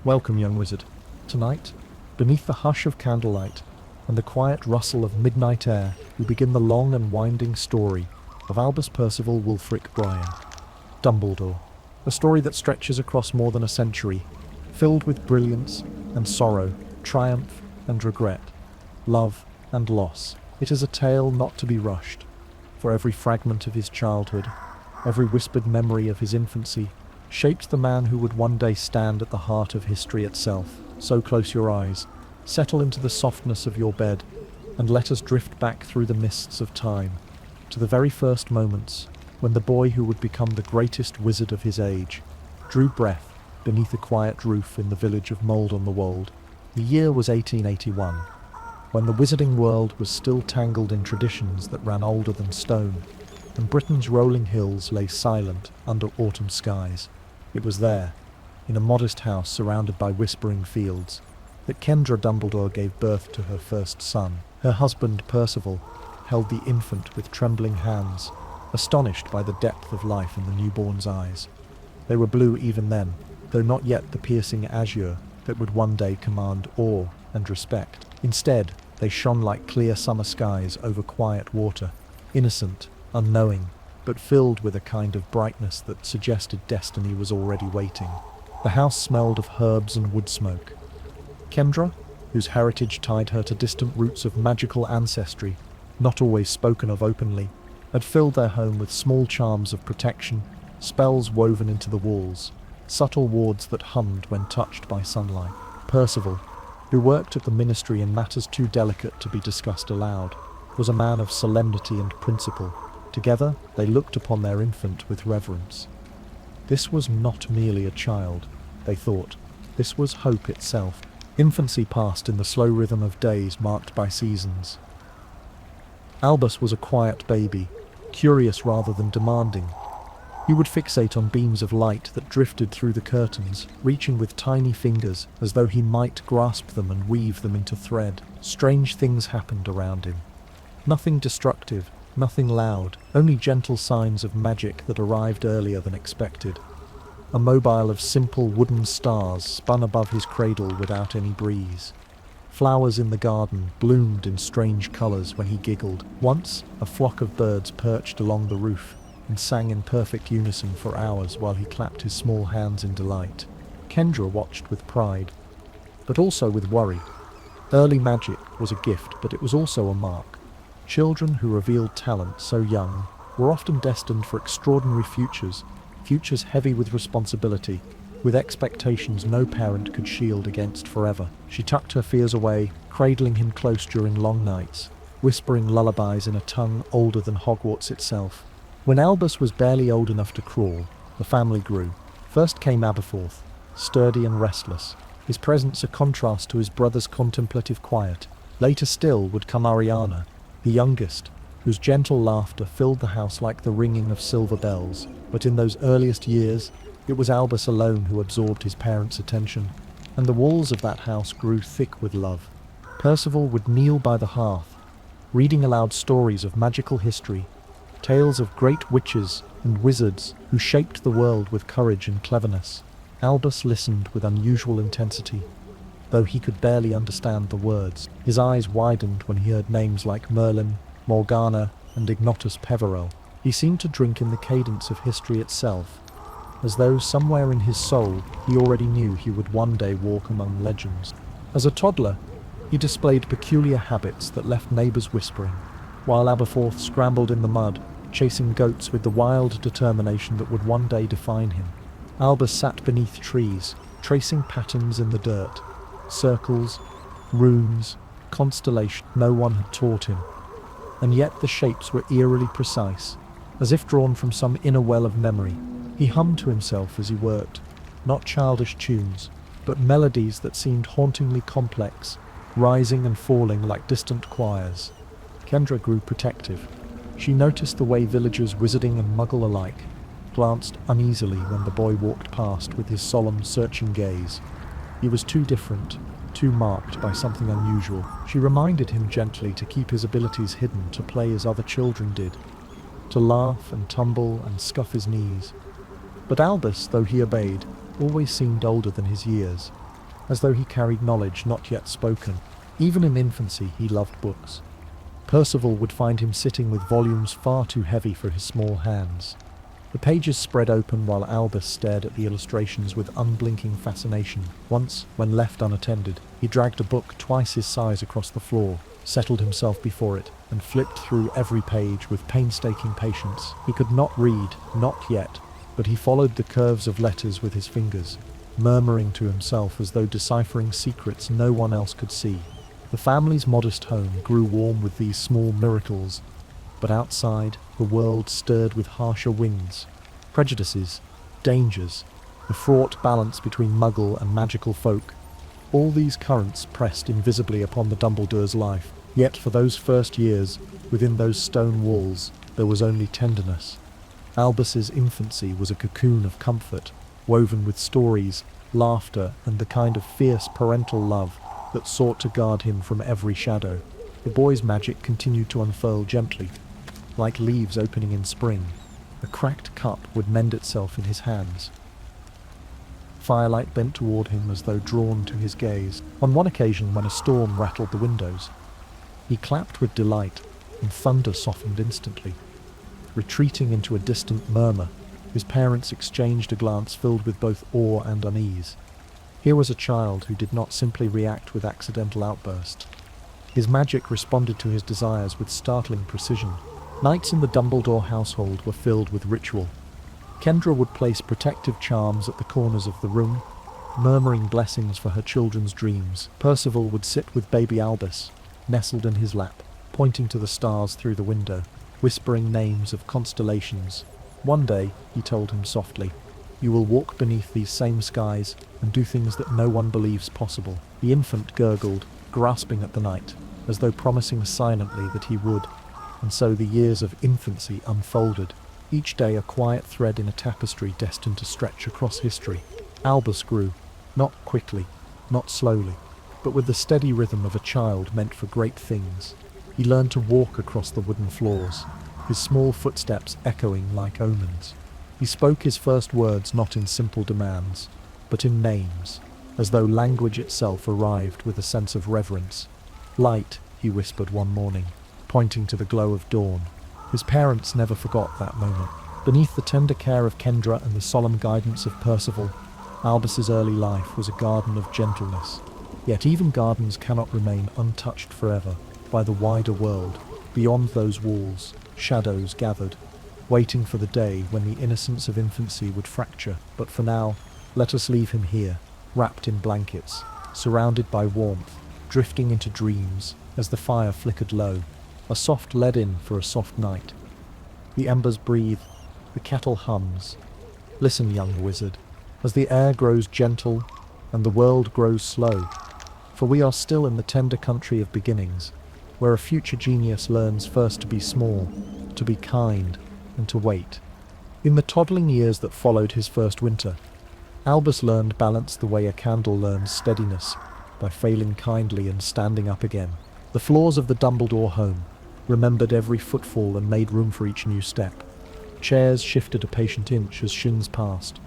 Welcome, young wizard. Tonight, beneath the hush of candlelight and the quiet rustle of midnight air, we begin the long and winding story of Albus Percival Wulfric Brian, Dumbledore. A story that stretches across more than a century, filled with brilliance and sorrow, triumph and regret, love and loss. It is a tale not to be rushed, for every fragment of his childhood, every whispered memory of his infancy, shaped the man who would one day stand at the heart of history itself. So close your eyes, settle into the softness of your bed, and let us drift back through the mists of time, to the very first moments when the boy who would become the greatest wizard of his age drew breath beneath a quiet roof in the village of Mold-on-the-Wold. The year was 1881, when the wizarding world was still tangled in traditions that ran older than stone, and Britain's rolling hills lay silent under autumn skies. It was there, in a modest house surrounded by whispering fields, that Kendra Dumbledore gave birth to her first son. Her husband, Percival, held the infant with trembling hands, astonished by the depth of life in the newborn's eyes. They were blue even then, though not yet the piercing azure that would one day command awe and respect. Instead, they shone like clear summer skies over quiet water, innocent, unknowing, but filled with a kind of brightness that suggested destiny was already waiting. The house smelled of herbs and wood smoke. Kendra, whose heritage tied her to distant roots of magical ancestry, not always spoken of openly, had filled their home with small charms of protection, spells woven into the walls, subtle wards that hummed when touched by sunlight. Percival, who worked at the ministry in matters too delicate to be discussed aloud, was a man of solemnity and principle. Together, they looked upon their infant with reverence. This was not merely a child, they thought. This was hope itself. Infancy passed in the slow rhythm of days marked by seasons. Albus was a quiet baby, curious rather than demanding. He would fixate on beams of light that drifted through the curtains, reaching with tiny fingers as though he might grasp them and weave them into thread. Strange things happened around him. Nothing destructive, nothing loud, only gentle signs of magic that arrived earlier than expected. A mobile of simple wooden stars spun above his cradle without any breeze. Flowers in the garden bloomed in strange colours when he giggled. Once, a flock of birds perched along the roof and sang in perfect unison for hours while he clapped his small hands in delight. Kendra watched with pride, but also with worry. Early magic was a gift, but it was also a mark. Children who revealed talent so young were often destined for extraordinary futures heavy with responsibility, with expectations no parent could shield against forever. She tucked her fears away, cradling him close during long nights, whispering lullabies in a tongue older than Hogwarts itself. When Albus was barely old enough to crawl, the family grew. First came Aberforth, sturdy and restless, his presence a contrast to his brother's contemplative quiet. Later still would come Ariana, the youngest, whose gentle laughter filled the house like the ringing of silver bells. But in those earliest years, it was Albus alone who absorbed his parents' attention, and the walls of that house grew thick with love. Percival would kneel by the hearth, reading aloud stories of magical history, tales of great witches and wizards who shaped the world with courage and cleverness. Albus listened with unusual intensity, though he could barely understand the words. His eyes widened when he heard names like Merlin, Morgana, and Ignotus Peverell. He seemed to drink in the cadence of history itself, as though somewhere in his soul he already knew he would one day walk among legends. As a toddler, he displayed peculiar habits that left neighbours whispering, while Aberforth scrambled in the mud, chasing goats with the wild determination that would one day define him. Albus sat beneath trees, tracing patterns in the dirt, circles, runes, constellations no one had taught him, and yet the shapes were eerily precise, as if drawn from some inner well of memory. He hummed to himself as he worked, not childish tunes, but melodies that seemed hauntingly complex, rising and falling like distant choirs. Kendra grew protective. She noticed the way villagers, wizarding and muggle alike, glanced uneasily when the boy walked past with his solemn, searching gaze. He was too different, too marked by something unusual. She reminded him gently to keep his abilities hidden, to play as other children did, to laugh and tumble and scuff his knees. But Albus, though he obeyed, always seemed older than his years. as though he carried knowledge not yet spoken. Even in infancy, he loved books. Percival would find him sitting with volumes far too heavy for his small hands. The pages spread open while Albus stared at the illustrations with unblinking fascination. Once, when left unattended, he dragged a book twice his size across the floor, settled himself before it, and flipped through every page with painstaking patience. He could not read, not yet, but he followed the curves of letters with his fingers, murmuring to himself as though deciphering secrets no one else could see. The family's modest home grew warm with these small miracles, but outside, the world stirred with harsher winds, prejudices, dangers, the fraught balance between muggle and magical folk. All these currents pressed invisibly upon the Dumbledore's life, yet for those first years, within those stone walls, there was only tenderness. Albus's infancy was a cocoon of comfort, woven with stories, laughter, and the kind of fierce parental love that sought to guard him from every shadow. The boy's magic continued to unfurl gently, like leaves opening in spring. A cracked cup would mend itself in his hands. Firelight bent toward him as though drawn to his gaze. On one occasion, when a storm rattled the windows, he clapped with delight, and thunder softened instantly. Retreating into a distant murmur, his parents exchanged a glance filled with both awe and unease. Here was a child who did not simply react with accidental outbursts. His magic responded to his desires with startling precision. Nights in the Dumbledore household were filled with ritual. Kendra would place protective charms at the corners of the room, murmuring blessings for her children's dreams. Percival would sit with baby Albus, nestled in his lap, pointing to the stars through the window, whispering names of constellations. One day, he told him softly, "You will walk beneath these same skies and do things that no one believes possible." The infant gurgled, grasping at the night, as though promising silently that he would. And so the years of infancy unfolded, each day a quiet thread in a tapestry destined to stretch across history. Albus grew, not quickly, not slowly, but with the steady rhythm of a child meant for great things. He learned to walk across the wooden floors, his small footsteps echoing like omens. He spoke his first words not in simple demands, but in names, as though language itself arrived with a sense of reverence. "Light," he whispered one morning, pointing to the glow of dawn. His parents never forgot that moment. Beneath the tender care of Kendra and the solemn guidance of Percival, Albus's early life was a garden of gentleness. Yet even gardens cannot remain untouched forever by the wider world. Beyond those walls, shadows gathered, waiting for the day when the innocence of infancy would fracture. But for now, let us leave him here, wrapped in blankets, surrounded by warmth, drifting into dreams as the fire flickered low, a soft lead-in for a soft night. The embers breathe, the kettle hums. Listen, young wizard, as the air grows gentle and the world grows slow, for we are still in the tender country of beginnings, where a future genius learns first to be small, to be kind, and to wait. In the toddling years that followed his first winter, Albus learned balance the way a candle learns steadiness, by failing kindly and standing up again. The floors of the Dumbledore home remembered every footfall and made room for each new step. Chairs shifted a patient inch as shins passed.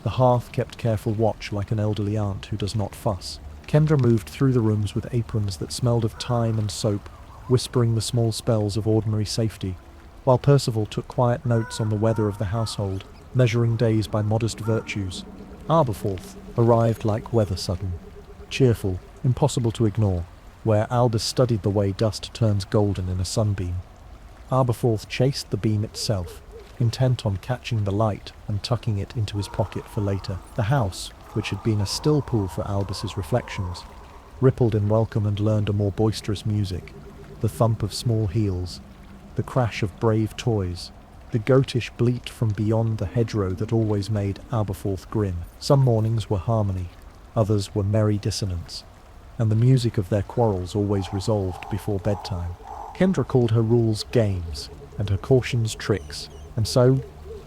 The hearth kept careful watch like an elderly aunt who does not fuss. Kendra moved through the rooms with aprons that smelled of thyme and soap, whispering the small spells of ordinary safety, while Percival took quiet notes on the weather of the household, measuring days by modest virtues. Aberforth arrived like weather sudden, cheerful, impossible to ignore, where Albus studied the way dust turns golden in a sunbeam. Aberforth chased the beam itself, intent on catching the light and tucking it into his pocket for later. The house, which had been a still pool for Albus's reflections, rippled in welcome and learned a more boisterous music, the thump of small heels, the crash of brave toys, the goatish bleat from beyond the hedgerow that always made Aberforth grin. Some mornings were harmony, others were merry dissonance, and the music of their quarrels always resolved before bedtime. Kendra called her rules games, and her cautions tricks, and so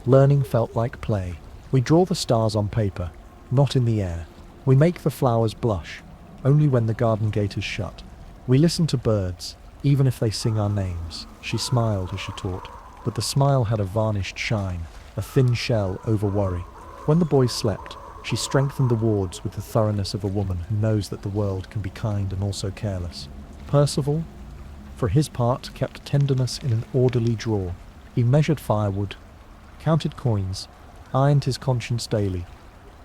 learning felt like play. We draw the stars on paper, not in the air. We make the flowers blush, only when the garden gate is shut. We listen to birds, even if they sing our names. She smiled as she taught, but the smile had a varnished shine, a thin shell over worry. When the boys slept, She strengthened the wards with the thoroughness of a woman who knows that the world can be kind and also careless. Percival, for his part, kept tenderness in an orderly drawer. He measured firewood, counted coins, ironed his conscience daily.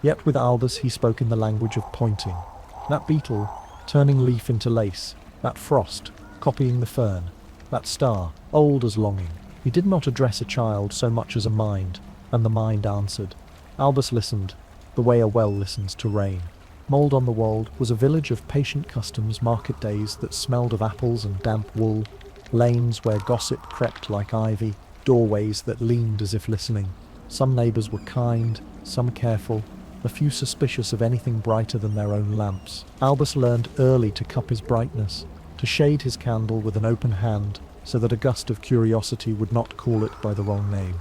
Yet with Albus he spoke in the language of pointing. That beetle, turning leaf into lace, that frost, copying the fern, that star, old as longing. He did not address a child so much as a mind, and the mind answered. Albus listened, the way a well listens to rain. Mould on the Wold was a village of patient customs, market days that smelled of apples and damp wool, lanes where gossip crept like ivy, doorways that leaned as if listening. Some neighbours were kind, some careful, a few suspicious of anything brighter than their own lamps. Albus learned early to cup his brightness, to shade his candle with an open hand, so that a gust of curiosity would not call it by the wrong name.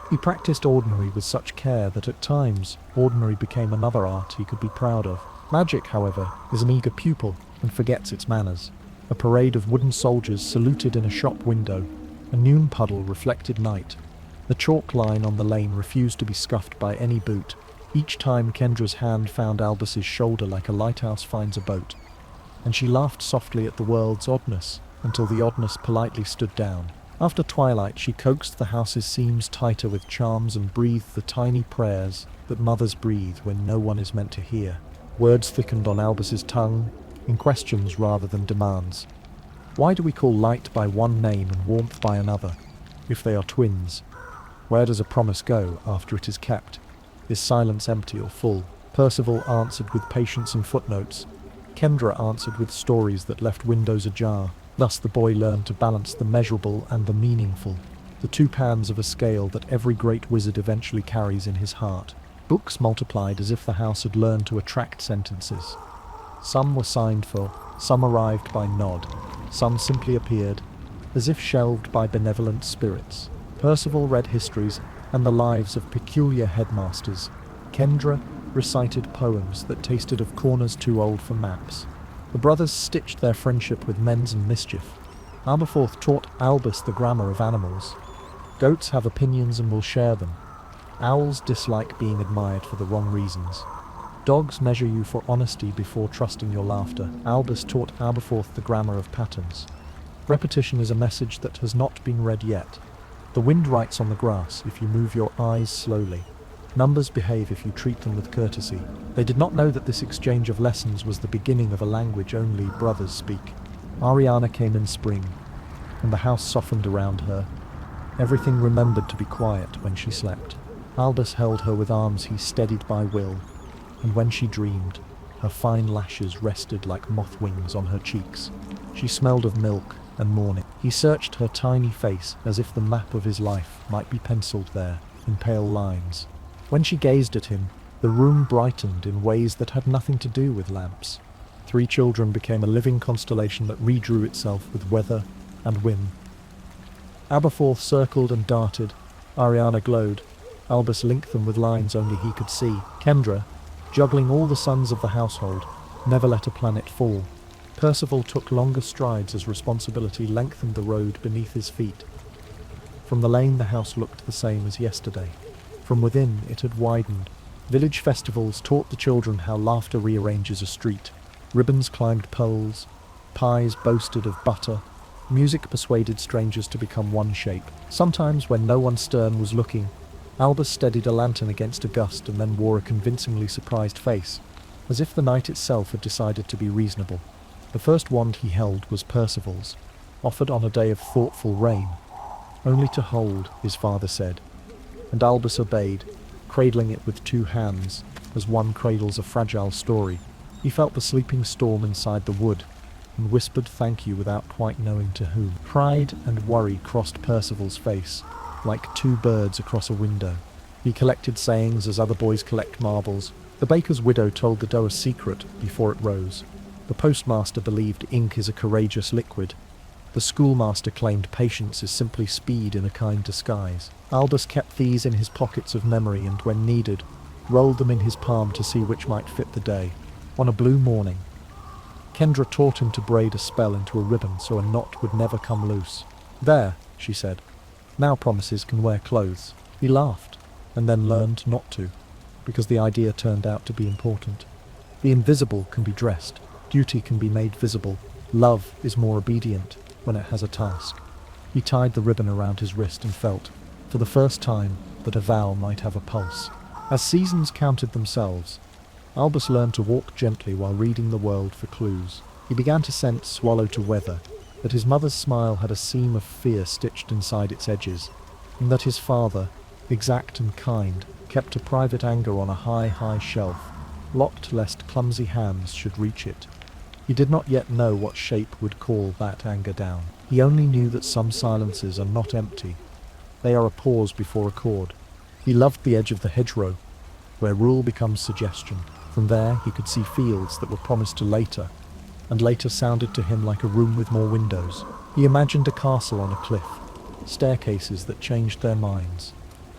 He practiced ordinary with such care that at times ordinary became another art he could be proud of. Magic, however, is an eager pupil and forgets its manners. A parade of wooden soldiers saluted in a shop window. A noon puddle reflected night. The chalk line on the lane refused to be scuffed by any boot. Each time Kendra's hand found Albus's shoulder like a lighthouse finds a boat. And she laughed softly at the world's oddness, until the oddness politely stood down. After twilight she coaxed the house's seams tighter with charms and breathed the tiny prayers that mothers breathe when no one is meant to hear. Words thickened on Albus's tongue, in questions rather than demands. Why do we call light by one name and warmth by another, if they are twins? Where does a promise go after it is kept? Is silence empty or full? Percival answered with patience and footnotes. Kendra answered with stories that left windows ajar. Thus the boy learned to balance the measurable and the meaningful, the two pans of a scale that every great wizard eventually carries in his heart. Books multiplied as if the house had learned to attract sentences. Some were signed for, some arrived by nod, some simply appeared, as if shelved by benevolent spirits. Percival read histories and the lives of peculiar headmasters. Kendra recited poems that tasted of corners too old for maps. The brothers stitched their friendship with mends and mischief. Aberforth taught Albus the grammar of animals. Goats have opinions and will share them. Owls dislike being admired for the wrong reasons. Dogs measure you for honesty before trusting your laughter. Albus taught Aberforth the grammar of patterns. Repetition is a message that has not been read yet. The wind writes on the grass if you move your eyes slowly. Numbers behave if you treat them with courtesy. They did not know that this exchange of lessons was the beginning of a language only brothers speak. Ariana came in spring, and the house softened around her. Everything remembered to be quiet when she slept. Albus held her with arms he steadied by will, and when she dreamed, her fine lashes rested like moth wings on her cheeks. She smelled of milk and morning. He searched her tiny face as if the map of his life might be penciled there in pale lines. When she gazed at him, the room brightened in ways that had nothing to do with lamps. 3 children became a living constellation that redrew itself with weather and whim. Aberforth circled and darted. Ariana glowed. Albus linked them with lines only he could see. Kendra, juggling all the sons of the household, never let a planet fall. Percival took longer strides as responsibility lengthened the road beneath his feet. From the lane the house looked the same as yesterday. From within it had widened. Village festivals taught the children how laughter rearranges a street. Ribbons climbed poles. Pies boasted of butter. Music persuaded strangers to become one shape. Sometimes, when no one stern was looking, Albus steadied a lantern against a gust and then wore a convincingly surprised face, as if the night itself had decided to be reasonable. The first wand he held was Percival's, offered on a day of thoughtful rain. Only to hold, his father said, and Albus obeyed, cradling it with 2 hands, as one cradles a fragile story. He felt the sleeping storm inside the wood, and whispered thank you without quite knowing to whom. Pride and worry crossed Percival's face, like 2 birds across a window. He collected sayings as other boys collect marbles. The baker's widow told the dough a secret before it rose. The postmaster believed ink is a courageous liquid. The schoolmaster claimed patience is simply speed in a kind disguise. Albus kept these in his pockets of memory and, when needed, rolled them in his palm to see which might fit the day. On a blue morning, Kendra taught him to braid a spell into a ribbon so a knot would never come loose. "There," she said. "Now promises can wear clothes." He laughed, and then learned not to. because the idea turned out to be important. The invisible can be dressed, duty can be made visible, love is more obedient when it has a task. He tied the ribbon around his wrist and felt, for the first time, that a vow might have a pulse. As seasons counted themselves, Albus learned to walk gently while reading the world for clues. He began to sense, swallow to weather, that his mother's smile had a seam of fear stitched inside its edges, and that his father, exact and kind, kept a private anger on a high, high shelf, locked lest clumsy hands should reach it. He did not yet know what shape would call that anger down. He only knew that some silences are not empty. They are a pause before a chord. He loved the edge of the hedgerow, where rule becomes suggestion. From there he could see fields that were promised to later, and later sounded to him like a room with more windows. He imagined a castle on a cliff, staircases that changed their minds,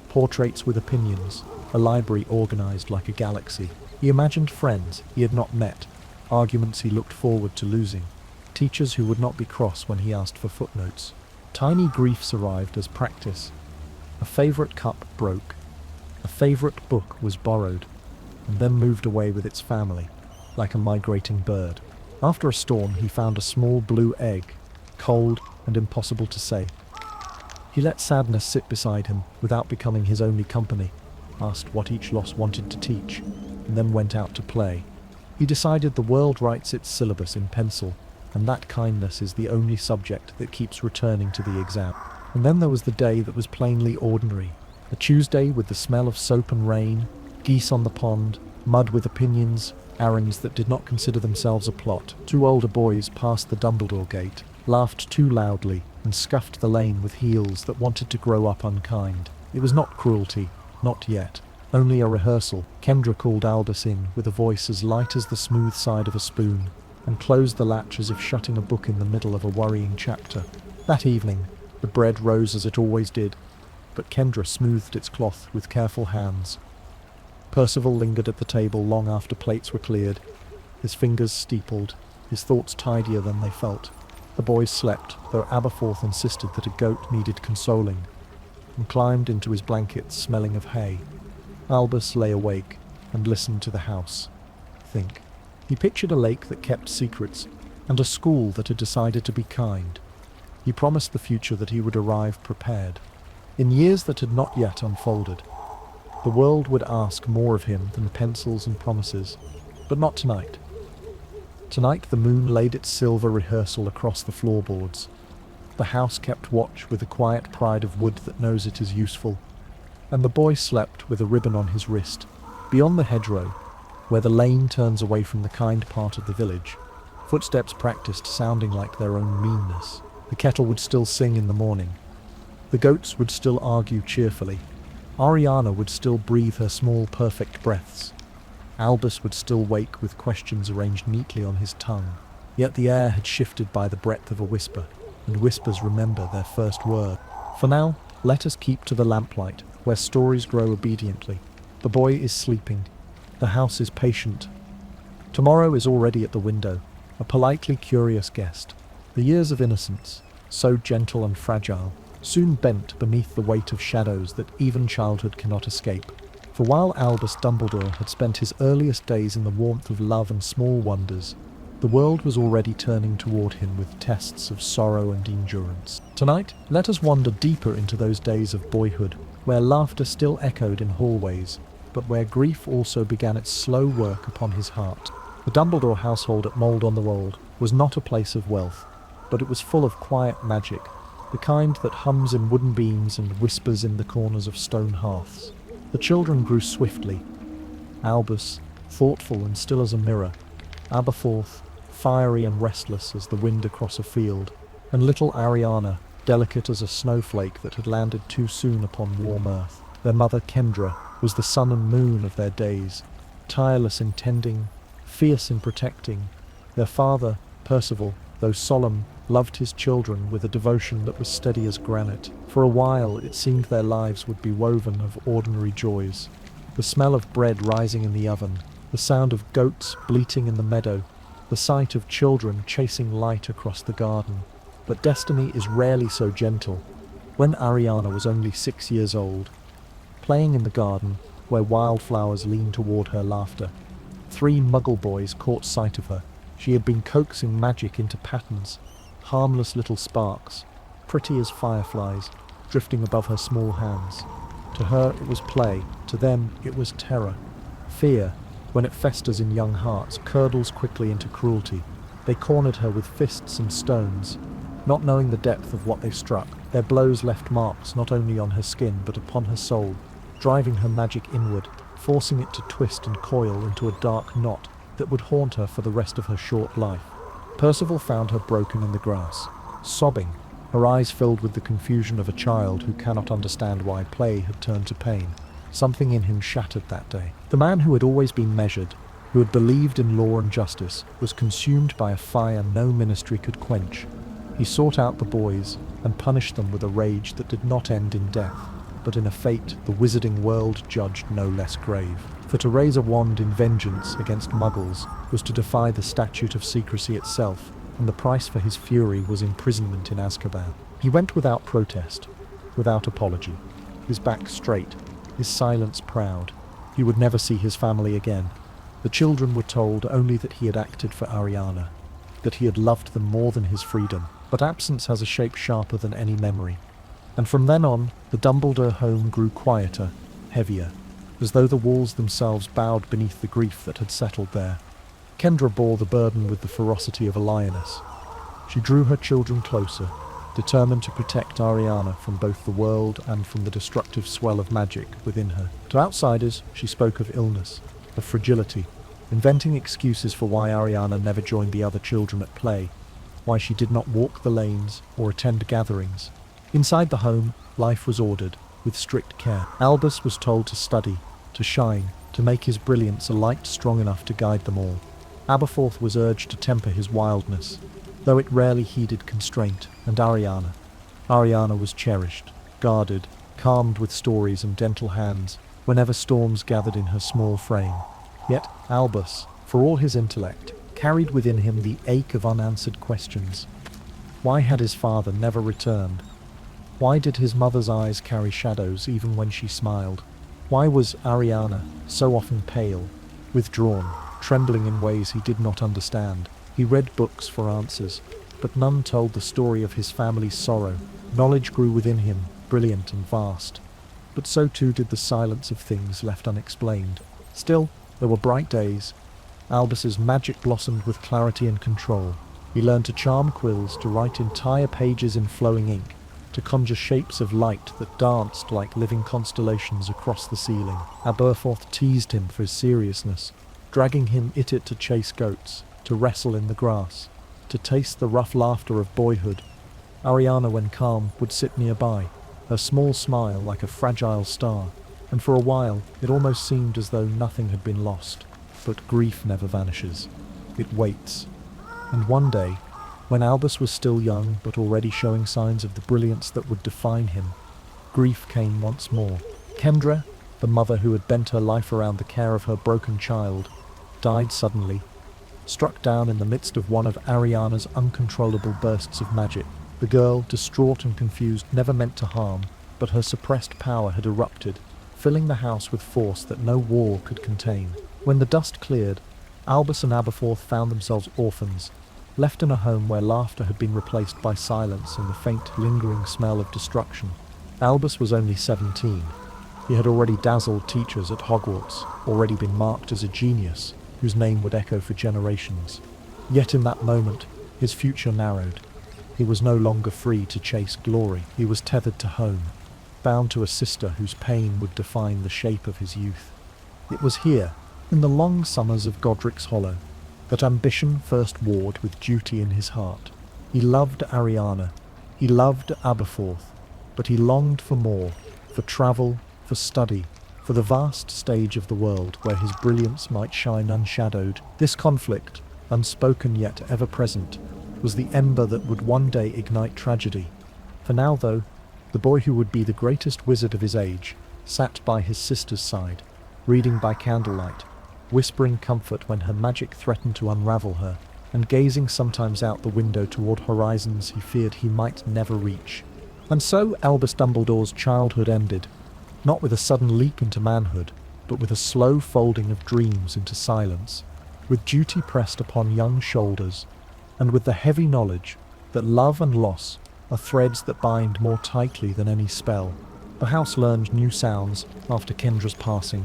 portraits with opinions, a library organized like a galaxy. He imagined friends he had not met, arguments he looked forward to losing, teachers who would not be cross when he asked for footnotes. Tiny griefs arrived as practice. A favorite cup broke, a favorite book was borrowed, and then moved away with its family, like a migrating bird. After a storm, he found a small blue egg, cold and impossible to say. He let sadness sit beside him without becoming his only company, asked what each loss wanted to teach, and then went out to play. He decided the world writes its syllabus in pencil, and that kindness is the only subject that keeps returning to the exam. And then there was the day that was plainly ordinary, a Tuesday with the smell of soap and rain, geese on the pond, mud with opinions, errands that did not consider themselves a plot. Two older boys passed the Dumbledore gate, laughed too loudly, and scuffed the lane with heels that wanted to grow up unkind. It was not cruelty, not yet. Only a rehearsal. Kendra called Albus in with a voice as light as the smooth side of a spoon, and closed the latch as if shutting a book in the middle of a worrying chapter. That evening, the bread rose as it always did, but Kendra smoothed its cloth with careful hands. Percival lingered at the table long after plates were cleared, his fingers steepled, his thoughts tidier than they felt. The boys slept, though Aberforth insisted that a goat needed consoling, and climbed into his blankets smelling of hay. Albus lay awake and listened to the house. Think. He pictured a lake that kept secrets, and a school that had decided to be kind. He promised the future that he would arrive prepared. In years that had not yet unfolded, the world would ask more of him than pencils and promises, but not tonight. Tonight the moon laid its silver rehearsal across the floorboards. The house kept watch with the quiet pride of wood that knows it is useful, and the boy slept with a ribbon on his wrist. Beyond the hedgerow, where the lane turns away from the kind part of the village, footsteps practiced sounding like their own meanness. The kettle would still sing in the morning. The goats would still argue cheerfully. Ariana would still breathe her small, perfect breaths. Albus would still wake with questions arranged neatly on his tongue. Yet the air had shifted by the breadth of a whisper, and whispers remember their first word. For now, let us keep to the lamplight, where stories grow obediently. The boy is sleeping. The house is patient. Tomorrow is already at the window, a politely curious guest. The years of innocence, so gentle and fragile, soon bent beneath the weight of shadows that even childhood cannot escape. For while Albus Dumbledore had spent his earliest days in the warmth of love and small wonders, the world was already turning toward him with tests of sorrow and endurance. Tonight, let us wander deeper into those days of boyhood, where laughter still echoed in hallways, but where grief also began its slow work upon his heart. The Dumbledore household at Mould on the Wold was not a place of wealth, but it was full of quiet magic, the kind that hums in wooden beams and whispers in the corners of stone hearths. The children grew swiftly. Albus, thoughtful and still as a mirror, Aberforth, fiery and restless as the wind across a field, and little Ariana, delicate as a snowflake that had landed too soon upon warm earth. Their mother, Kendra, was the sun and moon of their days, tireless in tending, fierce in protecting. Their father, Percival, though solemn, loved his children with a devotion that was steady as granite. For a while it seemed their lives would be woven of ordinary joys. The smell of bread rising in the oven, the sound of goats bleating in the meadow, the sight of children chasing light across the garden. But destiny is rarely so gentle. When Ariana was only 6 years old, playing in the garden, where wildflowers leaned toward her laughter. 3 muggle boys caught sight of her. She had been coaxing magic into patterns, harmless little sparks, pretty as fireflies, drifting above her small hands. To her it was play, to them it was terror. Fear, when it festers in young hearts, curdles quickly into cruelty. They cornered her with fists and stones, not knowing the depth of what they struck. Their blows left marks not only on her skin but upon her soul, driving her magic inward, forcing it to twist and coil into a dark knot that would haunt her for the rest of her short life. Percival found her broken in the grass, sobbing, her eyes filled with the confusion of a child who cannot understand why play had turned to pain. Something in him shattered that day. The man who had always been measured, who had believed in law and justice, was consumed by a fire no ministry could quench. He sought out the boys and punished them with a rage that did not end in death, but in a fate the wizarding world judged no less grave. For to raise a wand in vengeance against muggles was to defy the statute of secrecy itself, and the price for his fury was imprisonment in Azkaban. He went without protest, without apology, his back straight, his silence proud. He would never see his family again. The children were told only that he had acted for Ariana, that he had loved them more than his freedom. But absence has a shape sharper than any memory. And from then on, the Dumbledore home grew quieter, heavier, as though the walls themselves bowed beneath the grief that had settled there. Kendra bore the burden with the ferocity of a lioness. She drew her children closer, determined to protect Ariana from both the world and from the destructive swell of magic within her. To outsiders, she spoke of illness, of fragility, inventing excuses for why Ariana never joined the other children at play, why she did not walk the lanes or attend gatherings. Inside the home, life was ordered, with strict care. Albus was told to study, to shine, to make his brilliance a light strong enough to guide them all. Aberforth was urged to temper his wildness, though it rarely heeded constraint, and Ariana was cherished, guarded, calmed with stories and gentle hands whenever storms gathered in her small frame. Yet Albus, for all his intellect, carried within him the ache of unanswered questions. Why had his father never returned? Why did his mother's eyes carry shadows even when she smiled? Why was Ariana so often pale, withdrawn, trembling in ways he did not understand? He read books for answers, but none told the story of his family's sorrow. Knowledge grew within him, brilliant and vast, but so too did the silence of things left unexplained. Still, there were bright days. Albus's magic blossomed with clarity and control. He learned to charm quills, to write entire pages in flowing ink, to conjure shapes of light that danced like living constellations across the ceiling. Aberforth teased him for his seriousness, dragging him to chase goats, to wrestle in the grass, to taste the rough laughter of boyhood. Ariana, when calm, would sit nearby, her small smile like a fragile star, and for a while it almost seemed as though nothing had been lost. But grief never vanishes. It waits. And one day, when Albus was still young but already showing signs of the brilliance that would define him, grief came once more. Kendra, the mother who had bent her life around the care of her broken child, died suddenly, struck down in the midst of one of Ariana's uncontrollable bursts of magic. The girl, distraught and confused, never meant to harm, but her suppressed power had erupted, filling the house with force that no wall could contain. When the dust cleared, Albus and Aberforth found themselves orphans, left in a home where laughter had been replaced by silence and the faint, lingering smell of destruction. Albus was only 17. He had already dazzled teachers at Hogwarts, already been marked as a genius whose name would echo for generations. Yet in that moment, his future narrowed. He was no longer free to chase glory. He was tethered to home, bound to a sister whose pain would define the shape of his youth. It was here, in the long summers of Godric's Hollow, that ambition first warred with duty in his heart. He loved Ariana, he loved Aberforth, but he longed for more, for travel, for study, for the vast stage of the world where his brilliance might shine unshadowed. This conflict, unspoken yet ever present, was the ember that would one day ignite tragedy. For now, though, the boy who would be the greatest wizard of his age sat by his sister's side, reading by candlelight, whispering comfort when her magic threatened to unravel her, and gazing sometimes out the window toward horizons he feared he might never reach. And so Albus Dumbledore's childhood ended, not with a sudden leap into manhood, but with a slow folding of dreams into silence, with duty pressed upon young shoulders, and with the heavy knowledge that love and loss are threads that bind more tightly than any spell. The house learned new sounds after Kendra's passing,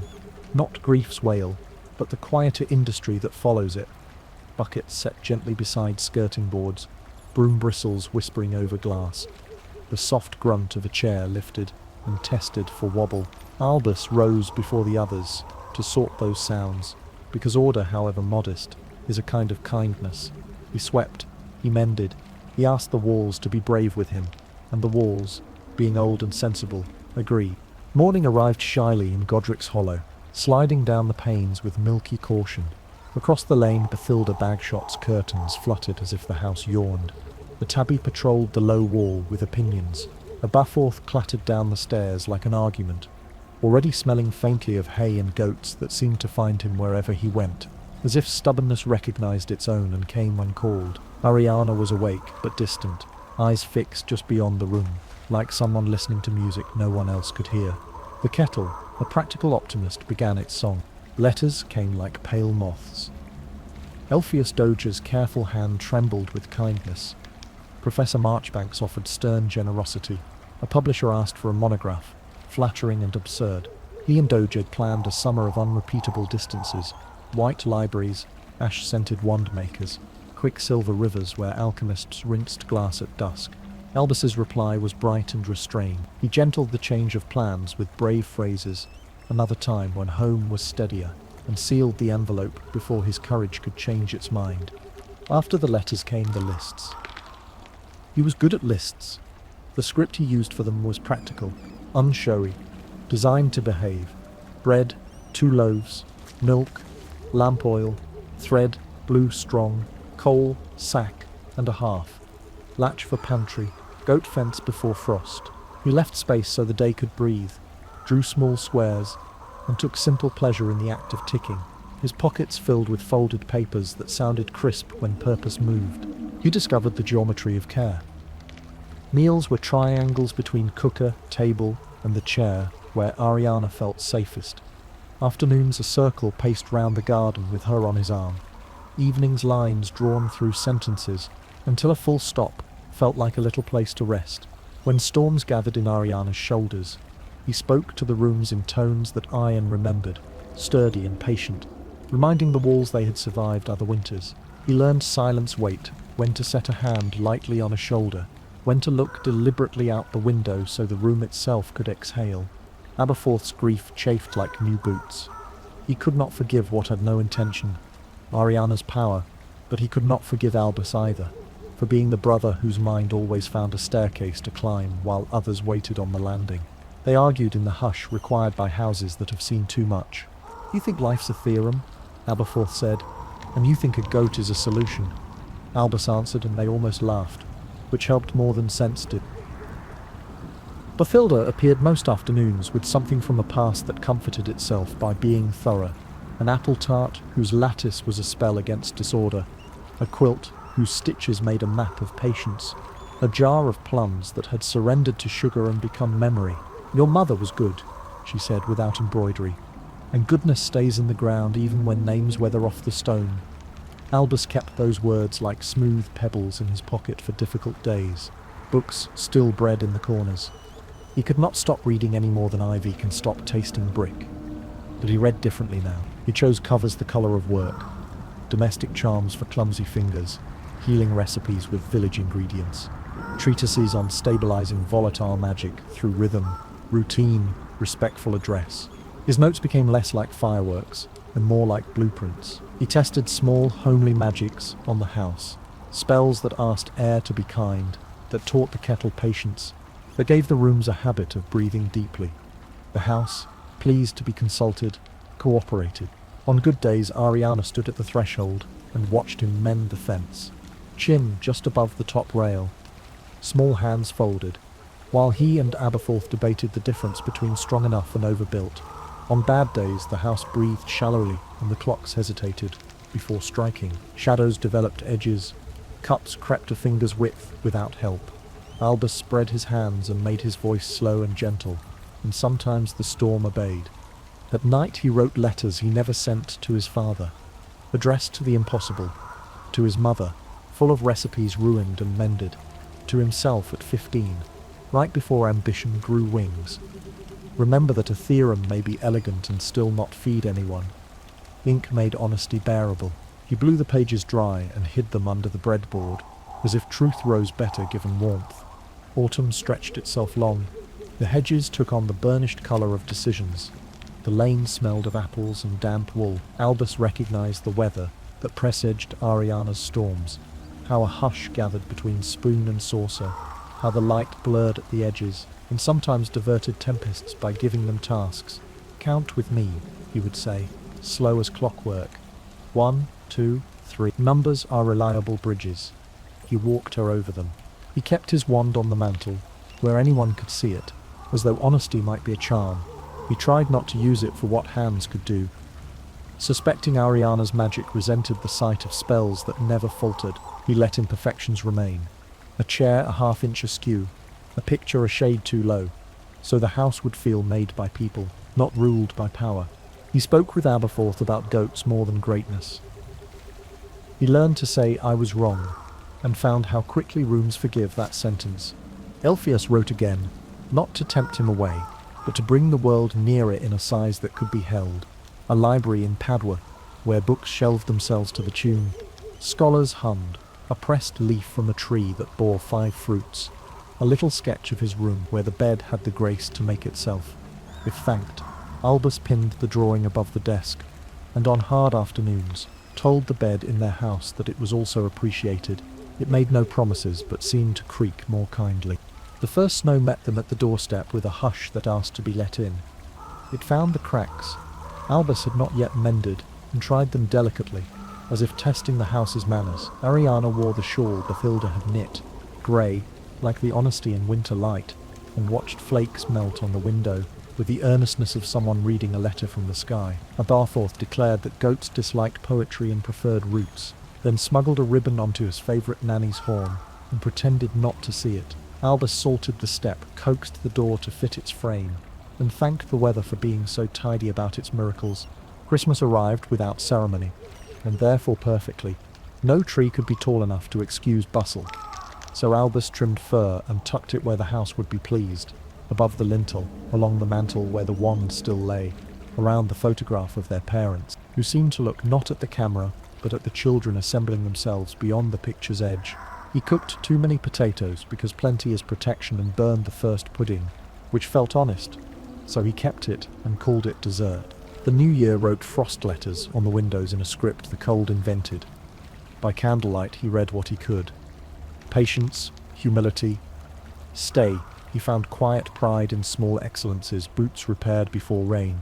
not grief's wail, but the quieter industry that follows it. Buckets set gently beside skirting boards, broom bristles whispering over glass, the soft grunt of a chair lifted and tested for wobble. Albus rose before the others to sort those sounds, because order, however modest, is a kind of kindness. He swept, he mended, he asked the walls to be brave with him, and the walls, being old and sensible, agreed. Morning arrived shyly in Godric's Hollow, sliding down the panes with milky caution. Across the lane, Bathilda Bagshot's curtains fluttered as if the house yawned. The tabby patrolled the low wall with opinions. A Bathorth clattered down the stairs like an argument, already smelling faintly of hay and goats that seemed to find him wherever he went, as if stubbornness recognized its own and came uncalled. Ariana was awake, but distant, eyes fixed just beyond the room, like someone listening to music no one else could hear. The kettle, a practical optimist, began its song. Letters came like pale moths. Elpheus Doge's careful hand trembled with kindness. Professor Marchbanks offered stern generosity. A publisher asked for a monograph, flattering and absurd. He and Doge had planned a summer of unrepeatable distances, white libraries, ash-scented wand-makers, quicksilver rivers where alchemists rinsed glass at dusk. Albus's reply was bright and restrained. He gentled the change of plans with brave phrases, another time when home was steadier, and sealed the envelope before his courage could change its mind. After the letters came the lists. He was good at lists. The script he used for them was practical, unshowy, designed to behave. Bread, 2 loaves, milk, lamp oil, thread, blue strong, coal, sack, and a half. Latch for pantry, goat fence before frost. He left space so the day could breathe, drew small squares, and took simple pleasure in the act of ticking, his pockets filled with folded papers that sounded crisp when purpose moved. He discovered the geometry of care. Meals were triangles between cooker, table, and the chair, where Ariana felt safest. Afternoons a circle paced round the garden with her on his arm. Evenings lines drawn through sentences, until a full stop felt like a little place to rest. When storms gathered in Ariana's shoulders, he spoke to the rooms in tones that Iron remembered, sturdy and patient, reminding the walls they had survived other winters. He learned silence weight, when to set a hand lightly on a shoulder, when to look deliberately out the window so the room itself could exhale. Aberforth's grief chafed like new boots. He could not forgive what had no intention, Ariana's power, but he could not forgive Albus either, for being the brother whose mind always found a staircase to climb while others waited on the landing. They argued in the hush required by houses that have seen too much. "You think life's a theorem?" Aberforth said. "And you think a goat is a solution?" Albus answered, and they almost laughed, which helped more than sense did. Bathilda appeared most afternoons with something from a past that comforted itself by being thorough. An apple tart whose lattice was a spell against disorder, a quilt whose stitches made a map of patience, a jar of plums that had surrendered to sugar and become memory. "Your mother was good," she said without embroidery, "and goodness stays in the ground even when names weather off the stone." Albus kept those words like smooth pebbles in his pocket for difficult days. Books still bred in the corners. He could not stop reading any more than Ivy can stop tasting brick. But he read differently now. He chose covers the colour of work, domestic charms for clumsy fingers, healing recipes with village ingredients, treatises on stabilizing volatile magic through rhythm, routine, respectful address. His notes became less like fireworks and more like blueprints. He tested small, homely magics on the house, spells that asked air to be kind, that taught the kettle patience, that gave the rooms a habit of breathing deeply. The house, pleased to be consulted, cooperated. On good days, Ariana stood at the threshold and watched him mend the fence, chin just above the top rail, small hands folded, while he and Aberforth debated the difference between strong enough and overbuilt. On bad days, the house breathed shallowly and the clocks hesitated before striking. Shadows developed edges, cups crept a finger's width without help. Albus spread his hands and made his voice slow and gentle, and sometimes the storm obeyed. At night he wrote letters he never sent to his father, addressed to the impossible, to his mother, full of recipes ruined and mended, to himself at 15, right before ambition grew wings. Remember that a theorem may be elegant and still not feed anyone. Ink made honesty bearable. He blew the pages dry and hid them under the breadboard, as if truth rose better given warmth. Autumn stretched itself long. The hedges took on the burnished colour of decisions. The lane smelled of apples and damp wool. Albus recognized the weather that presaged Ariana's storms. How a hush gathered between spoon and saucer. How the light blurred at the edges, and sometimes diverted tempests by giving them tasks. "Count with me," he would say, slow as clockwork. 1, 2, 3. Numbers are reliable bridges. He walked her over them. He kept his wand on the mantel, where anyone could see it, as though honesty might be a charm. He tried not to use it for what hands could do. Suspecting Ariana's magic resented the sight of spells that never faltered, he let imperfections remain. A chair a half-inch askew, a picture a shade too low, so the house would feel made by people, not ruled by power. He spoke with Aberforth about goats more than greatness. He learned to say, "I was wrong," and found how quickly rooms forgive that sentence. Elpheus wrote again, not to tempt him away, but to bring the world nearer in a size that could be held. A library in Padua, where books shelved themselves to the tune. Scholars hummed, a pressed leaf from a tree that bore 5 fruits. A little sketch of his room where the bed had the grace to make itself. If thanked, Albus pinned the drawing above the desk, and on hard afternoons told the bed in their house that it was also appreciated. It made no promises, but seemed to creak more kindly. The first snow met them at the doorstep with a hush that asked to be let in. It found the cracks. Albus had not yet mended, and tried them delicately, as if testing the house's manners. Ariana wore the shawl Bathilda had knit, grey, like the honesty in winter light, and watched flakes melt on the window with the earnestness of someone reading a letter from the sky. Aberforth declared that goats disliked poetry and preferred roots, then smuggled a ribbon onto his favourite nanny's horn, and pretended not to see it. Albus salted the step, coaxed the door to fit its frame, and thanked the weather for being so tidy about its miracles. Christmas arrived without ceremony, and therefore perfectly. No tree could be tall enough to excuse bustle, so Albus trimmed fir and tucked it where the house would be pleased, above the lintel, along the mantel where the wand still lay, around the photograph of their parents, who seemed to look not at the camera, but at the children assembling themselves beyond the picture's edge. He cooked too many potatoes because plenty is protection and burned the first pudding, which felt honest, so he kept it and called it dessert. The New Year wrote frost letters on the windows in a script the cold invented. By candlelight he read what he could. Patience, humility. Stay, he found quiet pride in small excellences, boots repaired before rain,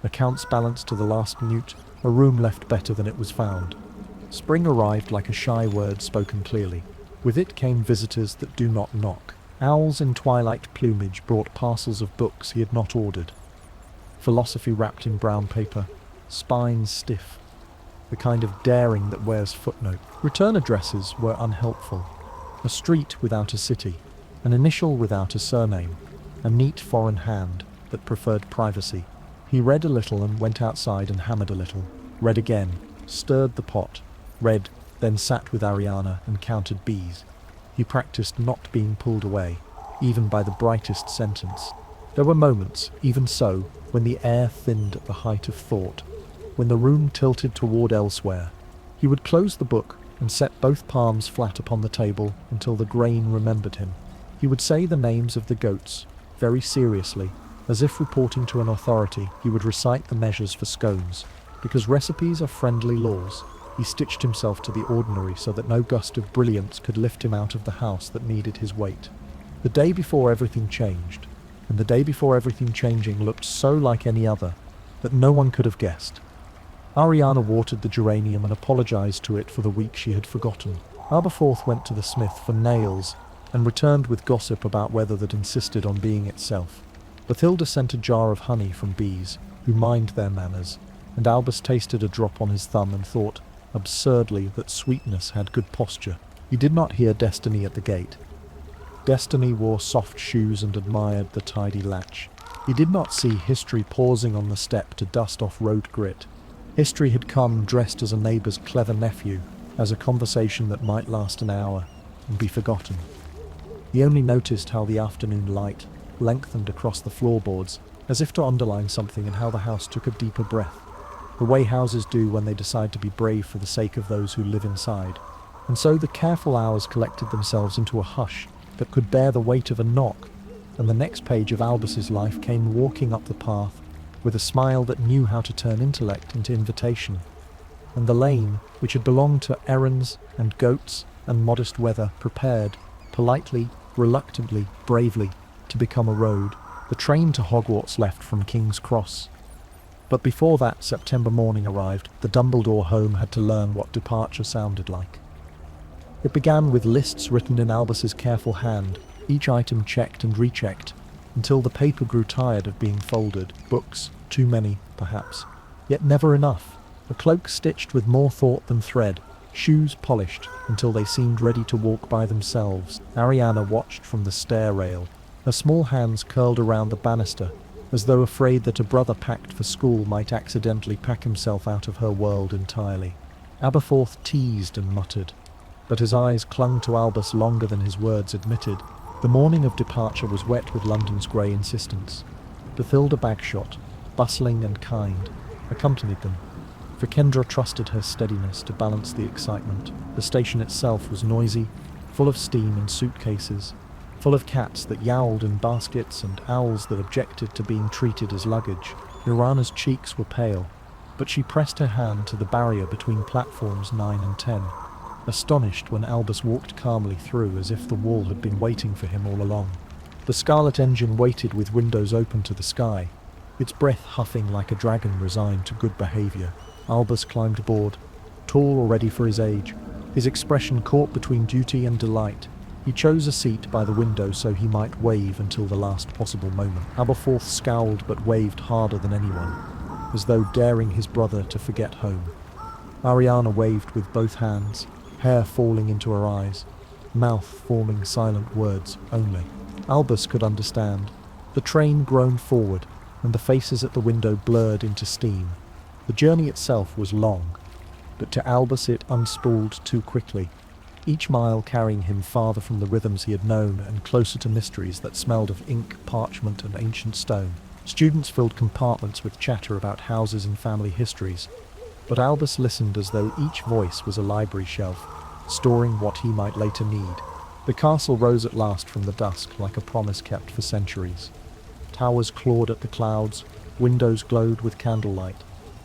accounts balanced to the last newt, a room left better than it was found. Spring arrived like a shy word spoken clearly. With it came visitors that do not knock. Owls in twilight plumage brought parcels of books he had not ordered. Philosophy wrapped in brown paper, spines stiff, the kind of daring that wears footnote. Return addresses were unhelpful. A street without a city, an initial without a surname, a neat foreign hand that preferred privacy. He read a little and went outside and hammered a little, read again, stirred the pot, read, then sat with Ariana and counted bees. He practiced not being pulled away, even by the brightest sentence. There were moments, even so, when the air thinned at the height of thought, when the room tilted toward elsewhere. He would close the book and set both palms flat upon the table until the grain remembered him. He would say the names of the goats, very seriously, as if reporting to an authority. He would recite the measures for scones, because recipes are friendly laws. He stitched himself to the ordinary so that no gust of brilliance could lift him out of the house that needed his weight. The day before everything changed, and the day before everything changing looked so like any other that no one could have guessed. Ariana watered the geranium and apologized to it for the week she had forgotten. Aberforth went to the smith for nails and returned with gossip about weather that insisted on being itself. Bathilda sent a jar of honey from bees, who mind their manners, and Albus tasted a drop on his thumb and thought, absurdly, that sweetness had good posture. He did not hear Destiny at the gate. Destiny wore soft shoes and admired the tidy latch. He did not see History pausing on the step to dust off road grit. History had come dressed as a neighbour's clever nephew, as a conversation that might last an hour and be forgotten. He only noticed how the afternoon light lengthened across the floorboards, as if to underline something, and how the house took a deeper breath, the way houses do when they decide to be brave for the sake of those who live inside. And so the careful hours collected themselves into a hush that could bear the weight of a knock, and the next page of Albus's life came walking up the path with a smile that knew how to turn intellect into invitation. And the lane, which had belonged to errands and goats and modest weather, prepared, politely, reluctantly, bravely, to become a road. The train to Hogwarts left from King's Cross. But before that September morning arrived, the Dumbledore home had to learn what departure sounded like. It began with lists written in Albus's careful hand, each item checked and rechecked, until the paper grew tired of being folded. Books, too many, perhaps, yet never enough. A cloak stitched with more thought than thread, shoes polished until they seemed ready to walk by themselves. Ariana watched from the stair rail, her small hands curled around the banister, as though afraid that a brother packed for school might accidentally pack himself out of her world entirely. Aberforth teased and muttered, but his eyes clung to Albus longer than his words admitted. The morning of departure was wet with London's grey insistence. Bathilda Bagshot, bustling and kind, accompanied them, for Kendra trusted her steadiness to balance the excitement. The station itself was noisy, full of steam and suitcases, full of cats that yowled in baskets and owls that objected to being treated as luggage. Urana's cheeks were pale, but she pressed her hand to the barrier between platforms 9 and 10, astonished when Albus walked calmly through as if the wall had been waiting for him all along. The Scarlet engine waited with windows open to the sky, its breath huffing like a dragon resigned to good behaviour. Albus climbed aboard, tall already for his age, his expression caught between duty and delight. He chose a seat by the window so he might wave until the last possible moment. Aberforth scowled but waved harder than anyone, as though daring his brother to forget home. Ariana waved with both hands, hair falling into her eyes, mouth forming silent words only. Albus could understand. The train groaned forward, and the faces at the window blurred into steam. The journey itself was long, but to Albus it unspooled too quickly, each mile carrying him farther from the rhythms he had known and closer to mysteries that smelled of ink, parchment, and ancient stone. Students filled compartments with chatter about houses and family histories, but Albus listened as though each voice was a library shelf, storing what he might later need. The castle rose at last from the dusk like a promise kept for centuries. Towers clawed at the clouds, windows glowed with candlelight.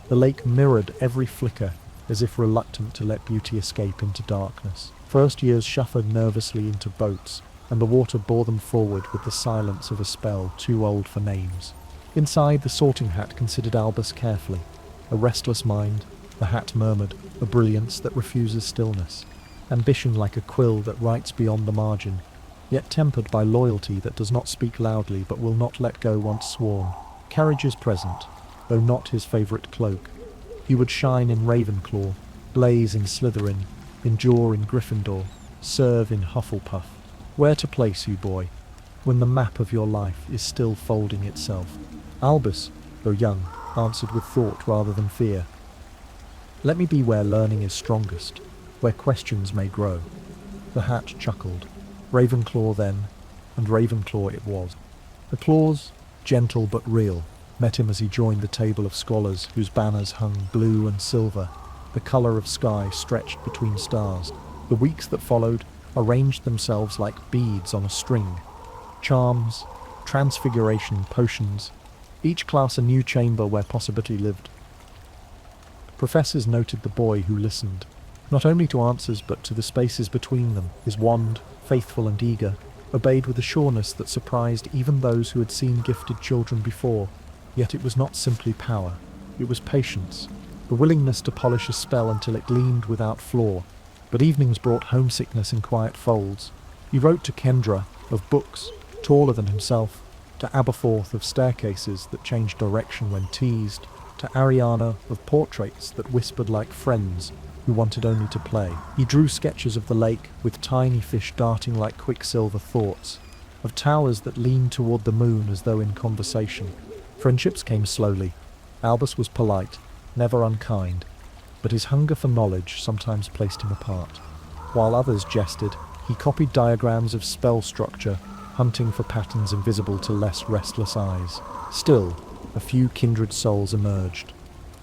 The lake mirrored every flicker, as if reluctant to let beauty escape into darkness. First years shuffled nervously into boats, and the water bore them forward with the silence of a spell too old for names. Inside, the Sorting Hat considered Albus carefully. A restless mind, the hat murmured, a brilliance that refuses stillness. Ambition like a quill that writes beyond the margin, yet tempered by loyalty that does not speak loudly but will not let go once sworn. Courage is present, though not his favourite cloak. He would shine in Ravenclaw, blaze in Slytherin, endure in Gryffindor, serve in Hufflepuff. Where to place you, boy, when the map of your life is still folding itself? Albus, though young, answered with thought rather than fear. Let me be where learning is strongest, where questions may grow. The hat chuckled. Ravenclaw then, and Ravenclaw it was. Applause, gentle but real, met him as he joined the table of scholars whose banners hung blue and silver, the colour of sky stretched between stars. The weeks that followed arranged themselves like beads on a string. Charms, transfiguration, potions, each class a new chamber where possibility lived. Professors noted the boy who listened, not only to answers but to the spaces between them. His wand, faithful and eager, obeyed with a sureness that surprised even those who had seen gifted children before. Yet it was not simply power, it was patience, the willingness to polish a spell until it gleamed without flaw. But evenings brought homesickness in quiet folds. He wrote to Kendra of books, taller than himself, to Aberforth of staircases that changed direction when teased, to Ariana of portraits that whispered like friends who wanted only to play. He drew sketches of the lake with tiny fish darting like quicksilver thoughts, of towers that leaned toward the moon as though in conversation. Friendships came slowly. Albus was polite, never unkind, but his hunger for knowledge sometimes placed him apart. While others jested, he copied diagrams of spell structure, hunting for patterns invisible to less restless eyes. Still, a few kindred souls emerged.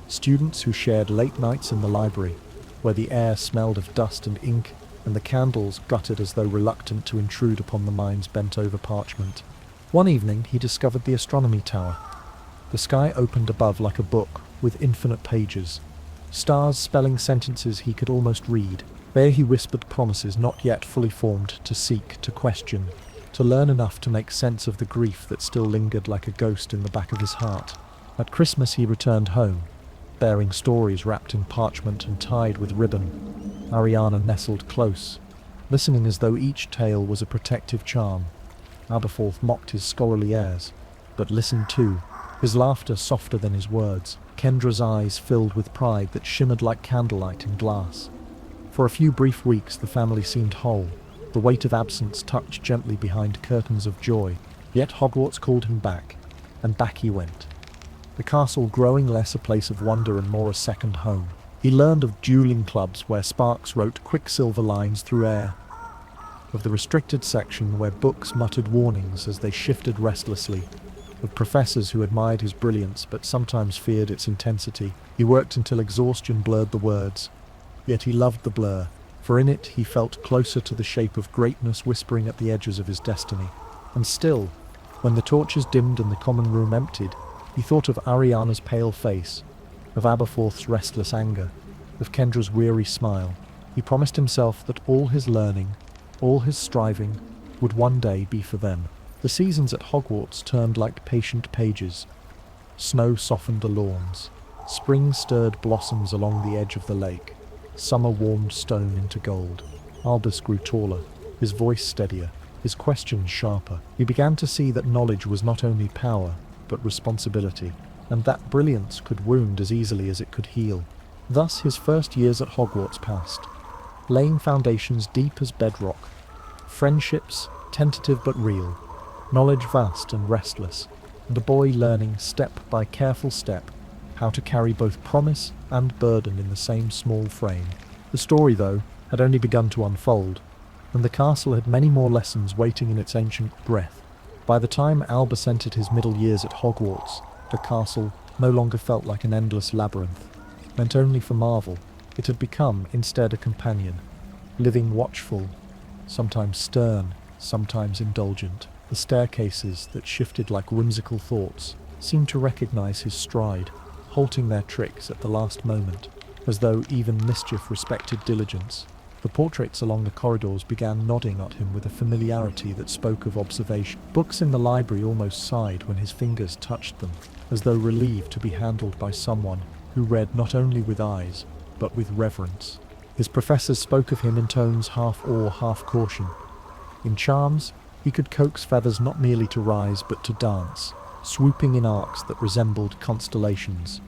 Students who shared late nights in the library, where the air smelled of dust and ink, and the candles guttered as though reluctant to intrude upon the minds bent over parchment. One evening he discovered the astronomy tower. The sky opened above like a book, with infinite pages. Stars spelling sentences he could almost read. There he whispered promises not yet fully formed to seek, to question, to learn enough to make sense of the grief that still lingered like a ghost in the back of his heart. At Christmas he returned home, bearing stories wrapped in parchment and tied with ribbon. Ariana nestled close, listening as though each tale was a protective charm. Aberforth mocked his scholarly airs, but listened too, his laughter softer than his words. Kendra's eyes filled with pride that shimmered like candlelight in glass. For a few brief weeks the family seemed whole, the weight of absence tucked gently behind curtains of joy. Yet Hogwarts called him back, and back he went. The castle growing less a place of wonder and more a second home. He learned of dueling clubs where sparks wrote quicksilver lines through air, of the restricted section where books muttered warnings as they shifted restlessly, of professors who admired his brilliance but sometimes feared its intensity. He worked until exhaustion blurred the words, yet he loved the blur, for in it he felt closer to the shape of greatness whispering at the edges of his destiny. And still, when the torches dimmed and the common room emptied, he thought of Ariana's pale face, of Aberforth's restless anger, of Kendra's weary smile. He promised himself that all his learning, all his striving, would one day be for them. The seasons at Hogwarts turned like patient pages. Snow softened the lawns. Spring stirred blossoms along the edge of the lake. Summer warmed stone into gold. Albus grew taller, his voice steadier, his questions sharper. He began to see that knowledge was not only power, but responsibility, and that brilliance could wound as easily as it could heal. Thus his first years at Hogwarts passed, laying foundations deep as bedrock, friendships tentative but real, knowledge vast and restless, and a boy learning step by careful step how to carry both promise and burden in the same small frame. The story, though, had only begun to unfold, and the castle had many more lessons waiting in its ancient breath. By the time Albus entered his middle years at Hogwarts, the castle no longer felt like an endless labyrinth, meant only for marvel. It had become, instead, a companion, living watchful, sometimes stern, sometimes indulgent. The staircases that shifted like whimsical thoughts seemed to recognize his stride, halting their tricks at the last moment, as though even mischief respected diligence. The portraits along the corridors began nodding at him with a familiarity that spoke of observation. Books in the library almost sighed when his fingers touched them, as though relieved to be handled by someone who read not only with eyes, but with reverence. His professors spoke of him in tones half awe, half caution. In charms, he could coax feathers not merely to rise, but to dance, swooping in arcs that resembled constellations.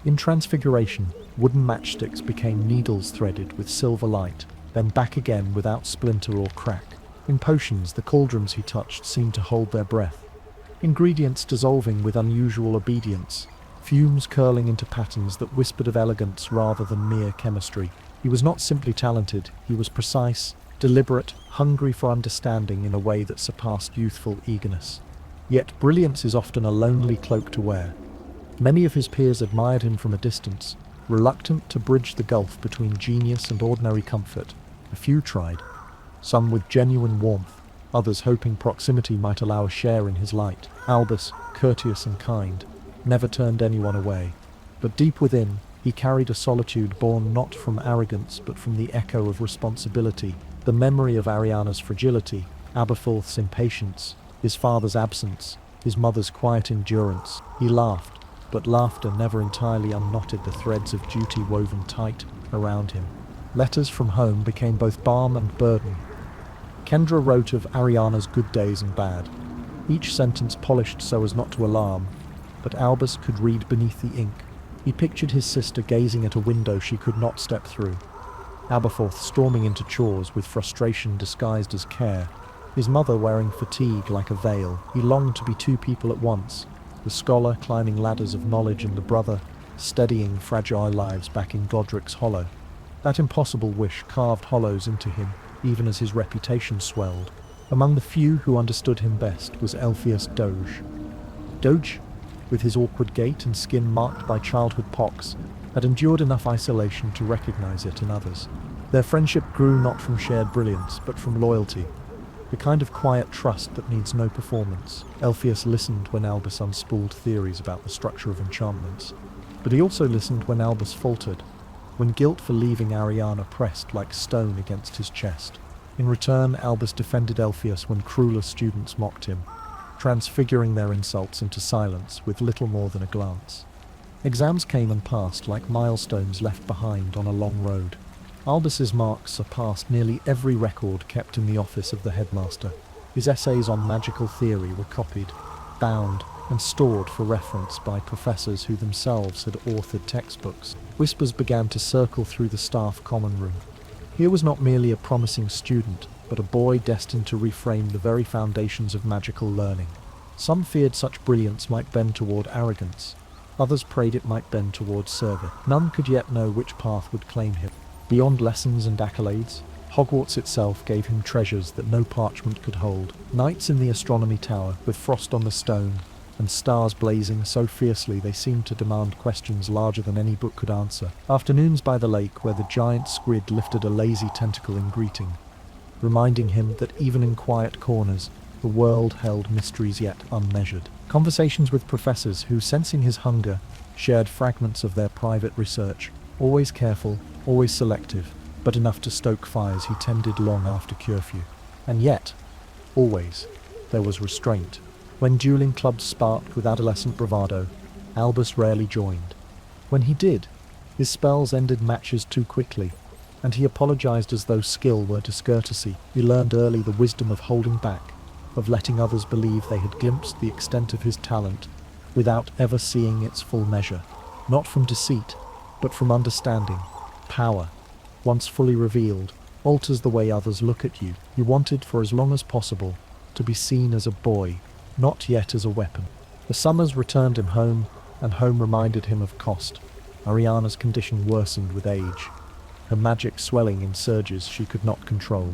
In transfiguration, wooden matchsticks became needles threaded with silver light, then back again without splinter or crack. In potions, the cauldrons he touched seemed to hold their breath, ingredients dissolving with unusual obedience, fumes curling into patterns that whispered of elegance rather than mere chemistry. He was not simply talented, he was precise, deliberate, hungry for understanding in a way that surpassed youthful eagerness. Yet brilliance is often a lonely cloak to wear. Many of his peers admired him from a distance, reluctant to bridge the gulf between genius and ordinary comfort. A few tried, some with genuine warmth, others hoping proximity might allow a share in his light. Albus, courteous and kind, never turned anyone away. But deep within, he carried a solitude born not from arrogance but from the echo of responsibility, the memory of Ariana's fragility, Aberforth's impatience, his father's absence, his mother's quiet endurance. He laughed, but laughter never entirely unknotted the threads of duty woven tight around him. Letters from home became both balm and burden. Kendra wrote of Ariana's good days and bad, each sentence polished so as not to alarm, but Albus could read beneath the ink. He pictured his sister gazing at a window she could not step through, Aberforth storming into chores with frustration disguised as care, his mother wearing fatigue like a veil. He longed to be two people at once, the scholar climbing ladders of knowledge and the brother steadying fragile lives back in Godric's Hollow. That impossible wish carved hollows into him, even as his reputation swelled. Among the few who understood him best was Elphias Doge. Doge, with his awkward gait and skin marked by childhood pox, had endured enough isolation to recognize it in others. Their friendship grew not from shared brilliance, but from loyalty, the kind of quiet trust that needs no performance. Elphias listened when Albus unspooled theories about the structure of enchantments, but he also listened when Albus faltered, when guilt for leaving Ariana pressed like stone against his chest. In return, Albus defended Elphias when crueler students mocked him, transfiguring their insults into silence with little more than a glance. Exams came and passed like milestones left behind on a long road. Albus's marks surpassed nearly every record kept in the office of the headmaster. His essays on magical theory were copied, bound, and stored for reference by professors who themselves had authored textbooks. Whispers began to circle through the staff common room. Here was not merely a promising student, but a boy destined to reframe the very foundations of magical learning. Some feared such brilliance might bend toward arrogance. Others prayed it might bend toward service. None could yet know which path would claim him. Beyond lessons and accolades, Hogwarts itself gave him treasures that no parchment could hold. Nights in the astronomy tower, with frost on the stone, and stars blazing so fiercely they seemed to demand questions larger than any book could answer. Afternoons by the lake, where the giant squid lifted a lazy tentacle in greeting, reminding him that even in quiet corners, the world held mysteries yet unmeasured. Conversations with professors who, sensing his hunger, shared fragments of their private research, always careful, always selective, but enough to stoke fires he tended long after curfew. And yet, always, there was restraint. When dueling clubs sparked with adolescent bravado, Albus rarely joined. When he did, his spells ended matches too quickly, and he apologized as though skill were discourtesy. He learned early the wisdom of holding back, of letting others believe they had glimpsed the extent of his talent without ever seeing its full measure. Not from deceit, but from understanding. Power, once fully revealed, alters the way others look at you. He wanted, for as long as possible, to be seen as a boy, not yet as a weapon. The summers returned him home, and home reminded him of cost. Ariana's condition worsened with age, her magic swelling in surges she could not control.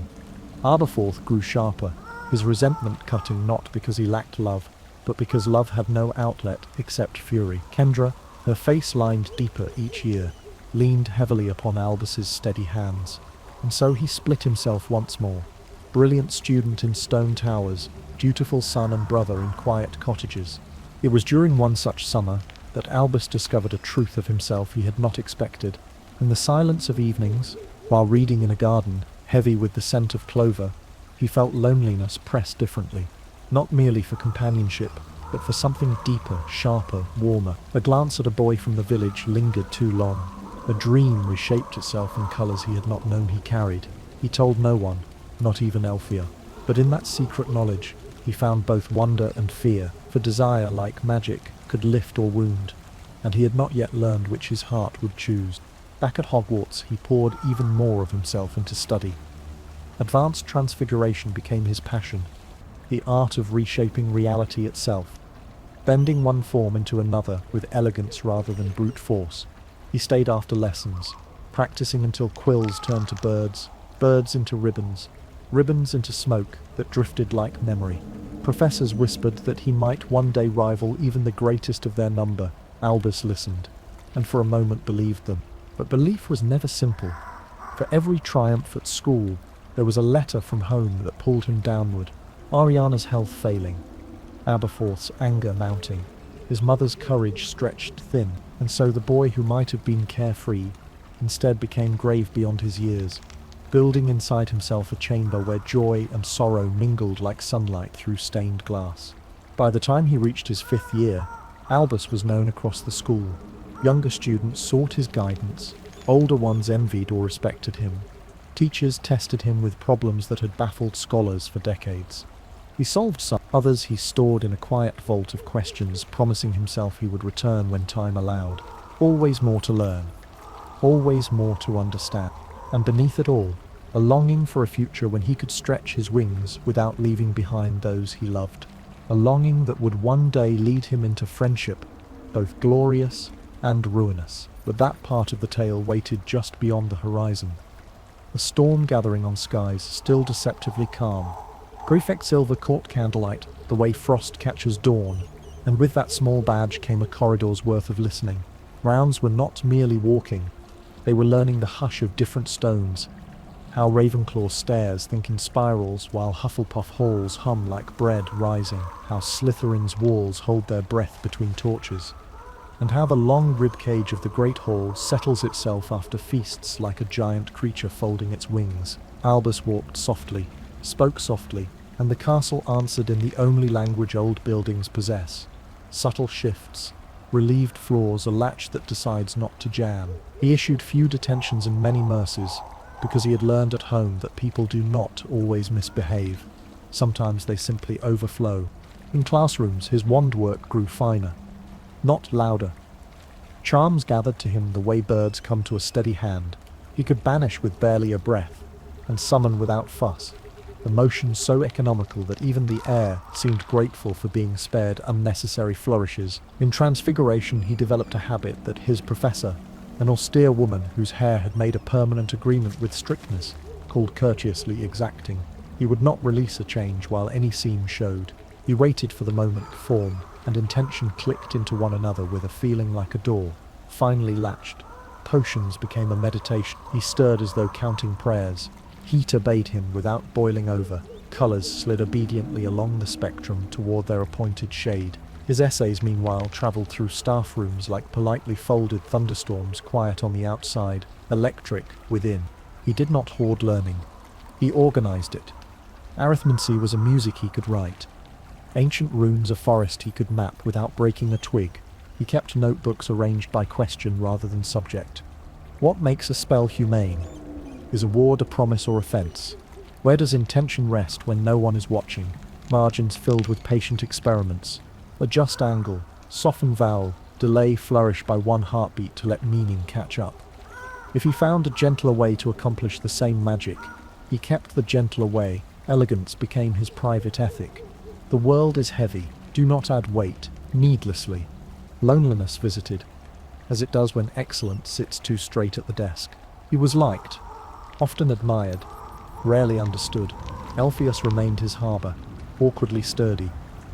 Aberforth grew sharper, his resentment cutting not because he lacked love, but because love had no outlet except fury. Kendra, her face lined deeper each year, leaned heavily upon Albus's steady hands, and so he split himself once more. Brilliant student in stone towers, dutiful son and brother in quiet cottages. It was during one such summer that Albus discovered a truth of himself he had not expected. In the silence of evenings, while reading in a garden, heavy with the scent of clover, he felt loneliness press differently, not merely for companionship, but for something deeper, sharper, warmer. A glance at a boy from the village lingered too long. A dream reshaped itself in colours he had not known he carried. He told no one, not even Elphia. But in that secret knowledge, he found both wonder and fear, for desire, like magic, could lift or wound, and he had not yet learned which his heart would choose. Back at Hogwarts, he poured even more of himself into study. Advanced transfiguration became his passion, the art of reshaping reality itself, bending one form into another with elegance rather than brute force. He stayed after lessons, practicing until quills turned to birds, birds into ribbons, ribbons into smoke that drifted like memory. Professors whispered that he might one day rival even the greatest of their number. Albus listened, and for a moment believed them. But belief was never simple. For every triumph at school, there was a letter from home that pulled him downward. Ariana's health failing, Aberforth's anger mounting, his mother's courage stretched thin, and so the boy who might have been carefree instead became grave beyond his years, building inside himself a chamber where joy and sorrow mingled like sunlight through stained glass. By the time he reached his 5th year, Albus was known across the school. Younger students sought his guidance, older ones envied or respected him. Teachers tested him with problems that had baffled scholars for decades. He solved some, others he stored in a quiet vault of questions, promising himself he would return when time allowed. Always more to learn, always more to understand. And beneath it all, a longing for a future when he could stretch his wings without leaving behind those he loved, a longing that would one day lead him into friendship, both glorious and ruinous. But that part of the tale waited just beyond the horizon, a storm gathering on skies still deceptively calm. Prefect Silver caught candlelight the way frost catches dawn, and with that small badge came a corridor's worth of listening. Rounds were not merely walking, they were learning the hush of different stones, how Ravenclaw stares think in spirals while Hufflepuff halls hum like bread rising, how Slytherin's walls hold their breath between torches, and how the long ribcage of the Great Hall settles itself after feasts like a giant creature folding its wings. Albus walked softly, spoke softly, and the castle answered in the only language old buildings possess. Subtle shifts, relieved floors, a latch that decides not to jam. He issued few detentions and many mercies, because he had learned at home that people do not always misbehave. Sometimes they simply overflow. In classrooms, his wand work grew finer, not louder. Charms gathered to him the way birds come to a steady hand. He could banish with barely a breath, and summon without fuss, a motion so economical that even the air seemed grateful for being spared unnecessary flourishes. In Transfiguration he developed a habit that his professor, an austere woman whose hair had made a permanent agreement with strictness, called courteously exacting. He would not release a change while any seam showed. He waited for the moment to form, and intention clicked into one another with a feeling like a door, finely latched. Potions became a meditation. He stirred as though counting prayers. Heat obeyed him without boiling over. Colours slid obediently along the spectrum toward their appointed shade. His essays, meanwhile, travelled through staff rooms like politely folded thunderstorms, quiet on the outside, electric within. He did not hoard learning. He organised it. Arithmancy was a music he could write. Ancient runes a forest he could map without breaking a twig. He kept notebooks arranged by question rather than subject. What makes a spell humane? Is a ward a promise or offence? Where does intention rest when no one is watching? Margins filled with patient experiments. A just angle, soften vowel, delay flourish by one heartbeat to let meaning catch up. If he found a gentler way to accomplish the same magic, he kept the gentler way. Elegance became his private ethic. The world is heavy. Do not add weight, needlessly. Loneliness visited, as it does when excellence sits too straight at the desk. He was liked, often admired, rarely understood. Elpheus remained his harbour, awkwardly sturdy,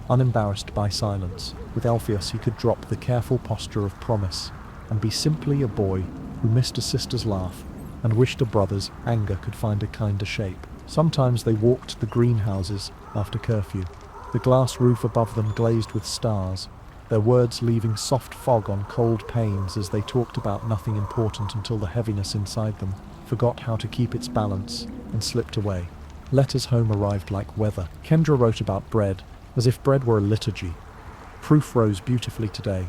unembarrassed by silence. With Elpheus he could drop the careful posture of promise, and be simply a boy who missed a sister's laugh, and wished a brother's anger could find a kinder shape. Sometimes they walked the greenhouses after curfew, the glass roof above them glazed with stars, their words leaving soft fog on cold panes as they talked about nothing important until the heaviness inside them forgot how to keep its balance and slipped away. Letters home arrived like weather. Kendra wrote about bread, as if bread were a liturgy. Proof rose beautifully today.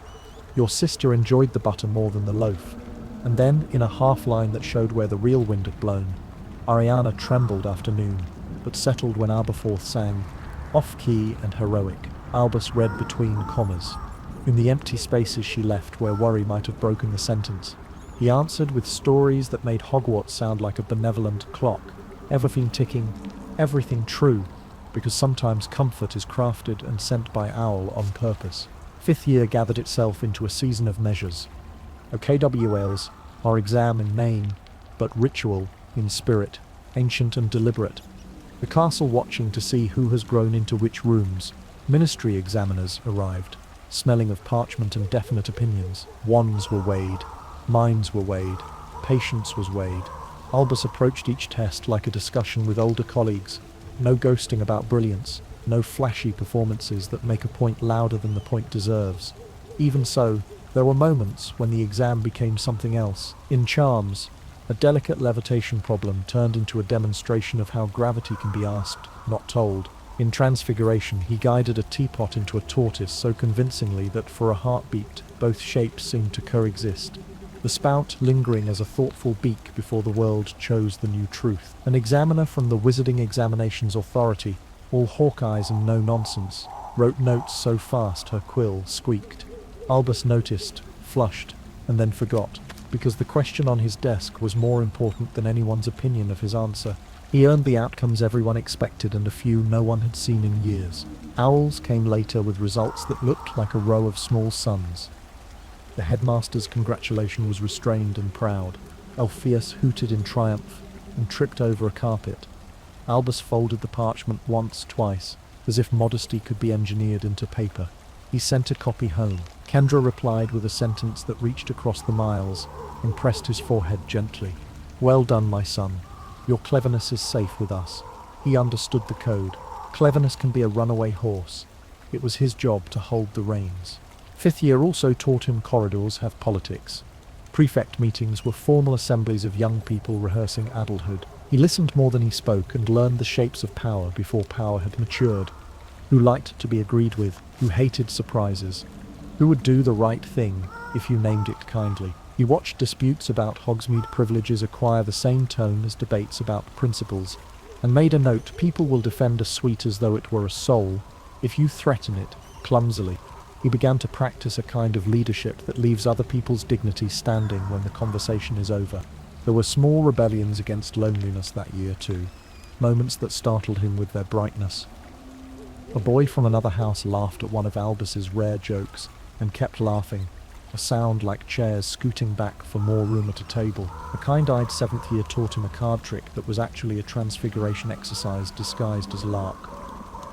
Your sister enjoyed the butter more than the loaf. And then, in a half-line that showed where the real wind had blown, Ariana trembled after noon, but settled when Aberforth sang, off-key and heroic. Albus read between commas. In the empty spaces she left where worry might have broken the sentence, he answered with stories that made Hogwarts sound like a benevolent clock, everything ticking, everything true, because sometimes comfort is crafted and sent by Owl on purpose. Fifth year gathered itself into a season of measures. OKWLs are exam in name, but ritual in spirit, ancient and deliberate. The castle watching to see who has grown into which rooms. Ministry examiners arrived, smelling of parchment and definite opinions. Wands were weighed, minds were weighed, patience was weighed. Albus approached each test like a discussion with older colleagues. No ghosting about brilliance, no flashy performances that make a point louder than the point deserves. Even so, there were moments when the exam became something else. In Charms, a delicate levitation problem turned into a demonstration of how gravity can be asked, not told. In Transfiguration, he guided a teapot into a tortoise so convincingly that for a heartbeat, both shapes seemed to coexist. The spout lingering as a thoughtful beak before the world chose the new truth. An examiner from the Wizarding Examinations Authority, all hawk eyes and no nonsense, wrote notes so fast her quill squeaked. Albus noticed, flushed, and then forgot. because the question on his desk was more important than anyone's opinion of his answer. He earned the outcomes everyone expected and a few no one had seen in years. Owls came later with results that looked like a row of small suns. The headmaster's congratulation was restrained and proud. Alpheus hooted in triumph and tripped over a carpet. Albus folded the parchment once, twice, as if modesty could be engineered into paper. He sent a copy home. Kendra replied with a sentence that reached across the miles and pressed his forehead gently. "Well done, my son. Your cleverness is safe with us." He understood the code. Cleverness can be a runaway horse. It was his job to hold the reins. Fifth year also taught him corridors have politics. Prefect meetings were formal assemblies of young people rehearsing adulthood. He listened more than he spoke and learned the shapes of power before power had matured. Who liked to be agreed with, who hated surprises, who would do the right thing if you named it kindly. He watched disputes about Hogsmeade privileges acquire the same tone as debates about principles, and made a note: people will defend a sweet as though it were a soul if you threaten it clumsily. He began to practice a kind of leadership that leaves other people's dignity standing when the conversation is over. There were small rebellions against loneliness that year too, moments that startled him with their brightness. A boy from another house laughed at one of Albus's rare jokes, and kept laughing, a sound like chairs scooting back for more room at a table. A kind-eyed seventh year taught him a card trick that was actually a transfiguration exercise disguised as lark.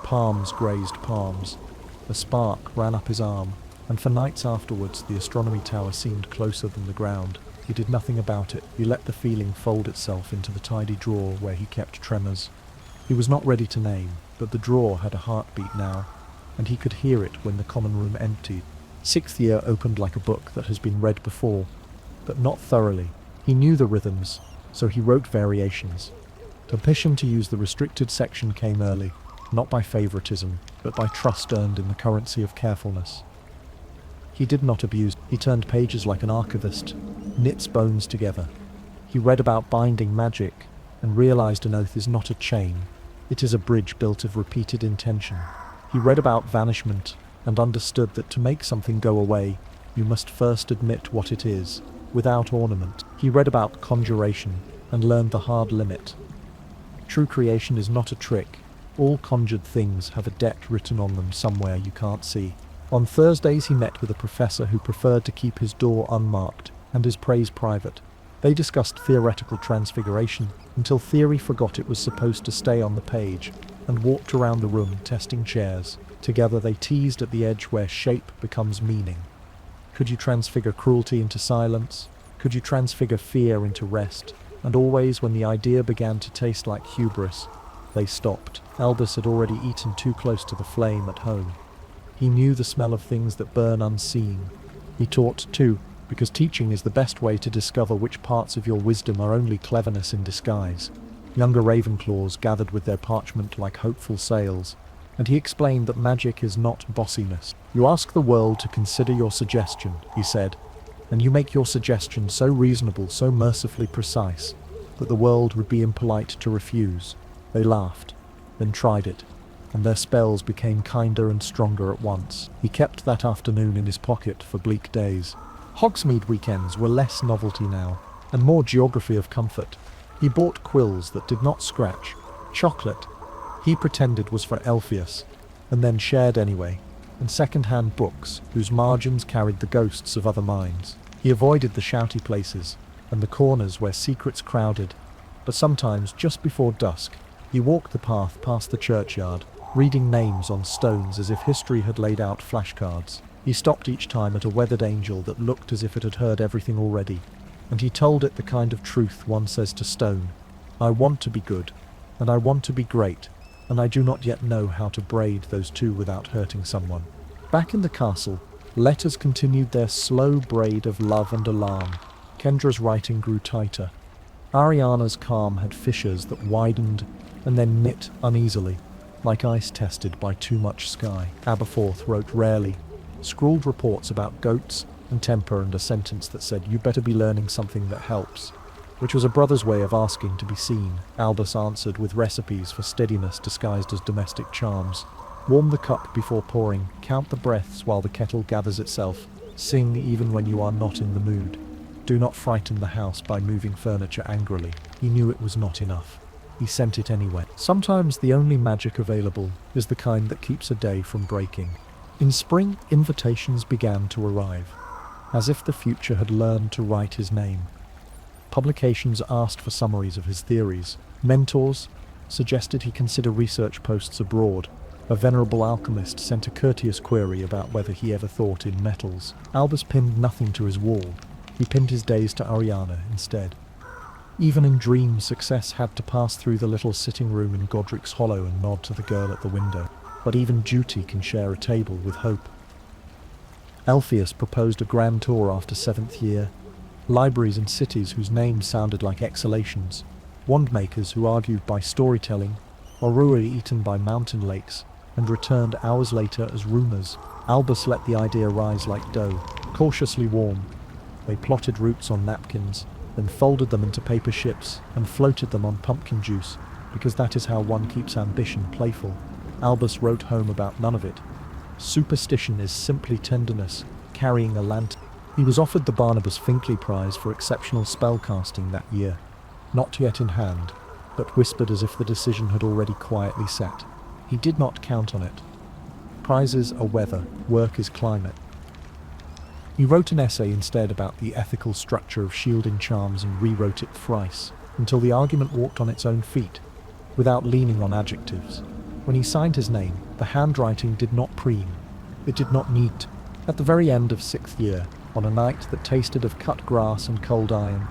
Palms grazed palms. A spark ran up his arm, and for nights afterwards the astronomy tower seemed closer than the ground. He did nothing about it. He let the feeling fold itself into the tidy drawer where he kept tremors. He was not ready to name, but the drawer had a heartbeat now, and he could hear it when the common room emptied. Sixth year opened like a book that has been read before, but not thoroughly. He knew the rhythms, so he wrote variations. Permission to use the restricted section came early, not by favoritism, but by trust earned in the currency of carefulness. He did not abuse. He turned pages like an archivist, knits bones together. He read about binding magic, and realized an oath is not a chain. It is a bridge built of repeated intention. He read about vanishment, and understood that to make something go away, you must first admit what it is, without ornament. He read about conjuration, and learned the hard limit. True creation is not a trick. All conjured things have a debt written on them somewhere you can't see. On Thursdays he met with a professor who preferred to keep his door unmarked and his praise private. They discussed theoretical transfiguration until theory forgot it was supposed to stay on the page, and walked around the room testing chairs. Together they teased at the edge where shape becomes meaning. Could you transfigure cruelty into silence? Could you transfigure fear into rest? And always when the idea began to taste like hubris, they stopped. Albus had already eaten too close to the flame at home. He knew the smell of things that burn unseen. He taught too, because teaching is the best way to discover which parts of your wisdom are only cleverness in disguise. Younger Ravenclaws gathered with their parchment like hopeful sails, and he explained that magic is not bossiness. You ask the world to consider your suggestion, he said, and you make your suggestion so reasonable, so mercifully precise, that the world would be impolite to refuse. They laughed, then tried it, and their spells became kinder and stronger at once. He kept that afternoon in his pocket for bleak days. Hogsmeade weekends were less novelty now, and more geography of comfort. He bought quills that did not scratch, chocolate he pretended was for Alpheus, and then shared anyway, and second-hand books whose margins carried the ghosts of other minds. He avoided the shouty places, and the corners where secrets crowded, but sometimes, just before dusk, he walked the path past the churchyard, reading names on stones as if history had laid out flashcards. He stopped each time at a weathered angel that looked as if it had heard everything already, and he told it the kind of truth one says to stone: I want to be good, and I want to be great, and I do not yet know how to braid those two without hurting someone. Back in the castle, letters continued their slow braid of love and alarm. Kendra's writing grew tighter. Ariana's calm had fissures that widened and then knit uneasily, like ice tested by too much sky. Aberforth wrote rarely, scrawled reports about goats and temper and a sentence that said, "You better be learning something that helps," which was a brother's way of asking to be seen. Albus answered with recipes for steadiness disguised as domestic charms. Warm the cup before pouring, count the breaths while the kettle gathers itself, sing even when you are not in the mood. Do not frighten the house by moving furniture angrily. He knew it was not enough. He sent it anyway. Sometimes the only magic available is the kind that keeps a day from breaking. In spring, invitations began to arrive, as if the future had learned to write his name. Publications asked for summaries of his theories. Mentors suggested he consider research posts abroad. A venerable alchemist sent a courteous query about whether he ever thought in metals. Albus pinned nothing to his wall. He pinned his days to Ariana instead. Even in dreams, success had to pass through the little sitting room in Godric's Hollow and nod to the girl at the window. But even duty can share a table with hope. Alpheus proposed a grand tour after 7th year. Libraries in cities whose names sounded like exhalations. Wandmakers who argued by storytelling. Aurora eaten by mountain lakes, and returned hours later as rumours. Albus let the idea rise like dough, cautiously warm. They plotted routes on napkins, then folded them into paper ships and floated them on pumpkin juice, because that is how one keeps ambition playful. Albus wrote home about none of it. Superstition is simply tenderness, carrying a lantern. He was offered the Barnabas Finkley Prize for exceptional spellcasting that year, not yet in hand, but whispered as if the decision had already quietly set. He did not count on it. Prizes are weather, work is climate. He wrote an essay instead about the ethical structure of shielding charms and rewrote it thrice, until the argument walked on its own feet, without leaning on adjectives. When he signed his name, the handwriting did not preen. It did not need to. At the very end of 6th year, on a night that tasted of cut grass and cold iron,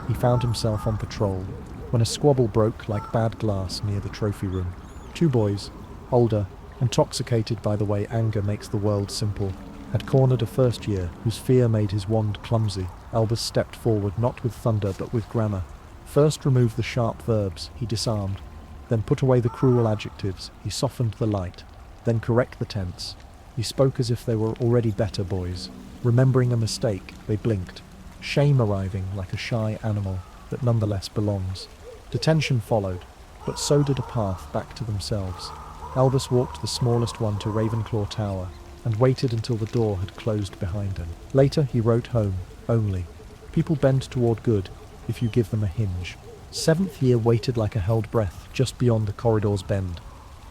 he found himself on patrol, when a squabble broke like bad glass near the trophy room. 2 boys, older, intoxicated by the way anger makes the world simple, had cornered a 1st year whose fear made his wand clumsy. Albus stepped forward not with thunder but with grammar. First removed the sharp verbs, he disarmed. Then put away the cruel adjectives, he softened the light. Then correct the tense. He spoke as if they were already better boys. Remembering a mistake, they blinked. Shame arriving like a shy animal that nonetheless belongs. Detention followed, but so did a path back to themselves. Albus walked the smallest one to Ravenclaw Tower, and waited until the door had closed behind him. Later he wrote home, only. People bend toward good, if you give them a hinge. 7th year waited like a held breath just beyond the corridor's bend,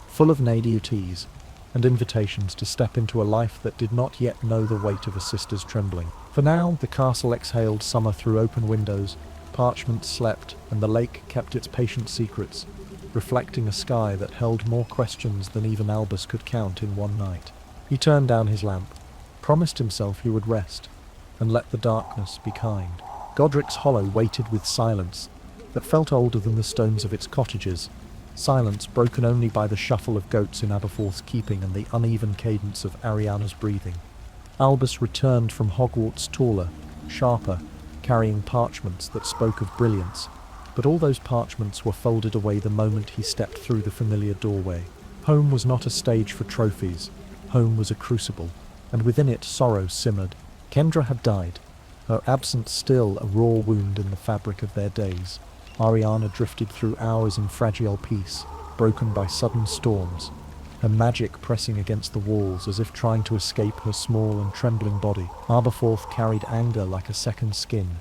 full of nadiuties and invitations to step into a life that did not yet know the weight of a sister's trembling. For now, the castle exhaled summer through open windows, parchment slept, and the lake kept its patient secrets, reflecting a sky that held more questions than even Albus could count in one night. He turned down his lamp, promised himself he would rest, and let the darkness be kind. Godric's Hollow waited with silence that felt older than the stones of its cottages, silence broken only by the shuffle of goats in Aberforth's keeping and the uneven cadence of Ariana's breathing. Albus returned from Hogwarts taller, sharper, carrying parchments that spoke of brilliance, but all those parchments were folded away the moment he stepped through the familiar doorway. Home was not a stage for trophies. Home was a crucible, and within it sorrow simmered. Kendra had died, her absence still a raw wound in the fabric of their days. Ariana drifted through hours in fragile peace, broken by sudden storms, her magic pressing against the walls as if trying to escape her small and trembling body. Aberforth carried anger like a second skin,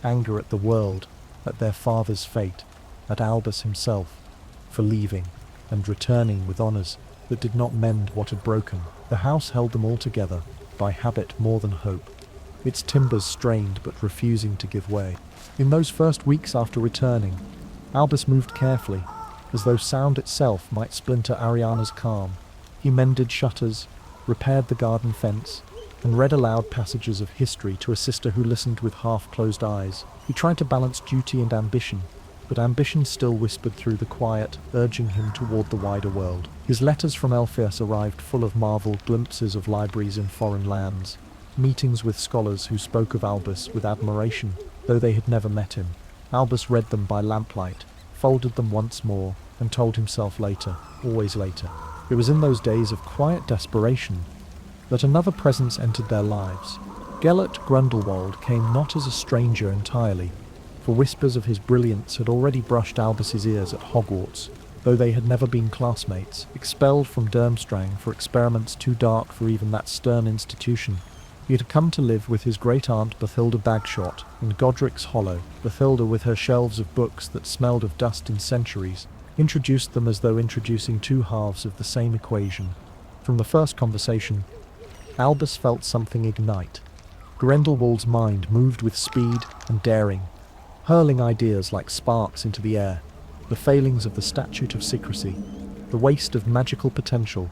anger at the world, at their father's fate, at Albus himself, for leaving and returning with honours that did not mend what had broken. The house held them all together, by habit more than hope, its timbers strained but refusing to give way. In those first weeks after returning, Albus moved carefully, as though sound itself might splinter Ariana's calm. He mended shutters, repaired the garden fence, and read aloud passages of history to a sister who listened with half-closed eyes. He tried to balance duty and ambition, but ambition still whispered through the quiet, urging him toward the wider world. His letters from Alpheus arrived full of marvel, glimpses of libraries in foreign lands, meetings with scholars who spoke of Albus with admiration, though they had never met him. Albus read them by lamplight, folded them once more, and told himself later, always later. It was in those days of quiet desperation that another presence entered their lives. Gellert Grundelwald came not as a stranger entirely, for whispers of his brilliance had already brushed Albus's ears at Hogwarts, though they had never been classmates. Expelled from Durmstrang for experiments too dark for even that stern institution, He had come to live with his great-aunt Bathilda Bagshot in Godric's Hollow. Bathilda, with her shelves of books that smelled of dust in centuries, introduced them as though introducing two halves of the same equation. From the first conversation, Albus felt something ignite. Grindelwald's mind moved with speed and daring, hurling ideas like sparks into the air. The failings of the Statute of Secrecy, the waste of magical potential,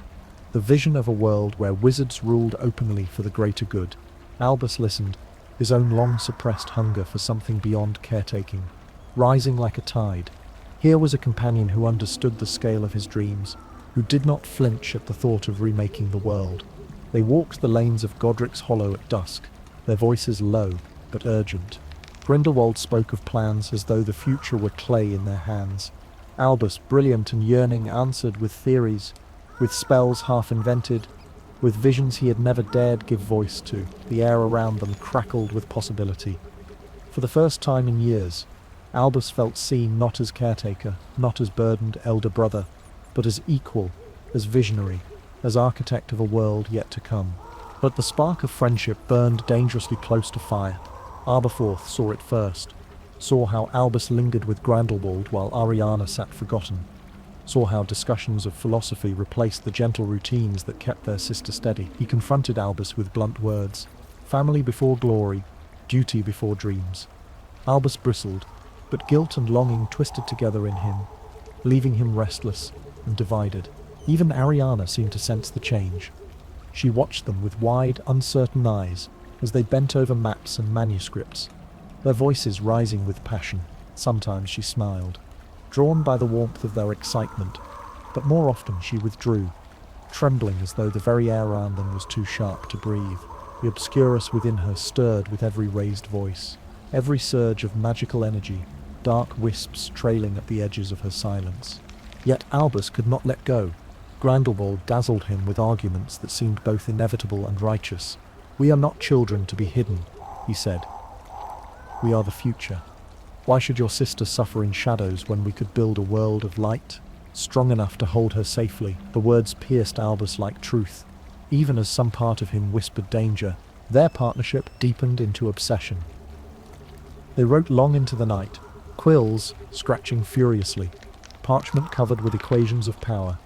the vision of a world where wizards ruled openly for the greater good. Albus listened, his own long-suppressed hunger for something beyond caretaking, rising like a tide. Here was a companion who understood the scale of his dreams, who did not flinch at the thought of remaking the world. They walked the lanes of Godric's Hollow at dusk, their voices low but urgent. Grindelwald spoke of plans as though the future were clay in their hands. Albus, brilliant and yearning, answered with theories, with spells half invented, with visions he had never dared give voice to. The air around them crackled with possibility. For the first time in years, Albus felt seen not as caretaker, not as burdened elder brother, but as equal, as visionary, as architect of a world yet to come. But the spark of friendship burned dangerously close to fire. Aberforth saw it first, saw how Albus lingered with Grindelwald while Ariana sat forgotten, saw how discussions of philosophy replaced the gentle routines that kept their sister steady. He confronted Albus with blunt words. Family before glory, duty before dreams. Albus bristled, but guilt and longing twisted together in him, leaving him restless and divided. Even Ariana seemed to sense the change. She watched them with wide, uncertain eyes as they bent over maps and manuscripts, their voices rising with passion. Sometimes she smiled, drawn by the warmth of their excitement, but more often she withdrew, trembling as though the very air around them was too sharp to breathe. The obscurus within her stirred with every raised voice, every surge of magical energy, dark wisps trailing at the edges of her silence. Yet Albus could not let go. Grindelwald dazzled him with arguments that seemed both inevitable and righteous. "We are not children to be hidden," he said. "We are the future. Why should your sister suffer in shadows when we could build a world of light, strong enough to hold her safely?" The words pierced Albus like truth, even as some part of him whispered danger. Their partnership deepened into obsession. They wrote long into the night, quills scratching furiously, parchment covered with equations of power,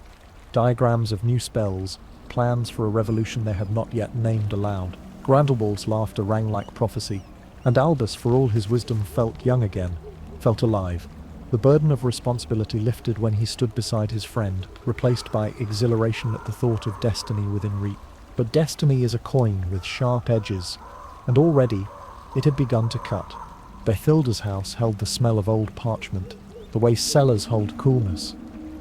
diagrams of new spells, plans for a revolution they had not yet named aloud. Grindelwald's laughter rang like prophecy, and Albus, for all his wisdom, felt young again, felt alive. The burden of responsibility lifted when he stood beside his friend, replaced by exhilaration at the thought of destiny within reach. But destiny is a coin with sharp edges, and already it had begun to cut. Bathilda's house held the smell of old parchment, the way cellars hold coolness,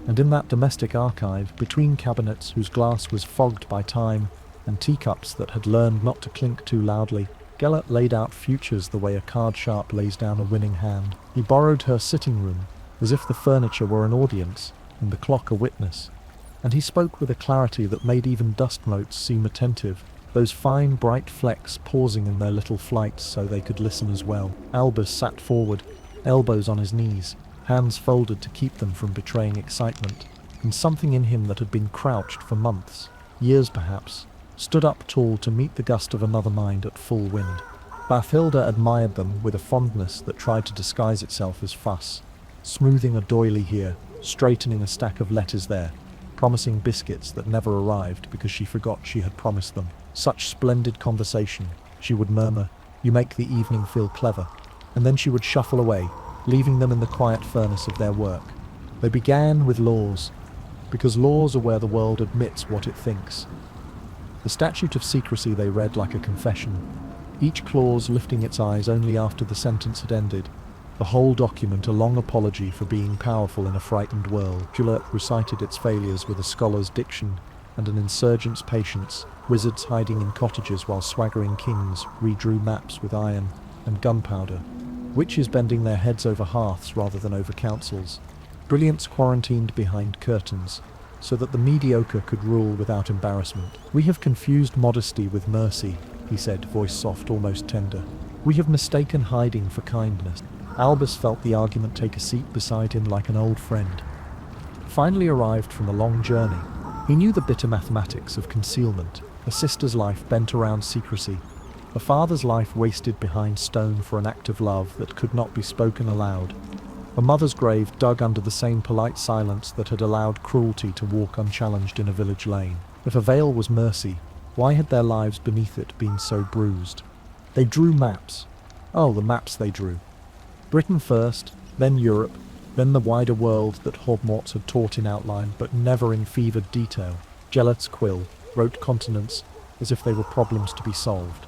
and in that domestic archive, between cabinets whose glass was fogged by time and teacups that had learned not to clink too loudly, Gellert laid out futures the way a card sharp lays down a winning hand. He borrowed her sitting room, as if the furniture were an audience and the clock a witness, and he spoke with a clarity that made even dust motes seem attentive, those fine bright flecks pausing in their little flights so they could listen as well. Albus sat forward, elbows on his knees, hands folded to keep them from betraying excitement, and something in him that had been crouched for months, years perhaps, stood up tall to meet the gust of another mind at full wind. Bathilda admired them with a fondness that tried to disguise itself as fuss, smoothing a doily here, straightening a stack of letters there, promising biscuits that never arrived because she forgot she had promised them. "Such splendid conversation," she would murmur. "You make the evening feel clever." And then she would shuffle away, leaving them in the quiet furnace of their work. They began with laws, because laws are where the world admits what it thinks. The Statute of Secrecy they read like a confession, each clause lifting its eyes only after the sentence had ended, the whole document a long apology for being powerful in a frightened world. Gellert recited its failures with a scholar's diction and an insurgent's patience, wizards hiding in cottages while swaggering kings redrew maps with iron and gunpowder, witches bending their heads over hearths rather than over councils, brilliance quarantined behind curtains, so that the mediocre could rule without embarrassment. "We have confused modesty with mercy," he said, voice soft, almost tender. "We have mistaken hiding for kindness." Albus felt the argument take a seat beside him like an old friend. Finally arrived from a long journey, he knew the bitter mathematics of concealment, a sister's life bent around secrecy, A father's life wasted behind stone for an act of love that could not be spoken aloud. A mother's grave dug under the same polite silence that had allowed cruelty to walk unchallenged in a village lane. If a veil was mercy, why had their lives beneath it been so bruised? They drew maps. Oh, the maps they drew. Britain first, then Europe, then the wider world that Hogwarts had taught in outline but never in fevered detail. Gelot's quill wrote continents as if they were problems to be solved.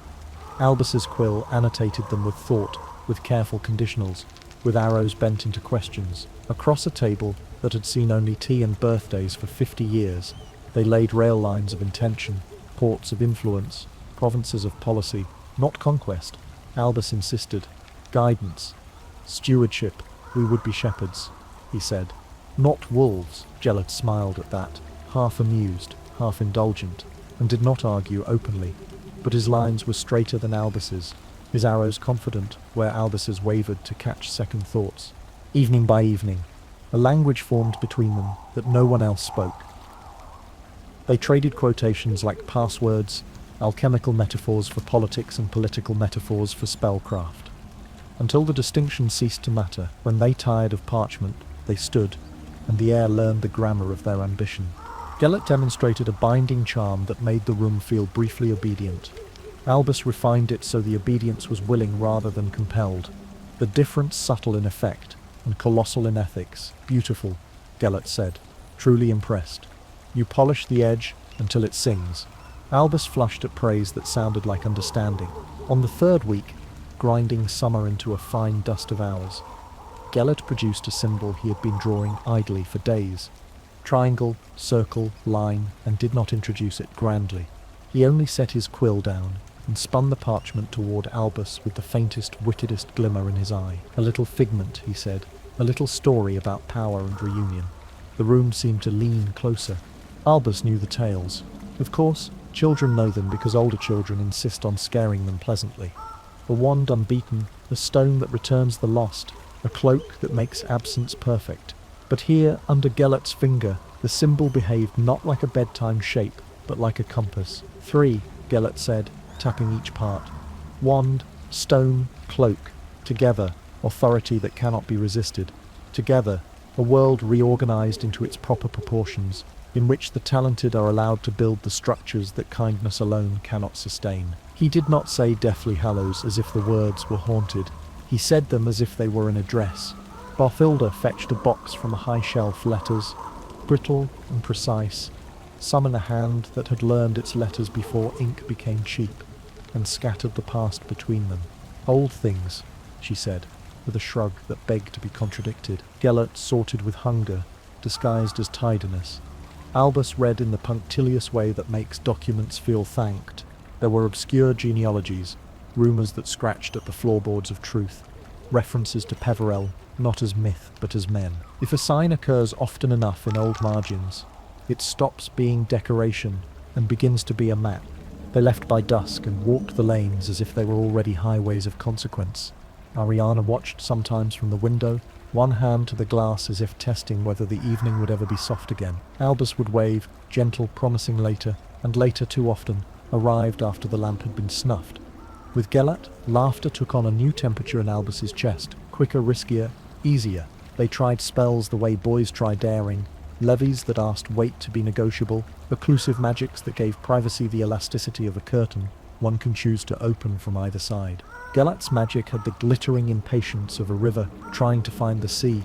Albus's quill annotated them with thought, with careful conditionals, with arrows bent into questions. Across a table that had seen only tea and birthdays for 50 years, they laid rail lines of intention, ports of influence, provinces of policy, not conquest, Albus insisted. Guidance. Stewardship. We would be shepherds, he said. Not wolves. Gelot smiled at that, half amused, half indulgent, and did not argue openly. But his lines were straighter than Albus's, his arrows confident where Albus's wavered to catch second thoughts. Evening by evening, a language formed between them that no one else spoke. They traded quotations like passwords, alchemical metaphors for politics and political metaphors for spellcraft. Until the distinction ceased to matter, when they tired of parchment, they stood, and the air learned the grammar of their ambition. Gelot demonstrated a binding charm that made the room feel briefly obedient. Albus refined it so the obedience was willing rather than compelled. The difference subtle in effect, and colossal in ethics. Beautiful, Gelot said, truly impressed. You polish the edge until it sings. Albus flushed at praise that sounded like understanding. On the third week, grinding summer into a fine dust of hours, Gelot produced a symbol he had been drawing idly for days. Triangle, circle, line, and did not introduce it grandly. He only set his quill down and spun the parchment toward Albus with the faintest, wittedest glimmer in his eye. A little figment, he said, a little story about power and reunion. The room seemed to lean closer. Albus knew the tales. Of course, children know them because older children insist on scaring them pleasantly. A wand unbeaten, a stone that returns the lost, a cloak that makes absence perfect. But here, under Gelot's finger, the symbol behaved not like a bedtime shape, but like a compass. 3, Gelot said, tapping each part. Wand, stone, cloak. Together, authority that cannot be resisted. Together, a world reorganized into its proper proportions, in which the talented are allowed to build the structures that kindness alone cannot sustain. He did not say Deathly Hallows as if the words were haunted. He said them as if they were an address. Barthilda fetched a box from a high shelf, letters, brittle and precise, some in a hand that had learned its letters before ink became cheap, and scattered the past between them. Old things, she said, with a shrug that begged to be contradicted. Gelot sorted with hunger, disguised as tidiness. Albus read in the punctilious way that makes documents feel thanked. There were obscure genealogies, rumours that scratched at the floorboards of truth, references to Peverell, not as myth but as men. If a sign occurs often enough in old margins, it stops being decoration and begins to be a map. They left by dusk and walked the lanes as if they were already highways of consequence. Ariana watched sometimes from the window, one hand to the glass as if testing whether the evening would ever be soft again. Albus would wave, gentle, promising later, and later too often arrived after the lamp had been snuffed. With Gelot, laughter took on a new temperature in Albus's chest, quicker, riskier, easier. They tried spells the way boys try daring, levies that asked weight to be negotiable, occlusive magics that gave privacy the elasticity of a curtain one can choose to open from either side. Gelot's magic had the glittering impatience of a river trying to find the sea.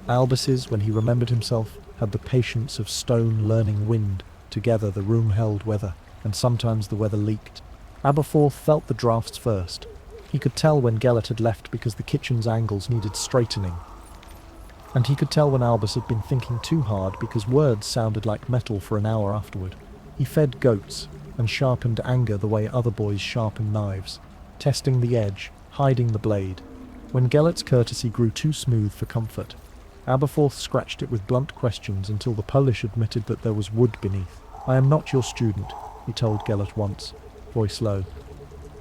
Albus's, when he remembered himself, had the patience of stone learning wind. Together the room held weather, and sometimes the weather leaked. Aberforth felt the draughts first. He could tell when Gelot had left because the kitchen's angles needed straightening. And he could tell when Albus had been thinking too hard because words sounded like metal for an hour afterward. He fed goats and sharpened anger the way other boys sharpen knives, testing the edge, hiding the blade. When Gelot's courtesy grew too smooth for comfort, Aberforth scratched it with blunt questions until the Polish admitted that there was wood beneath. "I am not your student," he told Gelot once, voice low,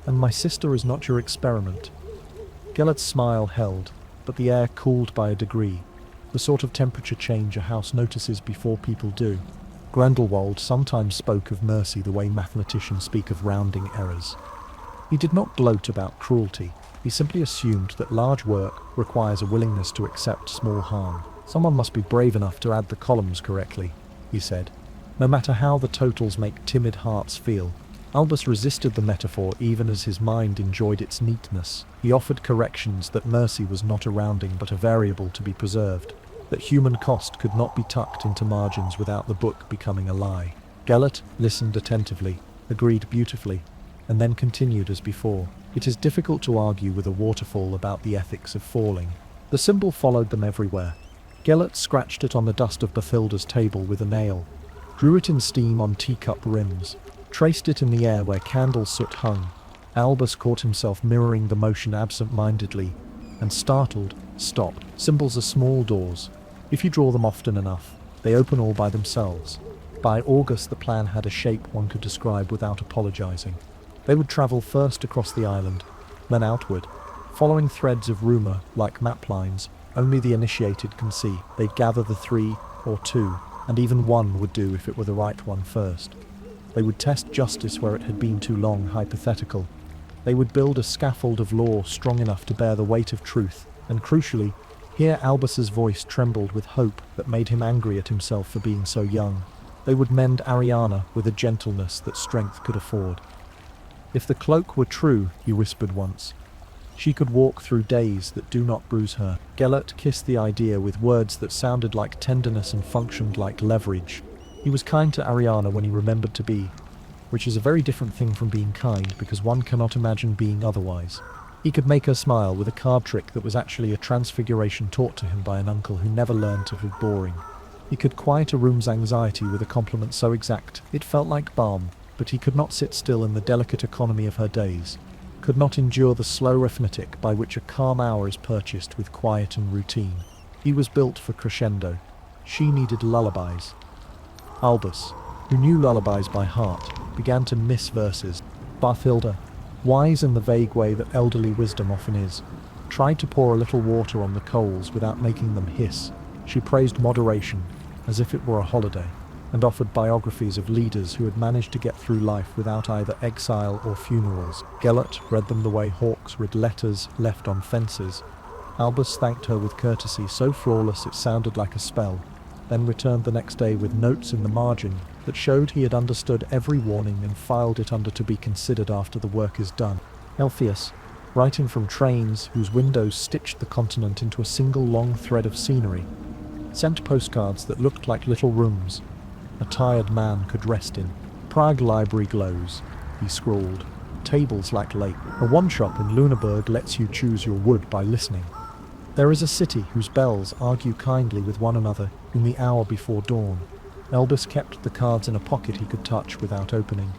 "and my sister is not your experiment." Gelot's smile held, but the air cooled by a degree, the sort of temperature change a house notices before people do. Grindelwald sometimes spoke of mercy the way mathematicians speak of rounding errors. He did not gloat about cruelty. He simply assumed that large work requires a willingness to accept small harm. Someone must be brave enough to add the columns correctly, he said. No matter how the totals make timid hearts feel. Albus resisted the metaphor even as his mind enjoyed its neatness. He offered corrections that mercy was not a rounding but a variable to be preserved, that human cost could not be tucked into margins without the book becoming a lie. Gellert listened attentively, agreed beautifully, and then continued as before. It is difficult to argue with a waterfall about the ethics of falling. The symbol followed them everywhere. Gellert scratched it on the dust of Bathilda's table with a nail, drew it in steam on teacup rims, traced it in the air where candle soot hung. Albus caught himself mirroring the motion absent-mindedly, and startled, stopped. Symbols are small doors. If you draw them often enough, they open all by themselves. By August the plan had a shape one could describe without apologizing. They would travel first across the island, then outward, following threads of rumor like map lines only the initiated can see. They'd gather the 3 or 2, and even one would do if it were the right one first. They would test justice where it had been too long hypothetical. They would build a scaffold of law strong enough to bear the weight of truth, and crucially, here Albus's voice trembled with hope that made him angry at himself for being so young. They would mend Ariana with a gentleness that strength could afford. If the cloak were true, he whispered once, she could walk through days that do not bruise her. Gellert kissed the idea with words that sounded like tenderness and functioned like leverage. He was kind to Ariana when he remembered to be, which is a very different thing from being kind because one cannot imagine being otherwise. He could make her smile with a card trick that was actually a transfiguration taught to him by an uncle who never learned to be boring. He could quiet a room's anxiety with a compliment so exact it felt like balm, but he could not sit still in the delicate economy of her days, could not endure the slow arithmetic by which a calm hour is purchased with quiet and routine. He was built for crescendo. She needed lullabies. Albus, who knew lullabies by heart, began to miss verses. Bathilda, wise in the vague way that elderly wisdom often is, tried to pour a little water on the coals without making them hiss. She praised moderation, as if it were a holiday, and offered biographies of leaders who had managed to get through life without either exile or funerals. Gellert read them the way hawks read letters left on fences. Albus thanked her with courtesy so flawless it sounded like a spell, then returned the next day with notes in the margin that showed he had understood every warning and filed it under to be considered after the work is done. Elpheus, writing from trains whose windows stitched the continent into a single long thread of scenery, sent postcards that looked like little rooms a tired man could rest in. Prague library glows, he scrawled. Tables like lake. A one-shop in Lüneburg lets you choose your wood by listening. There is a city whose bells argue kindly with one another in the hour before dawn. Albus kept the cards in a pocket he could touch without opening,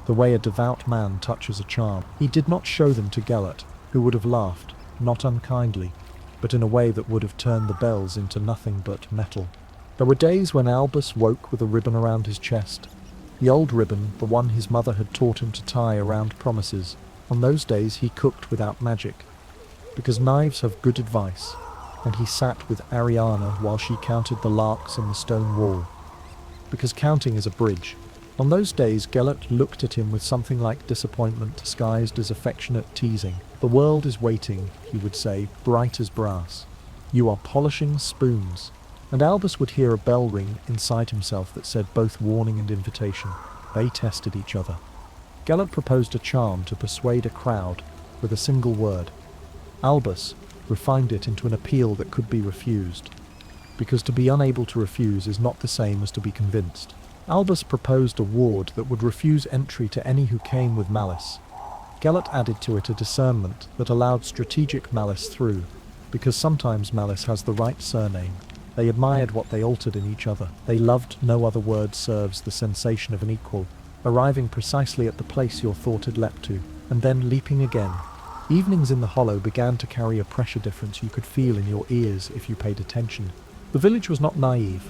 the way a devout man touches a charm. He did not show them to Gellert, who would have laughed, not unkindly, but in a way that would have turned the bells into nothing but metal. There were days when Albus woke with a ribbon around his chest. The old ribbon, the one his mother had taught him to tie around promises. On those days he cooked without magic, because knives have good advice, and he sat with Ariana while she counted the larks in the stone wall, because counting is a bridge. On those days Gellert looked at him with something like disappointment disguised as affectionate teasing. The world is waiting, he would say, bright as brass. You are polishing spoons. And Albus would hear a bell ring inside himself that said both warning and invitation. They tested each other. Gellert proposed a charm to persuade a crowd with a single word. Albus refined it into an appeal that could be refused, because to be unable to refuse is not the same as to be convinced. Albus proposed a ward that would refuse entry to any who came with malice. Gellert added to it a discernment that allowed strategic malice through, because sometimes malice has the right surname. They admired what they altered in each other. They loved no other word serves the sensation of an equal, arriving precisely at the place your thought had leapt to, and then leaping again. Evenings in the hollow began to carry a pressure difference you could feel in your ears if you paid attention. The village was not naive.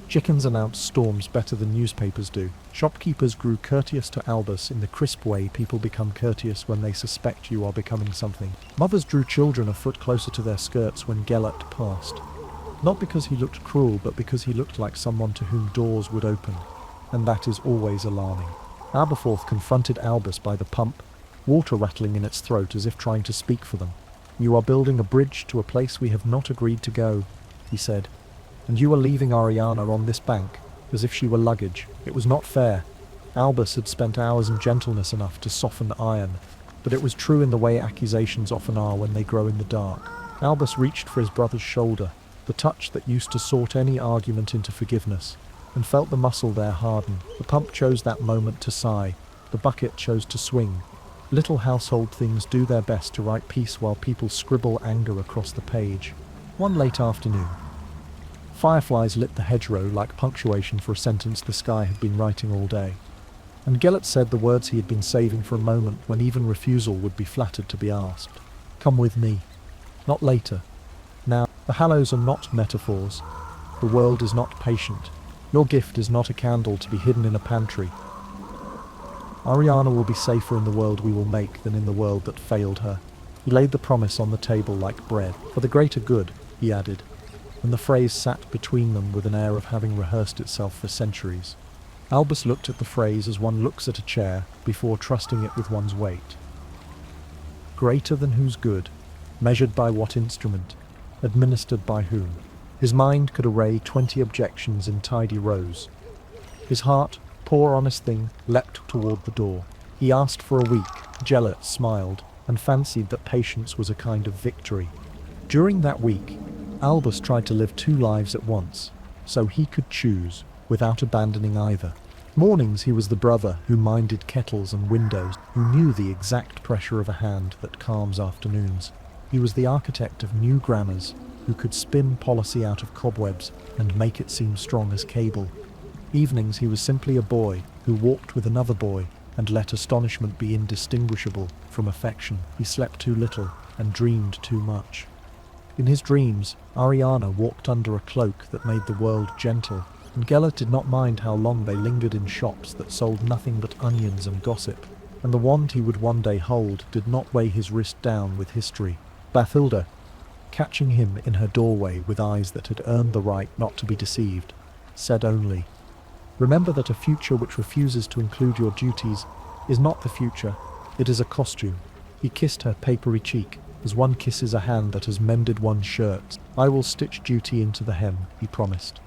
Chickens announced storms better than newspapers do. Shopkeepers grew courteous to Albus in the crisp way people become courteous when they suspect you are becoming something. Mothers drew children a foot closer to their skirts when Gellert passed. Not because he looked cruel, but because he looked like someone to whom doors would open, and that is always alarming. Aberforth confronted Albus by the pump, water rattling in its throat as if trying to speak for them. "You are building a bridge to a place we have not agreed to go," he said. "And you are leaving Ariana on this bank, as if she were luggage. It was not fair." Albus had spent hours in gentleness enough to soften iron, but it was true in the way accusations often are when they grow in the dark. Albus reached for his brother's shoulder, the touch that used to sort any argument into forgiveness, and felt the muscle there harden. The pump chose that moment to sigh. The bucket chose to swing. Little household things do their best to write peace while people scribble anger across the page. One late afternoon, fireflies lit the hedgerow like punctuation for a sentence the sky had been writing all day. And Gellert said the words he had been saving for a moment when even refusal would be flattered to be asked. "Come with me." Not later. Now, the Hallows are not metaphors. The world is not patient. Your gift is not a candle to be hidden in a pantry. Ariana will be safer in the world we will make than in the world that failed her. He laid the promise on the table like bread. "For the greater good," he added, and the phrase sat between them with an air of having rehearsed itself for centuries. Albus looked at the phrase as one looks at a chair before trusting it with one's weight. Greater than whose good? Measured by what instrument? Administered by whom? His mind could array 20 objections in tidy rows. His heart, poor honest thing, leapt toward the door. He asked for a week. Gellert smiled and fancied that patience was a kind of victory. During that week, Albus tried to live 2 lives at once, so he could choose, without abandoning either. Mornings he was the brother who minded kettles and windows, who knew the exact pressure of a hand that calms afternoons. He was the architect of new grammars, who could spin policy out of cobwebs and make it seem strong as cable. Evenings he was simply a boy who walked with another boy and let astonishment be indistinguishable from affection. He slept too little and dreamed too much. In his dreams, Ariana walked under a cloak that made the world gentle, and Gellert did not mind how long they lingered in shops that sold nothing but onions and gossip, and the wand he would one day hold did not weigh his wrist down with history. Bathilda, catching him in her doorway with eyes that had earned the right not to be deceived, said only, "Remember that a future which refuses to include your duties is not the future, it is a costume." He kissed her papery cheek, as one kisses a hand that has mended one's shirt. "I will stitch duty into the hem," he promised.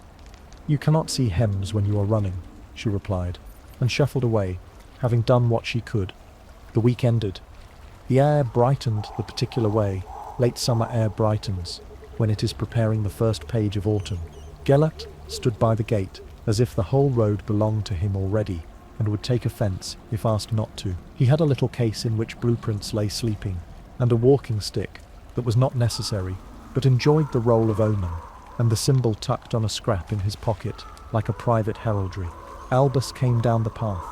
"You cannot see hems when you are running," she replied, and shuffled away, having done what she could. The week ended. The air brightened the particular way late summer air brightens when it is preparing the first page of autumn. Gellert stood by the gate, as if the whole road belonged to him already, and would take offence if asked not to. He had a little case in which blueprints lay sleeping, and a walking stick that was not necessary, but enjoyed the role of omen, and the symbol tucked on a scrap in his pocket, like a private heraldry. Albus came down the path,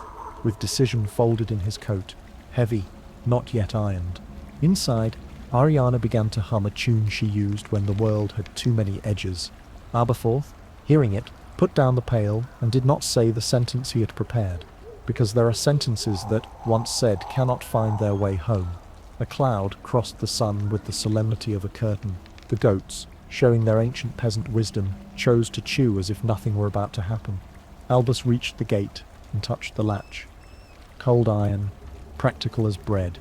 with decision folded in his coat, heavy, not yet ironed. Inside, Ariana began to hum a tune she used when the world had too many edges. Aberforth, hearing it, put down the pail and did not say the sentence he had prepared, because there are sentences that, once said, cannot find their way home. A cloud crossed the sun with the solemnity of a curtain. The goats, showing their ancient peasant wisdom, chose to chew as if nothing were about to happen. Albus reached the gate and touched the latch. Cold iron, practical as bread.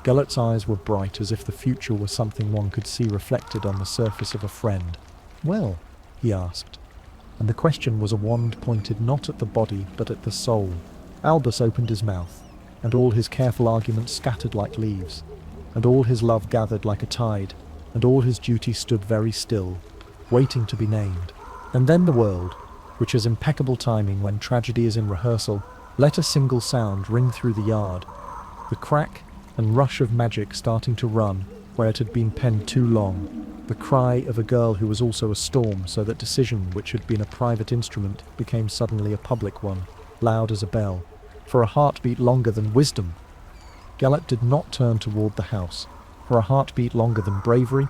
Gellert's eyes were bright as if the future were something one could see reflected on the surface of a friend. "Well?" he asked, and the question was a wand pointed not at the body but at the soul. Albus opened his mouth, and all his careful arguments scattered like leaves, and all his love gathered like a tide, and all his duty stood very still, waiting to be named. And then the world, which has impeccable timing when tragedy is in rehearsal, let a single sound ring through the yard, the crack and rush of magic starting to run where it had been penned too long, the cry of a girl who was also a storm, so that decision which had been a private instrument became suddenly a public one, loud as a bell, for a heartbeat longer than wisdom. Gellert did not turn toward the house. For a heartbeat longer than bravery,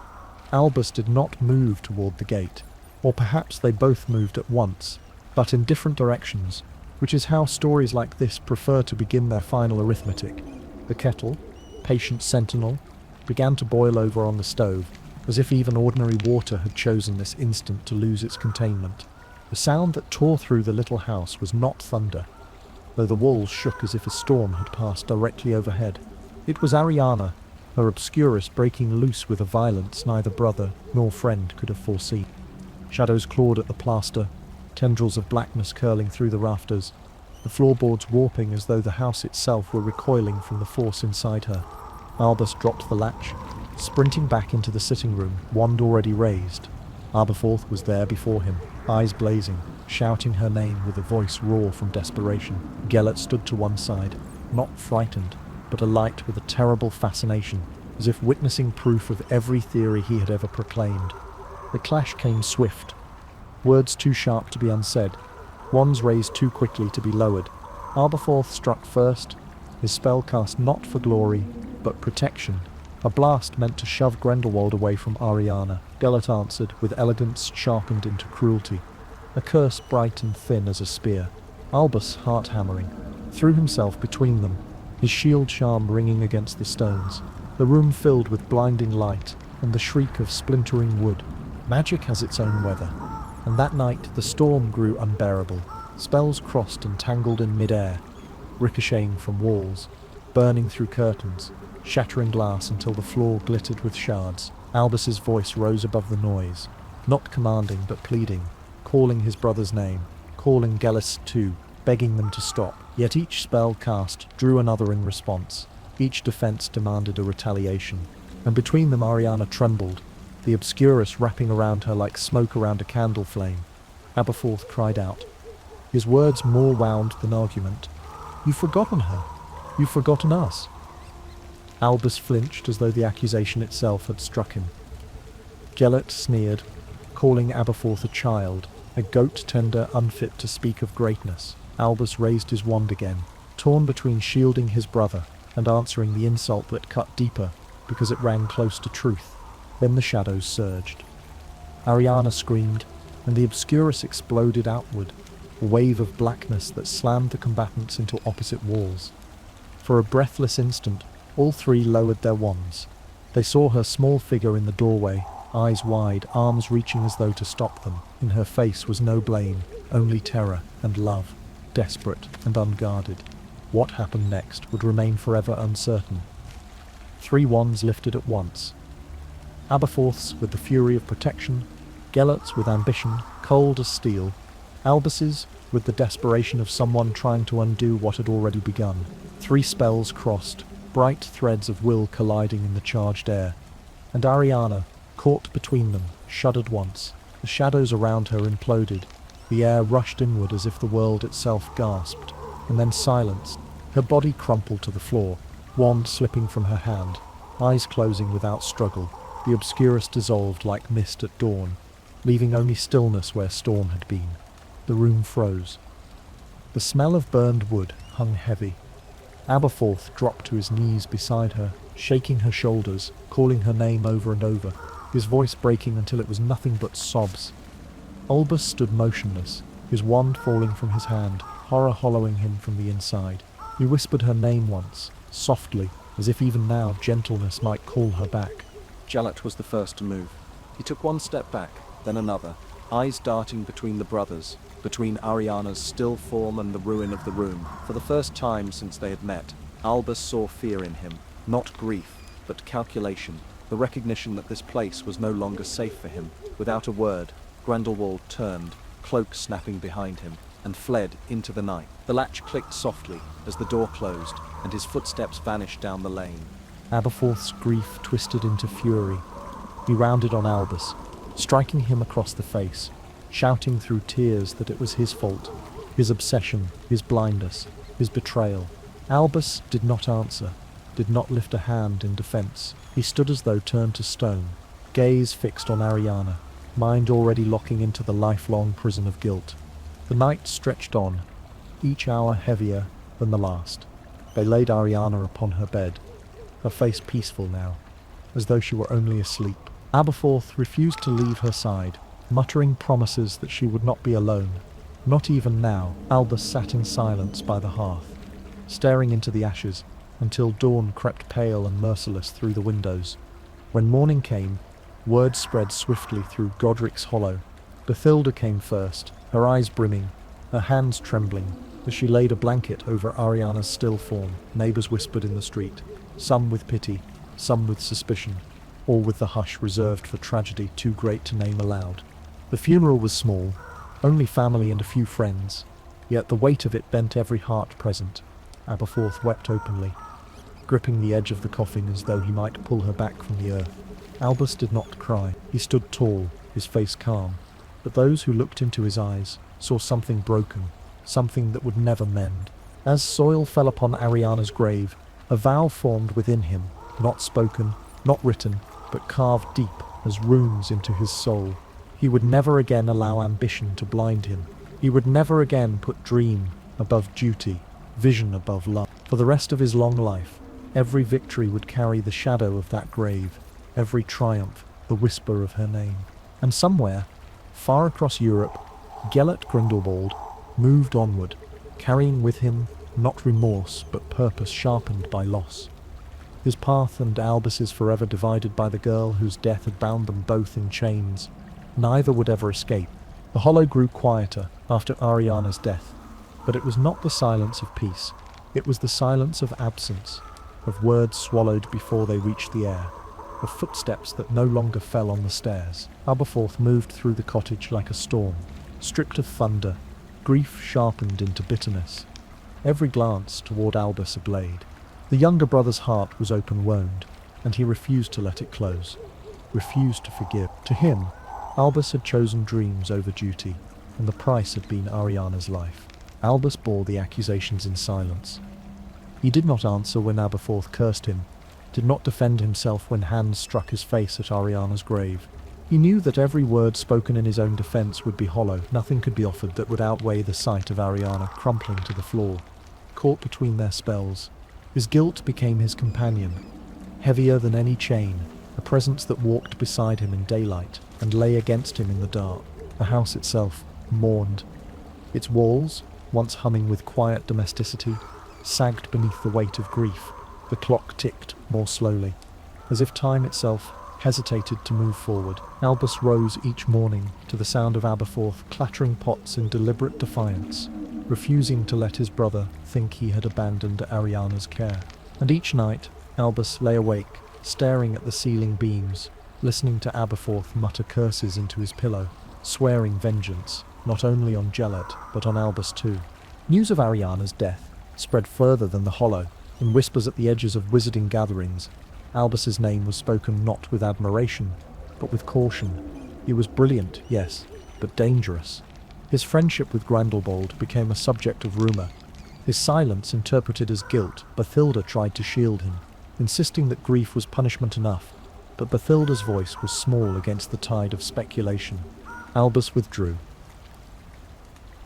Albus did not move toward the gate. Or perhaps they both moved at once, but in different directions, which is how stories like this prefer to begin their final arithmetic. The kettle, patient sentinel, began to boil over on the stove, as if even ordinary water had chosen this instant to lose its containment. The sound that tore through the little house was not thunder, though the walls shook as if a storm had passed directly overhead. It was Ariana, her obscurus breaking loose with a violence neither brother nor friend could have foreseen. Shadows clawed at the plaster, tendrils of blackness curling through the rafters, the floorboards warping as though the house itself were recoiling from the force inside her. Albus dropped the latch, sprinting back into the sitting room, wand already raised. Aberforth was there before him, eyes blazing, shouting her name with a voice raw from desperation. Gellert stood to one side, not frightened, but alight with a terrible fascination, as if witnessing proof of every theory he had ever proclaimed. The clash came swift, words too sharp to be unsaid, wands raised too quickly to be lowered. Aberforth struck first, his spell cast not for glory, but protection. A blast meant to shove Grindelwald away from Ariana. Gellert answered, with elegance sharpened into cruelty. A curse bright and thin as a spear. Albus, heart-hammering, threw himself between them, his shield charm ringing against the stones. The room filled with blinding light, and the shriek of splintering wood. Magic has its own weather, and that night the storm grew unbearable. Spells crossed and tangled in mid-air, ricocheting from walls, burning through curtains, shattering glass until the floor glittered with shards. Albus's voice rose above the noise, not commanding but pleading, calling his brother's name, calling Gellis too, begging them to stop. Yet each spell cast drew another in response. Each defense demanded a retaliation, and between them Ariana trembled, the obscurus wrapping around her like smoke around a candle flame. Aberforth cried out, his words more wound than argument. "You've forgotten her. You've forgotten us." Albus flinched as though the accusation itself had struck him. Gellert sneered, calling Aberforth a child, a goat-tender unfit to speak of greatness. Albus raised his wand again, torn between shielding his brother and answering the insult that cut deeper because it rang close to truth. Then the shadows surged. Ariana screamed, and the obscurus exploded outward, a wave of blackness that slammed the combatants into opposite walls. For a breathless instant, all three lowered their wands. They saw her small figure in the doorway, eyes wide, arms reaching as though to stop them. In her face was no blame, only terror and love, desperate and unguarded. What happened next would remain forever uncertain. 3 wands lifted at once. Aberforth's with the fury of protection, Gellert's with ambition, cold as steel, Albus's with the desperation of someone trying to undo what had already begun. 3 spells crossed, bright threads of will colliding in the charged air, and Ariana, caught between them, shuddered once. The shadows around her imploded, the air rushed inward as if the world itself gasped, and then silence. Her body crumpled to the floor, wand slipping from her hand, eyes closing without struggle. The obscurus dissolved like mist at dawn, leaving only stillness where storm had been. The room froze. The smell of burned wood hung heavy. Aberforth dropped to his knees beside her, shaking her shoulders, calling her name over and over, his voice breaking until it was nothing but sobs. Albus stood motionless, his wand falling from his hand, horror hollowing him from the inside. He whispered her name once, softly, as if even now gentleness might call her back. Gellert was the first to move. He took one step back, then another, eyes darting between the brothers, between Ariana's still form and the ruin of the room. For the first time since they had met, Albus saw fear in him, not grief, but calculation, the recognition that this place was no longer safe for him. Without a word, Grindelwald turned, cloak snapping behind him, and fled into the night. The latch clicked softly as the door closed, and his footsteps vanished down the lane. Aberforth's grief twisted into fury. He rounded on Albus, striking him across the face, shouting through tears that it was his fault, his obsession, his blindness, his betrayal. Albus did not answer, did not lift a hand in defense. He stood as though turned to stone, gaze fixed on Ariana, mind already locking into the lifelong prison of guilt. The night stretched on, each hour heavier than the last. They laid Ariana upon her bed, her face peaceful now, as though she were only asleep. Aberforth refused to leave her side, muttering promises that she would not be alone. Not even now. Albus sat in silence by the hearth, staring into the ashes, until dawn crept pale and merciless through the windows. When morning came, word spread swiftly through Godric's Hollow. Bathilda came first, her eyes brimming, her hands trembling, as she laid a blanket over Ariana's still form. Neighbours whispered in the street. some with pity, some with suspicion, all with the hush reserved for tragedy too great to name aloud. The funeral was small, only family and a few friends, yet the weight of it bent every heart present. Aberforth wept openly, gripping the edge of the coffin as though he might pull her back from the earth. Albus did not cry. He stood tall, his face calm, but those who looked into his eyes saw something broken, something that would never mend. As soil fell upon Ariana's grave, a vow formed within him, not spoken, not written, but carved deep as runes into his soul. He would never again allow ambition to blind him. He would never again put dream above duty, vision above love. For the rest of his long life, every victory would carry the shadow of that grave, every triumph the whisper of her name. And somewhere, far across Europe, Gellert Grindelwald moved onward, carrying with him not remorse but purpose sharpened by loss. His path and Albus's forever divided by the girl whose death had bound them both in chains. Neither would ever escape. The hollow grew quieter after Ariana's death, but it was not the silence of peace. It was the silence of absence, of words swallowed before they reached the air, of footsteps that no longer fell on the stairs. Aberforth moved through the cottage like a storm, stripped of thunder, grief sharpened into bitterness. Every glance toward Albus a blade. The younger brother's heart was open-wound, and he refused to let it close, refused to forgive. To him, Albus had chosen dreams over duty, and the price had been Ariana's life. Albus bore the accusations in silence. He did not answer when Aberforth cursed him, did not defend himself when hands struck his face at Ariana's grave. He knew that every word spoken in his own defense would be hollow. Nothing could be offered that would outweigh the sight of Ariana crumpling to the floor, caught between their spells. His guilt became his companion, heavier than any chain, a presence that walked beside him in daylight and lay against him in the dark. The house itself mourned. Its walls, once humming with quiet domesticity, sagged beneath the weight of grief. The clock ticked more slowly, as if time itself hesitated to move forward. Albus rose each morning to the sound of Aberforth clattering pots in deliberate defiance, refusing to let his brother think he had abandoned Ariana's care. And each night, Albus lay awake, staring at the ceiling beams, listening to Aberforth mutter curses into his pillow, swearing vengeance, not only on Gellert, but on Albus too. News of Ariana's death spread further than the Hollow. In whispers at the edges of wizarding gatherings, Albus's name was spoken not with admiration, but with caution. He was brilliant, yes, but dangerous. His friendship with Grindelwald became a subject of rumour. His silence interpreted as guilt. Bathilda tried to shield him, insisting that grief was punishment enough, but Bathilda's voice was small against the tide of speculation. Albus withdrew.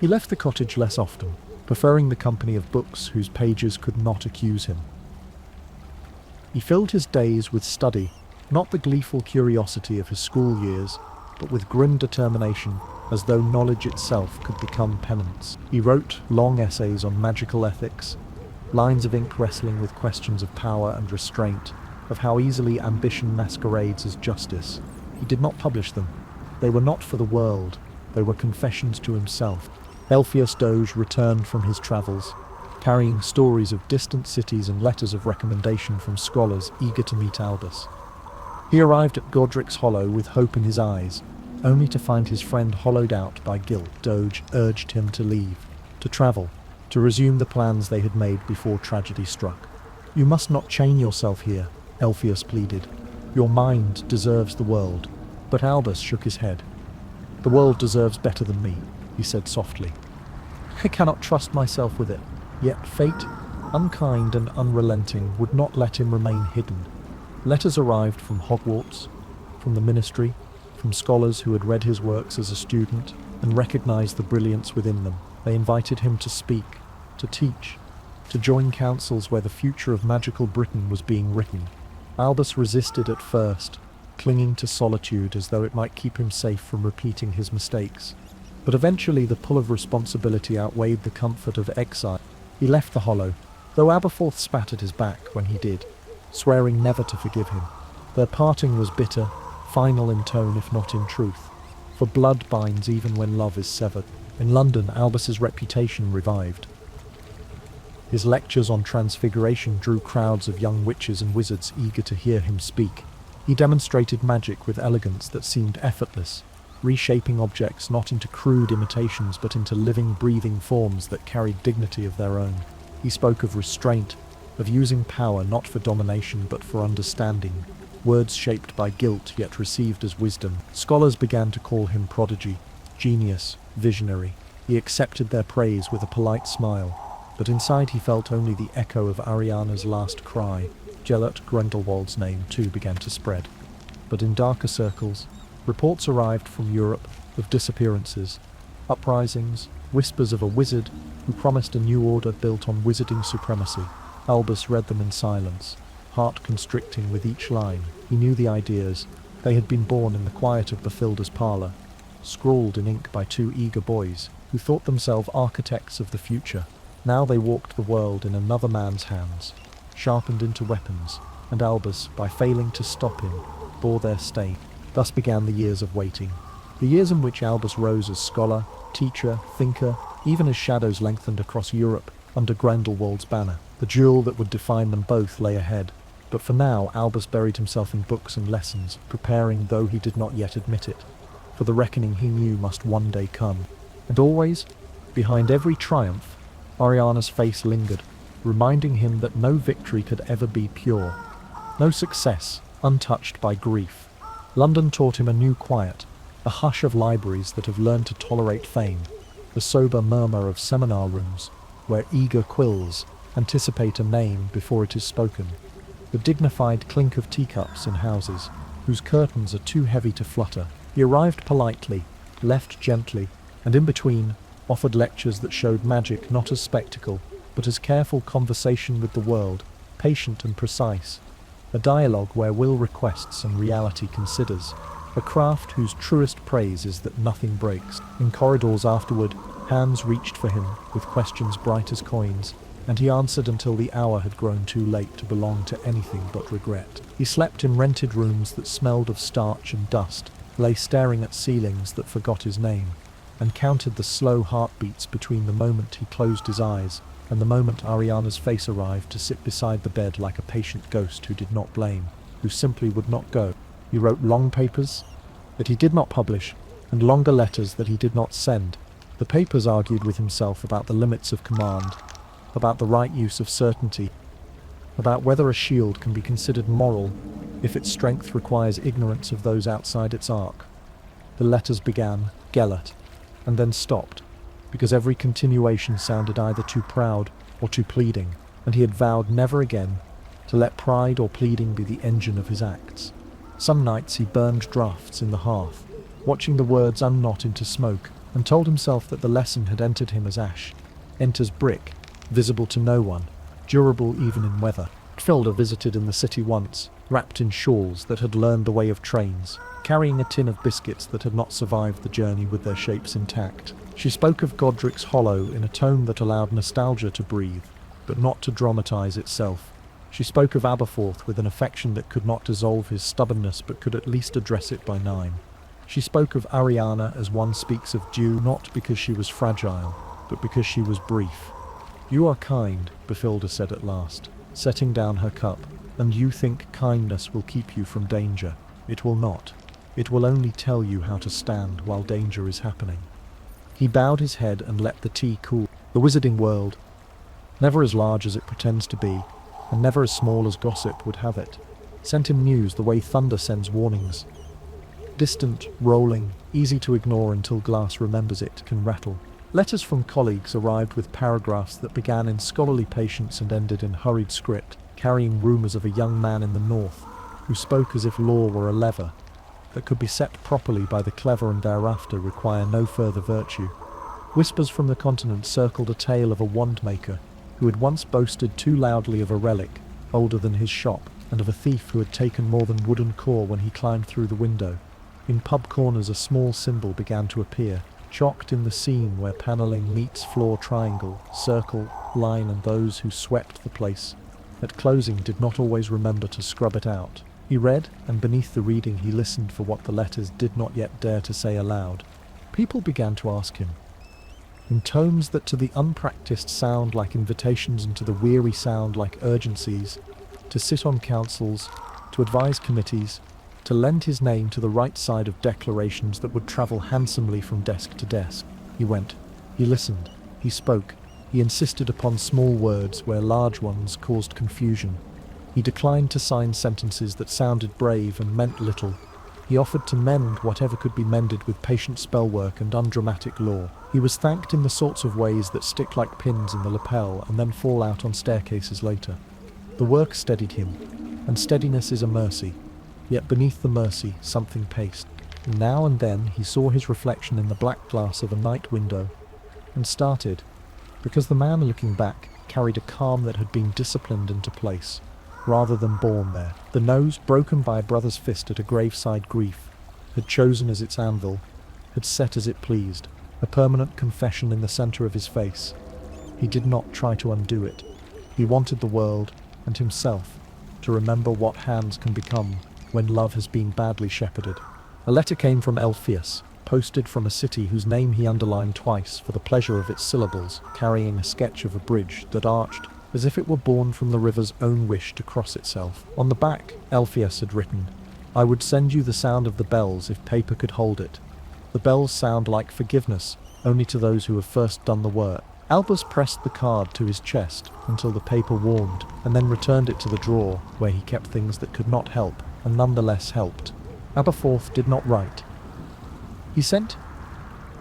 He left the cottage less often, preferring the company of books whose pages could not accuse him. He filled his days with study, not the gleeful curiosity of his school years, but with grim determination, as though knowledge itself could become penance. He wrote long essays on magical ethics, lines of ink wrestling with questions of power and restraint, of how easily ambition masquerades as justice. He did not publish them. They were not for the world. They were confessions to himself. Elphias Doge returned from his travels, carrying stories of distant cities and letters of recommendation from scholars eager to meet Albus. He arrived at Godric's Hollow with hope in his eyes, only to find his friend hollowed out by guilt. Doge urged him to leave, to travel, to resume the plans they had made before tragedy struck. "You must not chain yourself here," Elphias pleaded. "Your mind deserves the world." But Albus shook his head. "The world deserves better than me," he said softly. "I cannot trust myself with it." Yet fate, unkind and unrelenting, would not let him remain hidden. Letters arrived from Hogwarts, from the ministry, from scholars who had read his works as a student and recognized the brilliance within them. They invited him to speak, to teach, to join councils where the future of magical Britain was being written. Albus resisted at first, clinging to solitude as though it might keep him safe from repeating his mistakes. But eventually the pull of responsibility outweighed the comfort of exile. He left the Hollow, though Aberforth spat at his back when he did, swearing never to forgive him. Their parting was bitter, final in tone if not in truth, for blood binds even when love is severed. In London, Albus's reputation revived. His lectures on transfiguration drew crowds of young witches and wizards eager to hear him speak. He demonstrated magic with elegance that seemed effortless, reshaping objects not into crude imitations but into living, breathing forms that carried dignity of their own. He spoke of restraint, of using power not for domination but for understanding, words shaped by guilt yet received as wisdom. Scholars began to call him prodigy, genius, visionary. He accepted their praise with a polite smile, but inside he felt only the echo of Ariana's last cry. Gellert Grindelwald's name too began to spread. But in darker circles, reports arrived from Europe of disappearances, uprisings, whispers of a wizard who promised a new order built on wizarding supremacy. Albus read them in silence, heart constricting with each line. He knew the ideas. They had been born in the quiet of Bathilda's parlour, scrawled in ink by two eager boys who thought themselves architects of the future. Now they walked the world in another man's hands, sharpened into weapons, and Albus, by failing to stop him, bore their stain. Thus began the years of waiting, the years in which Albus rose as scholar, teacher, thinker, even as shadows lengthened across Europe under Grindelwald's banner. The duel that would define them both lay ahead, but for now Albus buried himself in books and lessons, preparing, though he did not yet admit it, for the reckoning he knew must one day come. And always, behind every triumph, Ariana's face lingered, reminding him that no victory could ever be pure, no success untouched by grief. London taught him a new quiet, a hush of libraries that have learned to tolerate fame, the sober murmur of seminar rooms, where eager quills anticipate a name before it is spoken, the dignified clink of teacups in houses whose curtains are too heavy to flutter. He arrived politely, left gently, and in between offered lectures that showed magic not as spectacle, but as careful conversation with the world, patient and precise, a dialogue where will requests and reality considers, a craft whose truest praise is that nothing breaks. In corridors afterward, hands reached for him with questions bright as coins, and he answered until the hour had grown too late to belong to anything but regret. He slept in rented rooms that smelled of starch and dust, lay staring at ceilings that forgot his name, and counted the slow heartbeats between the moment he closed his eyes and the moment Ariana's face arrived to sit beside the bed like a patient ghost who did not blame, who simply would not go. He wrote long papers that he did not publish, and longer letters that he did not send. The papers argued with himself about the limits of command, about the right use of certainty, about whether a shield can be considered moral if its strength requires ignorance of those outside its arc. The letters began, Gellert, and then stopped, because every continuation sounded either too proud or too pleading, and he had vowed never again to let pride or pleading be the engine of his acts. Some nights he burned drafts in the hearth, watching the words unknot into smoke, and told himself that the lesson had entered him as ash enters brick, visible to no one, durable even in weather. Matilda visited in the city once, wrapped in shawls that had learned the way of trains, carrying a tin of biscuits that had not survived the journey with their shapes intact. She spoke of Godric's Hollow in a tone that allowed nostalgia to breathe, but not to dramatize itself. She spoke of Aberforth with an affection that could not dissolve his stubbornness but could at least address it by name. She spoke of Ariana as one speaks of dew, not because she was fragile, but because she was brief. "You are kind," Bathilda said at last, setting down her cup, "and you think kindness will keep you from danger. It will not. It will only tell you how to stand while danger is happening." He bowed his head and let the tea cool. The wizarding world, never as large as it pretends to be, and never as small as gossip would have it, sent him news the way thunder sends warnings. Distant, rolling, easy to ignore until glass remembers it can rattle. Letters from colleagues arrived with paragraphs that began in scholarly patience and ended in hurried script, carrying rumours of a young man in the north who spoke as if law were a lever that could be set properly by the clever and thereafter require no further virtue. Whispers from the continent circled a tale of a wand-maker who had once boasted too loudly of a relic older than his shop, and of a thief who had taken more than wooden core when he climbed through the window. In pub corners a small symbol began to appear, chalked in the scene where panelling meets floor triangle, circle, line, and those who swept the place at closing did not always remember to scrub it out. He read, and beneath the reading he listened for what the letters did not yet dare to say aloud. People began to ask him, in tones that to the unpracticed sound like invitations and to the weary sound like urgencies, to sit on councils, to advise committees, to lend his name to the right side of declarations that would travel handsomely from desk to desk. He went, he listened, he spoke, he insisted upon small words where large ones caused confusion. He declined to sign sentences that sounded brave and meant little. He offered to mend whatever could be mended with patient spellwork and undramatic law. He was thanked in the sorts of ways that stick like pins in the lapel and then fall out on staircases later. The work steadied him, and steadiness is a mercy. Yet beneath the mercy, something paced. Now and then he saw his reflection in the black glass of a night window, and started, because the man looking back carried a calm that had been disciplined into place, rather than born there. The nose, broken by a brother's fist at a graveside grief, had chosen as its anvil, had set as it pleased, a permanent confession in the centre of his face. He did not try to undo it. He wanted the world, and himself, to remember what hands can become when love has been badly shepherded. A letter came from Elpheus, posted from a city whose name he underlined twice for the pleasure of its syllables, carrying a sketch of a bridge that arched as if it were born from the river's own wish to cross itself. On the back, Elpheus had written, "I would send you the sound of the bells if paper could hold it. The bells sound like forgiveness, only to those who have first done the work." Albus pressed the card to his chest until the paper warmed, and then returned it to the drawer where he kept things that could not help, and nonetheless helped. Aberforth did not write. He sent,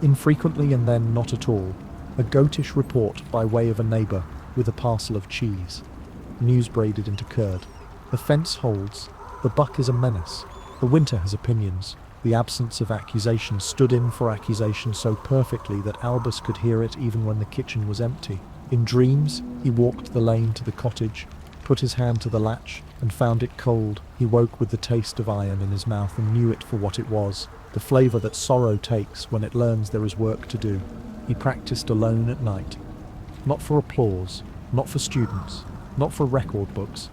infrequently and then not at all, a goatish report by way of a neighbour with a parcel of cheese, news braided into curd. The fence holds, the buck is a menace, the winter has opinions. The absence of accusation stood in for accusation so perfectly that Albus could hear it even when the kitchen was empty. In dreams, he walked the lane to the cottage, put his hand to the latch, and found it cold. He woke with the taste of iron in his mouth and knew it for what it was, the flavour that sorrow takes when it learns there is work to do. He practised alone at night, not for applause, not for students, not for record books,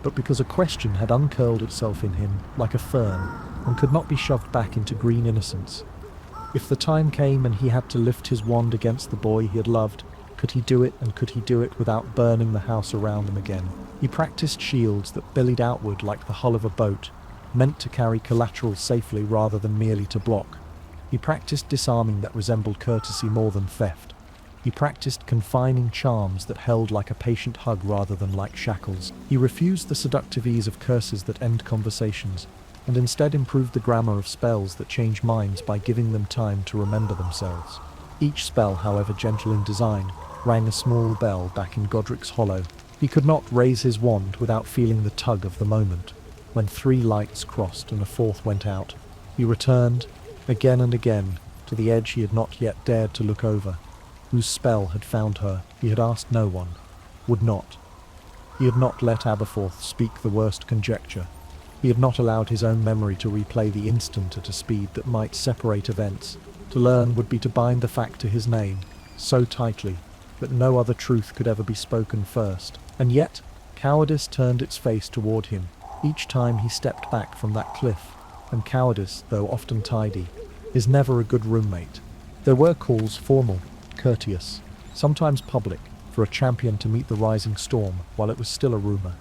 but because a question had uncurled itself in him like a fern and could not be shoved back into green innocence. If the time came and he had to lift his wand against the boy he had loved, could he do it, and could he do it without burning the house around him again? He practised shields that bellied outward like the hull of a boat, meant to carry collateral safely rather than merely to block. He practised disarming that resembled courtesy more than theft. He practised confining charms that held like a patient hug rather than like shackles. He refused the seductive ease of curses that end conversations, and instead improved the grammar of spells that change minds by giving them time to remember themselves. Each spell, however gentle in design, rang a small bell back in Godric's Hollow. He could not raise his wand without feeling the tug of the moment. When 3 lights crossed and a 4th went out, he returned, again and again, to the edge he had not yet dared to look over, whose spell had found her. He had asked no one, would not. He had not let Aberforth speak the worst conjecture. He had not allowed his own memory to replay the instant at a speed that might separate events. To learn would be to bind the fact to his name, so tightly that no other truth could ever be spoken first. And yet, cowardice turned its face toward him each time he stepped back from that cliff, and cowardice, though often tidy, is never a good roommate. There were calls formal, courteous, sometimes public, for a champion to meet the rising storm while it was still a rumour.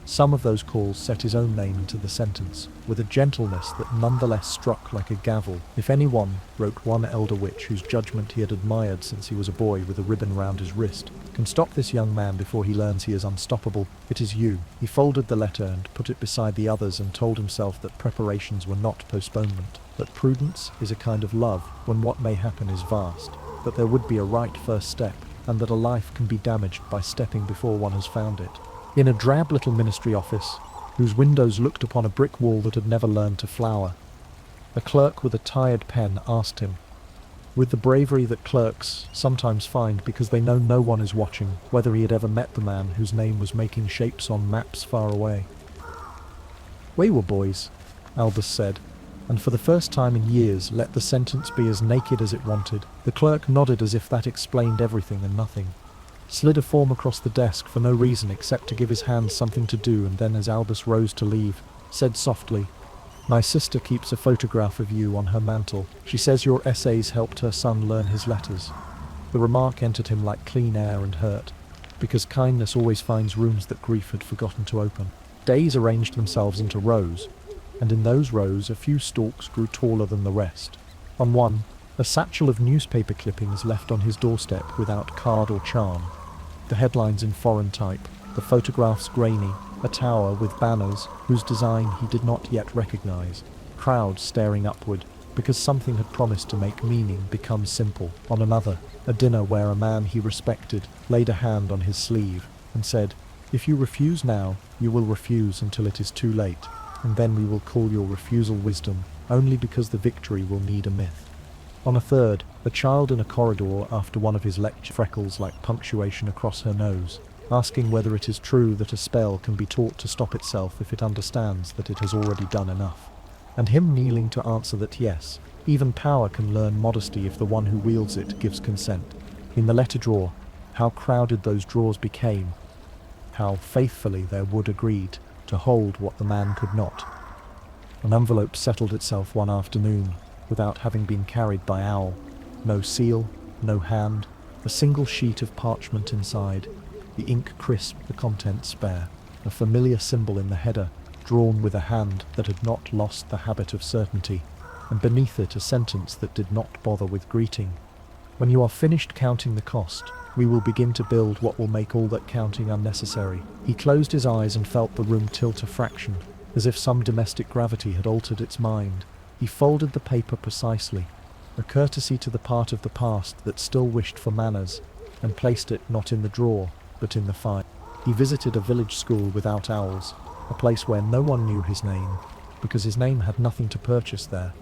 Some of those calls set his own name into the sentence, with a gentleness that nonetheless struck like a gavel. If anyone, wrote one elder witch whose judgment he had admired since he was a boy with a ribbon round his wrist, can stop this young man before he learns he is unstoppable, it is you. He folded the letter and put it beside the others and told himself that preparations were not postponement, that prudence is a kind of love when what may happen is vast, that there would be a right first step, and that a life can be damaged by stepping before one has found it. In a drab little ministry office, whose windows looked upon a brick wall that had never learned to flower, a clerk with a tired pen asked him, with the bravery that clerks sometimes find because they know no one is watching, whether he had ever met the man whose name was making shapes on maps far away. "We were boys," Albus said, and for the first time in years let the sentence be as naked as it wanted. The clerk nodded as if that explained everything and nothing, slid a form across the desk for no reason except to give his hands something to do, and then as Albus rose to leave, said softly, "My sister keeps a photograph of you on her mantel. She says your essays helped her son learn his letters." The remark entered him like clean air and hurt, because kindness always finds rooms that grief had forgotten to open. Days arranged themselves into rows, and in those rows a few stalks grew taller than the rest. On one, a satchel of newspaper clippings left on his doorstep without card or charm. The headlines in foreign type, the photographs grainy, a tower with banners whose design he did not yet recognize, crowds staring upward, because something had promised to make meaning become simple. On another, a dinner where a man he respected laid a hand on his sleeve and said, "If you refuse now, you will refuse until it is too late, and then we will call your refusal wisdom, only because the victory will need a myth." On a third, a child in a corridor after one of his lectures, freckles like punctuation across her nose, asking whether it is true that a spell can be taught to stop itself if it understands that it has already done enough. And him kneeling to answer that yes, even power can learn modesty if the one who wields it gives consent. In the letter drawer, how crowded those drawers became, how faithfully their wood agreed to hold what the man could not. An envelope settled itself one afternoon, without having been carried by owl. No seal, no hand, a single sheet of parchment inside, the ink crisp, the contents spare, a familiar symbol in the header, drawn with a hand that had not lost the habit of certainty, and beneath it a sentence that did not bother with greeting. "When you are finished counting the cost, we will begin to build what will make all that counting unnecessary." He closed his eyes and felt the room tilt a fraction, as if some domestic gravity had altered its mind. He folded the paper precisely, a courtesy to the part of the past that still wished for manners, and placed it not in the drawer, but in the fire. He visited a village school without owls, a place where no one knew his name, because his name had nothing to purchase there,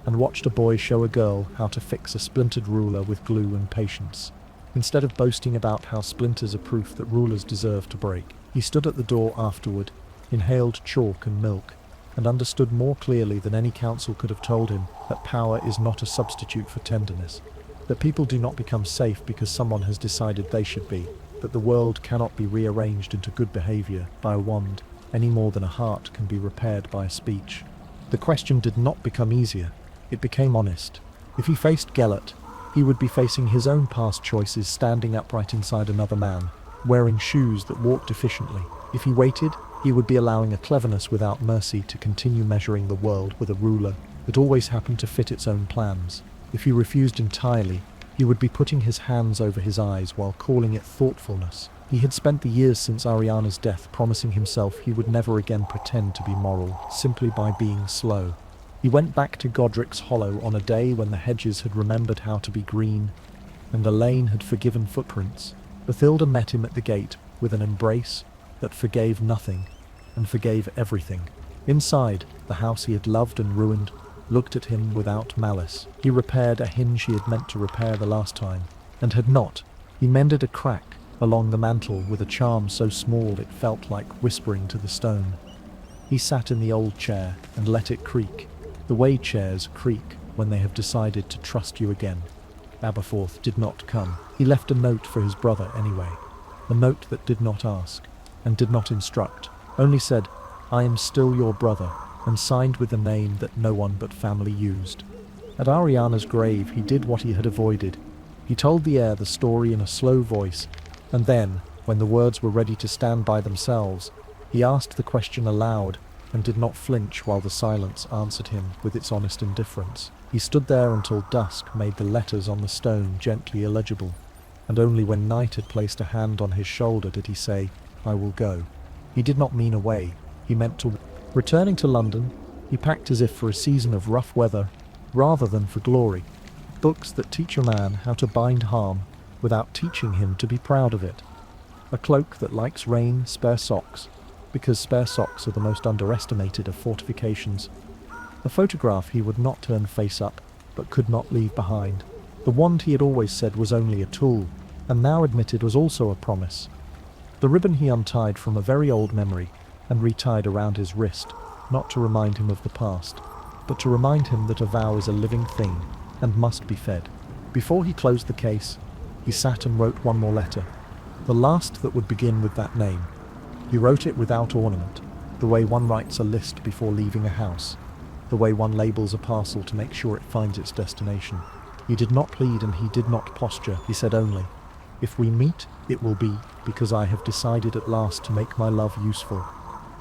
and watched a boy show a girl how to fix a splintered ruler with glue and patience. Instead of boasting about how splinters are proof that rulers deserve to break, he stood at the door afterward, inhaled chalk and milk, and understood more clearly than any counsel could have told him that power is not a substitute for tenderness, that people do not become safe because someone has decided they should be, that the world cannot be rearranged into good behavior by a wand, any more than a heart can be repaired by a speech. The question did not become easier, it became honest. If he faced Gellert, he would be facing his own past choices standing upright inside another man, wearing shoes that walked efficiently. If he waited, he would be allowing a cleverness without mercy to continue measuring the world with a ruler that always happened to fit its own plans. If he refused entirely, he would be putting his hands over his eyes while calling it thoughtfulness. He had spent the years since Ariana's death promising himself he would never again pretend to be moral, simply by being slow. He went back to Godric's Hollow on a day when the hedges had remembered how to be green, and the lane had forgiven footprints. Bathilda met him at the gate with an embrace that forgave nothing and forgave everything. Inside, the house he had loved and ruined looked at him without malice. He repaired a hinge he had meant to repair the last time, and had not. He mended a crack along the mantel with a charm so small it felt like whispering to the stone. He sat in the old chair and let it creak, the way chairs creak when they have decided to trust you again. Aberforth did not come. He left a note for his brother anyway, a note that did not ask, and did not instruct, only said, "I am still your brother," and signed with a name that no one but family used. At Ariana's grave he did what he had avoided. He told the heir the story in a slow voice, and then, when the words were ready to stand by themselves, he asked the question aloud, and did not flinch while the silence answered him with its honest indifference. He stood there until dusk made the letters on the stone gently illegible, and only when night had placed a hand on his shoulder did he say, "I will go." He did not mean away, he meant to. Returning to London, he packed as if for a season of rough weather, rather than for glory. Books that teach a man how to bind harm, without teaching him to be proud of it. A cloak that likes rain, spare socks, because spare socks are the most underestimated of fortifications. A photograph he would not turn face up, but could not leave behind. The wand he had always said was only a tool, and now admitted was also a promise. The ribbon he untied from a very old memory, and retied around his wrist, not to remind him of the past, but to remind him that a vow is a living thing, and must be fed. Before he closed the case, he sat and wrote one more letter, the last that would begin with that name. He wrote it without ornament, the way one writes a list before leaving a house, the way one labels a parcel to make sure it finds its destination. He did not plead and he did not posture, he said only, "If we meet, it will be because I have decided at last to make my love useful."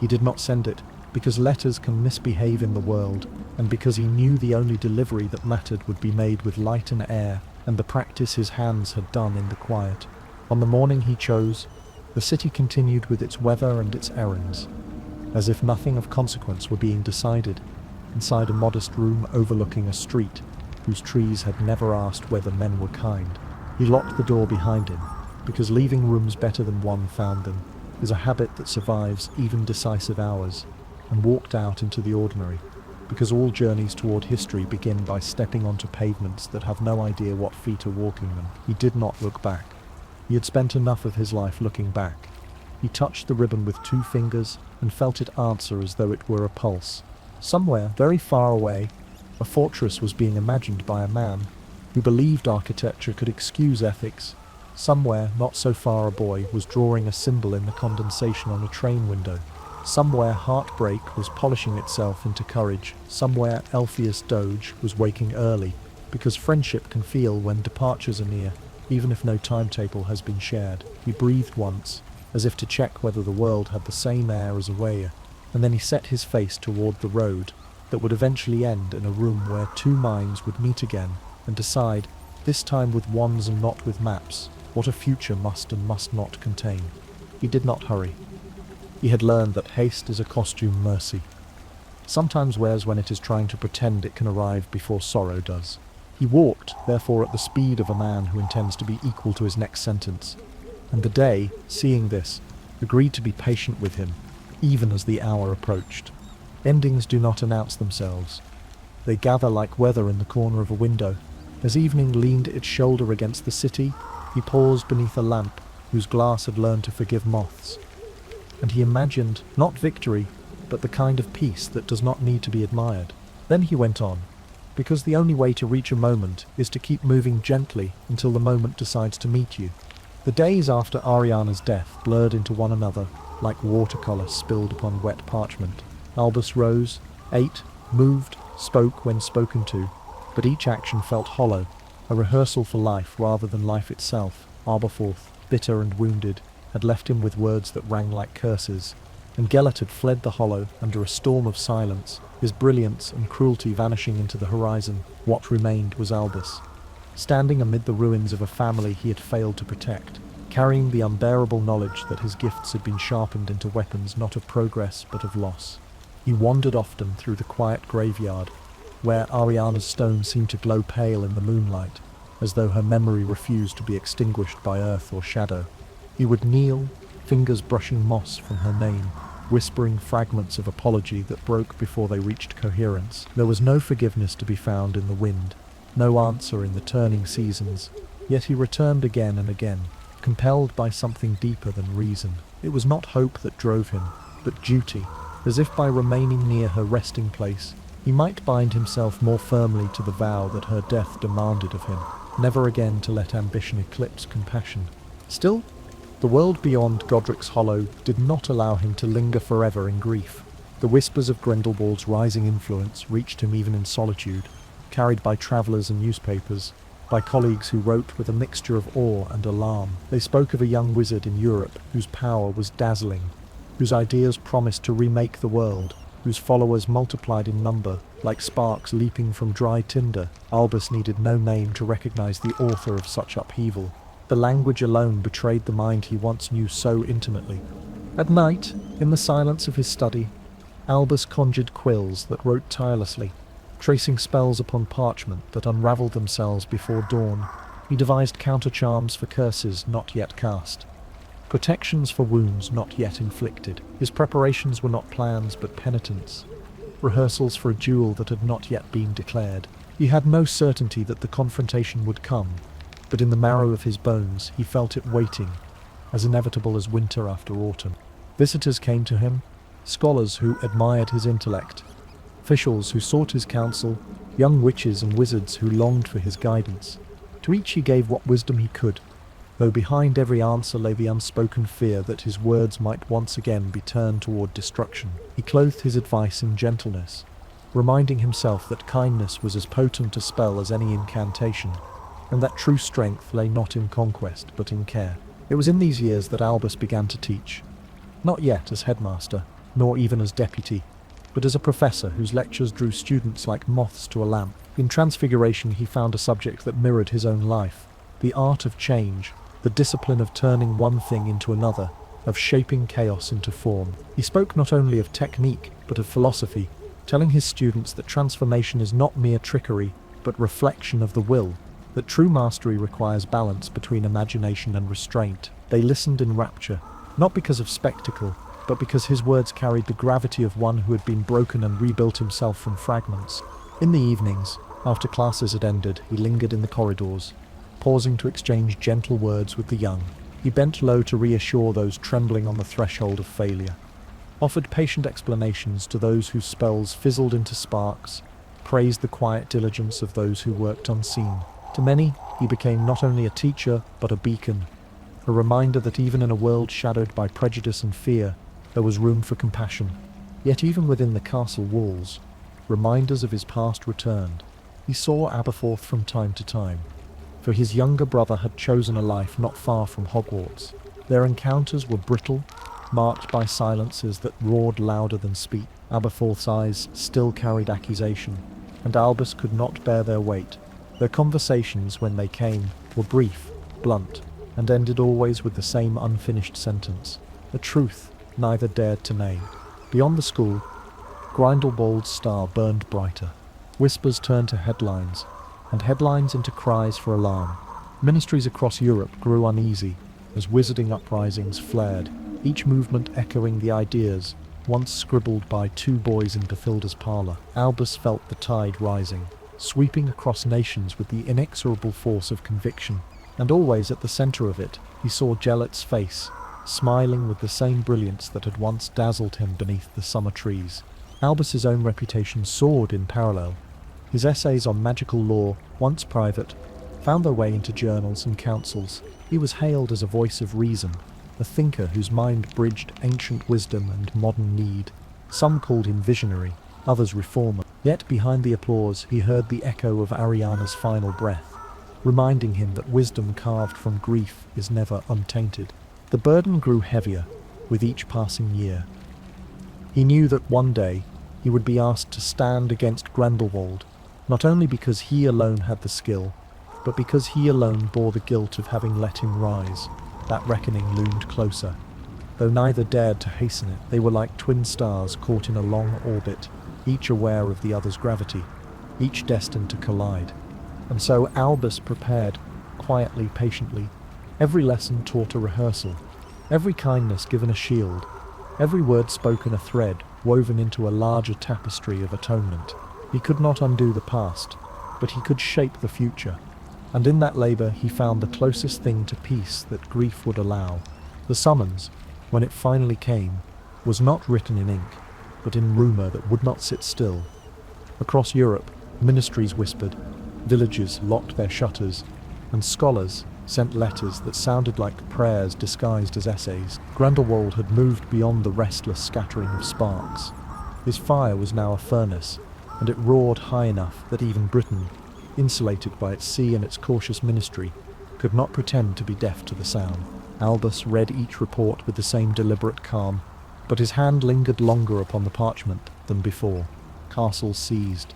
He did not send it, because letters can misbehave in the world, and because he knew the only delivery that mattered would be made with light and air, and the practice his hands had done in the quiet. On the morning he chose, the city continued with its weather and its errands, as if nothing of consequence were being decided, inside a modest room overlooking a street whose trees had never asked whether men were kind. He locked the door behind him, because leaving rooms better than one found them is a habit that survives even decisive hours, and walked out into the ordinary, because all journeys toward history begin by stepping onto pavements that have no idea what feet are walking them. He did not look back. He had spent enough of his life looking back. He touched the ribbon with 2 fingers and felt it answer as though it were a pulse. Somewhere, very far away, a fortress was being imagined by a man who believed architecture could excuse ethics. Somewhere, not so far, a boy was drawing a symbol in the condensation on a train window. Somewhere, heartbreak was polishing itself into courage. Somewhere, Elpheus Doge was waking early, because friendship can feel when departures are near, even if no timetable has been shared. He breathed once, as if to check whether the world had the same air as Awaya, and then he set his face toward the road that would eventually end in a room where 2 minds would meet again and decide, this time with wands and not with maps, what a future must and must not contain. He did not hurry. He had learned that haste is a costume mercy sometimes wears when it is trying to pretend it can arrive before sorrow does. He walked, therefore, at the speed of a man who intends to be equal to his next sentence, and the day, seeing this, agreed to be patient with him, even as the hour approached. Endings do not announce themselves. They gather like weather in the corner of a window. As evening leaned its shoulder against the city, he paused beneath a lamp whose glass had learned to forgive moths, and he imagined not victory, but the kind of peace that does not need to be admired. Then he went on, because the only way to reach a moment is to keep moving gently until the moment decides to meet you. The days after Ariana's death blurred into one another like watercolour spilled upon wet parchment. Albus rose, ate, moved, spoke when spoken to, but each action felt hollow, a rehearsal for life rather than life itself. Aberforth, bitter and wounded, had left him with words that rang like curses, and Gellert had fled the hollow under a storm of silence, his brilliance and cruelty vanishing into the horizon. What remained was Albus, standing amid the ruins of a family he had failed to protect, carrying the unbearable knowledge that his gifts had been sharpened into weapons not of progress but of loss. He wandered often through the quiet graveyard, where Ariana's stone seemed to glow pale in the moonlight, as though her memory refused to be extinguished by earth or shadow. He would kneel, fingers brushing moss from her name, whispering fragments of apology that broke before they reached coherence. There was no forgiveness to be found in the wind, no answer in the turning seasons, yet he returned again and again, compelled by something deeper than reason. It was not hope that drove him, but duty, as if by remaining near her resting place, he might bind himself more firmly to the vow that her death demanded of him, never again to let ambition eclipse compassion. Still, the world beyond Godric's Hollow did not allow him to linger forever in grief. The whispers of Grindelwald's rising influence reached him even in solitude, carried by travellers and newspapers, by colleagues who wrote with a mixture of awe and alarm. They spoke of a young wizard in Europe whose power was dazzling, whose ideas promised to remake the world, whose followers multiplied in number, like sparks leaping from dry tinder. Albus needed no name to recognize the author of such upheaval. The language alone betrayed the mind he once knew so intimately. At night, in the silence of his study, Albus conjured quills that wrote tirelessly, tracing spells upon parchment that unravelled themselves before dawn. He devised counter-charms for curses not yet cast, protections for wounds not yet inflicted. His preparations were not plans but penitence, rehearsals for a duel that had not yet been declared. He had no certainty that the confrontation would come, but in the marrow of his bones he felt it waiting, as inevitable as winter after autumn. Visitors came to him, scholars who admired his intellect, officials who sought his counsel, young witches and wizards who longed for his guidance. To each he gave what wisdom he could, though behind every answer lay the unspoken fear that his words might once again be turned toward destruction. He clothed his advice in gentleness, reminding himself that kindness was as potent a spell as any incantation, and that true strength lay not in conquest but in care. It was in these years that Albus began to teach, not yet as headmaster, nor even as deputy, but as a professor whose lectures drew students like moths to a lamp. In Transfiguration he found a subject that mirrored his own life, the art of change, the discipline of turning one thing into another, of shaping chaos into form. He spoke not only of technique, but of philosophy, telling his students that transformation is not mere trickery, but reflection of the will, that true mastery requires balance between imagination and restraint. They listened in rapture, not because of spectacle, but because his words carried the gravity of one who had been broken and rebuilt himself from fragments. In the evenings, after classes had ended, he lingered in the corridors, pausing to exchange gentle words with the young. He bent low to reassure those trembling on the threshold of failure, offered patient explanations to those whose spells fizzled into sparks, praised the quiet diligence of those who worked unseen. To many, he became not only a teacher, but a beacon, a reminder that even in a world shadowed by prejudice and fear, there was room for compassion. Yet even within the castle walls, reminders of his past returned. He saw Aberforth from time to time, for his younger brother had chosen a life not far from Hogwarts. Their encounters were brittle, marked by silences that roared louder than speech. Aberforth's eyes still carried accusation, and Albus could not bear their weight. Their conversations, when they came, were brief, blunt, and ended always with the same unfinished sentence, a truth neither dared to name. Beyond the school, Grindelwald's star burned brighter. Whispers turned to headlines, and headlines into cries for alarm. Ministries across Europe grew uneasy as wizarding uprisings flared, each movement echoing the ideas once scribbled by two boys in Bathilda's parlour. Albus felt the tide rising, sweeping across nations with the inexorable force of conviction, and always at the centre of it he saw Gelat's face, smiling with the same brilliance that had once dazzled him beneath the summer trees. Albus's own reputation soared in parallel. His essays on magical lore, once private, found their way into journals and councils. He was hailed as a voice of reason, a thinker whose mind bridged ancient wisdom and modern need. Some called him visionary, others reformer. Yet behind the applause he heard the echo of Ariana's final breath, reminding him that wisdom carved from grief is never untainted. The burden grew heavier with each passing year. He knew that one day he would be asked to stand against Grindelwald, not only because he alone had the skill, but because he alone bore the guilt of having let him rise. That reckoning loomed closer. Though neither dared to hasten it, they were like twin stars caught in a long orbit, each aware of the other's gravity, each destined to collide. And so Albus prepared, quietly, patiently. Every lesson taught a rehearsal, every kindness given a shield, every word spoken a thread woven into a larger tapestry of atonement. He could not undo the past, but he could shape the future. And in that labour he found the closest thing to peace that grief would allow. The summons, when it finally came, was not written in ink, but in rumour that would not sit still. Across Europe, ministries whispered, villages locked their shutters, and scholars sent letters that sounded like prayers disguised as essays. Grindelwald had moved beyond the restless scattering of sparks. His fire was now a furnace, and it roared high enough that even Britain, insulated by its sea and its cautious ministry, could not pretend to be deaf to the sound. Albus read each report with the same deliberate calm, but his hand lingered longer upon the parchment than before. Castles seized,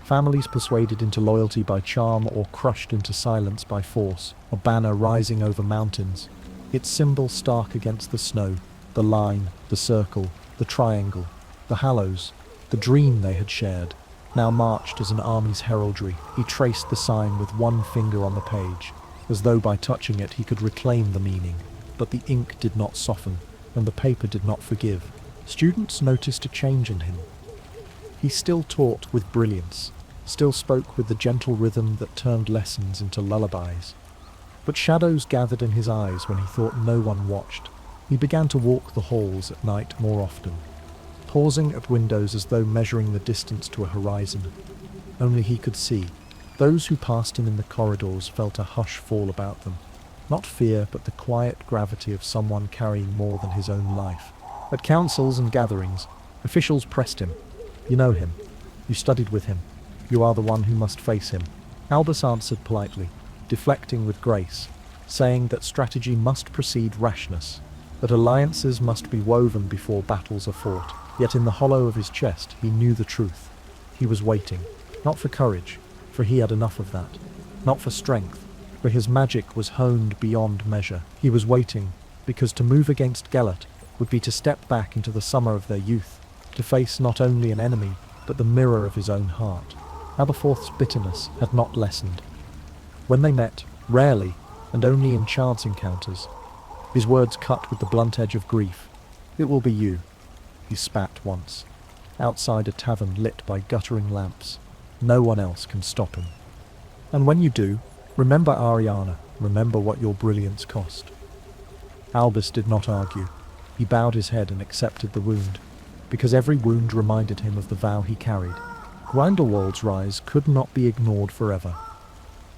families persuaded into loyalty by charm or crushed into silence by force, a banner rising over mountains, its symbol stark against the snow, the line, the circle, the triangle, the hallows, the dream they had shared, now marched as an army's heraldry. He traced the sign with one finger on the page, as though by touching it he could reclaim the meaning, but the ink did not soften, and the paper did not forgive. Students noticed a change in him. He still taught with brilliance, still spoke with the gentle rhythm that turned lessons into lullabies. But shadows gathered in his eyes when he thought no one watched. He began to walk the halls at night more often, pausing at windows as though measuring the distance to a horizon. Only he could see. Those who passed him in the corridors felt a hush fall about them. Not fear, but the quiet gravity of someone carrying more than his own life. At councils and gatherings, officials pressed him. "You know him. You studied with him. You are the one who must face him." Albus answered politely, deflecting with grace, saying that strategy must precede rashness, that alliances must be woven before battles are fought. Yet in the hollow of his chest he knew the truth. He was waiting, not for courage, for he had enough of that, not for strength, for his magic was honed beyond measure. He was waiting, because to move against Gellert would be to step back into the summer of their youth, to face not only an enemy, but the mirror of his own heart. Aberforth's bitterness had not lessened. When they met, rarely, and only in chance encounters, his words cut with the blunt edge of grief. "It will be you," he spat once, outside a tavern lit by guttering lamps. "No one else can stop him. And when you do, remember Ariana, remember what your brilliance cost." Albus did not argue. He bowed his head and accepted the wound, because every wound reminded him of the vow he carried. Grindelwald's rise could not be ignored forever.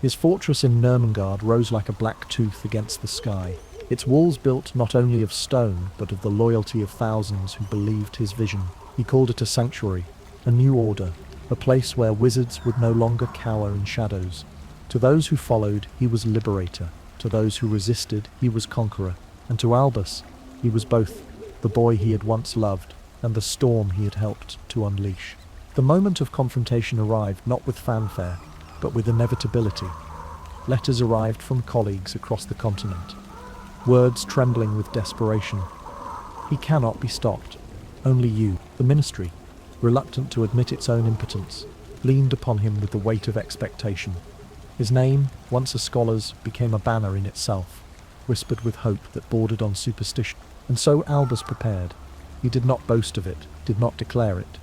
His fortress in Nurmengard rose like a black tooth against the sky, its walls built not only of stone, but of the loyalty of thousands who believed his vision. He called it a sanctuary, a new order, a place where wizards would no longer cower in shadows. To those who followed, he was liberator. To those who resisted, he was conqueror. And to Albus, he was both the boy he had once loved and the storm he had helped to unleash. The moment of confrontation arrived not with fanfare, but with inevitability. Letters arrived from colleagues across the continent, words trembling with desperation. "He cannot be stopped. Only you." The ministry, reluctant to admit its own impotence, leaned upon him with the weight of expectation. His name, once a scholar's, became a banner in itself, whispered with hope that bordered on superstition. And so Albus prepared. He did not boast of it, did not declare it.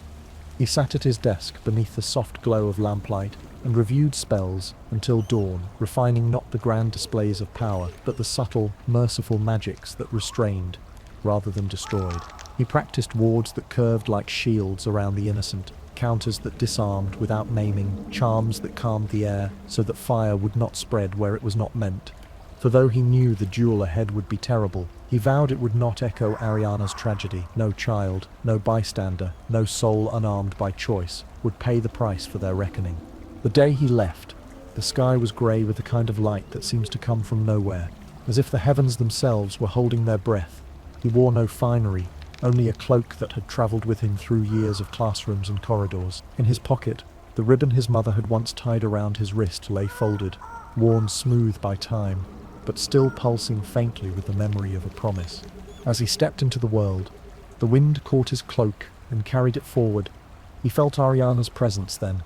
He sat at his desk beneath the soft glow of lamplight and reviewed spells until dawn, refining not the grand displays of power, but the subtle, merciful magics that restrained rather than destroyed. He practiced wards that curved like shields around the innocent, counters that disarmed without maiming, charms that calmed the air so that fire would not spread where it was not meant. For though he knew the duel ahead would be terrible, he vowed it would not echo Ariana's tragedy. No child, no bystander, no soul unarmed by choice would pay the price for their reckoning. The day he left, the sky was grey with the kind of light that seems to come from nowhere, as if the heavens themselves were holding their breath. He wore no finery, only a cloak that had travelled with him through years of classrooms and corridors. In his pocket, the ribbon his mother had once tied around his wrist lay folded, worn smooth by time, but still pulsing faintly with the memory of a promise. As he stepped into the world, the wind caught his cloak and carried it forward. He felt Ariana's presence then,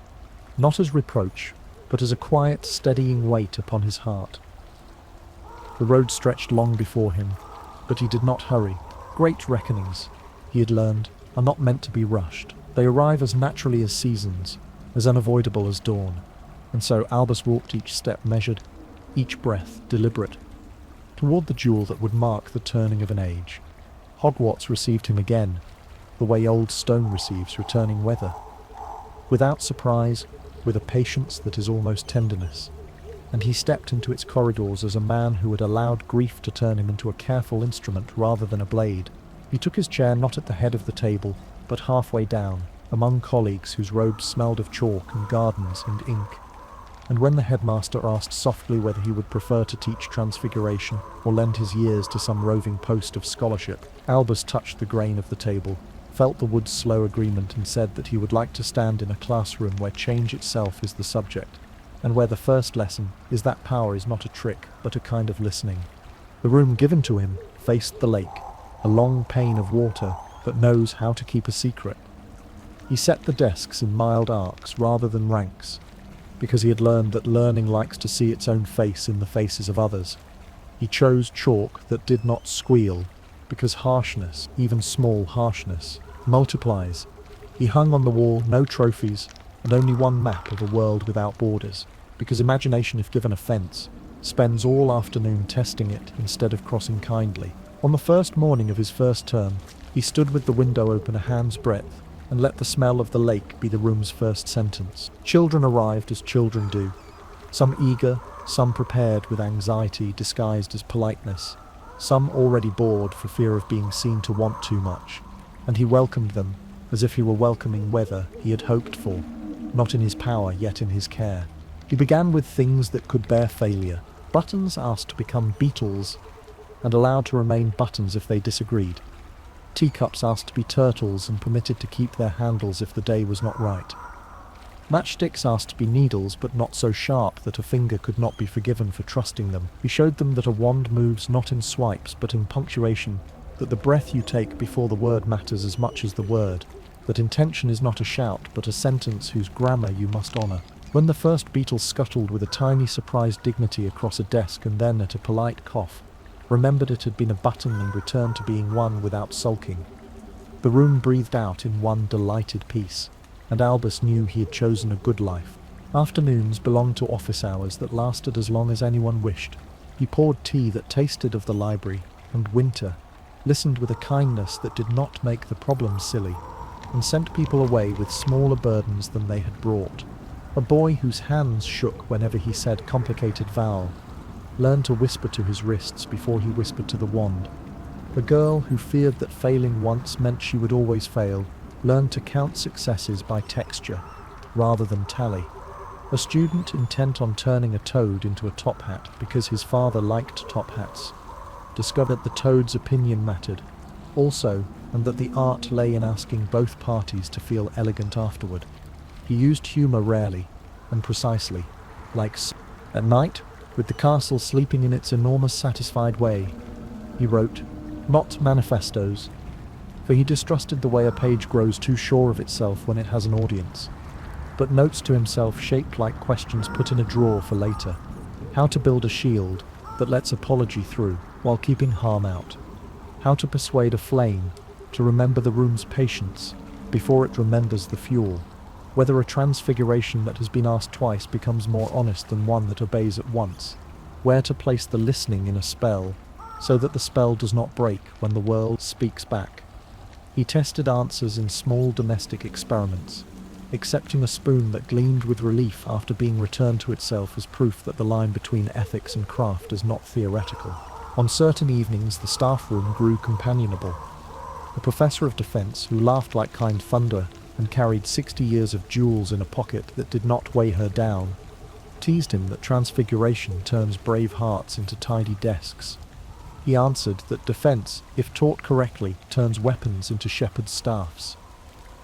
not as reproach, but as a quiet, steadying weight upon his heart. The road stretched long before him, but he did not hurry. Great reckonings, he had learned, are not meant to be rushed. They arrive as naturally as seasons, as unavoidable as dawn. And so Albus walked each step measured, each breath deliberate, toward the duel that would mark the turning of an age. Hogwarts received him again, the way old stone receives returning weather, without surprise, with a patience that is almost tenderness. And he stepped into its corridors as a man who had allowed grief to turn him into a careful instrument rather than a blade. He took his chair not at the head of the table, but halfway down, among colleagues whose robes smelled of chalk and gardens and ink. And when the headmaster asked softly whether he would prefer to teach Transfiguration or lend his years to some roving post of scholarship, Albus touched the grain of the table, felt the wood's slow agreement, and said that he would like to stand in a classroom where change itself is the subject, and where the first lesson is that power is not a trick, but a kind of listening. The room given to him faced the lake, a long pane of water that knows how to keep a secret. He set the desks in mild arcs rather than ranks, because he had learned that learning likes to see its own face in the faces of others. He chose chalk that did not squeal, because harshness, even small harshness, multiplies. He hung on the wall no trophies, and only one map of a world without borders, because imagination, if given a fence, spends all afternoon testing it instead of crossing kindly. On the first morning of his first term, he stood with the window open a hand's breadth, and let the smell of the lake be the room's first sentence. Children arrived as children do, some eager, some prepared with anxiety disguised as politeness, some already bored for fear of being seen to want too much, and he welcomed them, as if he were welcoming weather he had hoped for, not in his power, yet in his care. He began with things that could bear failure, buttons asked to become beetles, and allowed to remain buttons if they disagreed. Teacups asked to be turtles and permitted to keep their handles if the day was not right. Matchsticks asked to be needles, but not so sharp that a finger could not be forgiven for trusting them. He showed them that a wand moves not in swipes but in punctuation, that the breath you take before the word matters as much as the word, that intention is not a shout but a sentence whose grammar you must honour. When the first beetle scuttled with a tiny surprised dignity across a desk and then at a polite cough, remembered it had been a button and returned to being one without sulking, the room breathed out in one delighted peace, and Albus knew he had chosen a good life. Afternoons belonged to office hours that lasted as long as anyone wished. He poured tea that tasted of the library, and winter, listened with a kindness that did not make the problems silly, and sent people away with smaller burdens than they had brought. A boy whose hands shook whenever he said complicated vowel learned to whisper to his wrists before he whispered to the wand. A girl who feared that failing once meant she would always fail learned to count successes by texture rather than tally. A student intent on turning a toad into a top hat because his father liked top hats discovered the toad's opinion mattered also, and that the art lay in asking both parties to feel elegant afterward. He used humour rarely and precisely, like at night, with the castle sleeping in its enormous satisfied way. He wrote, not manifestos, for he distrusted the way a page grows too sure of itself when it has an audience, but notes to himself shaped like questions put in a drawer for later. How to build a shield that lets apology through while keeping harm out. How to persuade a flame to remember the room's patience before it remembers the fuel. Whether a transfiguration that has been asked twice becomes more honest than one that obeys at once. Where to place the listening in a spell so that the spell does not break when the world speaks back. He tested answers in small domestic experiments, accepting a spoon that gleamed with relief after being returned to itself as proof that the line between ethics and craft is not theoretical. On certain evenings the staff room grew companionable. The professor of defence, who laughed like kind thunder and carried 60 years of jewels in a pocket that did not weigh her down, teased him that transfiguration turns brave hearts into tidy desks. He answered that defence, if taught correctly, turns weapons into shepherd's staffs.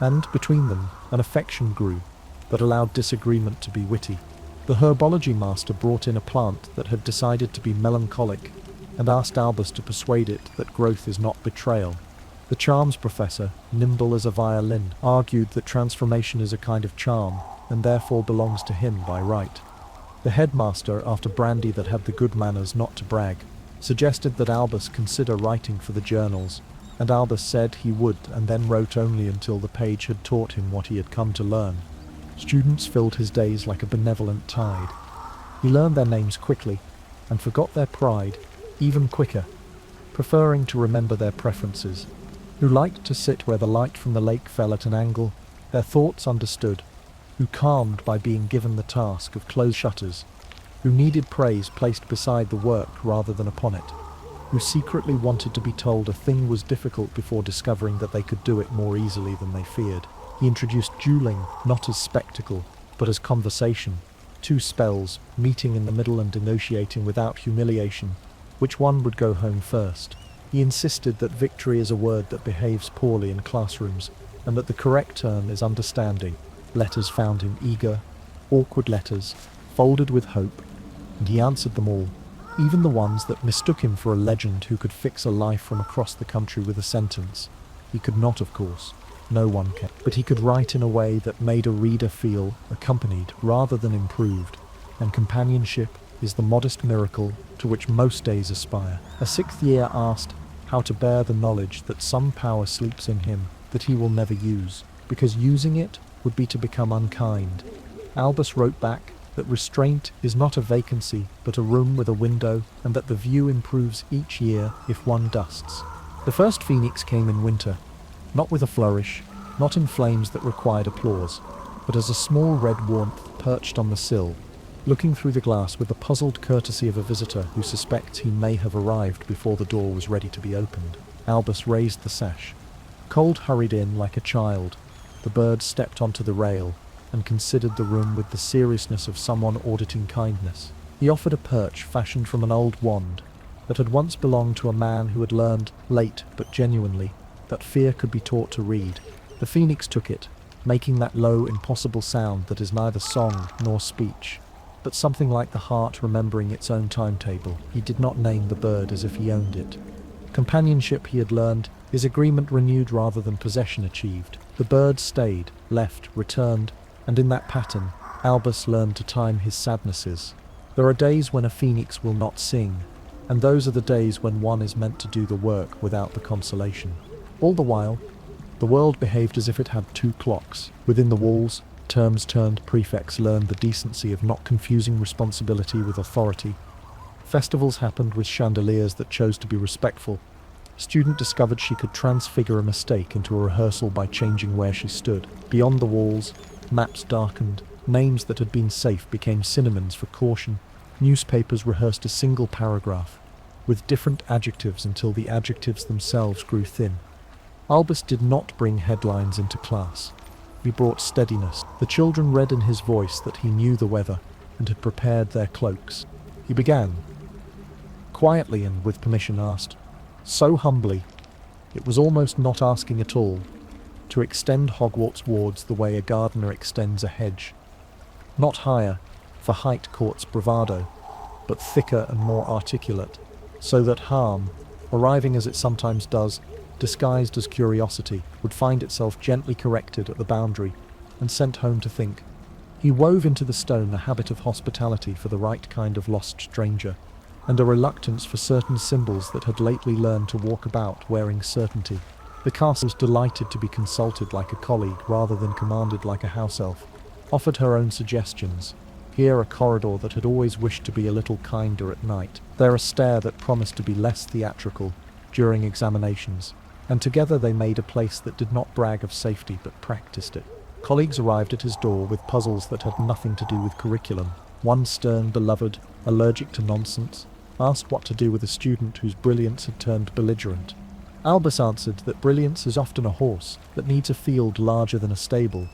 And, between them, an affection grew that allowed disagreement to be witty. The herbology master brought in a plant that had decided to be melancholic and asked Albus to persuade it that growth is not betrayal. The charms professor, nimble as a violin, argued that transformation is a kind of charm and therefore belongs to him by right. The headmaster, after brandy that had the good manners not to brag, suggested that Albus consider writing for the journals, and Albus said he would and then wrote only until the page had taught him what he had come to learn. Students filled his days like a benevolent tide. He learned their names quickly and forgot their pride even quicker, preferring to remember their preferences, who liked to sit where the light from the lake fell at an angle, their thoughts understood, who calmed by being given the task of close shutters, who needed praise placed beside the work rather than upon it, who secretly wanted to be told a thing was difficult before discovering that they could do it more easily than they feared. He introduced dueling not as spectacle, but as conversation, two spells, meeting in the middle and negotiating without humiliation, which one would go home first. He insisted that victory is a word that behaves poorly in classrooms, and that the correct term is understanding. Letters found him eager, awkward letters, folded with hope, and he answered them all, even the ones that mistook him for a legend who could fix a life from across the country with a sentence. He could not, of course. No one can. But he could write in a way that made a reader feel accompanied rather than improved, and companionship is the modest miracle to which most days aspire. A sixth year asked how to bear the knowledge that some power sleeps in him that he will never use, because using it would be to become unkind. Albus wrote back that restraint is not a vacancy but a room with a window, and that the view improves each year if one dusts. The first phoenix came in winter, not with a flourish, not in flames that required applause, but as a small red warmth perched on the sill, looking through the glass with the puzzled courtesy of a visitor who suspects he may have arrived before the door was ready to be opened. Albus raised the sash. Cold hurried in like a child. The bird stepped onto the rail and considered the room with the seriousness of someone auditing kindness. He offered a perch fashioned from an old wand that had once belonged to a man who had learned, late but genuinely, that fear could be taught to read. The phoenix took it, making that low, impossible sound that is neither song nor speech, but something like the heart remembering its own timetable. He did not name the bird as if he owned it. Companionship he had learned, his agreement renewed rather than possession achieved. The bird stayed, left, returned, and in that pattern, Albus learned to time his sadnesses. There are days when a phoenix will not sing, and those are the days when one is meant to do the work without the consolation. All the while, the world behaved as if it had two clocks. Within the walls, terms-turned prefects learned the decency of not confusing responsibility with authority. Festivals happened with chandeliers that chose to be respectful. Student discovered she could transfigure a mistake into a rehearsal by changing where she stood. Beyond the walls, maps darkened. Names that had been safe became synonyms for caution. Newspapers rehearsed a single paragraph, with different adjectives until the adjectives themselves grew thin. Albus did not bring headlines into class. He brought steadiness. The children read in his voice that he knew the weather and had prepared their cloaks. He began, quietly and with permission asked, so humbly, it was almost not asking at all, to extend Hogwarts wards the way a gardener extends a hedge. Not higher, for height courts bravado, but thicker and more articulate, so that harm, arriving as it sometimes does, disguised as curiosity, would find itself gently corrected at the boundary and sent home to think. He wove into the stone a habit of hospitality for the right kind of lost stranger, and a reluctance for certain symbols that had lately learned to walk about wearing certainty. The castle was delighted to be consulted like a colleague rather than commanded like a house elf, offered her own suggestions. Here a corridor that had always wished to be a little kinder at night, there a stair that promised to be less theatrical during examinations, and together they made a place that did not brag of safety but practiced it. Colleagues arrived at his door with puzzles that had nothing to do with curriculum. One stern beloved, allergic to nonsense, asked what to do with a student whose brilliance had turned belligerent. Albus answered that brilliance is often a horse that needs a field larger than a stable,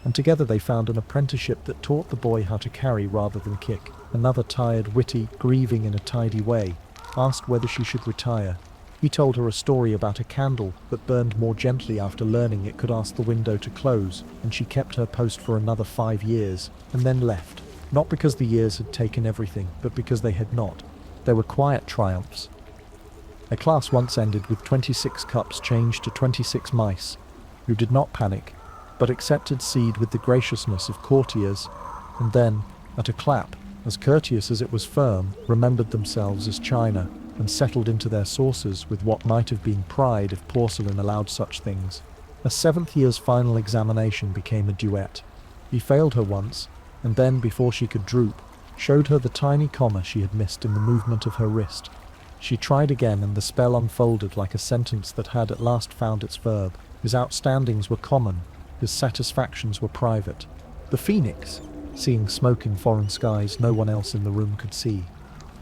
and together they found an apprenticeship that taught the boy how to carry rather than kick. Another tired, witty, grieving in a tidy way, asked whether she should retire. He told her a story about a candle that burned more gently after learning it could ask the window to close, and she kept her post for another 5 years, and then left. Not because the years had taken everything, but because they had not. There were quiet triumphs. A class once ended with 26 cups changed to 26 mice, who did not panic, but accepted seed with the graciousness of courtiers, and then, at a clap, as courteous as it was firm, remembered themselves as china, and settled into their saucers with what might have been pride if porcelain allowed such things. A 7th year's final examination became a duet. He failed her once, and then, before she could droop, showed her the tiny comma she had missed in the movement of her wrist. She tried again, and the spell unfolded like a sentence that had at last found its verb. His outstandings were common, his satisfactions were private. The phoenix, seeing smoke in foreign skies no one else in the room could see,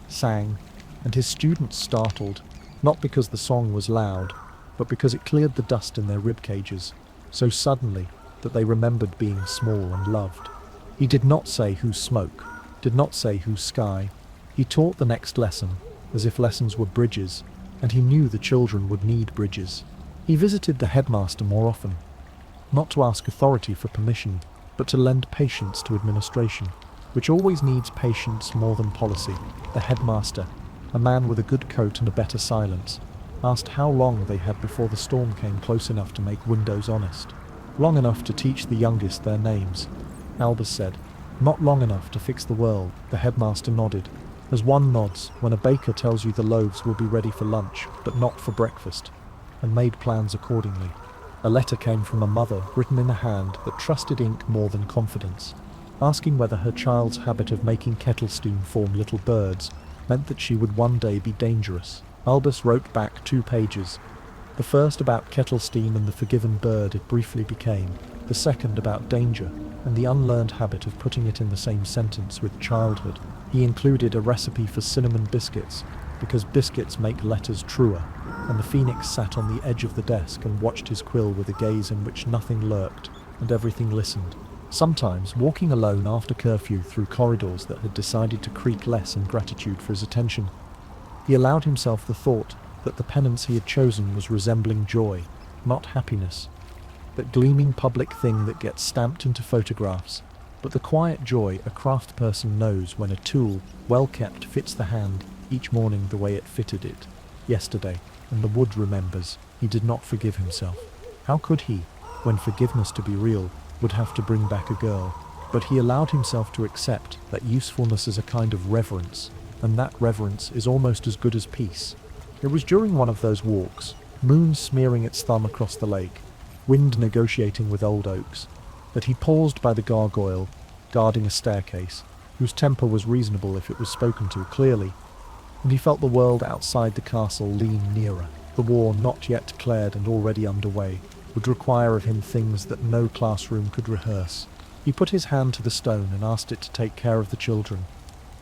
sang, and his students startled, not because the song was loud, but because it cleared the dust in their rib cages, so suddenly that they remembered being small and loved. He did not say whose smoke, did not say whose sky. He taught the next lesson, as if lessons were bridges, and he knew the children would need bridges. He visited the headmaster more often, not to ask authority for permission, but to lend patience to administration, which always needs patience more than policy. The headmaster, a man with a good coat and a better silence, asked how long they had before the storm came close enough to make windows honest. Long enough to teach the youngest their names, Albus said. Not long enough to fix the world. The headmaster nodded, as one nods when a baker tells you the loaves will be ready for lunch, but not for breakfast, and made plans accordingly. A letter came from a mother, written in a hand that trusted ink more than confidence, asking whether her child's habit of making kettle steam form little birds meant that she would one day be dangerous. Albus wrote back 2 pages, the first about kettle steam and the forgiven bird it briefly became, the second about danger and the unlearned habit of putting it in the same sentence with childhood. He included a recipe for cinnamon biscuits, because biscuits make letters truer, and the phoenix sat on the edge of the desk and watched his quill with a gaze in which nothing lurked and everything listened. Sometimes, walking alone after curfew through corridors that had decided to creak less in gratitude for his attention, he allowed himself the thought that the penance he had chosen was resembling joy, not happiness. That gleaming public thing that gets stamped into photographs, but the quiet joy a craft person knows when a tool, well kept, fits the hand each morning the way it fitted it yesterday, and the wood remembers. He did not forgive himself. How could he, when forgiveness to be real would have to bring back a girl? But he allowed himself to accept that usefulness is a kind of reverence, and that reverence is almost as good as peace. It was during one of those walks, moon smearing its thumb across the lake, wind negotiating with old oaks, that he paused by the gargoyle, guarding a staircase, whose temper was reasonable if it was spoken to clearly, and he felt the world outside the castle lean nearer. The war, not yet declared and already underway, would require of him things that no classroom could rehearse. He put his hand to the stone and asked it to take care of the children.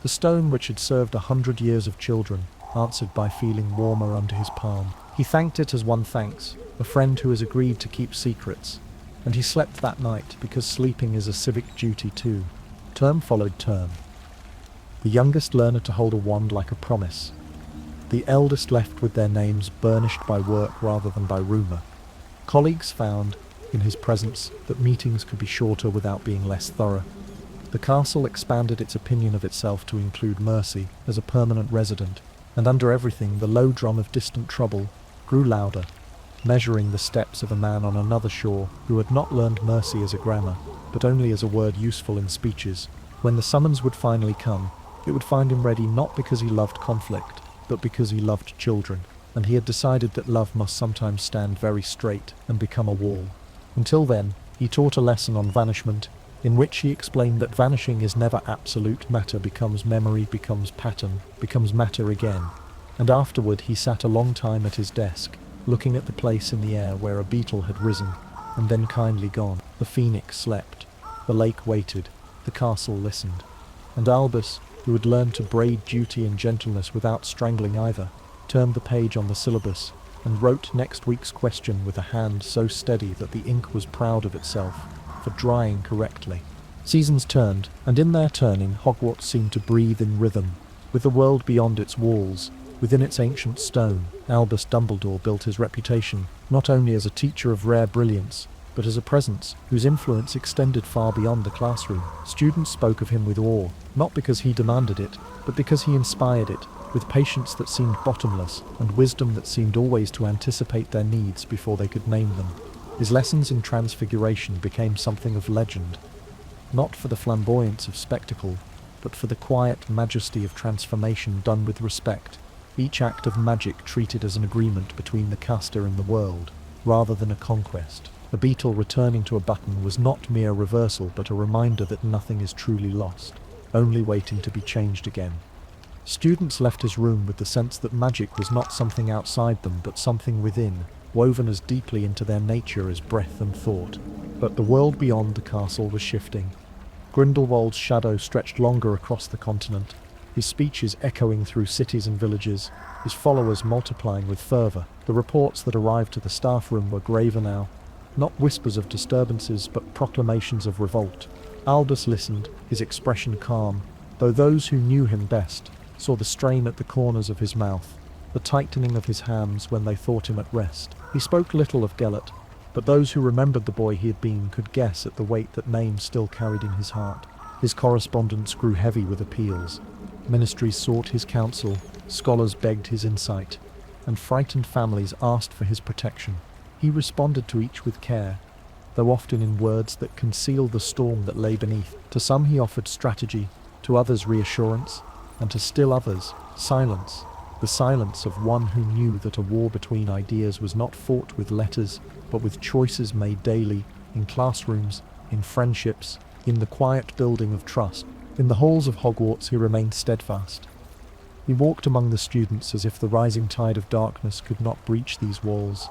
The stone, which had served 100 years of children, answered by feeling warmer under his palm. He thanked it as one thanks a friend who has agreed to keep secrets, and he slept that night because sleeping is a civic duty too. Term followed term. The youngest learner to hold a wand like a promise. The eldest left with their names burnished by work rather than by rumour. Colleagues found, in his presence, that meetings could be shorter without being less thorough. The castle expanded its opinion of itself to include Mercy as a permanent resident, and under everything the low drum of distant trouble grew louder, measuring the steps of a man on another shore who had not learned Mercy as a grammar, but only as a word useful in speeches. When the summons would finally come, it would find him ready not because he loved conflict, but because he loved children, and he had decided that love must sometimes stand very straight and become a wall. Until then, he taught a lesson on vanishment, in which he explained that vanishing is never absolute. Matter becomes memory, becomes pattern, becomes matter again. And afterward he sat a long time at his desk, looking at the place in the air where a beetle had risen, and then kindly gone. The phoenix slept, the lake waited, the castle listened, and Albus, who had learned to braid duty and gentleness without strangling either, turned the page on the syllabus and wrote next week's question with a hand so steady that the ink was proud of itself for drying correctly. Seasons turned, and in their turning Hogwarts seemed to breathe in rhythm, with the world beyond its walls. Within its ancient stone, Albus Dumbledore built his reputation, not only as a teacher of rare brilliance, but as a presence whose influence extended far beyond the classroom. Students spoke of him with awe, not because he demanded it, but because he inspired it, with patience that seemed bottomless, and wisdom that seemed always to anticipate their needs before they could name them. His lessons in transfiguration became something of legend, not for the flamboyance of spectacle, but for the quiet majesty of transformation done with respect, each act of magic treated as an agreement between the caster and the world, rather than a conquest. The beetle returning to a button was not mere reversal, but a reminder that nothing is truly lost, only waiting to be changed again. Students left his room with the sense that magic was not something outside them, but something within, woven as deeply into their nature as breath and thought. But the world beyond the castle was shifting. Grindelwald's shadow stretched longer across the continent, his speeches echoing through cities and villages, his followers multiplying with fervour. The reports that arrived to the staff room were graver now, not whispers of disturbances, but proclamations of revolt. Albus listened, his expression calm, though those who knew him best saw the strain at the corners of his mouth, the tightening of his hands when they thought him at rest. He spoke little of Gellert, but those who remembered the boy he had been could guess at the weight that name still carried in his heart. His correspondence grew heavy with appeals. Ministries sought his counsel, scholars begged his insight, and frightened families asked for his protection. He responded to each with care, though often in words that concealed the storm that lay beneath. To some he offered strategy, to others reassurance, and to still others, silence. The silence of one who knew that a war between ideas was not fought with letters, but with choices made daily, in classrooms, in friendships, in the quiet building of trust. In the halls of Hogwarts he remained steadfast. He walked among the students as if the rising tide of darkness could not breach these walls,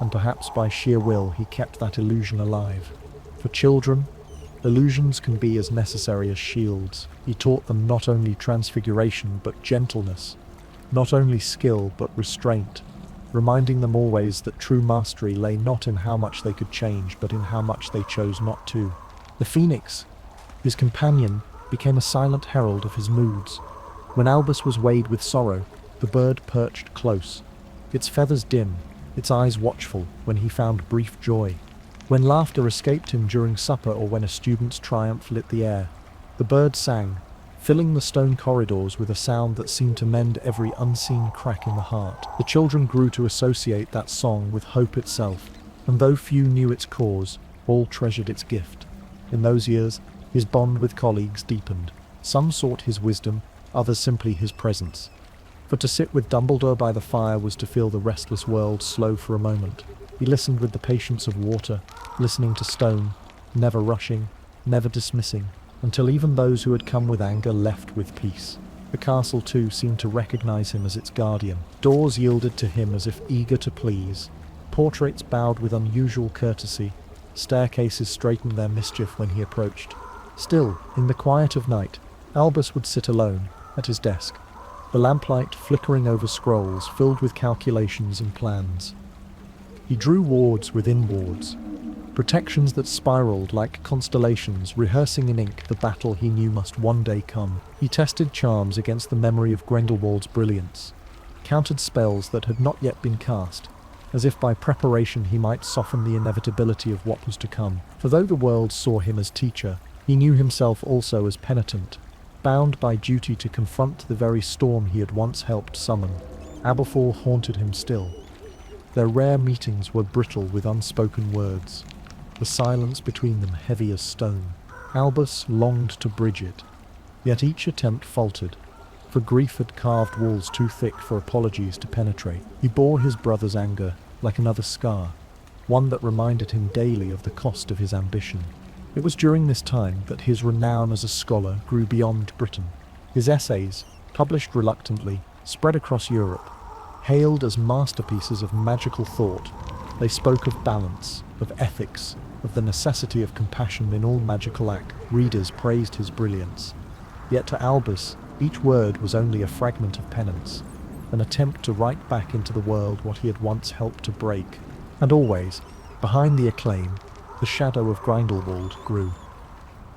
and perhaps by sheer will he kept that illusion alive. For children, illusions can be as necessary as shields. He taught them not only transfiguration but gentleness, not only skill but restraint, reminding them always that true mastery lay not in how much they could change, but in how much they chose not to. The Phoenix, his companion, became a silent herald of his moods. When Albus was weighed with sorrow, the bird perched close, its feathers dim, its eyes watchful, when he found brief joy. When laughter escaped him during supper or when a student's triumph lit the air, the bird sang, filling the stone corridors with a sound that seemed to mend every unseen crack in the heart. The children grew to associate that song with hope itself, and though few knew its cause, all treasured its gift. In those years, his bond with colleagues deepened. Some sought his wisdom, others simply his presence. For to sit with Dumbledore by the fire was to feel the restless world slow for a moment. He listened with the patience of water, listening to stone, never rushing, never dismissing, until even those who had come with anger left with peace. The castle, too, seemed to recognize him as its guardian. Doors yielded to him as if eager to please. Portraits bowed with unusual courtesy. Staircases straightened their mischief when he approached. Still, in the quiet of night, Albus would sit alone, at his desk, the lamplight flickering over scrolls filled with calculations and plans. He drew wards within wards, protections that spiraled like constellations, rehearsing in ink the battle he knew must one day come. He tested charms against the memory of Grindelwald's brilliance, countered spells that had not yet been cast, as if by preparation he might soften the inevitability of what was to come. For though the world saw him as teacher, he knew himself also as penitent, bound by duty to confront the very storm he had once helped summon. Aberforth haunted him still. Their rare meetings were brittle with unspoken words, the silence between them heavy as stone. Albus longed to bridge it, yet each attempt faltered, for grief had carved walls too thick for apologies to penetrate. He bore his brother's anger like another scar, one that reminded him daily of the cost of his ambition. It was during this time that his renown as a scholar grew beyond Britain. His essays, published reluctantly, spread across Europe. Hailed as masterpieces of magical thought, they spoke of balance, of ethics, of the necessity of compassion in all magical act. Readers praised his brilliance. Yet to Albus, each word was only a fragment of penance, an attempt to write back into the world what he had once helped to break. And always, behind the acclaim, the shadow of Grindelwald grew.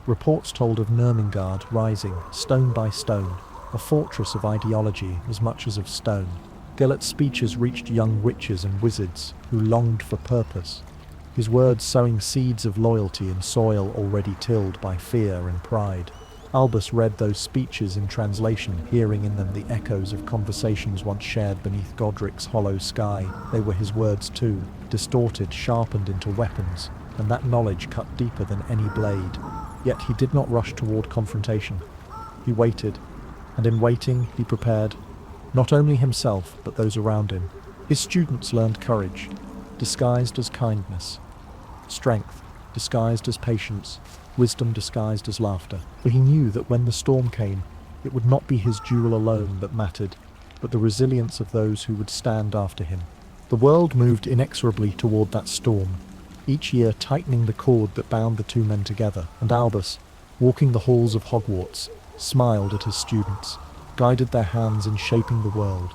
Reports told of Nurmengard rising, stone by stone, a fortress of ideology as much as of stone. Gellert's speeches reached young witches and wizards who longed for purpose, his words sowing seeds of loyalty in soil already tilled by fear and pride. Albus read those speeches in translation, hearing in them the echoes of conversations once shared beneath Godric's hollow sky. They were his words too, distorted, sharpened into weapons, and that knowledge cut deeper than any blade. Yet he did not rush toward confrontation. He waited, and in waiting he prepared, not only himself, but those around him. His students learned courage, disguised as kindness, strength, disguised as patience, wisdom disguised as laughter. For he knew that when the storm came, it would not be his duel alone that mattered, but the resilience of those who would stand after him. The world moved inexorably toward that storm, each year tightening the cord that bound the two men together, and Albus, walking the halls of Hogwarts, smiled at his students, guided their hands in shaping the world,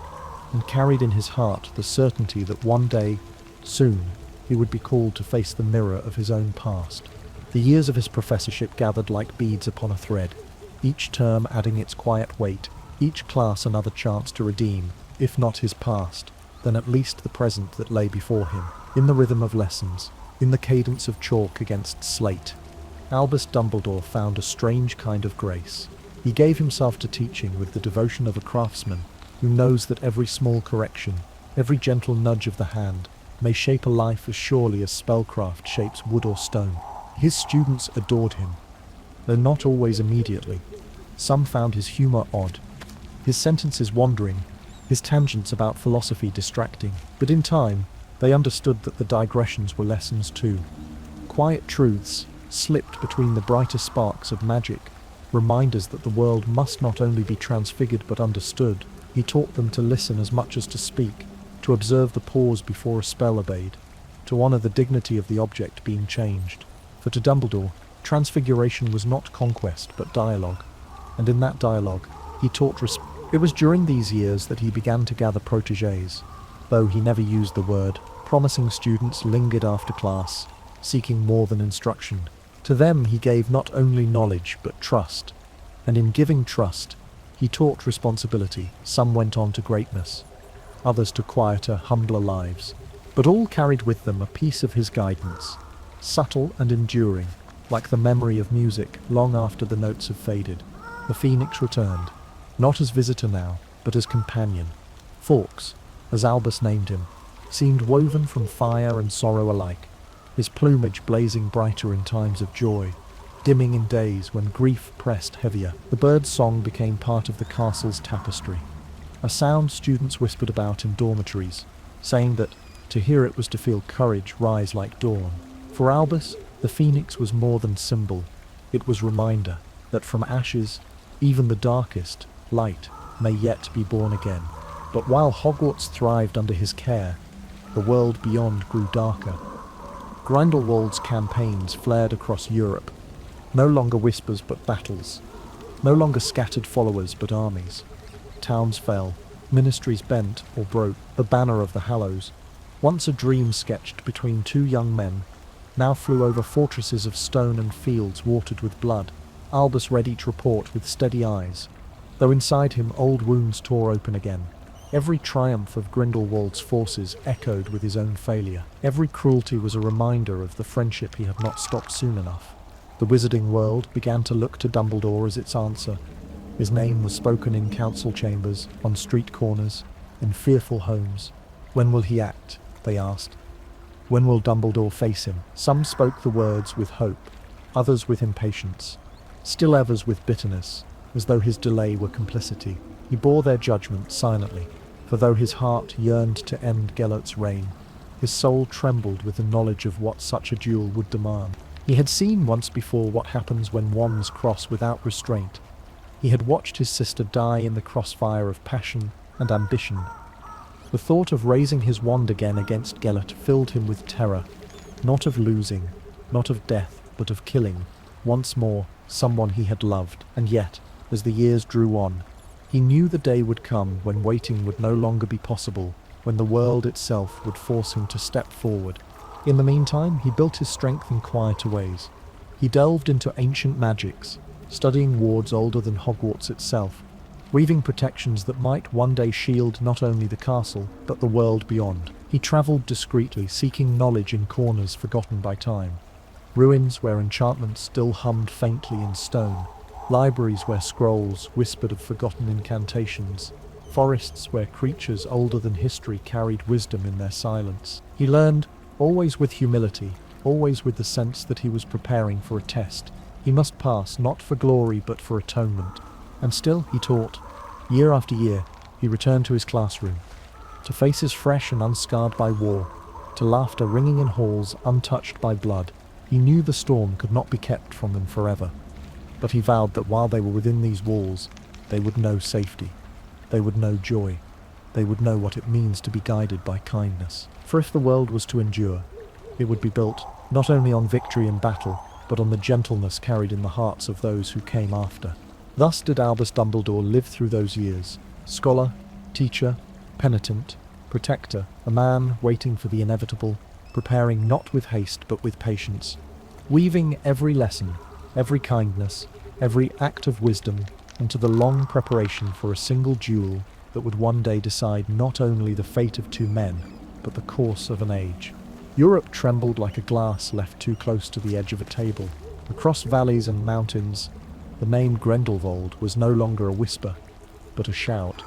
and carried in his heart the certainty that one day, soon, he would be called to face the mirror of his own past. The years of his professorship gathered like beads upon a thread, each term adding its quiet weight, each class another chance to redeem, if not his past, then at least the present that lay before him. In the rhythm of lessons, in the cadence of chalk against slate, Albus Dumbledore found a strange kind of grace. He gave himself to teaching with the devotion of a craftsman who knows that every small correction, every gentle nudge of the hand, may shape a life as surely as spellcraft shapes wood or stone. His students adored him, though not always immediately. Some found his humour odd, his sentences wandering, his tangents about philosophy distracting, but in time they understood that the digressions were lessons too. Quiet truths, slipped between the brighter sparks of magic, reminders that the world must not only be transfigured but understood. He taught them to listen as much as to speak, to observe the pause before a spell obeyed, to honour the dignity of the object being changed. For to Dumbledore, transfiguration was not conquest but dialogue, and in that dialogue he taught It was during these years that he began to gather protégés, though he never used the word. Promising students lingered after class, seeking more than instruction. To them he gave not only knowledge but trust, and in giving trust, he taught responsibility. Some went on to greatness, others to quieter, humbler lives, but all carried with them a piece of his guidance, subtle and enduring, like the memory of music long after the notes have faded. The Phoenix returned, not as visitor now, but as companion. Fawkes, as Albus named him, seemed woven from fire and sorrow alike, his plumage blazing brighter in times of joy, dimming in days when grief pressed heavier. The bird's song became part of the castle's tapestry, a sound students whispered about in dormitories, saying that to hear it was to feel courage rise like dawn. For Albus, the Phoenix was more than symbol. It was reminder that from ashes, even the darkest, light may yet be born again. But while Hogwarts thrived under his care, the world beyond grew darker. Grindelwald's campaigns flared across Europe, no longer whispers but battles, no longer scattered followers but armies. Towns fell, ministries bent or broke. The banner of the Hallows, once a dream sketched between two young men, now flew over fortresses of stone and fields watered with blood. Albus read each report with steady eyes, though inside him old wounds tore open again. Every triumph of Grindelwald's forces echoed with his own failure. Every cruelty was a reminder of the friendship he had not stopped soon enough. The wizarding world began to look to Dumbledore as its answer. His name was spoken in council chambers, on street corners, in fearful homes. When will he act? They asked. When will Dumbledore face him? Some spoke the words with hope, others with impatience, still others with bitterness, as though his delay were complicity. He bore their judgment silently, for though his heart yearned to end Gellert's reign, his soul trembled with the knowledge of what such a duel would demand. He had seen once before what happens when wands cross without restraint. He had watched his sister die in the crossfire of passion and ambition. The thought of raising his wand again against Gellert filled him with terror, not of losing, not of death, but of killing, once more, someone he had loved. And yet, as the years drew on, he knew the day would come when waiting would no longer be possible, when the world itself would force him to step forward. In the meantime, he built his strength in quieter ways. He delved into ancient magics, studying wards older than Hogwarts itself, weaving protections that might one day shield not only the castle, but the world beyond. He travelled discreetly, seeking knowledge in corners forgotten by time, ruins where enchantments still hummed faintly in stone, libraries where scrolls whispered of forgotten incantations, forests where creatures older than history carried wisdom in their silence. He learned, always with humility, always with the sense that he was preparing for a test. He must pass, not for glory but for atonement. And still he taught. Year after year, he returned to his classroom, to faces fresh and unscarred by war, to laughter ringing in halls untouched by blood. He knew the storm could not be kept from them forever, but he vowed that while they were within these walls, they would know safety, they would know joy, they would know what it means to be guided by kindness. For if the world was to endure, it would be built not only on victory in battle, but on the gentleness carried in the hearts of those who came after. Thus did Albus Dumbledore live through those years, scholar, teacher, penitent, protector, a man waiting for the inevitable, preparing not with haste but with patience, weaving every lesson, every kindness, every act of wisdom into the long preparation for a single duel that would one day decide not only the fate of two men, but the course of an age. Europe trembled like a glass left too close to the edge of a table. Across valleys and mountains, the name Grindelwald was no longer a whisper, but a shout,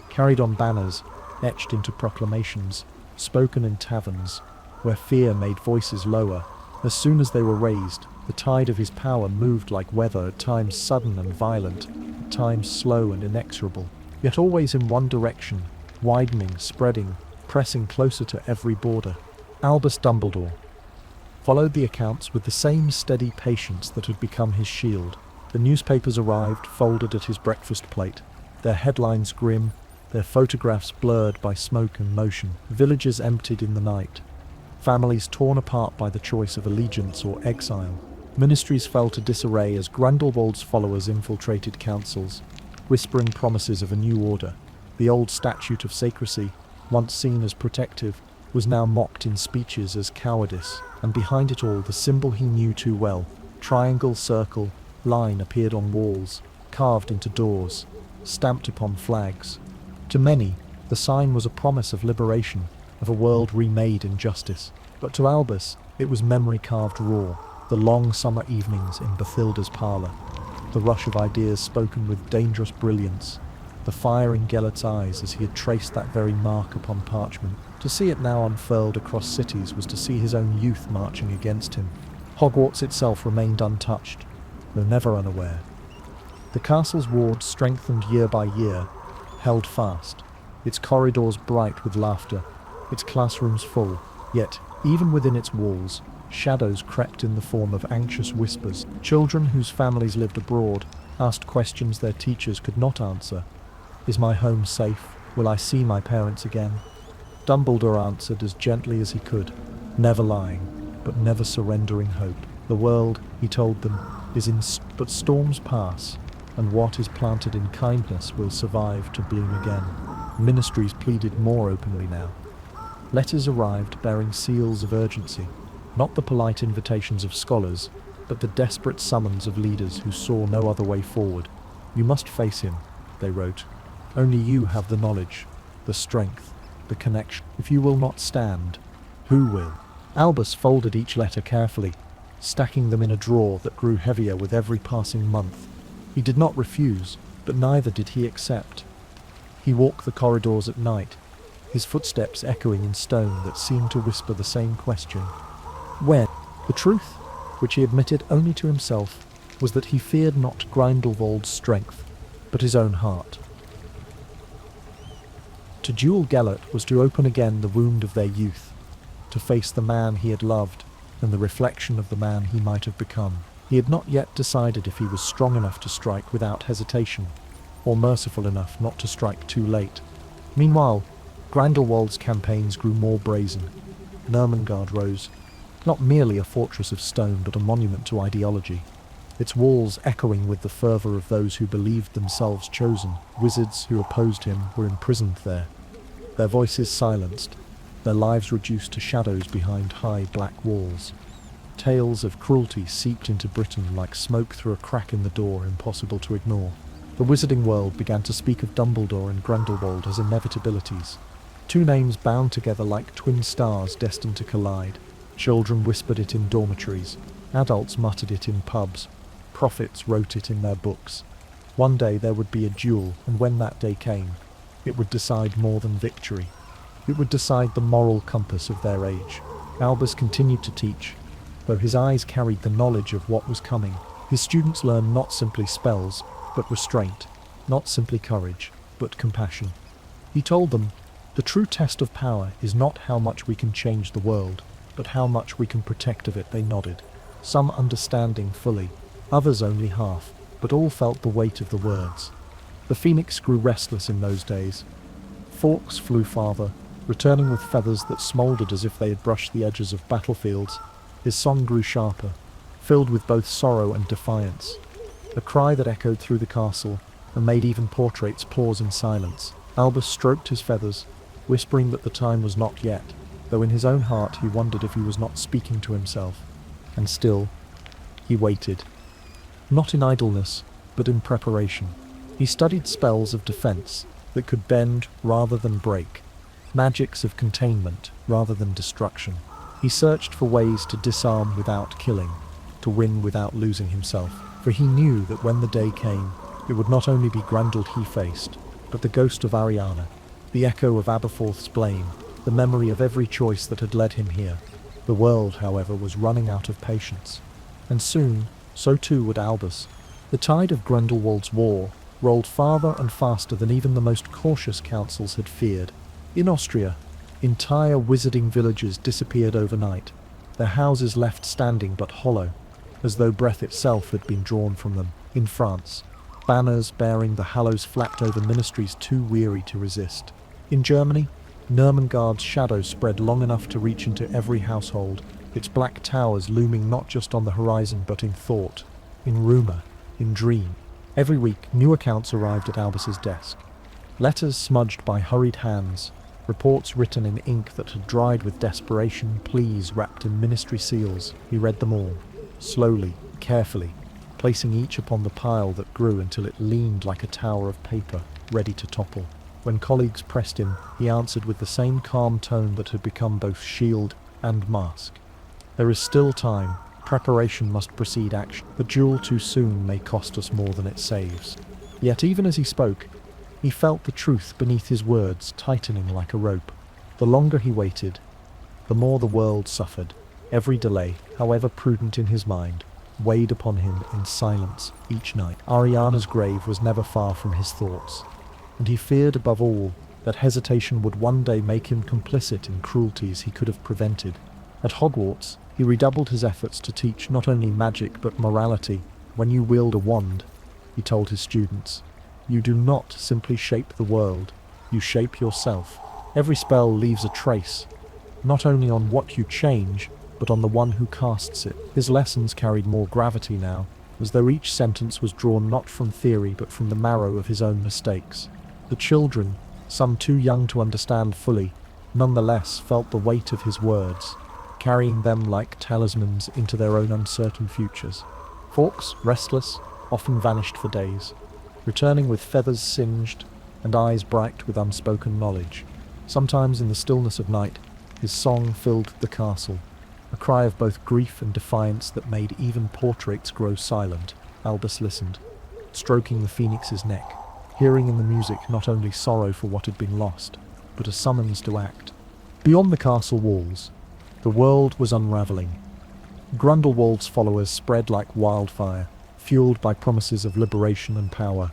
carried on banners, etched into proclamations, spoken in taverns, where fear made voices lower. As soon as they were raised, the tide of his power moved like weather, at times sudden and violent, at times slow and inexorable, yet always in one direction, widening, spreading, pressing closer to every border. Albus Dumbledore followed the accounts with the same steady patience that had become his shield. The newspapers arrived, folded at his breakfast plate, their headlines grim, their photographs blurred by smoke and motion. Villages emptied in the night, families torn apart by the choice of allegiance or exile. Ministries fell to disarray as Grindelwald's followers infiltrated councils, whispering promises of a new order. The old statute of secrecy, once seen as protective, was now mocked in speeches as cowardice, and behind it all the symbol he knew too well, triangle, circle, line, appeared on walls, carved into doors, stamped upon flags. To many, the sign was a promise of liberation, of a world remade in justice. But to Albus, it was memory carved raw, the long summer evenings in Bathilda's parlour, the rush of ideas spoken with dangerous brilliance, the fire in Gellert's eyes as he had traced that very mark upon parchment. To see it now unfurled across cities was to see his own youth marching against him. Hogwarts itself remained untouched, though never unaware. The castle's wards, strengthened year by year, held fast, its corridors bright with laughter, its classrooms full. Yet, even within its walls, shadows crept in the form of anxious whispers. Children whose families lived abroad asked questions their teachers could not answer. Is my home safe? Will I see my parents again? Dumbledore answered as gently as he could, never lying, but never surrendering hope. The world, he told them, is in but storms pass, and what is planted in kindness will survive to bloom again. Ministries pleaded more openly now. Letters arrived bearing seals of urgency, not the polite invitations of scholars, but the desperate summons of leaders who saw no other way forward. You must face him, they wrote. Only you have the knowledge, the strength, the connection. If you will not stand, who will? Albus folded each letter carefully, stacking them in a drawer that grew heavier with every passing month. He did not refuse, but neither did he accept. He walked the corridors at night, his footsteps echoing in stone that seemed to whisper the same question. When? The truth, which he admitted only to himself, was that he feared not Grindelwald's strength, but his own heart. To duel Gellert was to open again the wound of their youth, to face the man he had loved and the reflection of the man he might have become. He had not yet decided if he was strong enough to strike without hesitation, or merciful enough not to strike too late. Meanwhile, Grindelwald's campaigns grew more brazen. Nurmengard rose, not merely a fortress of stone but a monument to ideology, its walls echoing with the fervour of those who believed themselves chosen. Wizards who opposed him were imprisoned there, their voices silenced, their lives reduced to shadows behind high black walls. Tales of cruelty seeped into Britain like smoke through a crack in the door impossible to ignore. The wizarding world began to speak of Dumbledore and Grindelwald as inevitabilities, two names bound together like twin stars destined to collide. Children whispered it in dormitories, adults muttered it in pubs, prophets wrote it in their books. One day there would be a duel, and when that day came, it would decide more than victory. It would decide the moral compass of their age. Albus continued to teach, though his eyes carried the knowledge of what was coming. His students learned not simply spells, but restraint, not simply courage, but compassion. He told them, the true test of power is not how much we can change the world, but how much we can protect of it. They nodded, some understanding fully, others only half, but all felt the weight of the words. The phoenix grew restless in those days. Fawkes flew farther, returning with feathers that smouldered as if they had brushed the edges of battlefields. His song grew sharper, filled with both sorrow and defiance, a cry that echoed through the castle and made even portraits pause in silence. Albus stroked his feathers, whispering that the time was not yet, though in his own heart he wondered if he was not speaking to himself. And still, he waited. Not in idleness, but in preparation. He studied spells of defense that could bend rather than break, magics of containment rather than destruction. He searched for ways to disarm without killing, to win without losing himself, for he knew that when the day came, it would not only be Grendel he faced, but the ghost of Ariana, the echo of Aberforth's blame, the memory of every choice that had led him here. The world, however, was running out of patience, and soon, so too would Albus. The tide of Grindelwald's war rolled farther and faster than even the most cautious councils had feared. In Austria, entire wizarding villages disappeared overnight, their houses left standing but hollow, as though breath itself had been drawn from them. In France, banners bearing the Hallows flapped over ministries too weary to resist. In Germany, Nurmengard's shadow spread long enough to reach into every household, its black towers looming not just on the horizon but in thought, in rumour, in dream. Every week, new accounts arrived at Albus's desk. Letters smudged by hurried hands, reports written in ink that had dried with desperation, pleas wrapped in ministry seals. He read them all, slowly, carefully, placing each upon the pile that grew until it leaned like a tower of paper, ready to topple. When colleagues pressed him, he answered with the same calm tone that had become both shield and mask. There is still time. Preparation must precede action. The duel too soon may cost us more than it saves. Yet even as he spoke, he felt the truth beneath his words tightening like a rope. The longer he waited, the more the world suffered. Every delay, however prudent in his mind, weighed upon him in silence each night. Ariana's grave was never far from his thoughts, and he feared above all that hesitation would one day make him complicit in cruelties he could have prevented. At Hogwarts, he redoubled his efforts to teach not only magic but morality. When you wield a wand, he told his students, you do not simply shape the world, you shape yourself. Every spell leaves a trace, not only on what you change, but on the one who casts it. His lessons carried more gravity now, as though each sentence was drawn not from theory but from the marrow of his own mistakes. The children, some too young to understand fully, nonetheless felt the weight of his words, carrying them like talismans into their own uncertain futures. Fawkes, restless, often vanished for days, returning with feathers singed and eyes bright with unspoken knowledge. Sometimes in the stillness of night, his song filled the castle, a cry of both grief and defiance that made even portraits grow silent. Albus listened, stroking the phoenix's neck, hearing in the music not only sorrow for what had been lost, but a summons to act. Beyond the castle walls, the world was unravelling. Grindelwald's followers spread like wildfire, fueled by promises of liberation and power.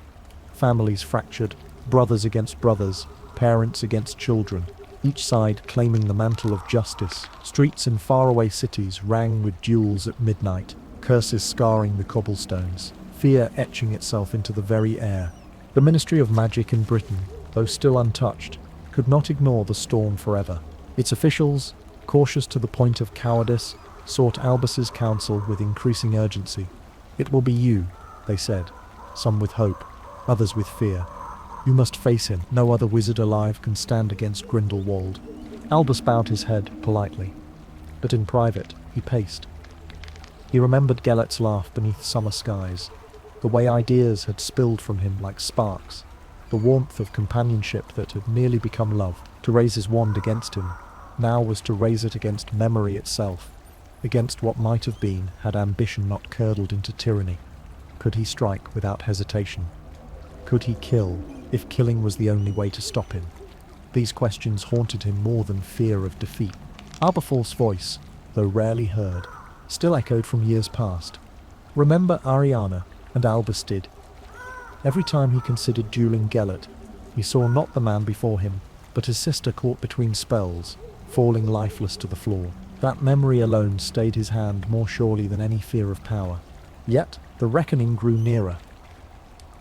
Families fractured, brothers against brothers, parents against children, each side claiming the mantle of justice. Streets in faraway cities rang with duels at midnight, curses scarring the cobblestones, fear etching itself into the very air. The Ministry of Magic in Britain, though still untouched, could not ignore the storm forever. Its officials, cautious to the point of cowardice, sought Albus's counsel with increasing urgency. It will be you, they said, some with hope, others with fear. You must face him. No other wizard alive can stand against Grindelwald. Albus bowed his head politely, but in private he paced. He remembered Gellert's laugh beneath summer skies, the way ideas had spilled from him like sparks, the warmth of companionship that had nearly become love. To raise his wand against him now was to raise it against memory itself, against what might have been had ambition not curdled into tyranny. Could he strike without hesitation? Could he kill, if killing was the only way to stop him? These questions haunted him more than fear of defeat. Aberforth's voice, though rarely heard, still echoed from years past. Remember Ariana, and Albus did. Every time he considered dueling Gellert, he saw not the man before him, but his sister caught between spells, falling lifeless to the floor. That memory alone stayed his hand more surely than any fear of power. Yet the reckoning grew nearer.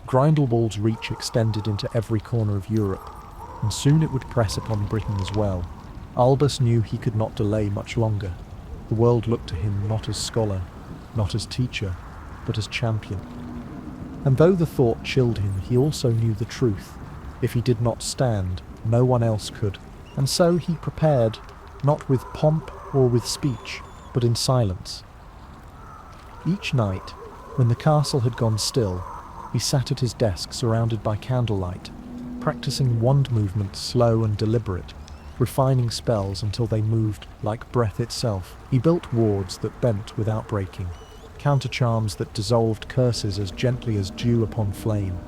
Grindelwald's reach extended into every corner of Europe, and soon it would press upon Britain as well. Albus knew he could not delay much longer. The world looked to him not as scholar, not as teacher, but as champion. And though the thought chilled him, he also knew the truth. If he did not stand, no one else could. And so he prepared, not with pomp or with speech, but in silence. Each night, when the castle had gone still, he sat at his desk surrounded by candlelight, practicing wand movements slow and deliberate, refining spells until they moved like breath itself. He built wards that bent without breaking, counter-charms that dissolved curses as gently as dew upon flame.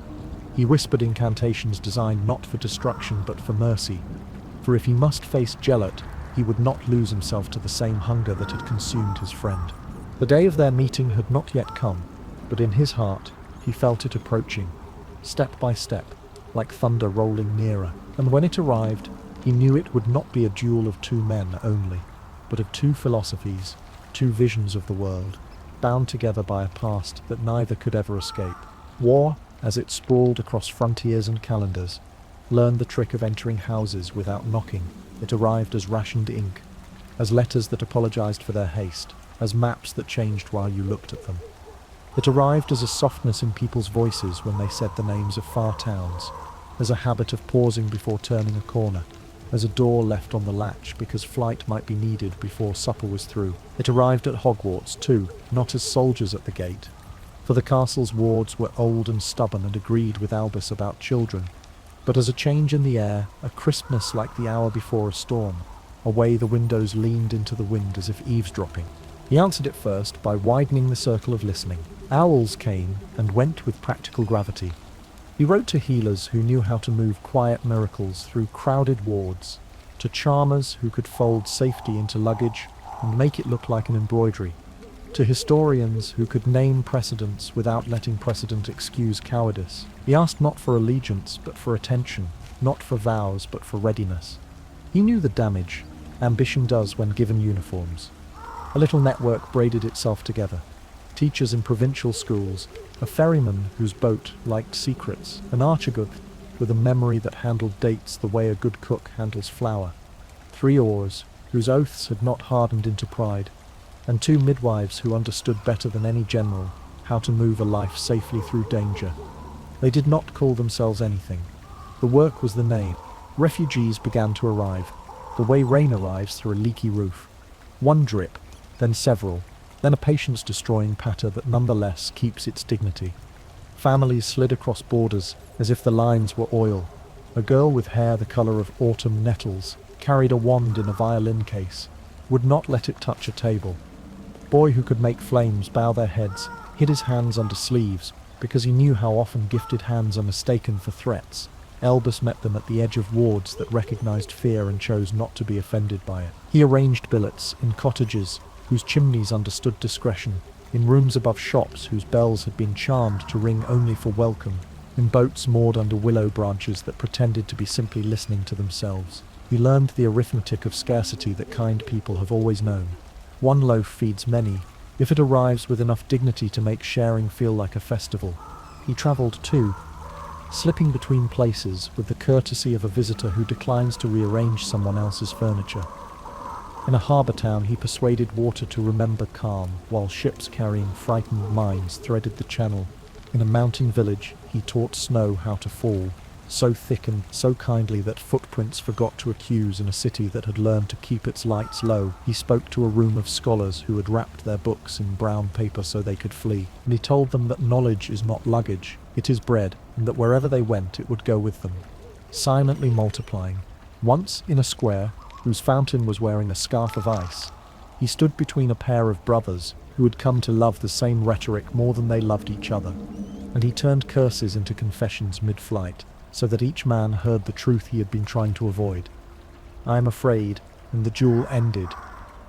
He whispered incantations designed not for destruction but for mercy, for if he must face Gellert, he would not lose himself to the same hunger that had consumed his friend. The day of their meeting had not yet come, but in his heart he felt it approaching, step by step, like thunder rolling nearer. And when it arrived, he knew it would not be a duel of two men only, but of two philosophies, two visions of the world, bound together by a past that neither could ever escape. War, as it sprawled across frontiers and calendars, learned the trick of entering houses without knocking. It arrived as rationed ink, as letters that apologized for their haste, as maps that changed while you looked at them. It arrived as a softness in people's voices when they said the names of far towns, as a habit of pausing before turning a corner, as a door left on the latch because flight might be needed before supper was through. It arrived at Hogwarts too, not as soldiers at the gate, for the castle's wards were old and stubborn and agreed with Albus about children, but as a change in the air, a crispness like the hour before a storm, a way the windows leaned into the wind as if eavesdropping. He answered it first by widening the circle of listening. Owls came and went with practical gravity. He wrote to healers who knew how to move quiet miracles through crowded wards, to charmers who could fold safety into luggage and make it look like an embroidery, to historians who could name precedents without letting precedent excuse cowardice. He asked not for allegiance but for attention, not for vows but for readiness. He knew the damage ambition does when given uniforms. A little network braided itself together. Teachers in provincial schools, a ferryman whose boat liked secrets, an archigott with a memory that handled dates the way a good cook handles flour, 3 oars whose oaths had not hardened into pride, and 2 midwives who understood better than any general how to move a life safely through danger. They did not call themselves anything. The work was the name. Refugees began to arrive, the way rain arrives through a leaky roof. 1 drip, then several, then a patience-destroying patter that nonetheless keeps its dignity. Families slid across borders as if the lines were oil. A girl with hair the colour of autumn nettles carried a wand in a violin case, would not let it touch a table. Boy who could make flames bow their heads hid his hands under sleeves because he knew how often gifted hands are mistaken for threats. Albus met them at the edge of wards that recognised fear and chose not to be offended by it. He arranged billets in cottages whose chimneys understood discretion, in rooms above shops whose bells had been charmed to ring only for welcome, in boats moored under willow branches that pretended to be simply listening to themselves. He learned the arithmetic of scarcity that kind people have always known. 1 loaf feeds many, if it arrives with enough dignity to make sharing feel like a festival. He travelled too, slipping between places with the courtesy of a visitor who declines to rearrange someone else's furniture. In a harbour town he persuaded water to remember calm, while ships carrying frightened minds threaded the channel. In a mountain village he taught snow how to fall, so thick and so kindly that footprints forgot to accuse in a city that had learned to keep its lights low. He spoke to a room of scholars who had wrapped their books in brown paper so they could flee, and he told them that knowledge is not luggage, it is bread, and that wherever they went it would go with them, silently multiplying. Once, in a square, whose fountain was wearing a scarf of ice, he stood between a pair of brothers who had come to love the same rhetoric more than they loved each other, and he turned curses into confessions mid-flight, so that each man heard the truth he had been trying to avoid. I am afraid, and the duel ended,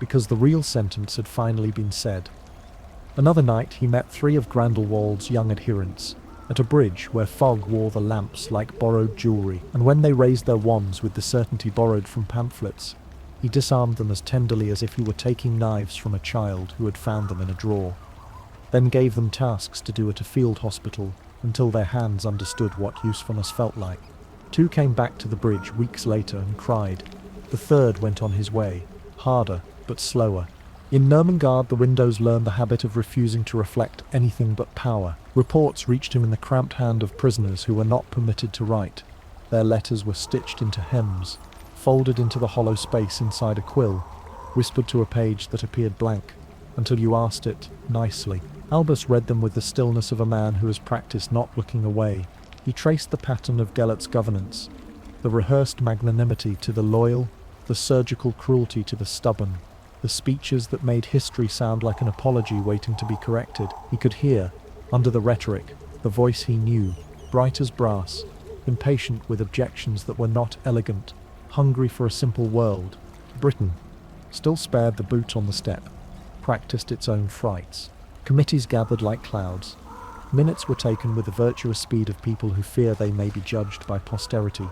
because the real sentence had finally been said. Another night he met 3 of Grindelwald's young adherents, at a bridge where fog wore the lamps like borrowed jewellery, and when they raised their wands with the certainty borrowed from pamphlets, he disarmed them as tenderly as if he were taking knives from a child who had found them in a drawer, then gave them tasks to do at a field hospital until their hands understood what usefulness felt like. 2 came back to the bridge weeks later and cried. The 3rd went on his way, harder but slower. In Nurmengard the windows learned the habit of refusing to reflect anything but power. Reports reached him in the cramped hand of prisoners who were not permitted to write. Their letters were stitched into hems, folded into the hollow space inside a quill, whispered to a page that appeared blank, until you asked it nicely. Albus read them with the stillness of a man who has practiced not looking away. He traced the pattern of Gellert's governance, the rehearsed magnanimity to the loyal, the surgical cruelty to the stubborn, the speeches that made history sound like an apology waiting to be corrected. He could hear, under the rhetoric, the voice he knew, bright as brass, impatient with objections that were not elegant, hungry for a simple world. Britain, still spared the boot on the step, practiced its own frights. Committees gathered like clouds. Minutes were taken with the virtuous speed of people who fear they may be judged by posterity,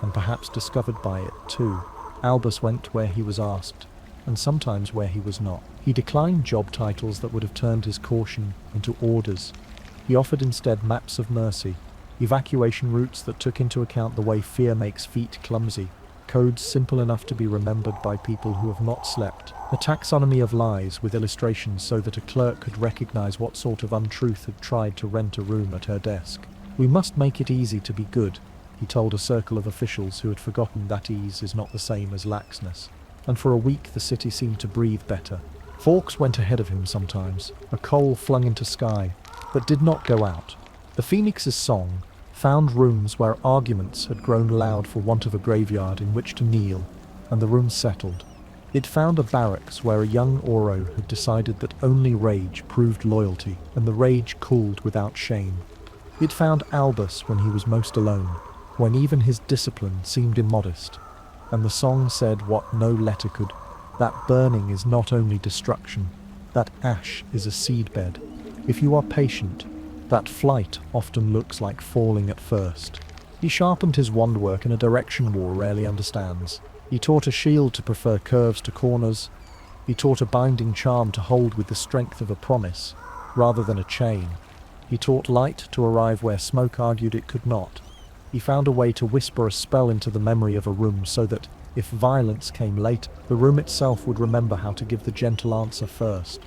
and perhaps discovered by it too. Albus went where he was asked, and sometimes where he was not. He declined job titles that would have turned his caution into orders. He offered instead maps of mercy, evacuation routes that took into account the way fear makes feet clumsy, codes simple enough to be remembered by people who have not slept, A taxonomy of lies with illustrations so that a clerk could recognize what sort of untruth had tried to rent a room at her desk. "We must make it easy to be good," he told a circle of officials who had forgotten that ease is not the same as laxness. And for a week the city seemed to breathe better. Fawkes went ahead of him sometimes, a coal flung into sky, but did not go out. The Phoenix's song found rooms where arguments had grown loud for want of a graveyard in which to kneel, and the room settled. It found a barracks where a young Oro had decided that only rage proved loyalty, and the rage cooled without shame. It found Albus when he was most alone, when even his discipline seemed immodest, and the song said what no letter could, that burning is not only destruction, that ash is a seedbed. If you are patient, that flight often looks like falling at first. He sharpened his wand work in a direction war rarely understands. He taught a shield to prefer curves to corners. He taught a binding charm to hold with the strength of a promise, rather than a chain. He taught light to arrive where smoke argued it could not. He found a way to whisper a spell into the memory of a room so that, if violence came late, the room itself would remember how to give the gentle answer first.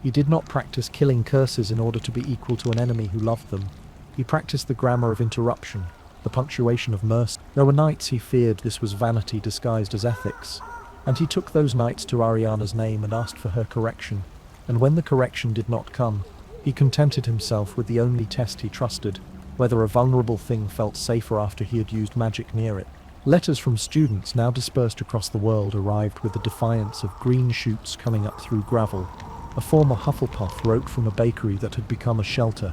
He did not practice killing curses in order to be equal to an enemy who loved them. He practiced the grammar of interruption, the punctuation of mercy. There were nights he feared this was vanity disguised as ethics, and he took those nights to Ariana's name and asked for her correction, and when the correction did not come, he contented himself with the only test he trusted, whether a vulnerable thing felt safer after he had used magic near it. Letters from students now dispersed across the world arrived with the defiance of green shoots coming up through gravel. A former Hufflepuff wrote from a bakery that had become a shelter.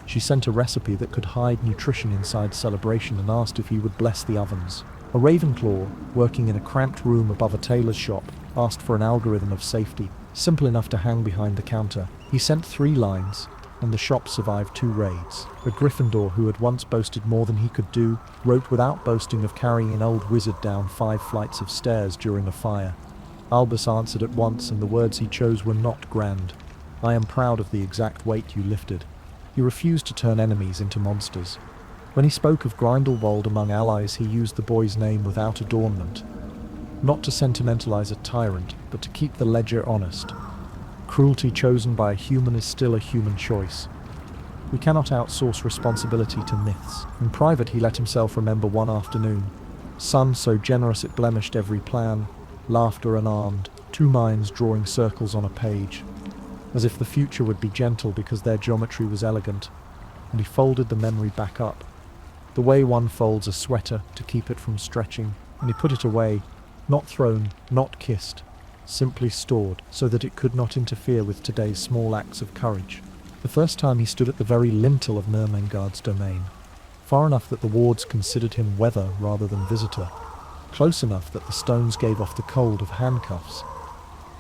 She sent a recipe that could hide nutrition inside Celebration and asked if he would bless the ovens. A Ravenclaw, working in a cramped room above a tailor's shop, asked for an algorithm of safety, simple enough to hang behind the counter. He sent 3 lines, and the shop survived 2 raids. A Gryffindor who had once boasted more than he could do, wrote without boasting of carrying an old wizard down 5 flights of stairs during a fire. Albus answered at once, and the words he chose were not grand. "I am proud of the exact weight you lifted." He refused to turn enemies into monsters. When he spoke of Grindelwald among allies, he used the boy's name without adornment. Not to sentimentalize a tyrant, but to keep the ledger honest. Cruelty chosen by a human is still a human choice. We cannot outsource responsibility to myths. In private he let himself remember one afternoon. Sun so generous it blemished every plan, laughter unarmed, 2 minds drawing circles on a page, as if the future would be gentle because their geometry was elegant, and he folded the memory back up, the way one folds a sweater to keep it from stretching, and he put it away, not thrown, not kissed, simply stored, so that it could not interfere with today's small acts of courage. The first time he stood at the very lintel of Mermengard's domain, far enough that the wards considered him weather rather than visitor, close enough that the stones gave off the cold of handcuffs.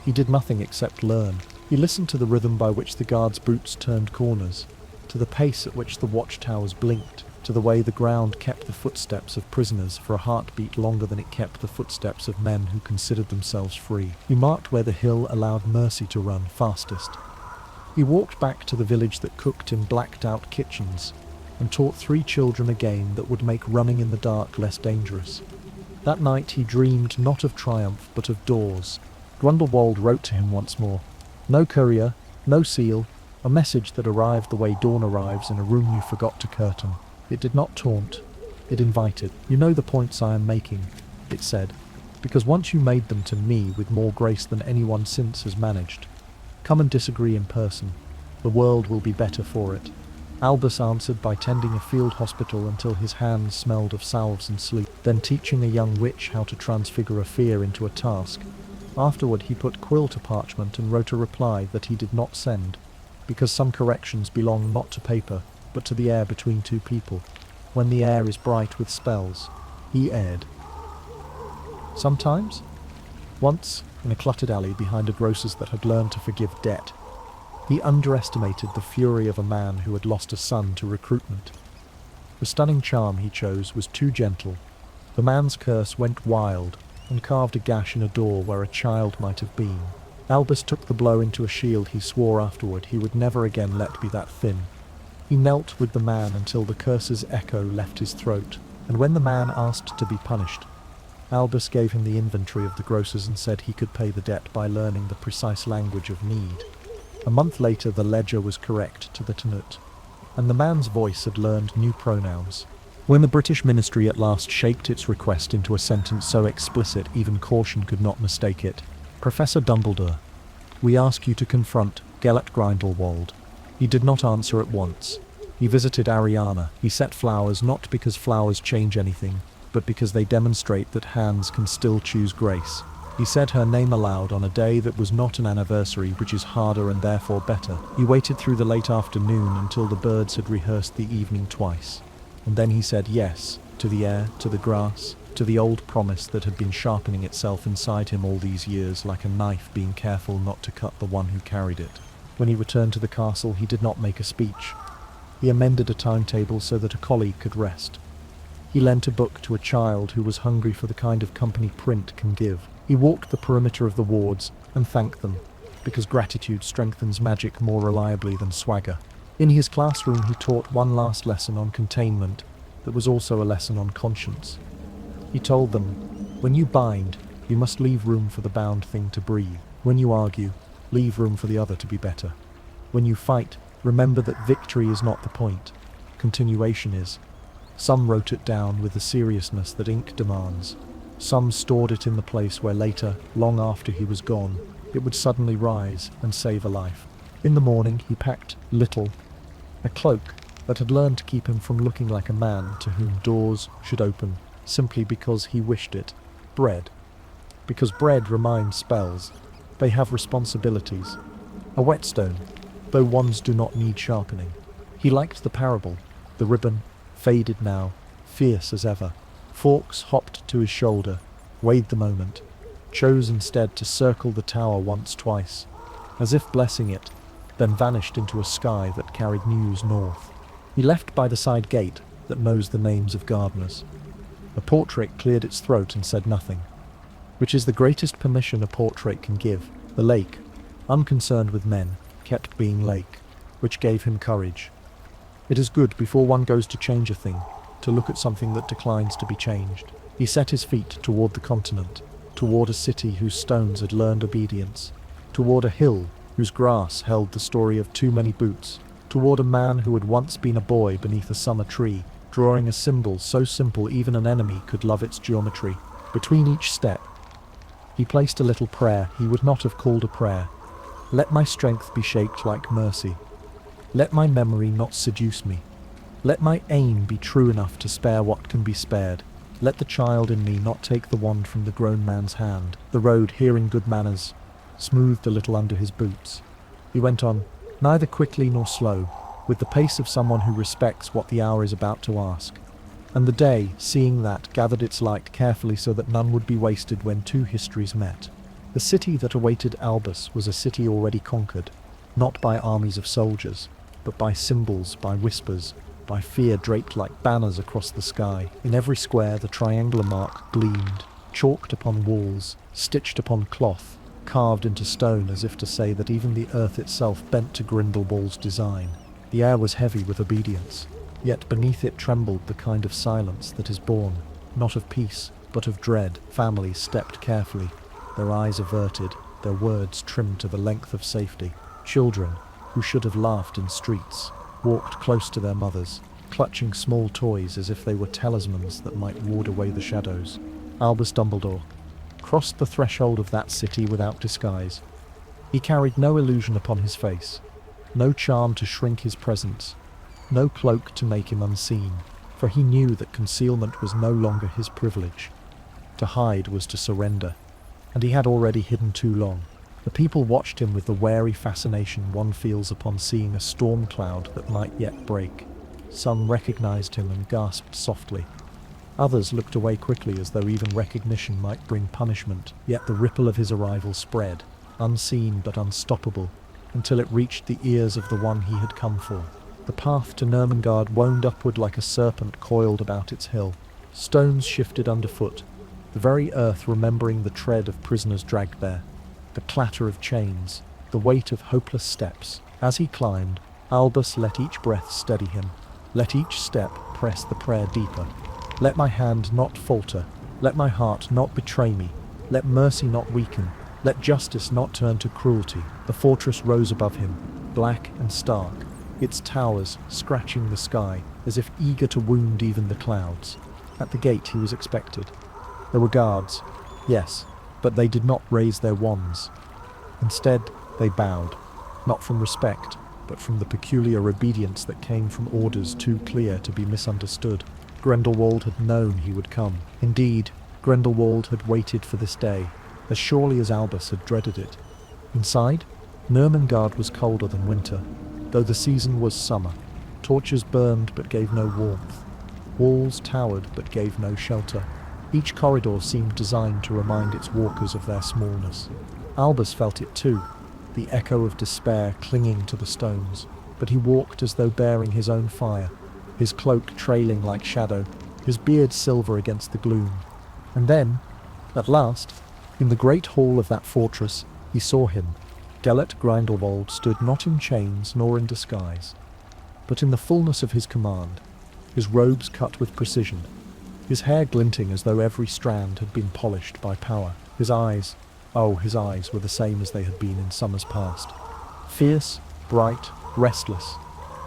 He did nothing except learn. He listened to the rhythm by which the guards' boots turned corners, to the pace at which the watchtowers blinked, to the way the ground kept the footsteps of prisoners for a heartbeat longer than it kept the footsteps of men who considered themselves free. He marked where the hill allowed mercy to run fastest. He walked back to the village that cooked in blacked-out kitchens, and taught 3 children a game that would make running in the dark less dangerous. That night he dreamed not of triumph, but of doors. Grindelwald wrote to him once more. No courier, no seal, a message that arrived the way dawn arrives in a room you forgot to curtain. It did not taunt, it invited. "You know the points I am making," it said, "because once you made them to me with more grace than anyone since has managed. Come and disagree in person. The world will be better for it." Albus answered by tending a field hospital until his hands smelled of salves and sleep, then teaching a young witch how to transfigure a fear into a task. Afterward he put quill to parchment and wrote a reply that he did not send, because some corrections belong not to paper, but to the air between 2 people. When the air is bright with spells, he aired. Sometimes? Once, in a cluttered alley behind a grocer's that had learned to forgive debt, he underestimated the fury of a man who had lost a son to recruitment. The stunning charm he chose was too gentle. The man's curse went wild, and carved a gash in a door where a child might have been. Albus took the blow into a shield he swore afterward he would never again let be that thin. He knelt with the man until the curse's echo left his throat, and when the man asked to be punished, Albus gave him the inventory of the grocers and said he could pay the debt by learning the precise language of need. A month later, the ledger was correct to the tenut, and the man's voice had learned new pronouns. When the British ministry at last shaped its request into a sentence so explicit even caution could not mistake it, "Professor Dumbledore, we ask you to confront Gellert Grindelwald." He did not answer at once. He visited Ariana. He set flowers not because flowers change anything, but because they demonstrate that hands can still choose grace. He said her name aloud on a day that was not an anniversary, which is harder and therefore better. He waited through the late afternoon until the birds had rehearsed the evening twice. And then he said yes, to the air, to the grass, to the old promise that had been sharpening itself inside him all these years, like a knife being careful not to cut the one who carried it. When he returned to the castle, he did not make a speech. He amended a timetable so that a colleague could rest. He lent a book to a child who was hungry for the kind of company print can give. He walked the perimeter of the wards and thanked them, because gratitude strengthens magic more reliably than swagger. In his classroom, he taught one last lesson on containment that was also a lesson on conscience. He told them, when you bind, you must leave room for the bound thing to breathe. When you argue, leave room for the other to be better. When you fight, remember that victory is not the point. Continuation is. Some wrote it down with the seriousness that ink demands. Some stored it in the place where later, long after he was gone, it would suddenly rise and save a life. In the morning he packed little, a cloak that had learned to keep him from looking like a man to whom doors should open simply because he wished it. Bread. Because bread reminds spells. They have responsibilities. A whetstone, though wands do not need sharpening. He liked the parable, the ribbon, faded now, fierce as ever. Fawkes hopped to his shoulder, weighed the moment, chose instead to circle the tower once twice, as if blessing it, then vanished into a sky that carried news north. He left by the side gate that knows the names of gardeners. A portrait cleared its throat and said nothing, which is the greatest permission a portrait can give. The lake, unconcerned with men, kept being lake, which gave him courage. It is good, before one goes to change a thing, to look at something that declines to be changed. He set his feet toward the continent, toward a city whose stones had learned obedience, toward a hill whose grass held the story of too many boots, toward a man who had once been a boy beneath a summer tree, drawing a symbol so simple even an enemy could love its geometry. Between each step, he placed a little prayer he would not have called a prayer. Let my strength be shaped like mercy. Let my memory not seduce me. Let my aim be true enough to spare what can be spared. Let the child in me not take the wand from the grown man's hand. The road, hearing good manners, smoothed a little under his boots. He went on, neither quickly nor slow, with the pace of someone who respects what the hour is about to ask. And the day, seeing that, gathered its light carefully so that none would be wasted when two histories met. The city that awaited Albus was a city already conquered, not by armies of soldiers, but by symbols, by whispers, by fear draped like banners across the sky. In every square the triangular mark gleamed, chalked upon walls, stitched upon cloth, carved into stone as if to say that even the earth itself bent to Grindelwald's design. The air was heavy with obedience, yet beneath it trembled the kind of silence that is born, not of peace, but of dread. Families stepped carefully, their eyes averted, their words trimmed to the length of safety. Children, who should have laughed in streets, walked close to their mothers, clutching small toys as if they were talismans that might ward away the shadows. Albus Dumbledore crossed the threshold of that city without disguise. He carried no illusion upon his face, no charm to shrink his presence, no cloak to make him unseen, for he knew that concealment was no longer his privilege. To hide was to surrender, and he had already hidden too long. The people watched him with the wary fascination one feels upon seeing a storm cloud that might yet break. Some recognized him and gasped softly. Others looked away quickly as though even recognition might bring punishment. Yet the ripple of his arrival spread, unseen but unstoppable, until it reached the ears of the one he had come for. The path to Nurmengard wound upward like a serpent coiled about its hill. Stones shifted underfoot, the very earth remembering the tread of prisoners dragged there, the clatter of chains, the weight of hopeless steps. As he climbed, Albus let each breath steady him, let each step press the prayer deeper. Let my hand not falter, Let my heart not betray me. Let mercy not weaken. Let justice not turn to cruelty. The fortress rose above him, black and stark, its towers scratching the sky, as if eager to wound even the clouds. At the gate he was expected. There were guards, yes, but they did not raise their wands. Instead, they bowed, not from respect, but from the peculiar obedience that came from orders too clear to be misunderstood. Grindelwald had known he would come. Indeed, Grindelwald had waited for this day, as surely as Albus had dreaded it. Inside, Nurmengard was colder than winter, though the season was summer. Torches burned but gave no warmth. Walls towered but gave no shelter. Each corridor seemed designed to remind its walkers of their smallness. Albus felt it too, the echo of despair clinging to the stones, but he walked as though bearing his own fire, his cloak trailing like shadow, his beard silver against the gloom. And then, at last, in the great hall of that fortress, he saw him. Gellert Grindelwald stood not in chains nor in disguise, but in the fullness of his command, his robes cut with precision, his hair glinting as though every strand had been polished by power. His eyes, oh, his eyes were the same as they had been in summers past. Fierce, bright, restless,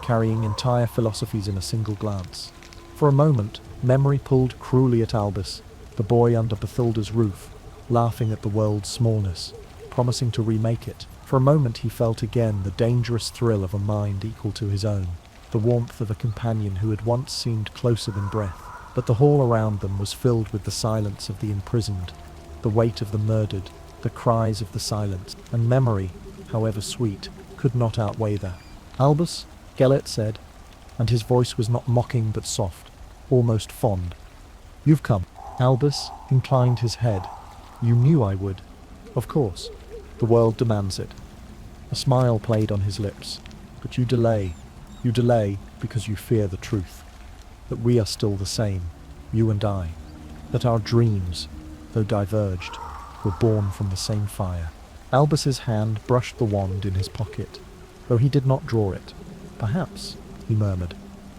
carrying entire philosophies in a single glance. For a moment, memory pulled cruelly at Albus, the boy under Bathilda's roof, laughing at the world's smallness, promising to remake it. For a moment he felt again the dangerous thrill of a mind equal to his own, the warmth of a companion who had once seemed closer than breath. But the hall around them was filled with the silence of the imprisoned, the weight of the murdered, the cries of the silenced, and memory, however sweet, could not outweigh that. "Albus," Gellert said, and his voice was not mocking but soft, almost fond. "You've come." Albus inclined his head. "You knew I would." "Of course. The world demands it." A smile played on his lips. "But you delay. You delay because you fear the truth. That we are still the same, you and I. That our dreams, though diverged, were born from the same fire." Albus's hand brushed the wand in his pocket, though he did not draw it. "Perhaps," he murmured,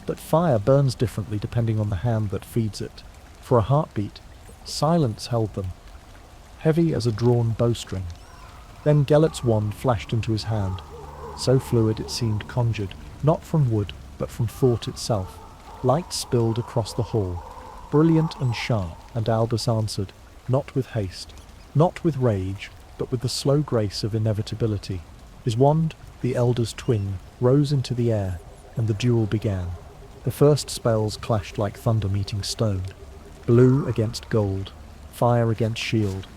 "but fire burns differently depending on the hand that feeds it." For a heartbeat, silence held them, heavy as a drawn bowstring. Then Gellert's wand flashed into his hand, so fluid it seemed conjured, not from wood, but from thought itself. Light spilled across the hall, brilliant and sharp, and Albus answered, not with haste, not with rage, but with the slow grace of inevitability. His wand, the elder's twin, rose into the air, and the duel began. The first spells clashed like thunder meeting stone, blue against gold, fire against shield,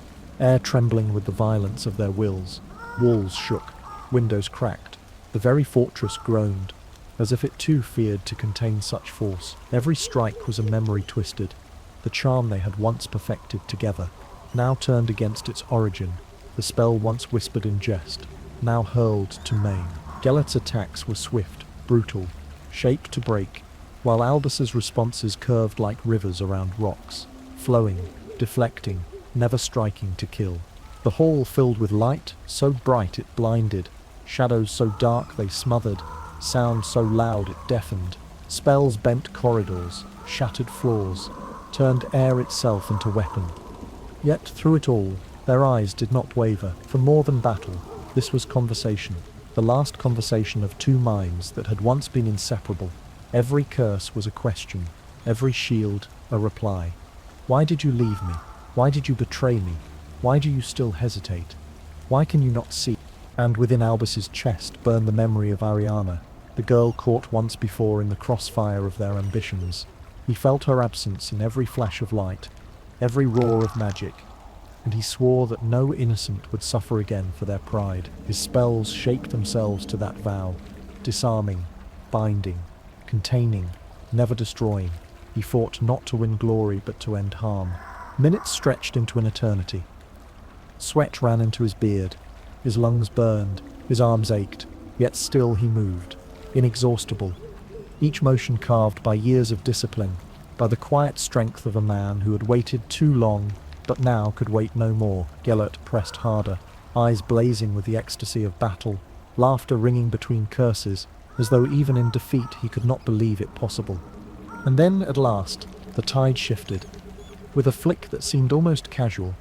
air trembling with the violence of their wills. Walls shook, windows cracked, the very fortress groaned, as if it too feared to contain such force. Every strike was a memory twisted, the charm they had once perfected together, now turned against its origin, the spell once whispered in jest, now hurled to maim. Gellert's attacks were swift, brutal, shaped to break, while Albus's responses curved like rivers around rocks, flowing, deflecting, never striking to kill. The hall filled with light, so bright it blinded, shadows so dark they smothered, sound so loud it deafened. Spells bent corridors, shattered floors, turned air itself into weapon. Yet through it all, their eyes did not waver. For more than battle, this was conversation, the last conversation of two minds that had once been inseparable. Every curse was a question, every shield a reply. Why did you leave me? Why did you betray me? Why do you still hesitate? Why can you not see? And within Albus's chest burned the memory of Ariana, the girl caught once before in the crossfire of their ambitions. He felt her absence in every flash of light, every roar of magic, and he swore that no innocent would suffer again for their pride. His spells shaped themselves to that vow, disarming, binding, containing, never destroying. He fought not to win glory but to end harm. Minutes stretched into an eternity. Sweat ran into his beard, his lungs burned, his arms ached, yet still he moved, inexhaustible, each motion carved by years of discipline, by the quiet strength of a man who had waited too long, but now could wait no more. Gellert pressed harder, eyes blazing with the ecstasy of battle, laughter ringing between curses, as though even in defeat he could not believe it possible. And then, at last, the tide shifted. With a flick that seemed almost casual,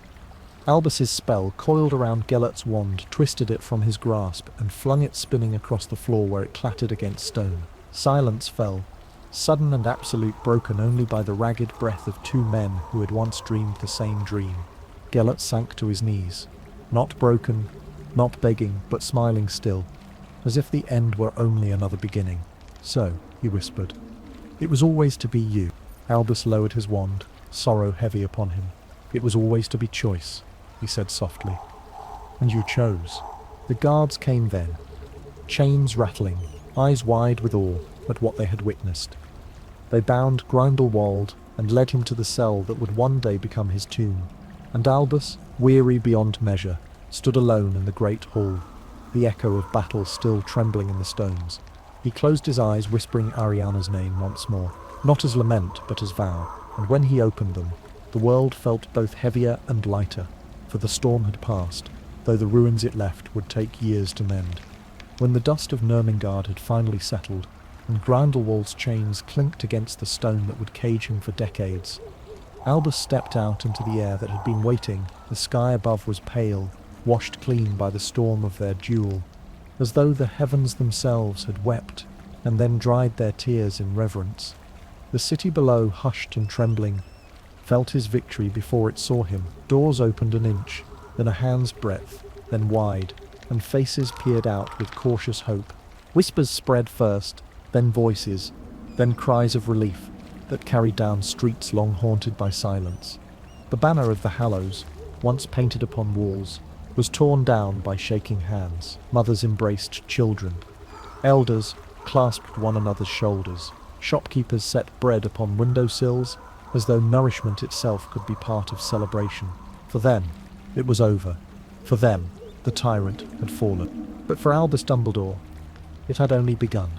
Albus's spell coiled around Gellert's wand, twisted it from his grasp, and flung it spinning across the floor where it clattered against stone. Silence fell, sudden and absolute, broken only by the ragged breath of two men who had once dreamed the same dream. Gellert sank to his knees, not broken, not begging, but smiling still, as if the end were only another beginning. "So," he whispered, "it was always to be you." Albus lowered his wand, sorrow heavy upon him. "It was always to be choice," he said softly. "And you chose." The guards came then, chains rattling, eyes wide with awe at what they had witnessed. They bound Grindelwald and led him to the cell that would one day become his tomb. And Albus, weary beyond measure, stood alone in the great hall, the echo of battle still trembling in the stones. He closed his eyes, whispering Ariana's name once more, not as lament but as vow, and when he opened them, the world felt both heavier and lighter, for the storm had passed, though the ruins it left would take years to mend. When the dust of Nurmengard had finally settled, and Grindelwald's chains clinked against the stone that would cage him for decades, Albus stepped out into the air that had been waiting. The sky above was pale, washed clean by the storm of their duel, as though the heavens themselves had wept and then dried their tears in reverence. The city below, hushed and trembling, felt his victory before it saw him. Doors opened an inch, then a hand's breadth, then wide, and faces peered out with cautious hope. Whispers spread first, then voices, then cries of relief that carried down streets long haunted by silence. The banner of the Hallows, once painted upon walls, was torn down by shaking hands. Mothers embraced children. Elders clasped one another's shoulders. Shopkeepers set bread upon windowsills, as though nourishment itself could be part of celebration. For them, it was over. For them, the tyrant had fallen. But for Albus Dumbledore, it had only begun.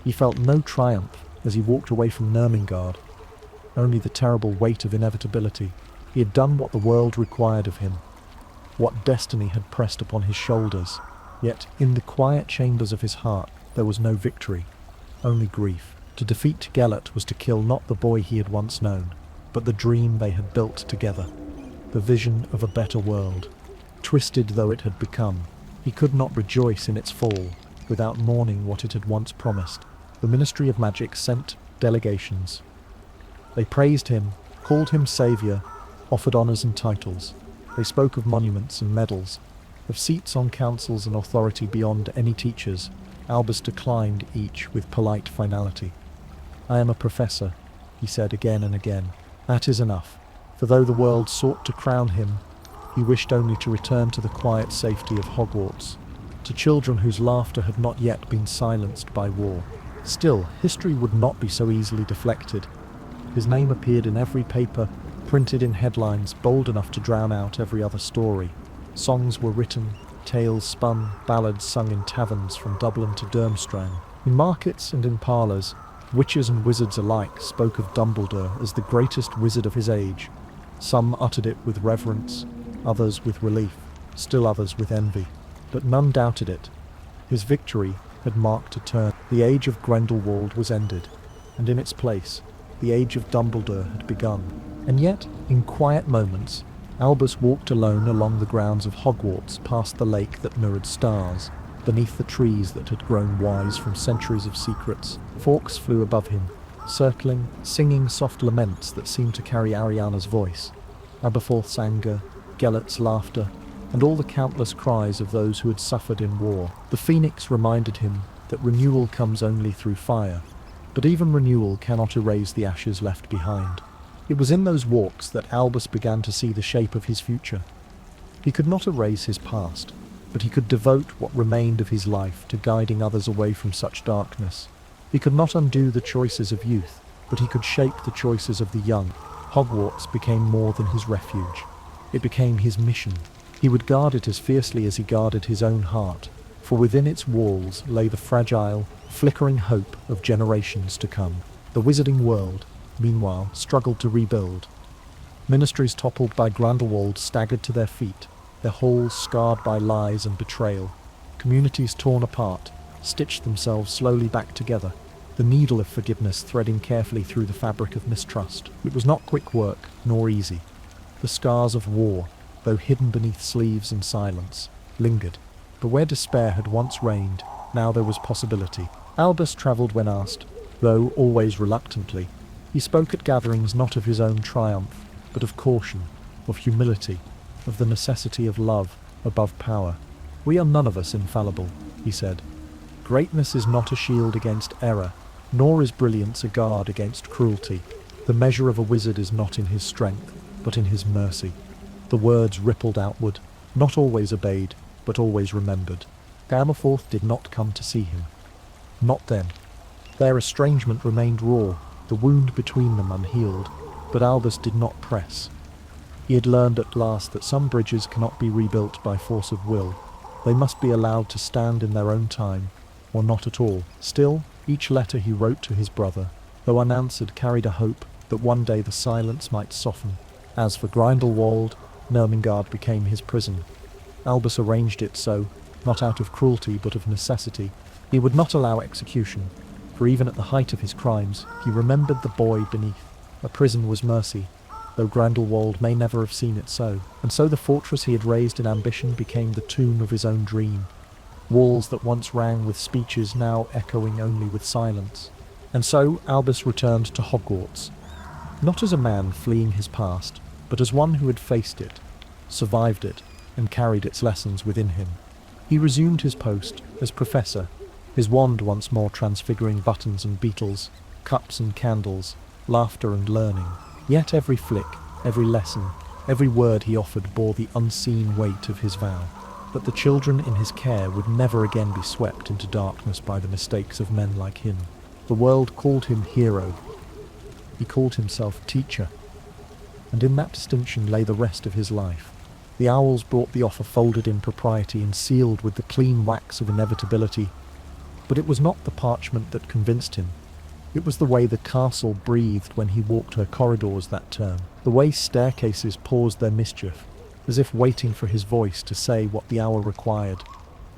He felt no triumph as he walked away from Nurmengard, only the terrible weight of inevitability. He had done what the world required of him, what destiny had pressed upon his shoulders. Yet, in the quiet chambers of his heart, there was no victory, only grief. To defeat Gellert was to kill not the boy he had once known, but the dream they had built together, the vision of a better world. Twisted though it had become, he could not rejoice in its fall without mourning what it had once promised. The Ministry of Magic sent delegations. They praised him, called him saviour, offered honours and titles. They spoke of monuments and medals, of seats on councils and authority beyond any teachers. Albus declined each with polite finality. "I am a professor," he said again and again. That is enough, for though the world sought to crown him, he wished only to return to the quiet safety of Hogwarts, to children whose laughter had not yet been silenced by war. Still, history would not be so easily deflected. His name appeared in every paper, printed in headlines bold enough to drown out every other story. Songs were written, tales spun, ballads sung in taverns from Dublin to Durmstrang. In markets and in parlours, witches and wizards alike spoke of Dumbledore as the greatest wizard of his age. Some uttered it with reverence, others with relief, still others with envy. But none doubted it. His victory had marked a turn. The age of Grindelwald was ended, and in its place, the age of Dumbledore had begun. And yet, in quiet moments, Albus walked alone along the grounds of Hogwarts, past the lake that mirrored stars, beneath the trees that had grown wise from centuries of secrets. Fawkes flew above him, circling, singing soft laments that seemed to carry Ariana's voice, Aberforth's anger, Gellert's laughter, and all the countless cries of those who had suffered in war. The Phoenix reminded him that renewal comes only through fire, but even renewal cannot erase the ashes left behind. It was in those walks that Albus began to see the shape of his future. He could not erase his past, but he could devote what remained of his life to guiding others away from such darkness. He could not undo the choices of youth, but he could shape the choices of the young. Hogwarts became more than his refuge. It became his mission. He would guard it as fiercely as he guarded his own heart, for within its walls lay the fragile, flickering hope of generations to come. The wizarding world, meanwhile, struggled to rebuild. Ministries toppled by Grindelwald staggered to their feet, their halls scarred by lies and betrayal. Communities torn apart, stitched themselves slowly back together. the needle of forgiveness threading carefully through the fabric of mistrust. It was not quick work, nor easy. The scars of war, though hidden beneath sleeves and silence, lingered. But where despair had once reigned, now there was possibility. Albus travelled when asked, though always reluctantly. He spoke at gatherings not of his own triumph, but of caution, of humility, of the necessity of love above power. "We are none of us infallible," he said. "Greatness is not a shield against error, nor is brilliance a guard against cruelty. The measure of a wizard is not in his strength, but in his mercy." The words rippled outward, not always obeyed, but always remembered. Gammerforth did not come to see him. Not then. Their estrangement remained raw, the wound between them unhealed, but Albus did not press. He had learned at last that some bridges cannot be rebuilt by force of will. They must be allowed to stand in their own time, or not at all. Still, each letter he wrote to his brother, though unanswered, carried a hope that one day the silence might soften. As for Grindelwald, Ermengarde became his prison. Albus arranged it so, not out of cruelty but of necessity. He would not allow execution, for even at the height of his crimes, he remembered the boy beneath. A prison was mercy, though Grindelwald may never have seen it so. And so the fortress he had raised in ambition became the tomb of his own dream. Walls that once rang with speeches now echoing only with silence. And so Albus returned to Hogwarts, not as a man fleeing his past, but as one who had faced it, survived it, and carried its lessons within him. He resumed his post as professor, his wand once more transfiguring buttons and beetles, cups and candles, laughter and learning. Yet every flick, every lesson, every word he offered bore the unseen weight of his vow, that the children in his care would never again be swept into darkness by the mistakes of men like him. The world called him hero. He called himself teacher. And in that distinction lay the rest of his life. The owls brought the offer folded in propriety and sealed with the clean wax of inevitability. But it was not the parchment that convinced him. It was the way the castle breathed when he walked her corridors that term, the way staircases paused their mischief, as if waiting for his voice to say what the hour required,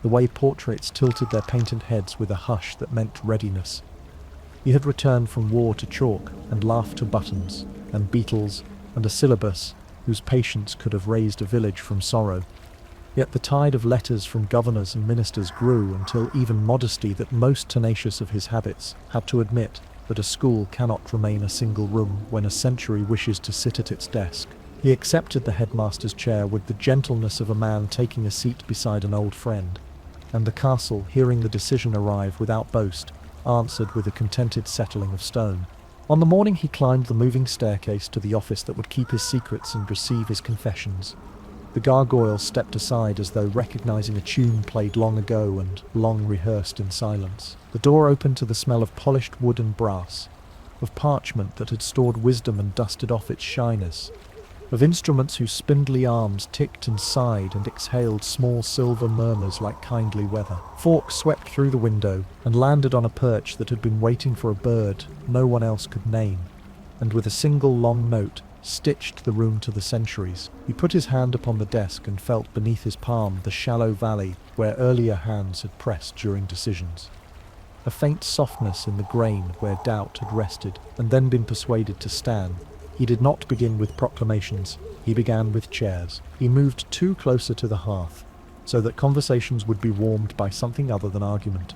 the way portraits tilted their painted heads with a hush that meant readiness. He had returned from war to chalk and laugh to buttons, and beetles, and a syllabus whose patience could have raised a village from sorrow. Yet the tide of letters from governors and ministers grew until even modesty, that most tenacious of his habits, had to admit that a school cannot remain a single room when a century wishes to sit at its desk. He accepted the headmaster's chair with the gentleness of a man taking a seat beside an old friend, and the castle, hearing the decision arrive without boast, answered with a contented settling of stone. On the morning he climbed the moving staircase to the office that would keep his secrets and receive his confessions. The gargoyle stepped aside as though recognizing a tune played long ago and long rehearsed in silence. The door opened to the smell of polished wood and brass, of parchment that had stored wisdom and dusted off its shyness, of instruments whose spindly arms ticked and sighed and exhaled small silver murmurs like kindly weather. Fawkes swept through the window and landed on a perch that had been waiting for a bird no one else could name, and with a single long note stitched the room to the centuries. He put his hand upon the desk and felt beneath his palm the shallow valley where earlier hands had pressed during decisions. A faint softness in the grain where doubt had rested and then been persuaded to stand. He did not begin with proclamations, he began with chairs. He moved two closer to the hearth, so that conversations would be warmed by something other than argument.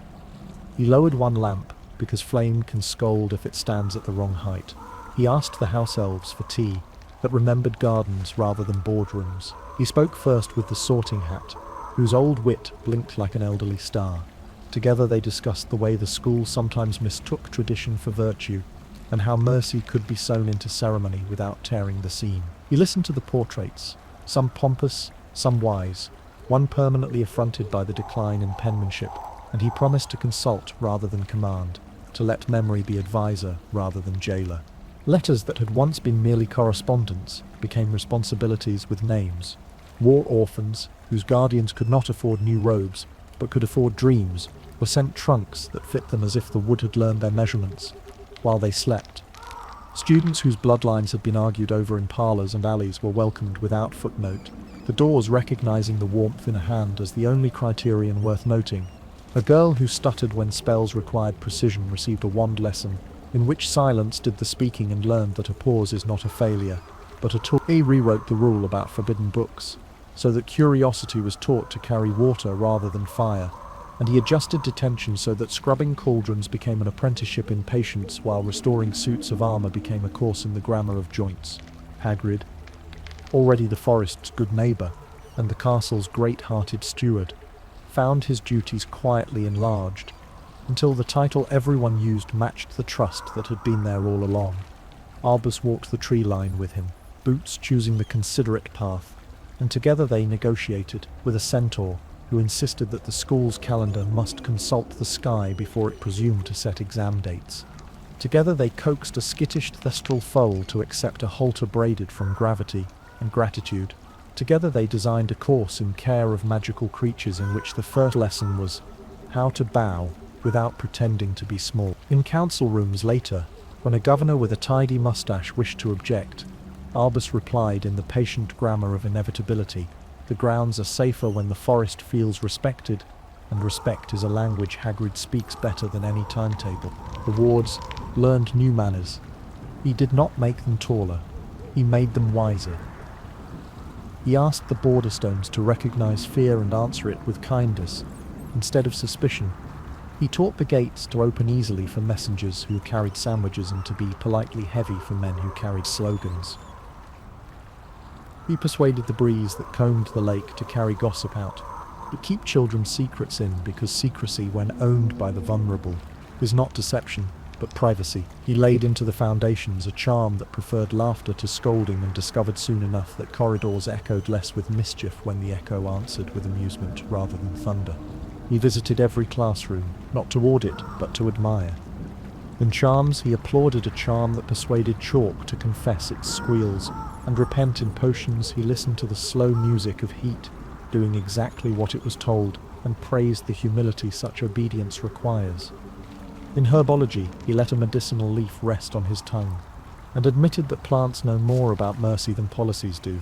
He lowered one lamp, because flame can scold if it stands at the wrong height. He asked the house elves for tea, that remembered gardens rather than boardrooms. He spoke first with the sorting hat, whose old wit blinked like an elderly star. Together they discussed the way the school sometimes mistook tradition for virtue, and how mercy could be sewn into ceremony without tearing the seam. He listened to the portraits, some pompous, some wise, one permanently affronted by the decline in penmanship, and he promised to consult rather than command, to let memory be advisor rather than jailer. Letters that had once been merely correspondence became responsibilities with names. War orphans, whose guardians could not afford new robes, but could afford dreams, were sent trunks that fit them as if the wood had learned their measurements, while they slept. Students whose bloodlines had been argued over in parlours and alleys were welcomed without footnote, the doors recognizing the warmth in a hand as the only criterion worth noting, A girl who stuttered when spells required precision received a wand lesson, in which silence did the speaking and learned that a pause is not a failure, but a tool. He rewrote the rule about forbidden books, so that curiosity was taught to carry water rather than fire, and he adjusted detention so that scrubbing cauldrons became an apprenticeship in patience while restoring suits of armor became a course in the grammar of joints. Hagrid, already the forest's good neighbor and the castle's great-hearted steward, found his duties quietly enlarged, until the title everyone used matched the trust that had been there all along. Albus walked the tree line with him, Boots choosing the considerate path, and together they negotiated with a centaur who insisted that the school's calendar must consult the sky before it presumed to set exam dates. Together they coaxed a skittish thestral foal to accept a halter braided from gravity and gratitude. Together they designed a course in care of magical creatures in which the first lesson was how to bow without pretending to be small. In council rooms later, when a governor with a tidy mustache wished to object, Albus replied in the patient grammar of inevitability, "The grounds are safer when the forest feels respected, and respect is a language Hagrid speaks better than any timetable." The wards learned new manners. He did not make them taller, he made them wiser. He asked the border stones to recognize fear and answer it with kindness, instead of suspicion. He taught the gates to open easily for messengers who carried sandwiches and to be politely heavy for men who carried slogans. He persuaded the breeze that combed the lake to carry gossip out, but keep children's secrets in, because secrecy, when owned by the vulnerable, is not deception, but privacy. He laid into the foundations a charm that preferred laughter to scolding, and discovered soon enough that corridors echoed less with mischief when the echo answered with amusement rather than thunder. He visited every classroom, not to audit, but to admire. In charms, he applauded a charm that persuaded chalk to confess its squeals, and repent. In potions, he listened to the slow music of heat, doing exactly what it was told, and praised the humility such obedience requires. In herbology, he let a medicinal leaf rest on his tongue, and admitted that plants know more about mercy than policies do.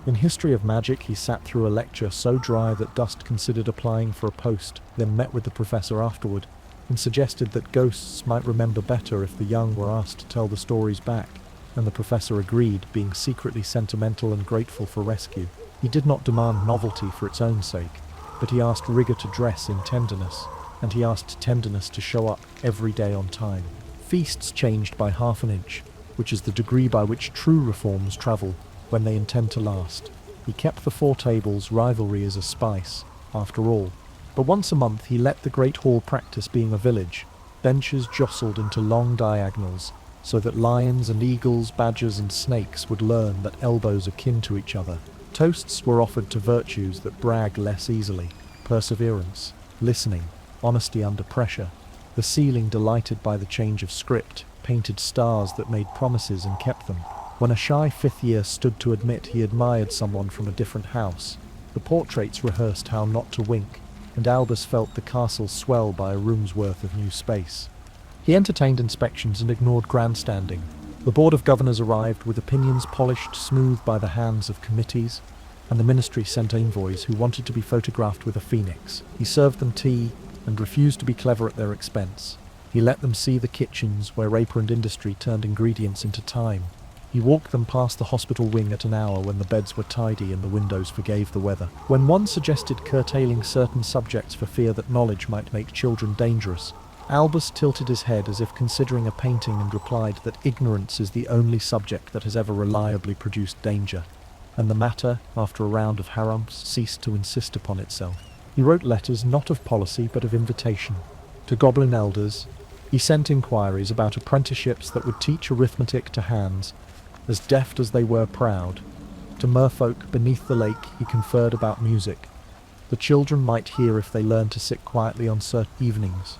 In history of magic, he sat through a lecture so dry that Dust considered applying for a post, then met with the professor afterward, and suggested that ghosts might remember better if the young were asked to tell the stories back, and the professor agreed, being secretly sentimental and grateful for rescue. He did not demand novelty for its own sake, but he asked rigor to dress in tenderness, and he asked tenderness to show up every day on time. Feasts changed by half an inch, which is the degree by which true reforms travel when they intend to last. He kept the four tables, rivalry is a spice, after all. But once a month he let the great hall practice being a village. Benches jostled into long diagonals, so that lions and eagles, badgers and snakes would learn that elbows are kin to each other. Toasts were offered to virtues that brag less easily: perseverance, listening, honesty under pressure. The ceiling, delighted by the change of script, painted stars that made promises and kept them. When a shy fifth year stood to admit he admired someone from a different house, the portraits rehearsed how not to wink, and Albus felt the castle swell by a room's worth of new space. He entertained inspections and ignored grandstanding. The Board of Governors arrived with opinions polished smooth by the hands of committees, and the ministry sent envoys who wanted to be photographed with a phoenix. He served them tea and refused to be clever at their expense. He let them see the kitchens where aproned industry turned ingredients into time. He walked them past the hospital wing at an hour when the beds were tidy and the windows forgave the weather. When one suggested curtailing certain subjects for fear that knowledge might make children dangerous, Albus tilted his head as if considering a painting and replied that ignorance is the only subject that has ever reliably produced danger, and the matter, after a round of harangues, ceased to insist upon itself. He wrote letters not of policy but of invitation. To goblin elders, he sent inquiries about apprenticeships that would teach arithmetic to hands as deft as they were proud. To merfolk beneath the lake he conferred about music. The children might hear if they learned to sit quietly on certain evenings.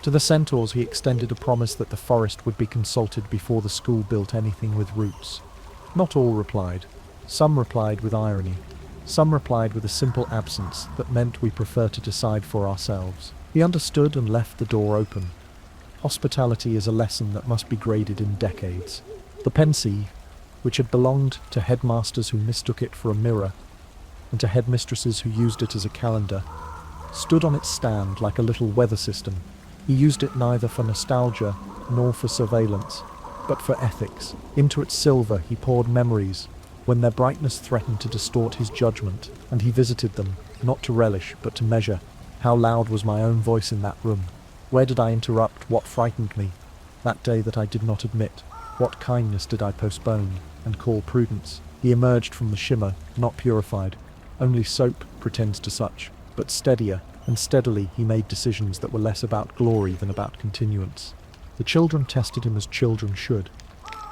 To the centaurs he extended a promise that the forest would be consulted before the school built anything with roots. Not all replied. Some replied with irony. Some replied with a simple absence that meant we prefer to decide for ourselves. He understood and left the door open. Hospitality is a lesson that must be graded in decades. The pensieve, which had belonged to headmasters who mistook it for a mirror, and to headmistresses who used it as a calendar, stood on its stand like a little weather system. He used it neither for nostalgia nor for surveillance, but for ethics. Into its silver he poured memories, when their brightness threatened to distort his judgment, and he visited them, not to relish, but to measure. How loud was my own voice in that room? Where did I interrupt? What frightened me? That day that I did not admit? What kindness did I postpone, and call prudence? He emerged from the shimmer, not purified. Only soap pretends to such, but steadier, and steadily he made decisions that were less about glory than about continuance. The children tested him as children should.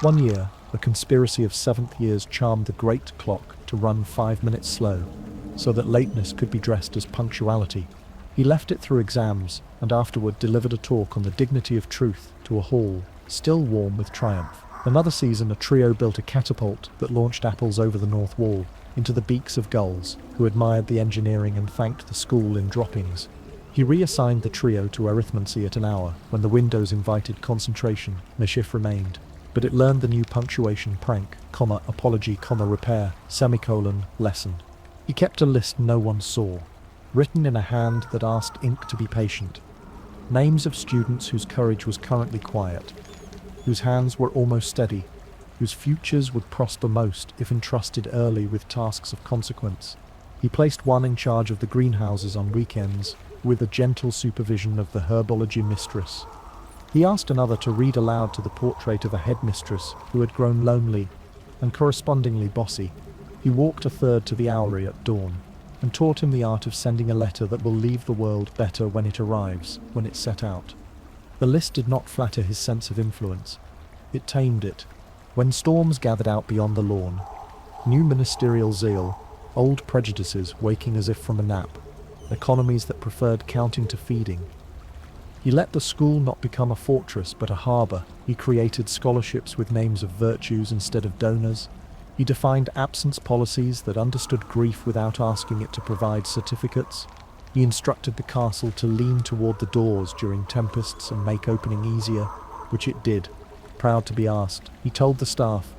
One year, a conspiracy of 7th years charmed the great clock to run 5 minutes slow, so that lateness could be dressed as punctuality. He left it through exams, and afterward delivered a talk on the dignity of truth to a hall, still warm with triumph. Another season, a trio built a catapult that launched apples over the north wall, into the beaks of gulls, who admired the engineering and thanked the school in droppings. He reassigned the trio to arithmancy at an hour, when the windows invited concentration. Mischief remained, but it learned the new punctuation prank, comma, apology, comma, repair, semicolon, lesson. He kept a list no one saw, written in a hand that asked ink to be patient. Names of students whose courage was currently quiet, whose hands were almost steady, whose futures would prosper most if entrusted early with tasks of consequence. He placed one in charge of the greenhouses on weekends, with a gentle supervision of the herbology mistress. He asked another to read aloud to the portrait of a headmistress who had grown lonely and correspondingly bossy. He walked a third to the owlery at dawn, and taught him the art of sending a letter that will leave the world better when it arrives, when it's set out. The list did not flatter his sense of influence. It tamed it. When storms gathered out beyond the lawn, new ministerial zeal, old prejudices waking as if from a nap, economies that preferred counting to feeding. He let the school not become a fortress but a harbour. He created scholarships with names of virtues instead of donors. He defined absence policies that understood grief without asking it to provide certificates. He instructed the castle to lean toward the doors during tempests and make opening easier, which it did. Proud to be asked, he told the staff,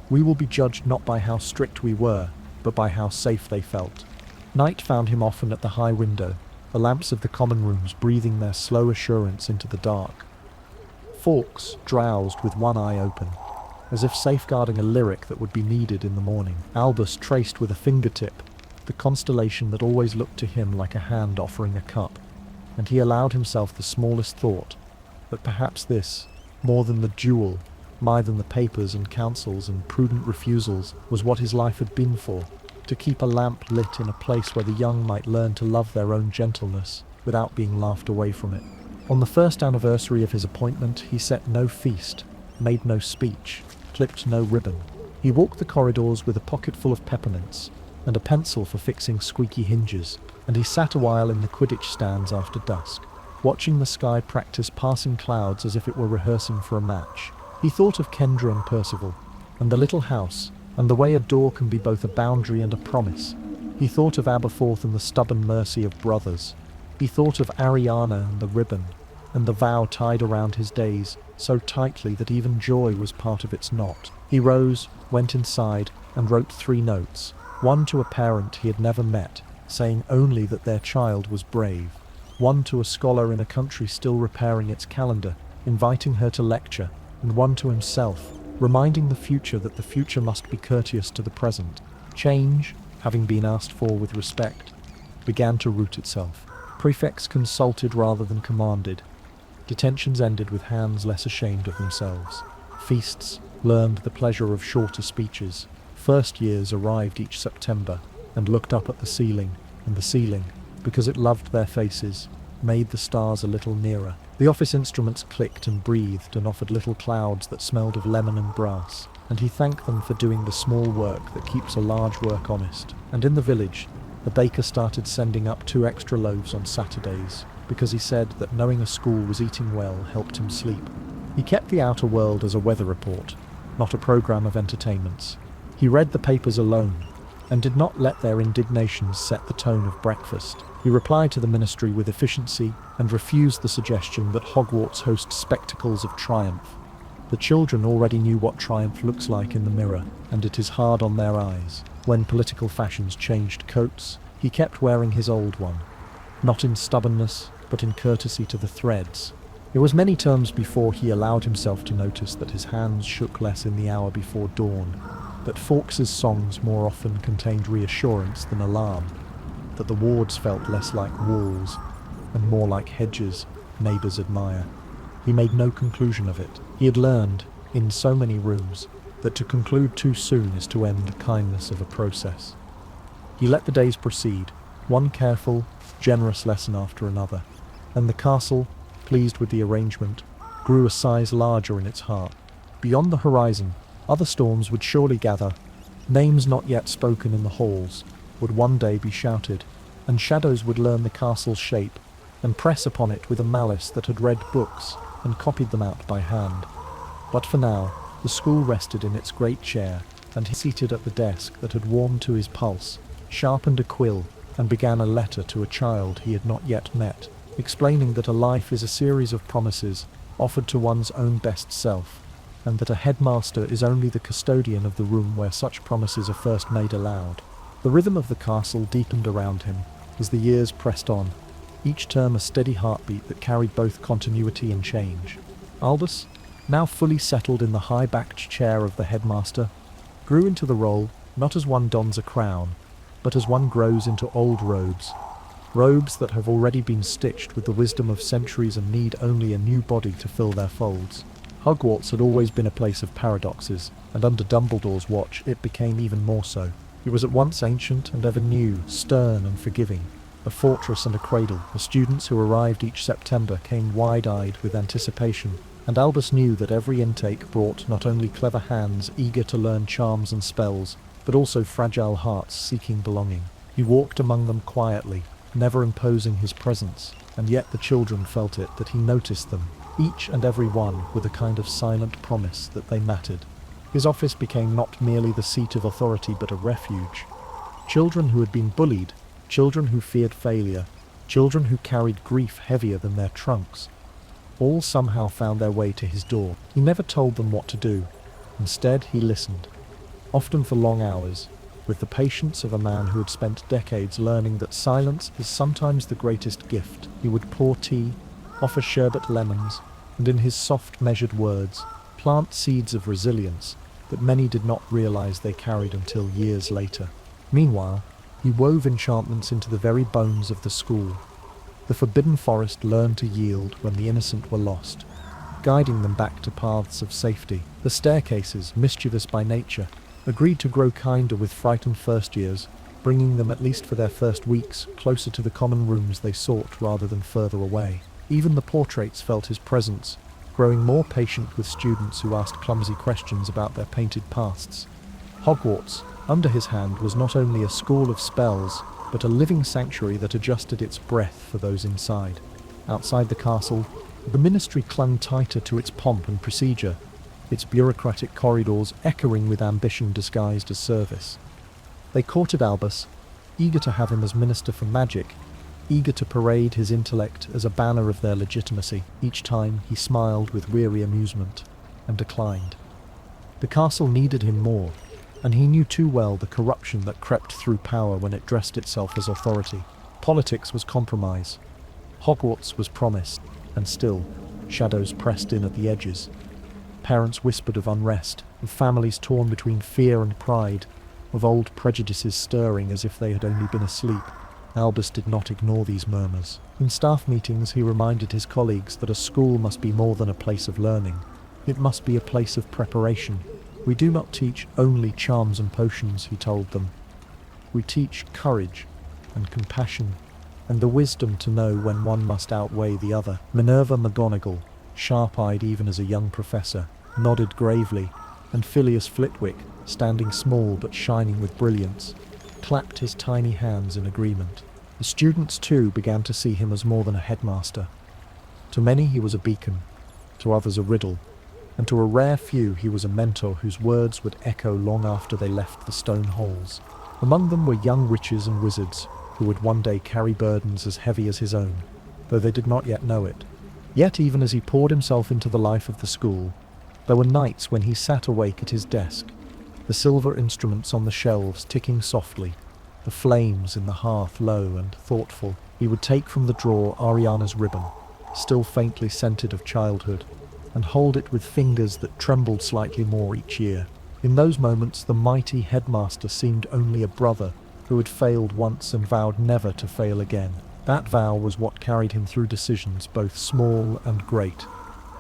"We will be judged not by how strict we were, but by how safe they felt." Night found him often at the high window, the lamps of the common rooms breathing their slow assurance into the dark. Fawkes drowsed with one eye open, as if safeguarding a lyric that would be needed in the morning. Albus traced with a fingertip the constellation that always looked to him like a hand offering a cup, and he allowed himself the smallest thought that perhaps this, more than the jewel, more than the papers and counsels and prudent refusals, was what his life had been for, to keep a lamp lit in a place where the young might learn to love their own gentleness without being laughed away from it. On the first anniversary of his appointment, he set no feast, made no speech, clipped no ribbon. He walked the corridors with a pocket full of peppermints and a pencil for fixing squeaky hinges, and he sat a while in the Quidditch stands after dusk, watching the sky practice passing clouds as if it were rehearsing for a match. He thought of Kendra and Percival, and the little house, and the way a door can be both a boundary and a promise. He thought of Aberforth and the stubborn mercy of brothers. He thought of Ariana and the ribbon, and the vow tied around his days, so tightly that even joy was part of its knot. He rose, went inside, and wrote 3 notes, one to a parent he had never met, saying only that their child was brave, one to a scholar in a country still repairing its calendar, inviting her to lecture, and one to himself, reminding the future that the future must be courteous to the present. Change, having been asked for with respect, began to root itself. Prefects consulted rather than commanded. Detentions ended with hands less ashamed of themselves. Feasts learned the pleasure of shorter speeches. First years arrived each September and looked up at the ceiling, and the ceiling, because it loved their faces, made the stars a little nearer. The office instruments clicked and breathed and offered little clouds that smelled of lemon and brass, and he thanked them for doing the small work that keeps a large work honest. And in the village, the baker started sending up 2 extra loaves on Saturdays, because he said that knowing a school was eating well helped him sleep. He kept the outer world as a weather report, not a program of entertainments. He read the papers alone, and did not let their indignations set the tone of breakfast. He replied to the ministry with efficiency, and refused the suggestion that Hogwarts host spectacles of triumph. The children already knew what triumph looks like in the mirror, and it is hard on their eyes. When political fashions changed coats, he kept wearing his old one. not in stubbornness, but in courtesy to the threads. It was many terms before he allowed himself to notice that his hands shook less in the hour before dawn, that Fawkes's songs more often contained reassurance than alarm, that the wards felt less like walls and more like hedges neighbours admire. He made no conclusion of it. He had learned, in so many rooms, that to conclude too soon is to end the kindness of a process. He let the days proceed, one careful, generous lesson after another, and the castle, pleased with the arrangement, grew a size larger in its heart. Beyond the horizon, other storms would surely gather. Names not yet spoken in the halls would one day be shouted, and shadows would learn the castle's shape and press upon it with a malice that had read books and copied them out by hand. But for now, the school rested in its great chair, and he seated at the desk that had warmed to his pulse, sharpened a quill, and began a letter to a child he had not yet met, explaining that a life is a series of promises offered to one's own best self, and that a headmaster is only the custodian of the room where such promises are first made aloud. The rhythm of the castle deepened around him as the years pressed on, each term a steady heartbeat that carried both continuity and change. Albus, now fully settled in the high-backed chair of the headmaster, grew into the role not as one dons a crown, but as one grows into old robes that have already been stitched with the wisdom of centuries and need only a new body to fill their folds. Hogwarts had always been a place of paradoxes, and under Dumbledore's watch it became even more so. It was at once ancient and ever new, stern and forgiving, a fortress and a cradle. The students who arrived each September came wide-eyed with anticipation, and Albus knew that every intake brought not only clever hands eager to learn charms and spells, but also fragile hearts seeking belonging. He walked among them quietly, never imposing his presence, and yet the children felt it, that he noticed them, each and every one with a kind of silent promise that they mattered. His office became not merely the seat of authority but a refuge. Children who had been bullied, children who feared failure, children who carried grief heavier than their trunks, all somehow found their way to his door. He never told them what to do. Instead, he listened, often for long hours, with the patience of a man who had spent decades learning that silence is sometimes the greatest gift. He would pour tea, offer sherbet lemons, and in his soft, measured words, plant seeds of resilience that many did not realize they carried until years later. Meanwhile, he wove enchantments into the very bones of the school. The forbidden forest learned to yield when the innocent were lost, guiding them back to paths of safety. The staircases, mischievous by nature, agreed to grow kinder with frightened first years, bringing them, at least for their first weeks, closer to the common rooms they sought rather than further away. Even the portraits felt his presence, growing more patient with students who asked clumsy questions about their painted pasts. Hogwarts, under his hand, was not only a school of spells, but a living sanctuary that adjusted its breath for those inside. Outside the castle, the ministry clung tighter to its pomp and procedure, its bureaucratic corridors echoing with ambition disguised as service. They courted Albus, eager to have him as Minister for Magic, eager to parade his intellect as a banner of their legitimacy. Each time he smiled with weary amusement and declined. The castle needed him more, and he knew too well the corruption that crept through power when it dressed itself as authority. Politics was compromise. Hogwarts was promise, and still, shadows pressed in at the edges. Parents whispered of unrest, of families torn between fear and pride, of old prejudices stirring as if they had only been asleep. Albus did not ignore these murmurs. In staff meetings he reminded his colleagues that a school must be more than a place of learning. It must be a place of preparation. We do not teach only charms and potions, he told them. We teach courage and compassion, and the wisdom to know when one must outweigh the other. Minerva McGonagall, sharp-eyed even as a young professor, nodded gravely, and Phileas Flitwick, standing small but shining with brilliance, clapped his tiny hands in agreement. The students too began to see him as more than a headmaster. To many he was a beacon, to others a riddle, and to a rare few he was a mentor whose words would echo long after they left the stone halls. Among them were young witches and wizards who would one day carry burdens as heavy as his own, though they did not yet know it. Yet even as he poured himself into the life of the school, there were nights when he sat awake at his desk, the silver instruments on the shelves ticking softly, the flames in the hearth low and thoughtful. He would take from the drawer Ariana's ribbon, still faintly scented of childhood, and hold it with fingers that trembled slightly more each year. In those moments, the mighty headmaster seemed only a brother who had failed once and vowed never to fail again. That vow was what carried him through decisions both small and great,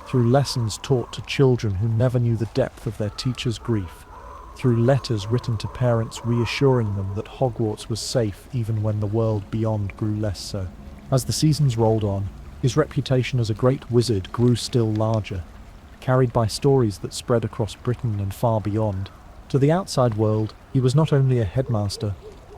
through lessons taught to children who never knew the depth of their teacher's grief, through letters written to parents reassuring them that Hogwarts was safe even when the world beyond grew less so. As the seasons rolled on, his reputation as a great wizard grew still larger, carried by stories that spread across Britain and far beyond. To the outside world, he was not only a headmaster,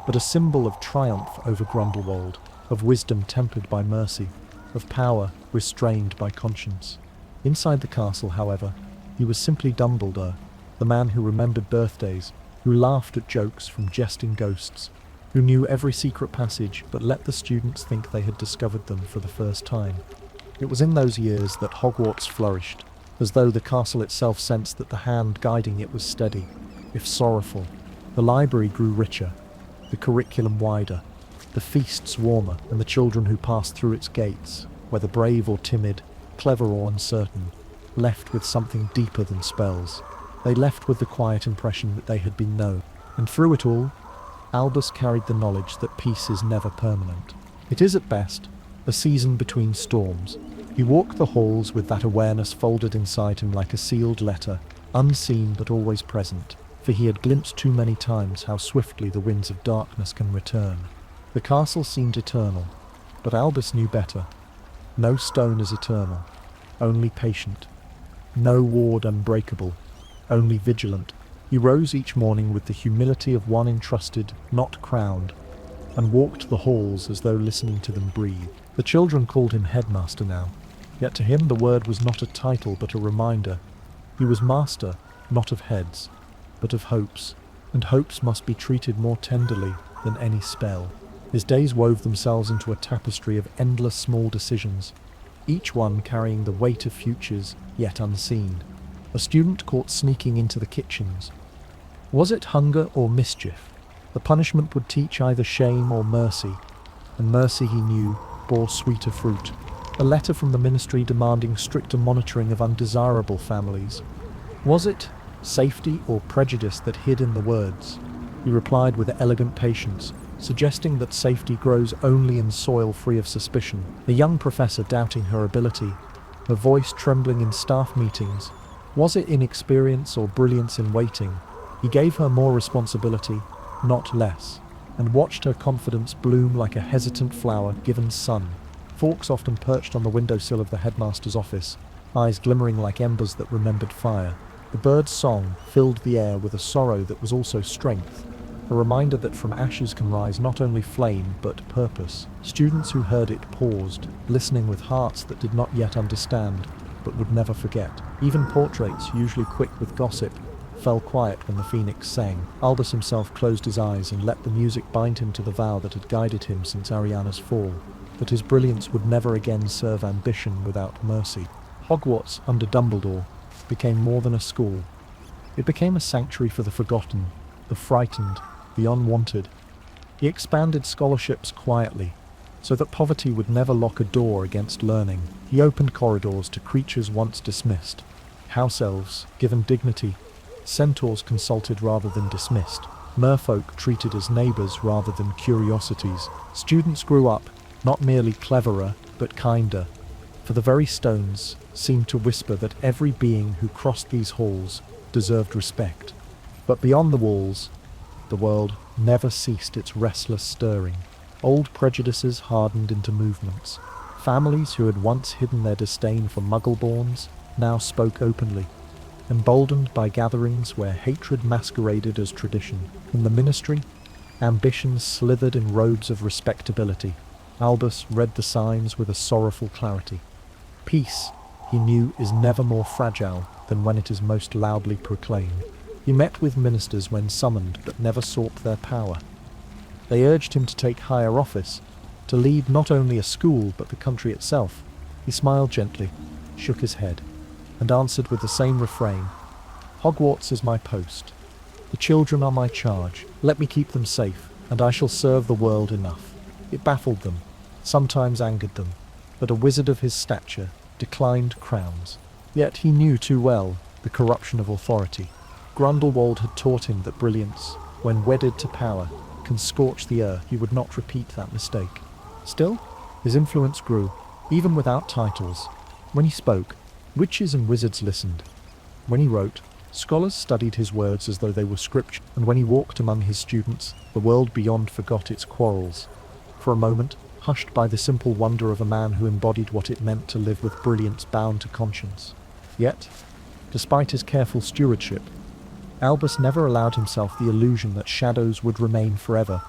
but a symbol of triumph over Grindelwald, of wisdom tempered by mercy, of power restrained by conscience. Inside the castle, however, he was simply Dumbledore, the man who remembered birthdays, who laughed at jokes from jesting ghosts, who knew every secret passage but let the students think they had discovered them for the first time. It was in those years that Hogwarts flourished, as though the castle itself sensed that the hand guiding it was steady, if sorrowful. The library grew richer, the curriculum wider, the feasts warmer, and the children who passed through its gates, whether brave or timid, clever or uncertain, left with something deeper than spells. They left with the quiet impression that they had been known, and through it all, Albus carried the knowledge that peace is never permanent. It is at best a season between storms. He walked the halls with that awareness folded inside him like a sealed letter, unseen but always present, for he had glimpsed too many times how swiftly the winds of darkness can return. The castle seemed eternal, but Albus knew better. No stone is eternal, only patient. No ward unbreakable, only vigilant. He rose each morning with the humility of one entrusted, not crowned, and walked the halls as though listening to them breathe. The children called him headmaster now, yet to him the word was not a title but a reminder. He was master, not of heads, but of hopes, and hopes must be treated more tenderly than any spell. His days wove themselves into a tapestry of endless small decisions, each one carrying the weight of futures yet unseen. A student caught sneaking into the kitchens. Was it hunger or mischief? The punishment would teach either shame or mercy, and mercy, he knew, bore sweeter fruit. A letter from the ministry demanding stricter monitoring of undesirable families. Was it safety or prejudice that hid in the words? He replied with elegant patience, suggesting that safety grows only in soil free of suspicion. The young professor doubting her ability, her voice trembling in staff meetings. Was it inexperience or brilliance in waiting? He gave her more responsibility, not less, and watched her confidence bloom like a hesitant flower given sun. Fawkes often perched on the windowsill of the headmaster's office, eyes glimmering like embers that remembered fire. The bird's song filled the air with a sorrow that was also strength, a reminder that from ashes can rise not only flame but purpose. Students who heard it paused, listening with hearts that did not yet understand, but would never forget. Even portraits, usually quick with gossip, fell quiet when the phoenix sang. Albus himself closed his eyes and let the music bind him to the vow that had guided him since Ariana's fall, that his brilliance would never again serve ambition without mercy. Hogwarts, under Dumbledore, became more than a school. It became a sanctuary for the forgotten, the frightened, the unwanted. He expanded scholarships quietly, so that poverty would never lock a door against learning. He opened corridors to creatures once dismissed, house elves given dignity, centaurs consulted rather than dismissed, merfolk treated as neighbours rather than curiosities. Students grew up, not merely cleverer, but kinder, for the very stones seemed to whisper that every being who crossed these halls deserved respect. But beyond the walls, the world never ceased its restless stirring. Old prejudices hardened into movements. Families who had once hidden their disdain for Muggle-borns now spoke openly, emboldened by gatherings where hatred masqueraded as tradition. In the ministry, ambition slithered in robes of respectability. Albus read the signs with a sorrowful clarity. Peace, he knew, is never more fragile than when it is most loudly proclaimed. He met with ministers when summoned, but never sought their power. They urged him to take higher office, to lead not only a school but the country itself. He smiled gently, shook his head, and answered with the same refrain, "Hogwarts is my post. The children are my charge. Let me keep them safe, and I shall serve the world enough." It baffled them. sometimes angered them, but a wizard of his stature declined crowns. Yet he knew too well the corruption of authority. Grindelwald had taught him that brilliance, when wedded to power, can scorch the earth. He would not repeat that mistake. Still, his influence grew, even without titles. When he spoke, witches and wizards listened. When he wrote, scholars studied his words as though they were scripture, and when he walked among his students, the world beyond forgot its quarrels. For a moment, hushed by the simple wonder of a man who embodied what it meant to live with brilliance bound to conscience. Yet, despite his careful stewardship, Albus never allowed himself the illusion that shadows would remain forever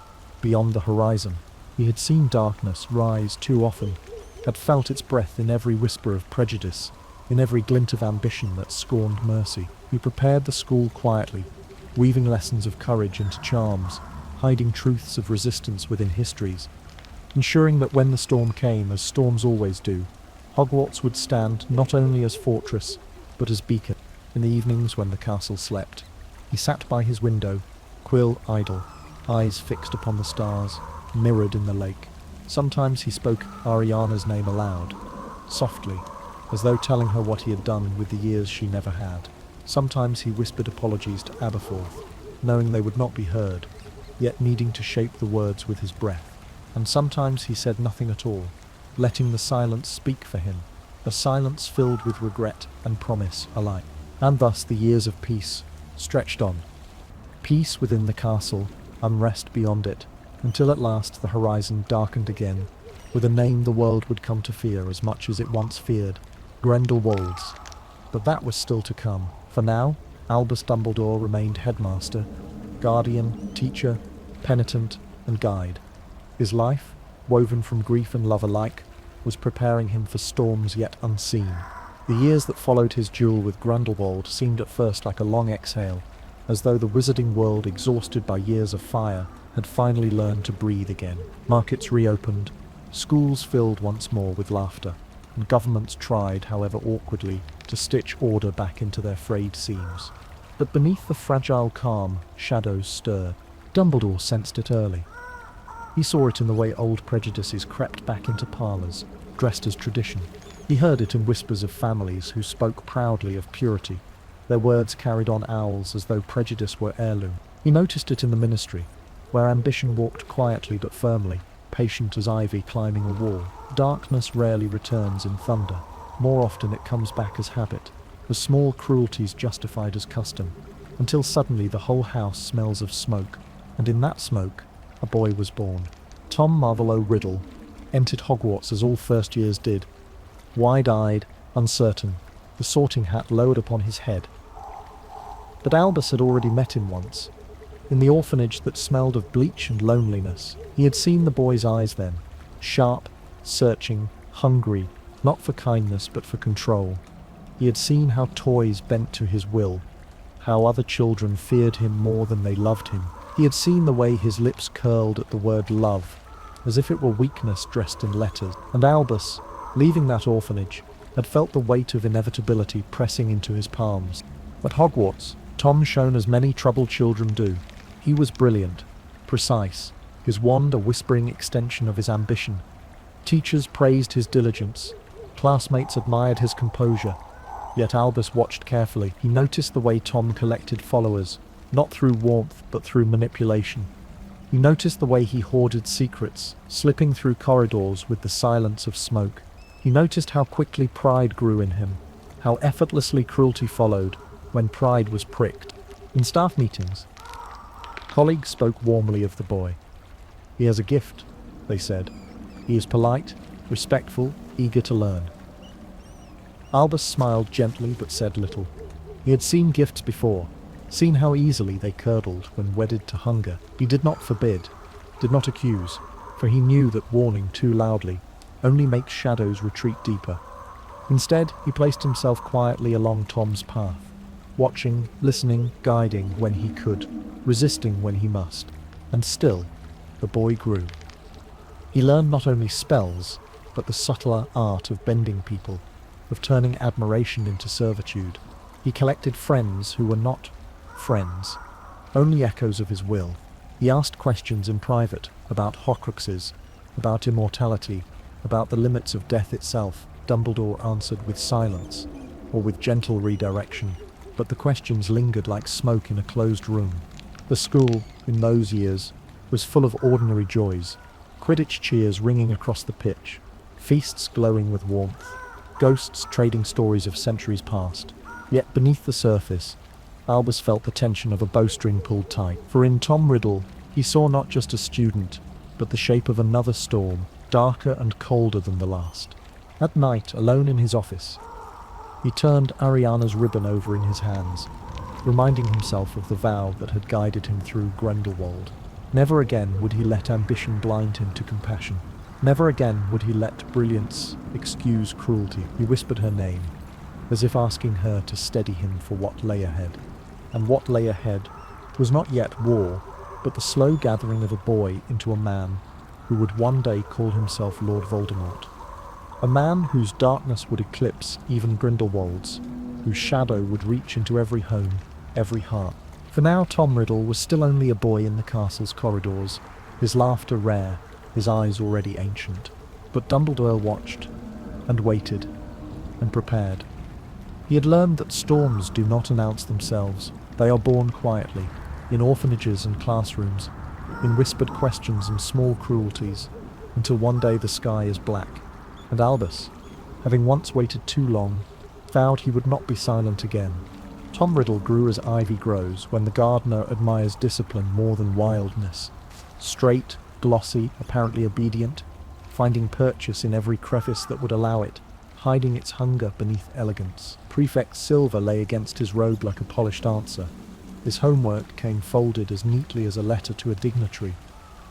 beyond the horizon. He had seen darkness rise too often, had felt its breath in every whisper of prejudice, in every glint of ambition that scorned mercy. He prepared the school quietly, weaving lessons of courage into charms, hiding truths of resistance within histories, ensuring that when the storm came, as storms always do, Hogwarts would stand not only as fortress, but as beacon. In the evenings when the castle slept, he sat by his window, quill idle, eyes fixed upon the stars, mirrored in the lake. Sometimes he spoke Ariana's name aloud, softly, as though telling her what he had done with the years she never had. Sometimes he whispered apologies to Aberforth, knowing they would not be heard, yet needing to shape the words with his breath. And sometimes he said nothing at all, letting the silence speak for him, a silence filled with regret and promise alike. And thus the years of peace stretched on. Peace within the castle, unrest beyond it, until at last the horizon darkened again, with a name the world would come to fear as much as it once feared, Grindelwald's. But that was still to come. For now, Albus Dumbledore remained headmaster, guardian, teacher, penitent, and guide. His life, woven from grief and love alike, was preparing him for storms yet unseen. The years that followed his duel with Grindelwald seemed at first like a long exhale, as though the wizarding world, exhausted by years of fire, had finally learned to breathe again. Markets reopened, schools filled once more with laughter, and governments tried, however awkwardly, to stitch order back into their frayed seams. But beneath the fragile calm, shadows stirred. Dumbledore sensed it early. He saw it in the way old prejudices crept back into parlours, dressed as tradition. He heard it in whispers of families who spoke proudly of purity, their words carried on owls as though prejudice were heirloom. He noticed it in the ministry, where ambition walked quietly but firmly, patient as ivy climbing a wall. Darkness rarely returns in thunder. More often it comes back as habit, as small cruelties justified as custom, until suddenly the whole house smells of smoke, and in that smoke, a boy was born. Tom Marvolo Riddle entered Hogwarts as all first years did, wide-eyed, uncertain, the sorting hat lowered upon his head. But Albus had already met him once, in the orphanage that smelled of bleach and loneliness. He had seen the boy's eyes then, sharp, searching, hungry, not for kindness but for control. He had seen how toys bent to his will, how other children feared him more than they loved him. He had seen the way his lips curled at the word love, as if it were weakness dressed in letters. And Albus, leaving that orphanage, had felt the weight of inevitability pressing into his palms. At Hogwarts, Tom shone as many troubled children do. He was brilliant, precise, his wand a whispering extension of his ambition. Teachers praised his diligence, classmates admired his composure. Yet Albus watched carefully. He noticed the way Tom collected followers, not through warmth but through manipulation. He noticed the way he hoarded secrets, slipping through corridors with the silence of smoke. He noticed how quickly pride grew in him, how effortlessly cruelty followed when pride was pricked. In staff meetings, colleagues spoke warmly of the boy. He has a gift, they said. He is polite, respectful, eager to learn. Albus smiled gently but said little. He had seen gifts before, seen how easily they curdled when wedded to hunger. He did not forbid, did not accuse, for he knew that warning too loudly only makes shadows retreat deeper. Instead, he placed himself quietly along Tom's path, watching, listening, guiding when he could, resisting when he must. And still, the boy grew. He learned not only spells, but the subtler art of bending people, of turning admiration into servitude. He collected friends who were not friends, only echoes of his will. He asked questions in private about Horcruxes, about immortality, about the limits of death itself, Dumbledore answered with silence, or with gentle redirection, but the questions lingered like smoke in a closed room. The school, in those years, was full of ordinary joys, Quidditch cheers ringing across the pitch, feasts glowing with warmth, ghosts trading stories of centuries past. Yet beneath the surface, Albus felt the tension of a bowstring pulled tight, for in Tom Riddle he saw not just a student, but the shape of another storm, darker and colder than the last. At night, alone in his office, he turned Ariana's ribbon over in his hands, reminding himself of the vow that had guided him through Grindelwald. Never again would he let ambition blind him to compassion. Never again would he let brilliance excuse cruelty. He whispered her name, as if asking her to steady him for what lay ahead. And what lay ahead was not yet war, but the slow gathering of a boy into a man who would one day call himself Lord Voldemort. A man whose darkness would eclipse even Grindelwald's, whose shadow would reach into every home, every heart. For now Tom Riddle was still only a boy in the castle's corridors, his laughter rare, his eyes already ancient. But Dumbledore watched, and waited, and prepared. He had learned that storms do not announce themselves. They are born quietly, in orphanages and classrooms, in whispered questions and small cruelties, until one day the sky is black. And Albus, having once waited too long, vowed he would not be silent again. Tom Riddle grew as ivy grows when the gardener admires discipline more than wildness. Straight, glossy, apparently obedient, finding purchase in every crevice that would allow it, hiding its hunger beneath elegance. Prefect Silver lay against his robe like a polished answer. His homework came folded as neatly as a letter to a dignitary.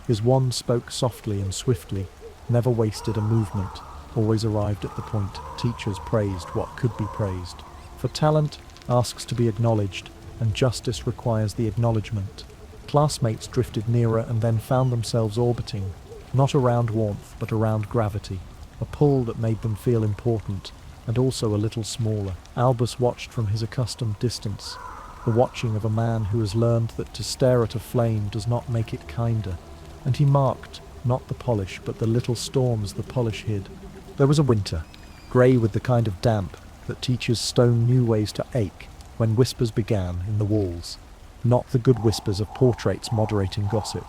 His wand spoke softly and swiftly, never wasted a movement, always arrived at the point. Teachers praised what could be praised. For talent asks to be acknowledged, and justice requires the acknowledgement. Classmates drifted nearer and then found themselves orbiting, not around warmth but around gravity, a pull that made them feel important, and also a little smaller. Albus watched from his accustomed distance, the watching of a man who has learned that to stare at a flame does not make it kinder, and he marked, not the polish, but the little storms the polish hid. There was a winter, grey with the kind of damp that teachers stone new ways to ache, when whispers began in the walls. Not the good whispers of portraits moderating gossip,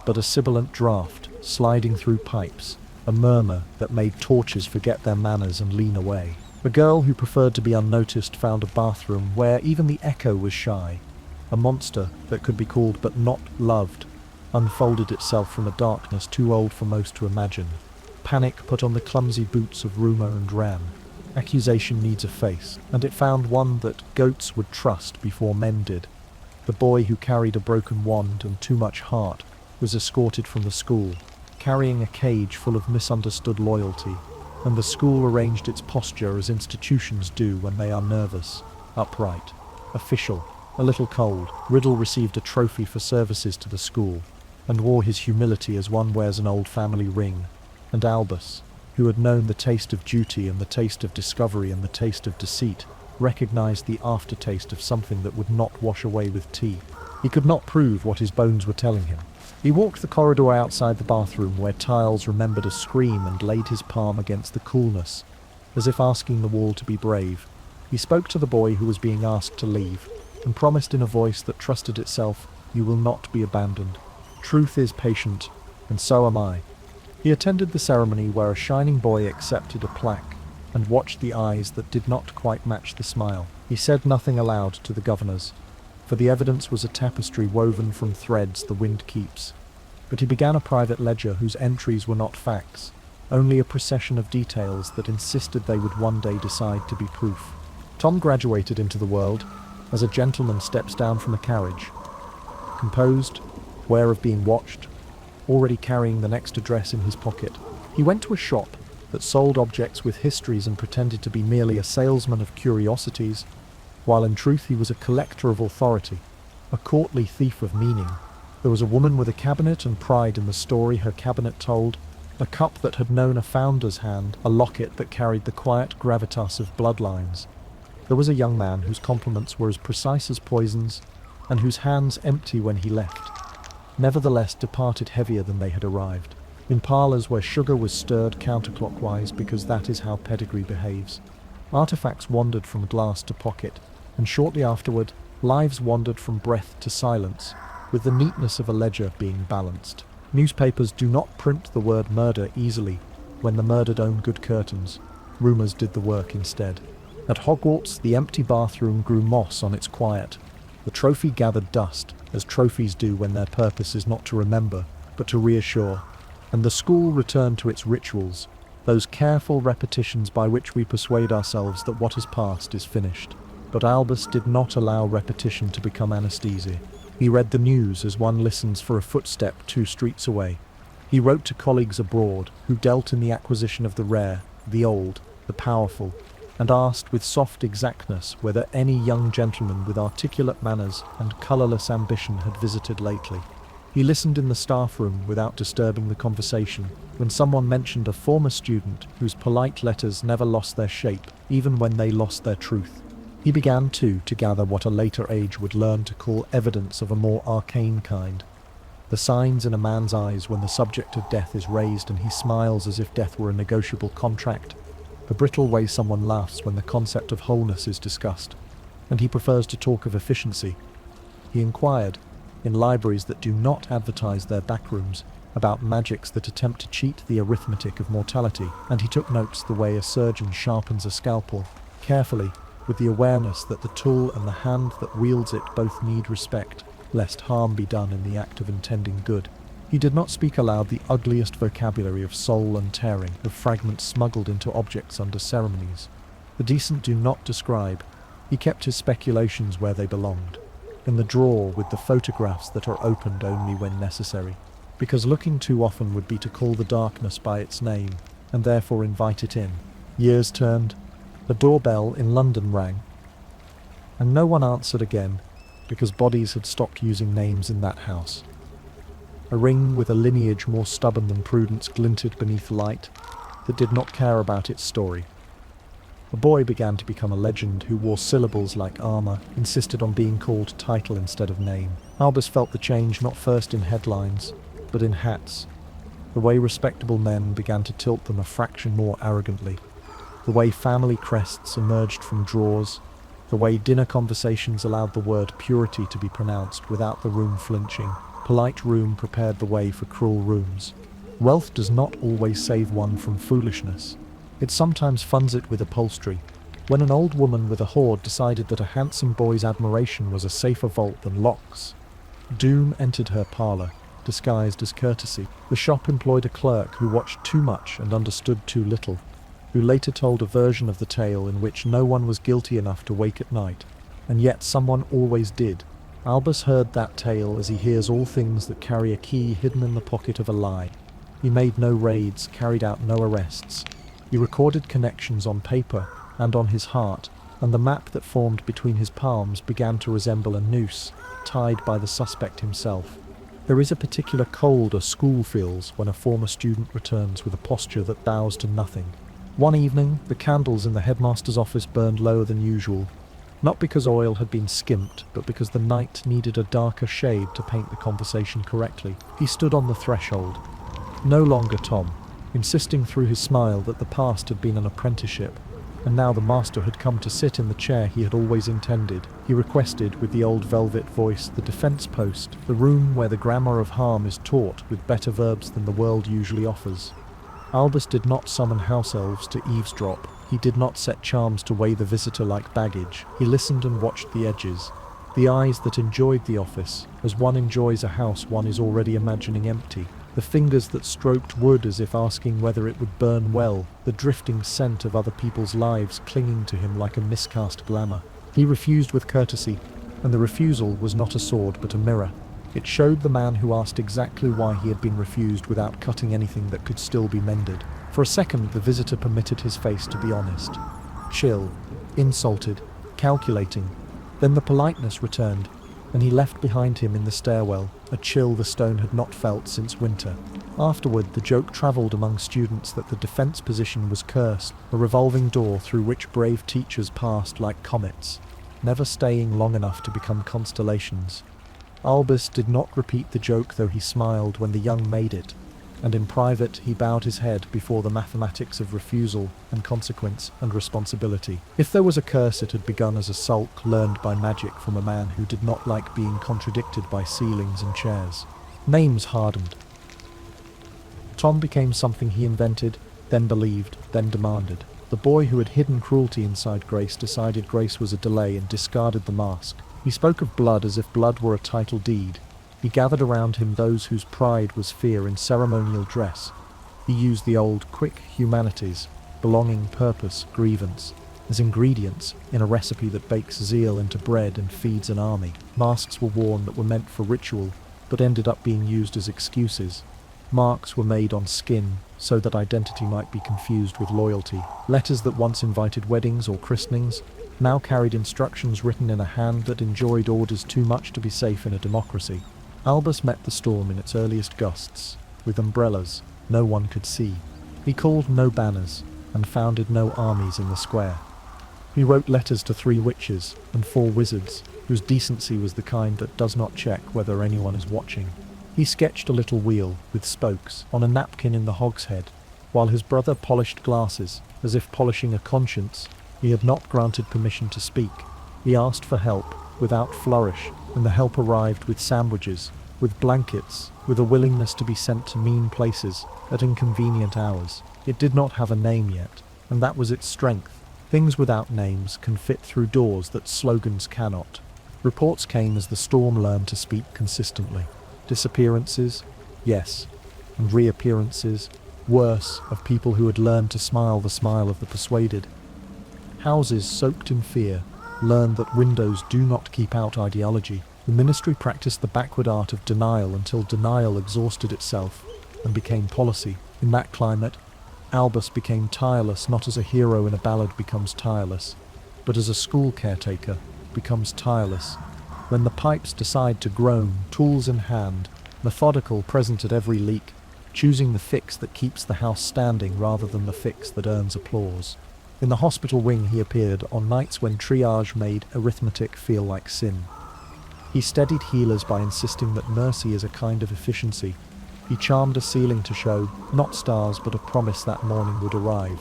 but a sibilant draught sliding through pipes, a murmur that made torches forget their manners and lean away. A girl who preferred to be unnoticed found a bathroom where even the echo was shy. A monster that could be called but not loved unfolded itself from a darkness too old for most to imagine. Panic put on the clumsy boots of rumour and ran. Accusation needs a face, and it found one that goats would trust before men did. The boy who carried a broken wand and too much heart was escorted from the school, carrying a cage full of misunderstood loyalty, and the school arranged its posture as institutions do when they are nervous, upright, official, a little cold. Riddle received a trophy for services to the school, and wore his humility as one wears an old family ring, and Albus, who had known the taste of duty and the taste of discovery and the taste of deceit, recognized the aftertaste of something that would not wash away with tea. He could not prove what his bones were telling him. He walked the corridor outside the bathroom where Tiles remembered a scream and laid his palm against the coolness, as if asking the wall to be brave. He spoke to the boy who was being asked to leave, and promised in a voice that trusted itself, "You will not be abandoned. Truth is patient, and so am I." He attended the ceremony where a shining boy accepted a plaque, and watched the eyes that did not quite match the smile. He said nothing aloud to the governors, for the evidence was a tapestry woven from threads the wind keeps. But he began a private ledger whose entries were not facts, only a procession of details that insisted they would one day decide to be proof. Tom graduated into the world as a gentleman steps down from a carriage, composed, aware of being watched, already carrying the next address in his pocket. He went to a shop that sold objects with histories and pretended to be merely a salesman of curiosities, while in truth he was a collector of authority, a courtly thief of meaning. There was a woman with a cabinet and pride in the story her cabinet told, a cup that had known a founder's hand, a locket that carried the quiet gravitas of bloodlines. There was a young man whose compliments were as precise as poisons, and whose hands empty when he left, nevertheless departed heavier than they had arrived. in parlours where sugar was stirred counterclockwise because that is how pedigree behaves. Artifacts wandered from glass to pocket, and shortly afterward, lives wandered from breath to silence, with the neatness of a ledger being balanced. Newspapers do not print the word murder easily when the murdered own good curtains. Rumours did the work instead. At Hogwarts, the empty bathroom grew moss on its quiet. The trophy gathered dust, as trophies do when their purpose is not to remember, but to reassure. And the school returned to its rituals, those careful repetitions by which we persuade ourselves that what has passed is finished. But Albus did not allow repetition to become anesthesia. He read the news as one listens for a footstep 2 streets away. He wrote to colleagues abroad who dealt in the acquisition of the rare, the old, the powerful, and asked with soft exactness whether any young gentleman with articulate manners and colourless ambition had visited lately. He listened in the staff room without disturbing the conversation when someone mentioned a former student whose polite letters never lost their shape, even when they lost their truth. He began, too, to gather what a later age would learn to call evidence of a more arcane kind. The signs in a man's eyes when the subject of death is raised and he smiles as if death were a negotiable contract. The brittle way someone laughs when the concept of wholeness is discussed. And he prefers to talk of efficiency. He inquired, in libraries that do not advertise their backrooms, about magics that attempt to cheat the arithmetic of mortality, and he took notes the way a surgeon sharpens a scalpel, carefully, with the awareness that the tool and the hand that wields it both need respect, lest harm be done in the act of intending good. He did not speak aloud the ugliest vocabulary of soul and tearing, of fragments smuggled into objects under ceremonies. The decent do not describe. He kept his speculations where they belonged, in the drawer with the photographs that are opened only when necessary, because looking too often would be to call the darkness by its name, and therefore invite it in. Years turned. A doorbell in London rang, and no one answered again, because bodies had stopped using names in that house. A ring with a lineage more stubborn than Prudence glinted beneath light that did not care about its story. A boy began to become a legend who wore syllables like armour, insisted on being called title instead of name. Albus felt the change not first in headlines, but in hats. The way respectable men began to tilt them a fraction more arrogantly. The way family crests emerged from drawers. The way dinner conversations allowed the word purity to be pronounced without the room flinching. Polite room prepared the way for cruel rooms. Wealth does not always save one from foolishness. It sometimes funds it with upholstery. When an old woman with a hoard decided that a handsome boy's admiration was a safer vault than locks, doom entered her parlour, disguised as courtesy. The shop employed a clerk who watched too much and understood too little, who later told a version of the tale in which no one was guilty enough to wake at night, and yet someone always did. Albus heard that tale as he hears all things that carry a key hidden in the pocket of a lie. He made no raids, carried out no arrests. He recorded connections on paper and on his heart, and the map that formed between his palms began to resemble a noose, tied by the suspect himself. There is a particular cold a school feels when a former student returns with a posture that bows to nothing. One evening, the candles in the headmaster's office burned lower than usual, not because oil had been skimped, but because the night needed a darker shade to paint the conversation correctly. He stood on the threshold. No longer Tom, insisting through his smile that the past had been an apprenticeship, and now the master had come to sit in the chair he had always intended. He requested, with the old velvet voice, the defence post, the room where the grammar of harm is taught with better verbs than the world usually offers. Albus did not summon house elves to eavesdrop. He did not set charms to weigh the visitor like baggage. He listened and watched the edges, the eyes that enjoyed the office, as one enjoys a house one is already imagining empty. The fingers that stroked wood as if asking whether it would burn well, the drifting scent of other people's lives clinging to him like a miscast glamour. He refused with courtesy, and the refusal was not a sword but a mirror. It showed the man who asked exactly why he had been refused without cutting anything that could still be mended. For a second the visitor permitted his face to be honest. Chill, insulted, calculating. Then the politeness returned, and he left behind him in the stairwell a chill the stone had not felt since winter. Afterward, the joke travelled among students that the defence position was cursed, a revolving door through which brave teachers passed like comets, never staying long enough to become constellations. Albus did not repeat the joke, though he smiled when the young made it. and in private he bowed his head before the mathematics of refusal and consequence and responsibility. If there was a curse, it had begun as a sulk learned by magic from a man who did not like being contradicted by ceilings and chairs. Names hardened. Tom became something he invented, then believed, then demanded. The boy who had hidden cruelty inside Grace decided Grace was a delay and discarded the mask. He spoke of blood as if blood were a title deed. He gathered around him those whose pride was fear in ceremonial dress. He used the old, quick humanities, belonging, purpose, grievance, as ingredients in a recipe that bakes zeal into bread and feeds an army. Masks were worn that were meant for ritual, but ended up being used as excuses. Marks were made on skin so that identity might be confused with loyalty. Letters that once invited weddings or christenings now carried instructions written in a hand that enjoyed orders too much to be safe in a democracy. Albus met the storm in its earliest gusts, with umbrellas no one could see. He called no banners, and founded no armies in the square. He wrote letters to 3 witches and 4 wizards, whose decency was the kind that does not check whether anyone is watching. He sketched a little wheel, with spokes, on a napkin in the hogshead, while his brother polished glasses, as if polishing a conscience. He had not granted permission to speak. He asked for help, without flourish, and the help arrived with sandwiches, with blankets, with a willingness to be sent to mean places at inconvenient hours. It did not have a name yet, and that was its strength. Things without names can fit through doors that slogans cannot. Reports came as the storm learned to speak consistently. Disappearances, yes, and reappearances, worse, of people who had learned to smile the smile of the persuaded. Houses soaked in fear learned that windows do not keep out ideology. The ministry practiced the backward art of denial until denial exhausted itself and became policy. In that climate, Albus became tireless not as a hero in a ballad becomes tireless, but as a school caretaker becomes tireless. When the pipes decide to groan, tools in hand, methodical, present at every leak, choosing the fix that keeps the house standing rather than the fix that earns applause. In the hospital wing he appeared on nights when triage made arithmetic feel like sin. He steadied healers by insisting that mercy is a kind of efficiency. He charmed a ceiling to show, not stars but a promise that morning would arrive,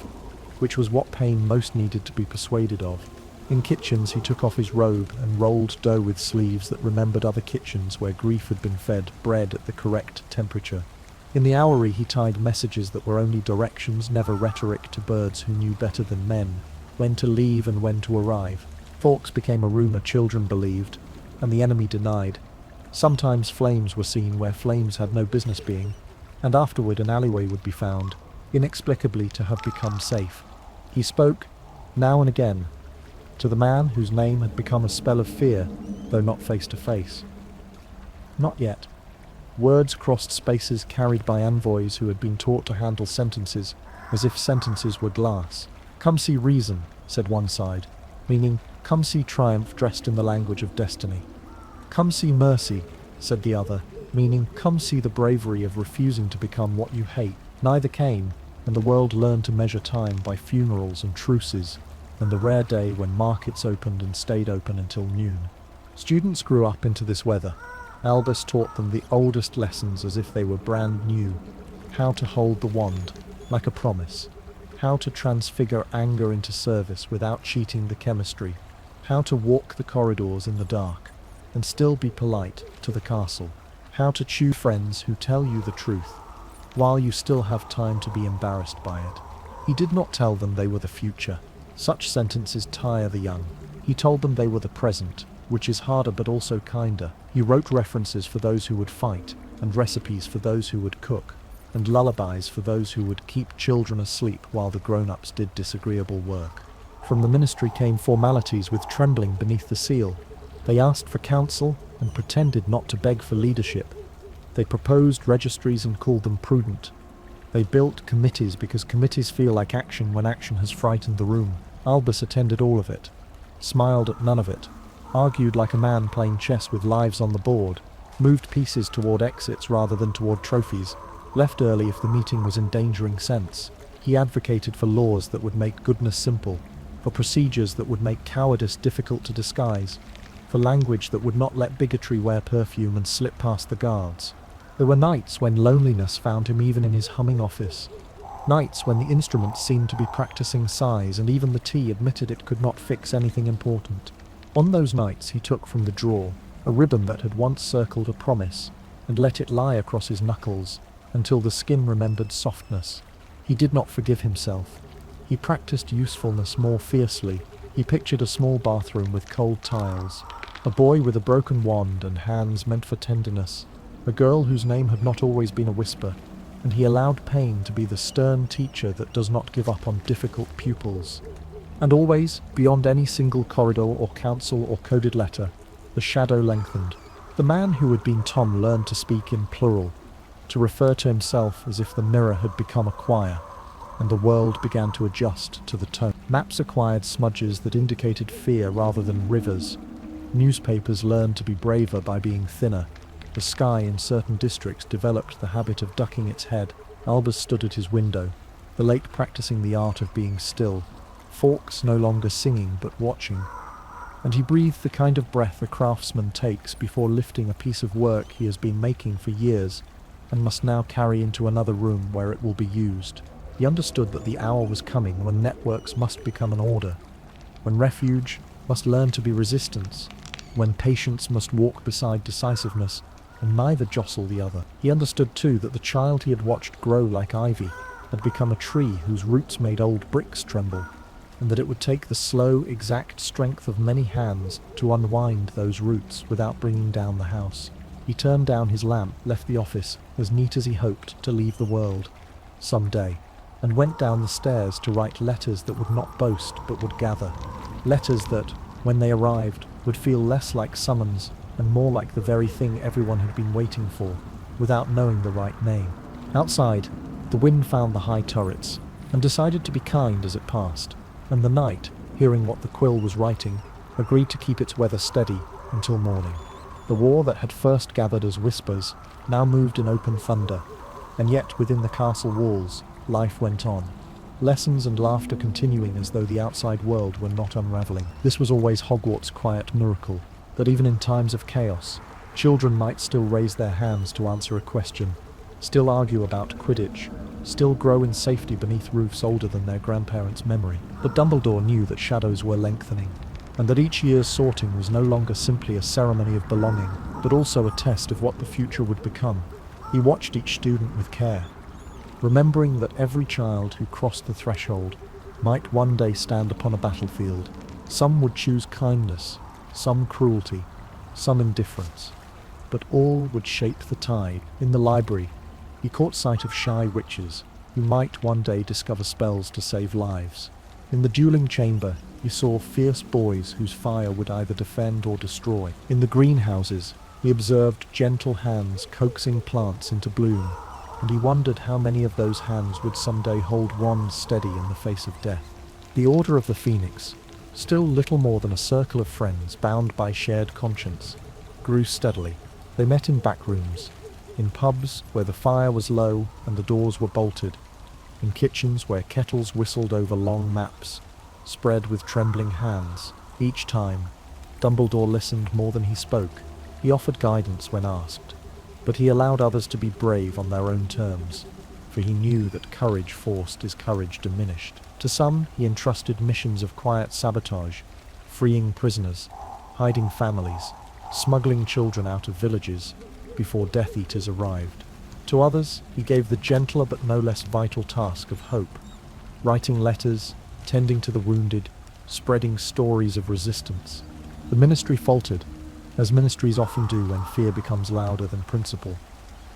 which was what pain most needed to be persuaded of. In kitchens he took off his robe and rolled dough with sleeves that remembered other kitchens where grief had been fed bread at the correct temperature. In the hourry he tied messages that were only directions, never rhetoric, to birds who knew better than men when to leave and when to arrive. Fawkes became a rumour children believed, and the enemy denied. Sometimes flames were seen where flames had no business being, and afterward an alleyway would be found, inexplicably to have become safe. He spoke, now and again, to the man whose name had become a spell of fear, though not face to face. Not yet. Words crossed spaces carried by envoys who had been taught to handle sentences as if sentences were glass. "Come see reason," said one side, meaning, "Come see triumph dressed in the language of destiny." "Come see mercy," said the other, meaning, "Come see the bravery of refusing to become what you hate." Neither came, and the world learned to measure time by funerals and truces, and the rare day when markets opened and stayed open until noon. Students grew up into this weather. Albus taught them the oldest lessons as if they were brand new. How to hold the wand, like a promise. How to transfigure anger into service without cheating the chemistry. How to walk the corridors in the dark, and still be polite to the castle. How to choose friends who tell you the truth, while you still have time to be embarrassed by it. He did not tell them they were the future. Such sentences tire the young. He told them they were the present, which is harder but also kinder. He wrote references for those who would fight, and recipes for those who would cook, and lullabies for those who would keep children asleep while the grown-ups did disagreeable work. From the ministry came formalities with trembling beneath the seal. They asked for counsel and pretended not to beg for leadership. They proposed registries and called them prudent. They built committees because committees feel like action when action has frightened the room. Albus attended all of it, smiled at none of it, argued like a man playing chess with lives on the board, moved pieces toward exits rather than toward trophies, left early if the meeting was endangering sense. He advocated for laws that would make goodness simple, for procedures that would make cowardice difficult to disguise, for language that would not let bigotry wear perfume and slip past the guards. There were nights when loneliness found him even in his humming office. Nights when the instruments seemed to be practicing sighs and even the tea admitted it could not fix anything important. On those nights he took from the drawer a ribbon that had once circled a promise and let it lie across his knuckles until the skin remembered softness. He did not forgive himself. He practiced usefulness more fiercely. He pictured a small bathroom with cold tiles, a boy with a broken wand and hands meant for tenderness, a girl whose name had not always been a whisper, and he allowed pain to be the stern teacher that does not give up on difficult pupils. And always, beyond any single corridor or council or coded letter, the shadow lengthened. The man who had been Tom learned to speak in plural, to refer to himself as if the mirror had become a choir, and the world began to adjust to the tone. Maps acquired smudges that indicated fear rather than rivers. Newspapers learned to be braver by being thinner. The sky in certain districts developed the habit of ducking its head. Albus stood at his window, the lake practicing the art of being still, Fawkes no longer singing but watching. And he breathed the kind of breath a craftsman takes before lifting a piece of work he has been making for years and must now carry into another room where it will be used. He understood that the hour was coming when networks must become an order, when refuge must learn to be resistance, when patience must walk beside decisiveness and neither jostle the other. He understood too that the child he had watched grow like ivy had become a tree whose roots made old bricks tremble, and that it would take the slow, exact strength of many hands to unwind those roots without bringing down the house. He turned down his lamp, left the office, as neat as he hoped to leave the world, some day, and went down the stairs to write letters that would not boast but would gather. Letters that, when they arrived, would feel less like summons and more like the very thing everyone had been waiting for, without knowing the right name. Outside, the wind found the high turrets, and decided to be kind as it passed, and the night, hearing what the quill was writing, agreed to keep its weather steady until morning. The war that had first gathered as whispers now moved in open thunder, and yet within the castle walls, life went on, lessons and laughter continuing as though the outside world were not unravelling. This was always Hogwarts' quiet miracle, that even in times of chaos, children might still raise their hands to answer a question, still argue about Quidditch, still grow in safety beneath roofs older than their grandparents' memory. But Dumbledore knew that shadows were lengthening, and that each year's sorting was no longer simply a ceremony of belonging, but also a test of what the future would become. He watched each student with care, remembering that every child who crossed the threshold might one day stand upon a battlefield. Some would choose kindness, some cruelty, some indifference, but all would shape the tide. In the library, he caught sight of shy witches who might one day discover spells to save lives. In the dueling chamber, he saw fierce boys whose fire would either defend or destroy. In the greenhouses, he observed gentle hands coaxing plants into bloom, and he wondered how many of those hands would someday hold wands steady in the face of death. The Order of the Phoenix, still little more than a circle of friends bound by shared conscience, grew steadily. They met in back rooms, in pubs where the fire was low and the doors were bolted, in kitchens where kettles whistled over long maps, spread with trembling hands. Each time, Dumbledore listened more than he spoke. He offered guidance when asked, but he allowed others to be brave on their own terms, for he knew that courage forced is courage diminished. To some, he entrusted missions of quiet sabotage, freeing prisoners, hiding families, smuggling children out of villages before Death Eaters arrived. To others, he gave the gentler but no less vital task of hope, writing letters, tending to the wounded, spreading stories of resistance. The ministry faltered, as ministries often do when fear becomes louder than principle.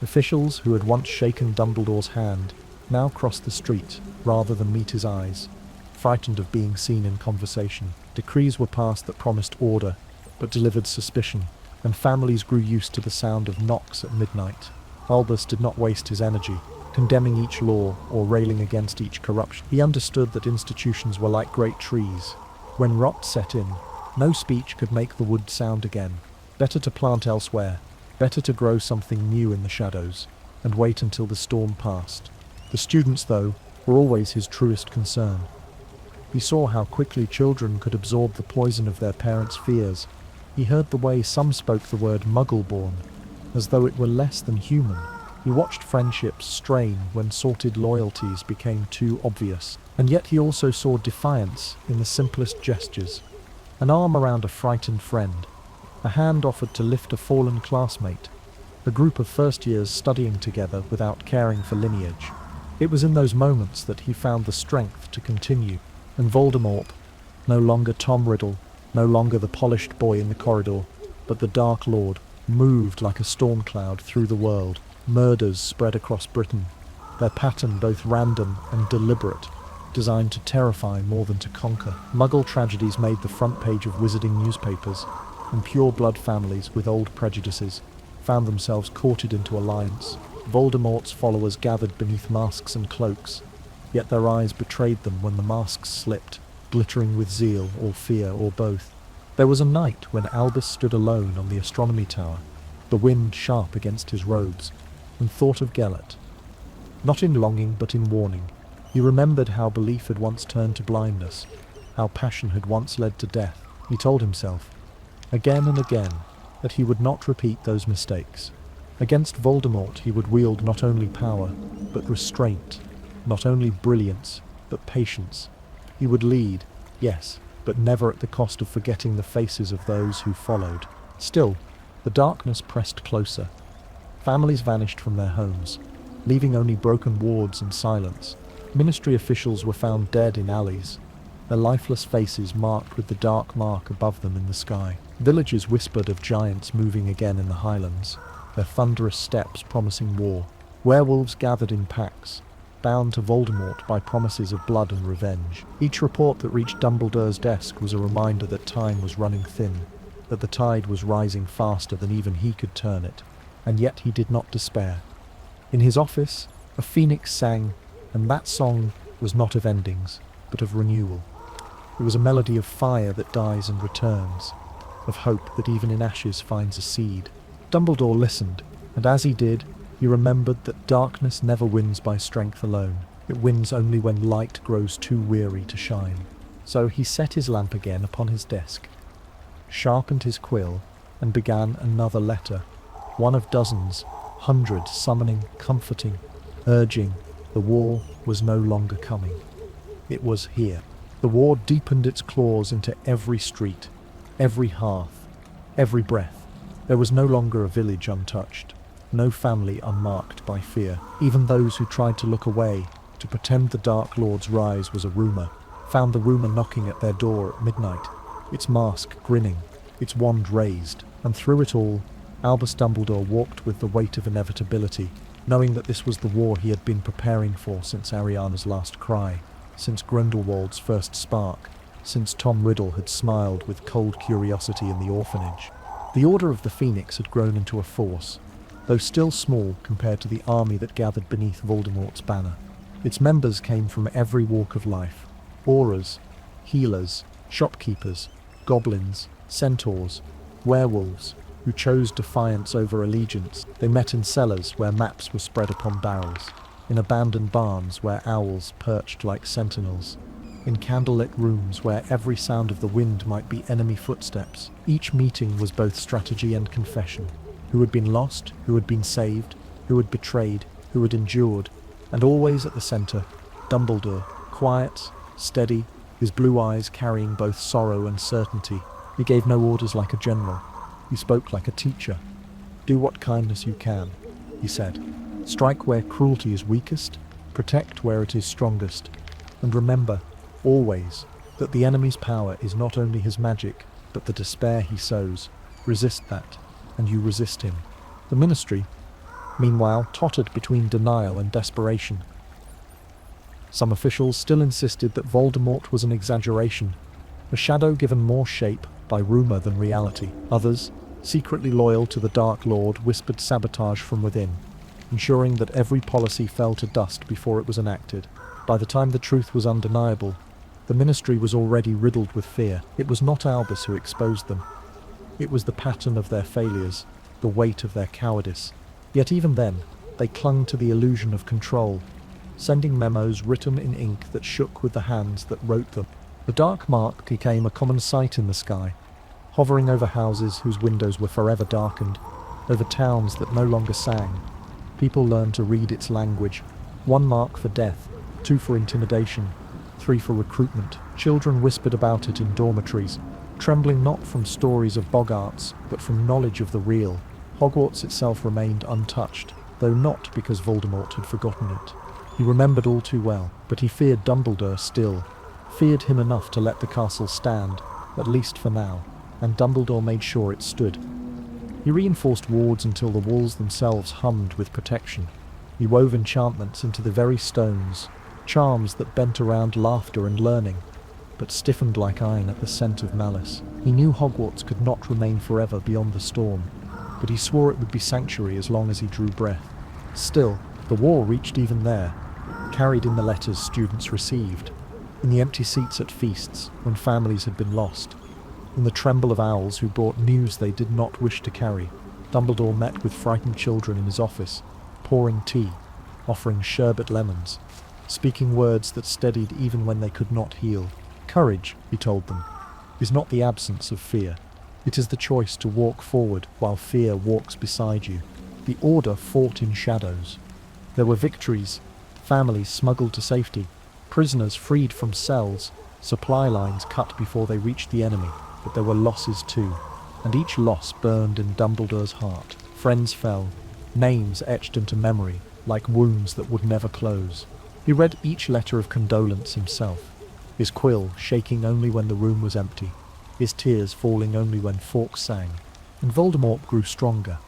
Officials who had once shaken Dumbledore's hand now crossed the street rather than meet his eyes, frightened of being seen in conversation. Decrees were passed that promised order, but delivered suspicion, and families grew used to the sound of knocks at midnight. Albus did not waste his energy, condemning each law or railing against each corruption. He understood that institutions were like great trees. When rot set in, no speech could make the wood sound again. Better to plant elsewhere, better to grow something new in the shadows, and wait until the storm passed. The students, though, were always his truest concern. He saw how quickly children could absorb the poison of their parents' fears. He heard the way some spoke the word Muggle-born, as though it were less than human. He watched friendships strain when sorted loyalties became too obvious, and yet he also saw defiance in the simplest gestures. An arm around a frightened friend, a hand offered to lift a fallen classmate, a group of first years studying together without caring for lineage. It was in those moments that he found the strength to continue, and Voldemort, no longer Tom Riddle, no longer the polished boy in the corridor, but the Dark Lord, moved like a storm cloud through the world. Murders spread across Britain, their pattern both random and deliberate, designed to terrify more than to conquer. Muggle tragedies made the front page of wizarding newspapers, and pure-blood families with old prejudices found themselves courted into alliance. Voldemort's followers gathered beneath masks and cloaks, yet their eyes betrayed them when the masks slipped, glittering with zeal or fear or both. There was a night when Albus stood alone on the astronomy tower, the wind sharp against his robes, and thought of Gellert. Not in longing, but in warning. He remembered how belief had once turned to blindness, how passion had once led to death. He told himself, again and again, that he would not repeat those mistakes. Against Voldemort he would wield not only power, but restraint, not only brilliance, but patience. He would lead, yes, but never at the cost of forgetting the faces of those who followed. Still, the darkness pressed closer. Families vanished from their homes, leaving only broken wards and silence. Ministry officials were found dead in alleys, their lifeless faces marked with the dark mark above them in the sky. Villagers whispered of giants moving again in the highlands, their thunderous steps promising war. Werewolves gathered in packs, bound to Voldemort by promises of blood and revenge. Each report that reached Dumbledore's desk was a reminder that time was running thin, that the tide was rising faster than even he could turn it. And yet he did not despair. In his office, a phoenix sang, and that song was not of endings, but of renewal. It was a melody of fire that dies and returns, of hope that even in ashes finds a seed. Dumbledore listened, and as he did, he remembered that darkness never wins by strength alone. It wins only when light grows too weary to shine. So he set his lamp again upon his desk, sharpened his quill, and began another letter. One of dozens, hundreds, summoning, comforting, urging. The war was no longer coming. It was here. The war deepened its claws into every street, every hearth, every breath. There was no longer a village untouched, no family unmarked by fear. Even those who tried to look away, to pretend the Dark Lord's rise was a rumour, found the rumour knocking at their door at midnight, its mask grinning, its wand raised, and through it all, Albus Dumbledore walked with the weight of inevitability, knowing that this was the war he had been preparing for since Ariana's last cry, since Grindelwald's first spark, since Tom Riddle had smiled with cold curiosity in the orphanage. The Order of the Phoenix had grown into a force, though still small compared to the army that gathered beneath Voldemort's banner. Its members came from every walk of life: aurors, healers, shopkeepers, goblins, centaurs, werewolves, who chose defiance over allegiance. They met in cellars where maps were spread upon barrels, in abandoned barns where owls perched like sentinels, in candlelit rooms where every sound of the wind might be enemy footsteps. Each meeting was both strategy and confession. Who had been lost, who had been saved, who had betrayed, who had endured, and always at the centre, Dumbledore, quiet, steady, his blue eyes carrying both sorrow and certainty. He gave no orders like a general. He spoke like a teacher. Do what kindness you can, he said. Strike where cruelty is weakest, protect where it is strongest, and remember, always, that the enemy's power is not only his magic, but the despair he sows. Resist that, and you resist him. The Ministry, meanwhile, tottered between denial and desperation. Some officials still insisted that Voldemort was an exaggeration, a shadow given more shape by rumour than reality. Others, secretly loyal to the Dark Lord, whispered sabotage from within, ensuring that every policy fell to dust before it was enacted. By the time the truth was undeniable, the Ministry was already riddled with fear. It was not Albus who exposed them. It was the pattern of their failures, the weight of their cowardice. Yet even then, they clung to the illusion of control, sending memos written in ink that shook with the hands that wrote them. The dark mark became a common sight in the sky, hovering over houses whose windows were forever darkened, over towns that no longer sang. People learned to read its language. 1 mark for death, 2 for intimidation, 3 for recruitment. Children whispered about it in dormitories, trembling not from stories of boggarts, but from knowledge of the real. Hogwarts itself remained untouched, though not because Voldemort had forgotten it. He remembered all too well, but he feared Dumbledore still, feared him enough to let the castle stand, at least for now, and Dumbledore made sure it stood. He reinforced wards until the walls themselves hummed with protection. He wove enchantments into the very stones, charms that bent around laughter and learning, but stiffened like iron at the scent of malice. He knew Hogwarts could not remain forever beyond the storm, but he swore it would be sanctuary as long as he drew breath. Still, the war reached even there, carried in the letters students received, in the empty seats at feasts when families had been lost, in the tremble of owls who brought news they did not wish to carry. Dumbledore met with frightened children in his office, pouring tea, offering sherbet lemons, speaking words that steadied even when they could not heal. Courage, he told them, is not the absence of fear. It is the choice to walk forward while fear walks beside you. The Order fought in shadows. There were victories, families smuggled to safety, prisoners freed from cells, supply lines cut before they reached the enemy, but there were losses too, and each loss burned in Dumbledore's heart. Friends fell, names etched into memory, like wounds that would never close. He read each letter of condolence himself, his quill shaking only when the room was empty, his tears falling only when Fawkes sang. And Voldemort grew stronger.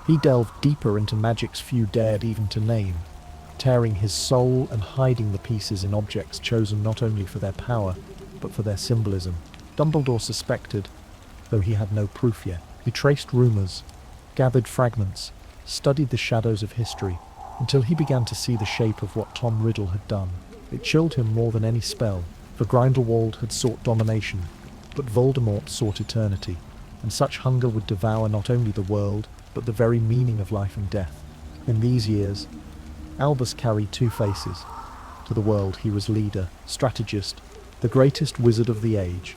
He delved deeper into magic's few dared even to name, tearing his soul and hiding the pieces in objects chosen not only for their power, but for their symbolism. Dumbledore suspected, though he had no proof yet. He traced rumours, gathered fragments, studied the shadows of history, until he began to see the shape of what Tom Riddle had done. It chilled him more than any spell, for Grindelwald had sought domination, but Voldemort sought eternity, and such hunger would devour not only the world, but the very meaning of life and death. In these years, Albus carried 2 faces. To the world he was leader, strategist, the greatest wizard of the age,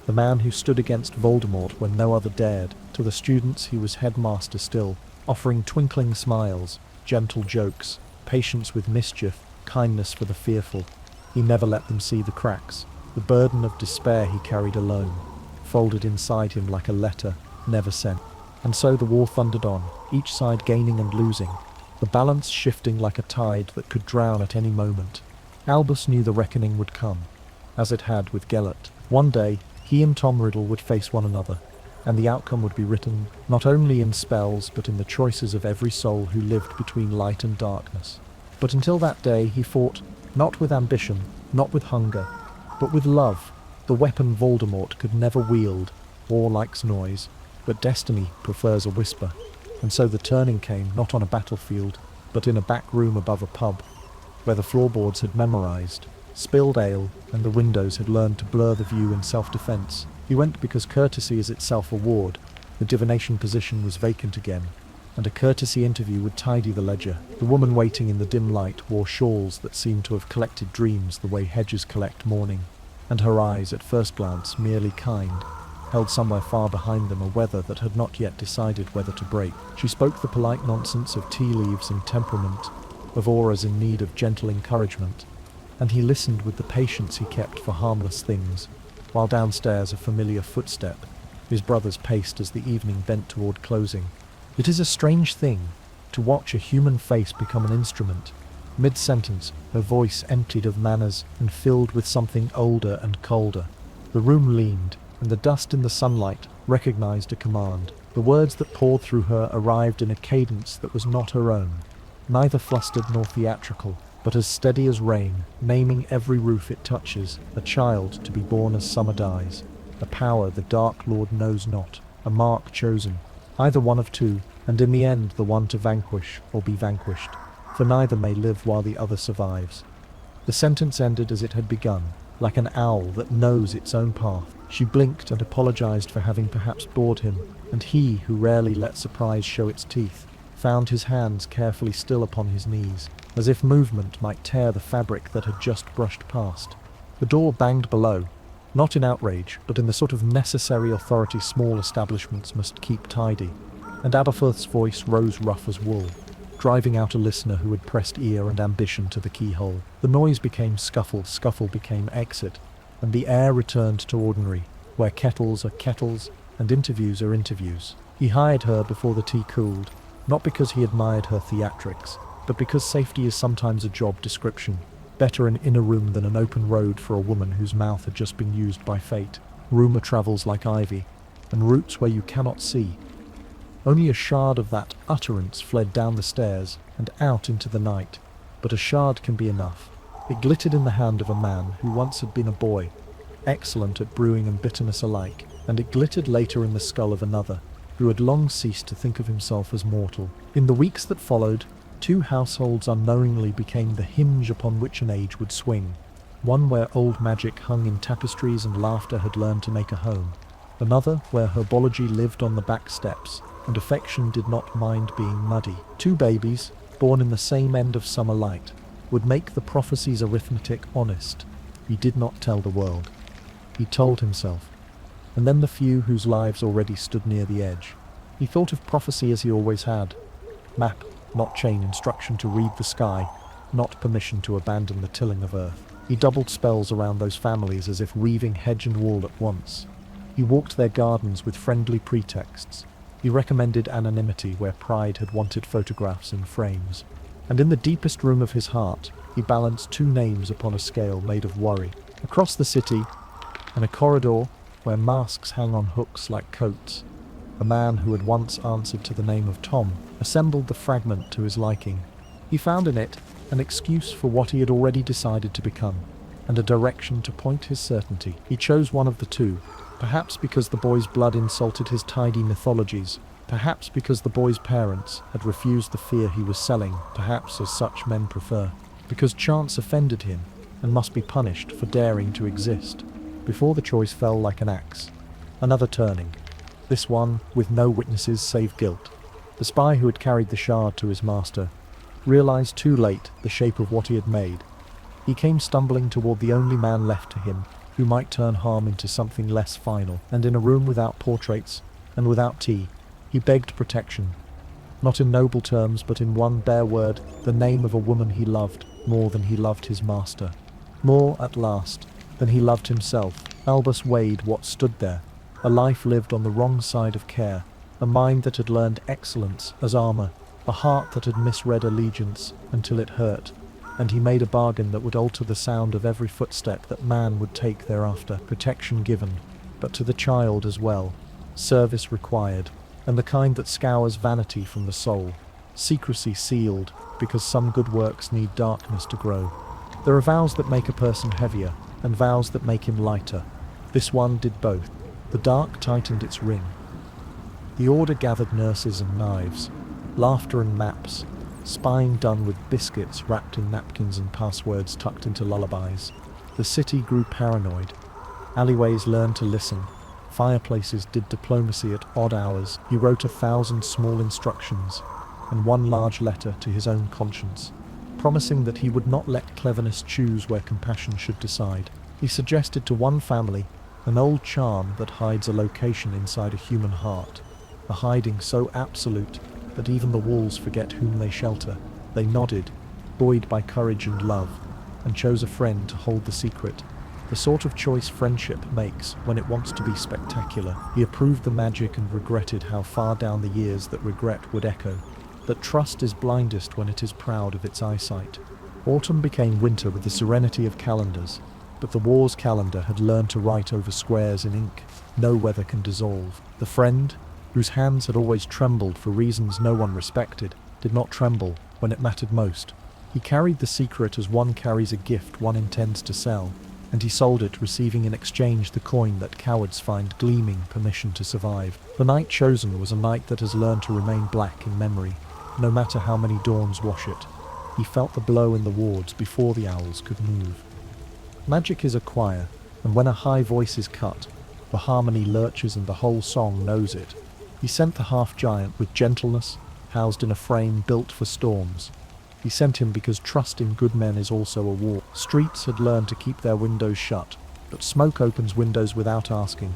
the man who stood against Voldemort when no other dared. To the students he was headmaster still, offering twinkling smiles, gentle jokes, patience with mischief, kindness for the fearful. He never let them see the cracks. The burden of despair he carried alone, folded inside him like a letter never sent. And so the war thundered on, each side gaining and losing, the balance shifting like a tide that could drown at any moment. Albus knew the reckoning would come, as it had with Gellert. One day, he and Tom Riddle would face one another, and the outcome would be written not only in spells but in the choices of every soul who lived between light and darkness. But until that day he fought, not with ambition, not with hunger, but with love, the weapon Voldemort could never wield. War likes noise, but destiny prefers a whisper. And so the turning came not on a battlefield, but in a back room above a pub, where the floorboards had memorized, spilled ale, and the windows had learned to blur the view in self-defense. He went because courtesy is itself a ward. The divination position was vacant again, and a courtesy interview would tidy the ledger. The woman waiting in the dim light wore shawls that seemed to have collected dreams the way hedges collect morning, and her eyes, at first glance merely kind, held somewhere far behind them a weather that had not yet decided whether to break. She spoke the polite nonsense of tea leaves and temperament, of auras in need of gentle encouragement, and he listened with the patience he kept for harmless things, while downstairs a familiar footstep, his brothers paced as the evening bent toward closing. It is a strange thing to watch a human face become an instrument. Mid-sentence, her voice emptied of manners and filled with something older and colder. The room leaned, and the dust in the sunlight recognized a command. The words that poured through her arrived in a cadence that was not her own, neither flustered nor theatrical, but as steady as rain, naming every roof it touches, a child to be born as summer dies, a power the Dark Lord knows not, a mark chosen, either one of two, and in the end the one to vanquish or be vanquished, for neither may live while the other survives. The sentence ended as it had begun, like an owl that knows its own path. She blinked and apologized for having perhaps bored him, and he, who rarely let surprise show its teeth, found his hands carefully still upon his knees, as if movement might tear the fabric that had just brushed past. The door banged below, not in outrage, but in the sort of necessary authority small establishments must keep tidy. and Aberforth's voice rose rough as wool, driving out a listener who had pressed ear and ambition to the keyhole. The noise became scuffle, scuffle became exit, and the air returned to ordinary, where kettles are kettles and interviews are interviews. He hired her before the tea cooled, not because he admired her theatrics, but because safety is sometimes a job description. Better an inner room than an open road for a woman whose mouth had just been used by fate. Rumour travels like ivy, and roots where you cannot see. Only a shard of that utterance fled down the stairs and out into the night, but a shard can be enough. It glittered in the hand of a man who once had been a boy, excellent at brewing and bitterness alike, and it glittered later in the skull of another, who had long ceased to think of himself as mortal. In the weeks that followed, 2 households unknowingly became the hinge upon which an age would swing. One where old magic hung in tapestries and laughter had learned to make a home. Another where herbology lived on the back steps, and affection did not mind being muddy. 2 babies, born in the same end of summer light, would make the prophecy's arithmetic honest. He did not tell the world. He told himself. And then the few whose lives already stood near the edge. He thought of prophecy as he always had. Map, not chain, instruction to read the sky, not permission to abandon the tilling of earth. He doubled spells around those families as if reaving hedge and wall at once. He walked their gardens with friendly pretexts. He recommended anonymity where pride had wanted photographs in frames. And in the deepest room of his heart, he balanced 2 names upon a scale made of worry. Across the city, in a corridor where masks hang on hooks like coats, a man who had once answered to the name of Tom assembled the fragment to his liking. He found in it an excuse for what he had already decided to become, and a direction to point his certainty. He chose one of the 2, perhaps because the boy's blood insulted his tidy mythologies, perhaps because the boy's parents had refused the fear he was selling, perhaps as such men prefer, because chance offended him and must be punished for daring to exist. Before the choice fell like an axe. Another turning. This one with no witnesses save guilt. The spy who had carried the shard to his master realized too late the shape of what he had made. He came stumbling toward the only man left to him who might turn harm into something less final, and in a room without portraits and without tea, he begged protection. Not in noble terms, but in one bare word, the name of a woman he loved more than he loved his master. More, at last, than he loved himself. Albus weighed what stood there, a life lived on the wrong side of care, a mind that had learned excellence as armour, a heart that had misread allegiance until it hurt, and he made a bargain that would alter the sound of every footstep that man would take thereafter. Protection given, but to the child as well, service required, and the kind that scours vanity from the soul, secrecy sealed, because some good works need darkness to grow. There are vows that make a person heavier, and vows that make him lighter. This one did both. The dark tightened its ring. The order gathered nurses and knives, laughter and maps, spying done with biscuits wrapped in napkins and passwords tucked into lullabies. The city grew paranoid. Alleyways learned to listen. Fireplaces did diplomacy at odd hours. He wrote 1,000 small instructions and one large letter to his own conscience, promising that he would not let cleverness choose where compassion should decide. He suggested to one family an old charm that hides a location inside a human heart, a hiding so absolute that even the walls forget whom they shelter. They nodded, buoyed by courage and love, and chose a friend to hold the secret, the sort of choice friendship makes when it wants to be spectacular. He approved the magic and regretted how far down the years that regret would echo, that trust is blindest when it is proud of its eyesight. Autumn became winter with the serenity of calendars, but the war's calendar had learned to write over squares in ink no weather can dissolve. The friend, whose hands had always trembled for reasons no one respected, did not tremble when it mattered most. He carried the secret as one carries a gift one intends to sell, and he sold it, receiving in exchange the coin that cowards find gleaming permission to survive. The night chosen was a night that has learned to remain black in memory, no matter how many dawns wash it. He felt the blow in the wards before the owls could move. Magic is a choir, and when a high voice is cut, the harmony lurches and the whole song knows it. He sent the half-giant with gentleness, housed in a frame built for storms. He sent him because trust in good men is also a war. Streets had learned to keep their windows shut, but smoke opens windows without asking,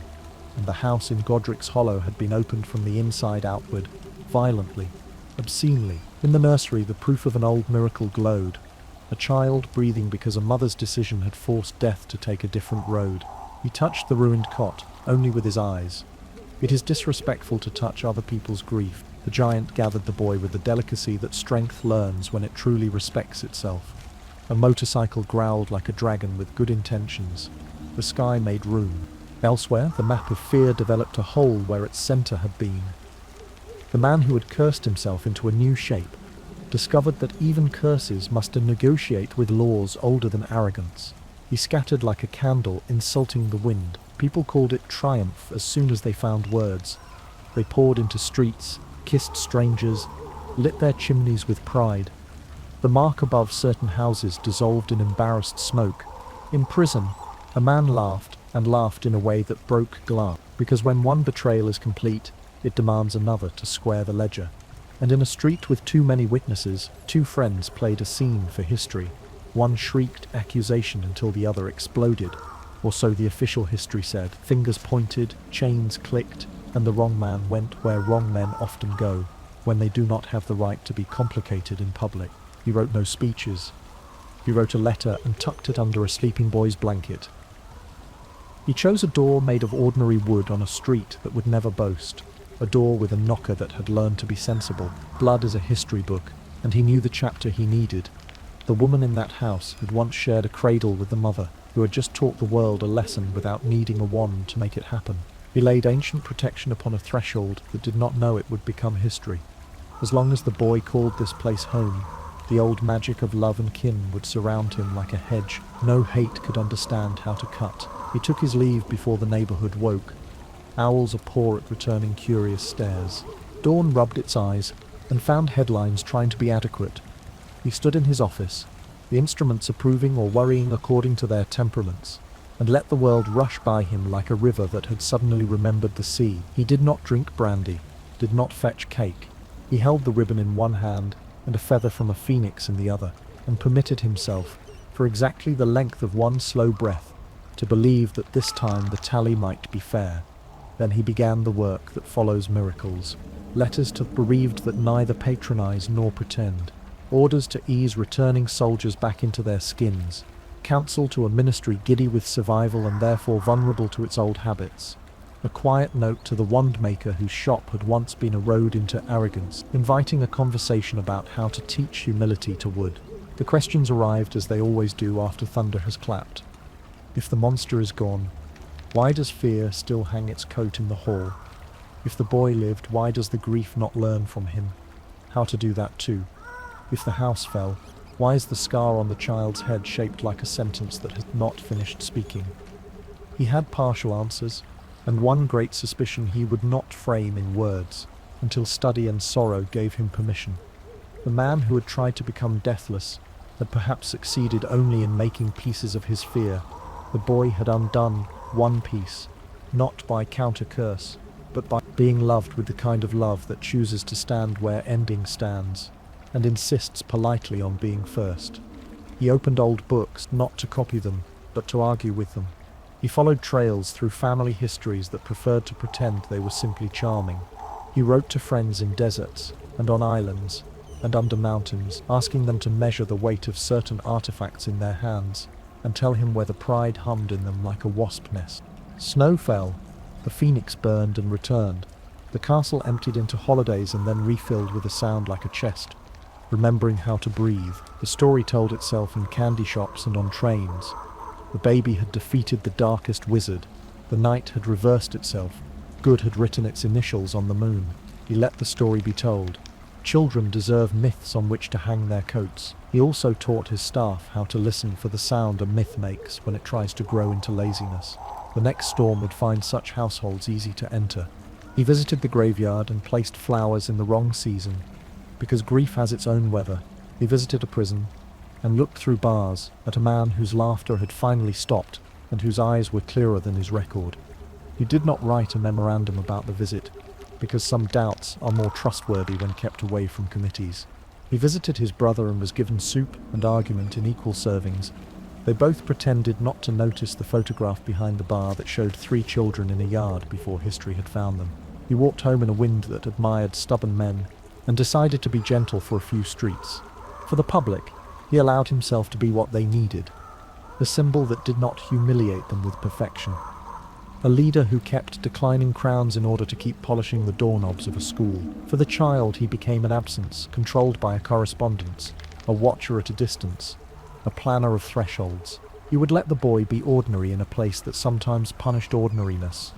and the house in Godric's Hollow had been opened from the inside outward, violently, obscenely. In the nursery, the proof of an old miracle glowed. A child breathing because a mother's decision had forced death to take a different road. He touched the ruined cot, only with his eyes. It is disrespectful to touch other people's grief. The giant gathered the boy with the delicacy that strength learns when it truly respects itself. A motorcycle growled like a dragon with good intentions. The sky made room. Elsewhere, the map of fear developed a hole where its center had been. The man who had cursed himself into a new shape discovered that even curses must negotiate with laws older than arrogance. He scattered like a candle, insulting the wind. People called it triumph as soon as they found words. They poured into streets, kissed strangers, lit their chimneys with pride. The mark above certain houses dissolved in embarrassed smoke. In prison, a man laughed, and laughed in a way that broke glass, because when one betrayal is complete, it demands another to square the ledger. And in a street with too many witnesses, two friends played a scene for history. One shrieked accusation until the other exploded, or so the official history said. Fingers pointed, chains clicked, and the wrong man went where wrong men often go, when they do not have the right to be complicated in public. He wrote no speeches. He wrote a letter and tucked it under a sleeping boy's blanket. He chose a door made of ordinary wood on a street that would never boast, a door with a knocker that had learned to be sensible. Blood is a history book, and he knew the chapter he needed. The woman in that house had once shared a cradle with the mother, who had just taught the world a lesson without needing a wand to make it happen. He laid ancient protection upon a threshold that did not know it would become history. As long as the boy called this place home, the old magic of love and kin would surround him like a hedge no hate could understand how to cut. He took his leave before the neighborhood woke. Owls are poor at returning curious stares. Dawn rubbed its eyes and found headlines trying to be adequate. He stood in his office, the instruments approving or worrying according to their temperaments, and let the world rush by him like a river that had suddenly remembered the sea. He did not drink brandy, did not fetch cake. He held the ribbon in one hand and a feather from a phoenix in the other, and permitted himself, for exactly the length of one slow breath, to believe that this time the tally might be fair. Then he began the work that follows miracles. Letters to the bereaved that neither patronize nor pretend. Orders to ease returning soldiers back into their skins. Counsel to a ministry giddy with survival and therefore vulnerable to its old habits. A quiet note to the wand-maker whose shop had once been a road into arrogance, inviting a conversation about how to teach humility to wood. The questions arrived as they always do after thunder has clapped. If the monster is gone, why does fear still hang its coat in the hall? If the boy lived, why does the grief not learn from him how to do that too? If the house fell, why is the scar on the child's head shaped like a sentence that has not finished speaking? He had partial answers, and one great suspicion he would not frame in words, until study and sorrow gave him permission. The man who had tried to become deathless had perhaps succeeded only in making pieces of his fear. The boy had undone one piece, not by counter-curse, but by being loved with the kind of love that chooses to stand where ending stands, and insists politely on being first. He opened old books, not to copy them, but to argue with them. He followed trails through family histories that preferred to pretend they were simply charming. He wrote to friends in deserts, and on islands, and under mountains, asking them to measure the weight of certain artifacts in their hands, and tell him whether pride hummed in them like a wasp nest. Snow fell, the phoenix burned and returned. The castle emptied into holidays and then refilled with a sound like a chest. Remembering how to breathe, the story told itself in candy shops and on trains. The baby had defeated the darkest wizard. The night had reversed itself. Good had written its initials on the moon. He let the story be told. Children deserve myths on which to hang their coats. He also taught his staff how to listen for the sound a myth makes when it tries to grow into laziness. The next storm would find such households easy to enter. He visited the graveyard and placed flowers in the wrong season, because grief has its own weather. He visited a prison, and looked through bars at a man whose laughter had finally stopped and whose eyes were clearer than his record. He did not write a memorandum about the visit, because some doubts are more trustworthy when kept away from committees. He visited his brother and was given soup and argument in equal servings. They both pretended not to notice the photograph behind the bar that showed 3 children in a yard before history had found them. He walked home in a wind that admired stubborn men, and decided to be gentle for a few streets. For the public, he allowed himself to be what they needed, a symbol that did not humiliate them with perfection. A leader who kept declining crowns in order to keep polishing the doorknobs of a school. For the child, he became an absence, controlled by a correspondence, a watcher at a distance, a planner of thresholds. He would let the boy be ordinary in a place that sometimes punished ordinariness.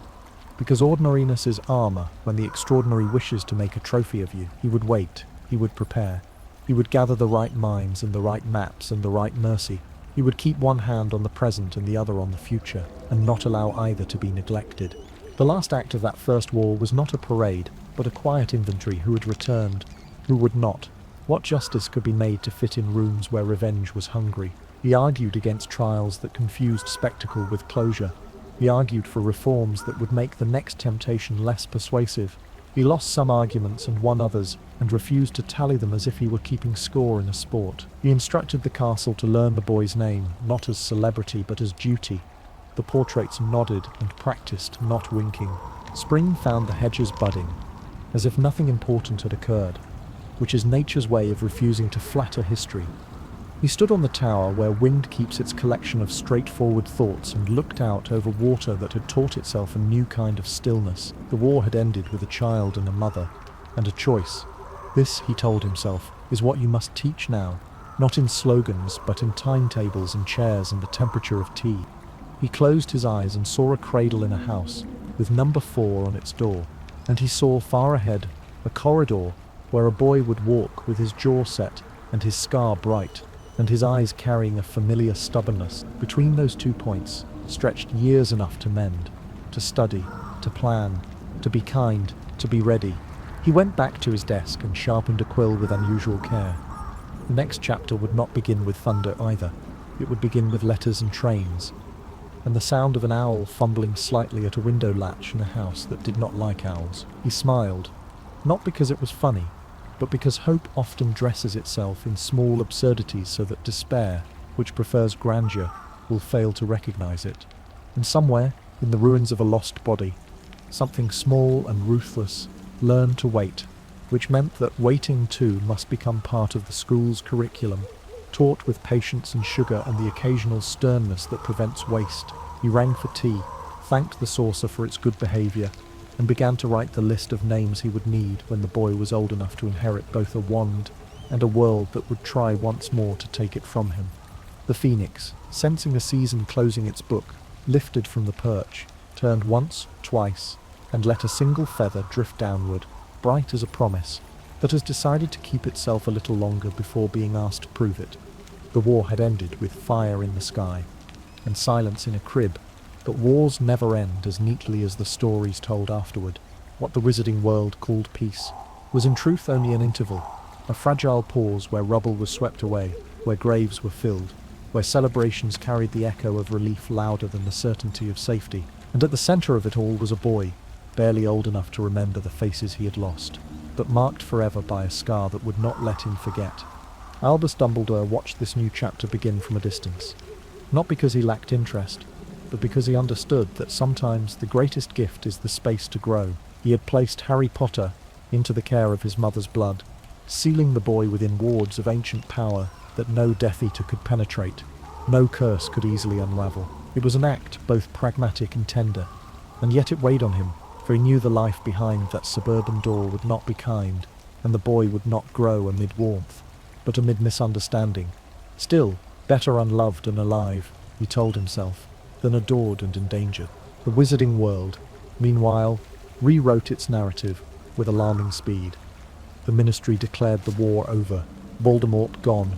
Because ordinariness is armor when the extraordinary wishes to make a trophy of you. He would wait, he would prepare, he would gather the right minds and the right maps and the right mercy. He would keep one hand on the present and the other on the future, and not allow either to be neglected. The last act of that first war was not a parade, but a quiet inventory who had returned, who would not. What justice could be made to fit in rooms where revenge was hungry? He argued against trials that confused spectacle with closure. He argued for reforms that would make the next temptation less persuasive. He lost some arguments and won others, and refused to tally them as if he were keeping score in a sport. He instructed the castle to learn the boy's name, not as celebrity but as duty. The portraits nodded and practiced, not winking. Spring found the hedges budding, as if nothing important had occurred, which is nature's way of refusing to flatter history. He stood on the tower where wind keeps its collection of straightforward thoughts and looked out over water that had taught itself a new kind of stillness. The war had ended with a child and a mother, and a choice. This, he told himself, is what you must teach now, not in slogans, but in timetables and chairs and the temperature of tea. He closed his eyes and saw a cradle in a house, with number 4 on its door, and he saw far ahead a corridor where a boy would walk with his jaw set and his scar bright, and his eyes carrying a familiar stubbornness. Between those 2 points stretched years enough to mend, to study, to plan, to be kind, to be ready. He went back to his desk and sharpened a quill with unusual care. The next chapter would not begin with thunder either. It would begin with letters and trains, and the sound of an owl fumbling slightly at a window latch in a house that did not like owls. He smiled, not because it was funny, but because hope often dresses itself in small absurdities so that despair, which prefers grandeur, will fail to recognize it. And somewhere, in the ruins of a lost body, something small and ruthless learned to wait, which meant that waiting too must become part of the school's curriculum, taught with patience and sugar and the occasional sternness that prevents waste. He rang for tea, thanked the saucer for its good behavior, and began to write the list of names he would need when the boy was old enough to inherit both a wand and a world that would try once more to take it from him. The phoenix, sensing the season closing its book, lifted from the perch, turned once, twice, and let a single feather drift downward, bright as a promise, that has decided to keep itself a little longer before being asked to prove it. The war had ended with fire in the sky, and silence in a crib. But wars never end as neatly as the stories told afterward. What the wizarding world called peace was in truth only an interval, a fragile pause where rubble was swept away, where graves were filled, where celebrations carried the echo of relief louder than the certainty of safety. And at the centre of it all was a boy, barely old enough to remember the faces he had lost, but marked forever by a scar that would not let him forget. Albus Dumbledore watched this new chapter begin from a distance, not because he lacked interest, but because he understood that sometimes the greatest gift is the space to grow. He had placed Harry Potter into the care of his mother's blood, sealing the boy within wards of ancient power that no Death Eater could penetrate, no curse could easily unravel. It was an act both pragmatic and tender, and yet it weighed on him, for he knew the life behind that suburban door would not be kind, and the boy would not grow amid warmth, but amid misunderstanding. Still, better unloved and alive, he told himself, than adored and endangered. The wizarding world, meanwhile, rewrote its narrative with alarming speed. The Ministry declared the war over, Voldemort gone.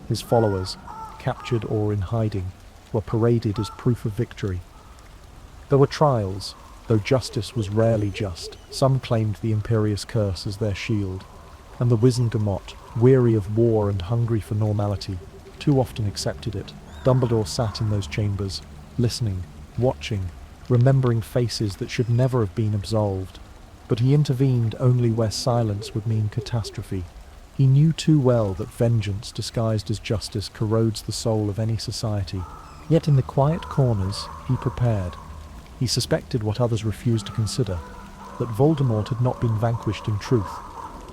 His followers, captured or in hiding, were paraded as proof of victory. There were trials, though justice was rarely just. Some claimed the Imperious Curse as their shield, and the Wizengamot, weary of war and hungry for normality, too often accepted it. Dumbledore sat in those chambers, listening, watching, remembering faces that should never have been absolved, but he intervened only where silence would mean catastrophe. He knew too well that vengeance disguised as justice corrodes the soul of any society. Yet in the quiet corners he prepared. He suspected what others refused to consider, that Voldemort had not been vanquished in truth,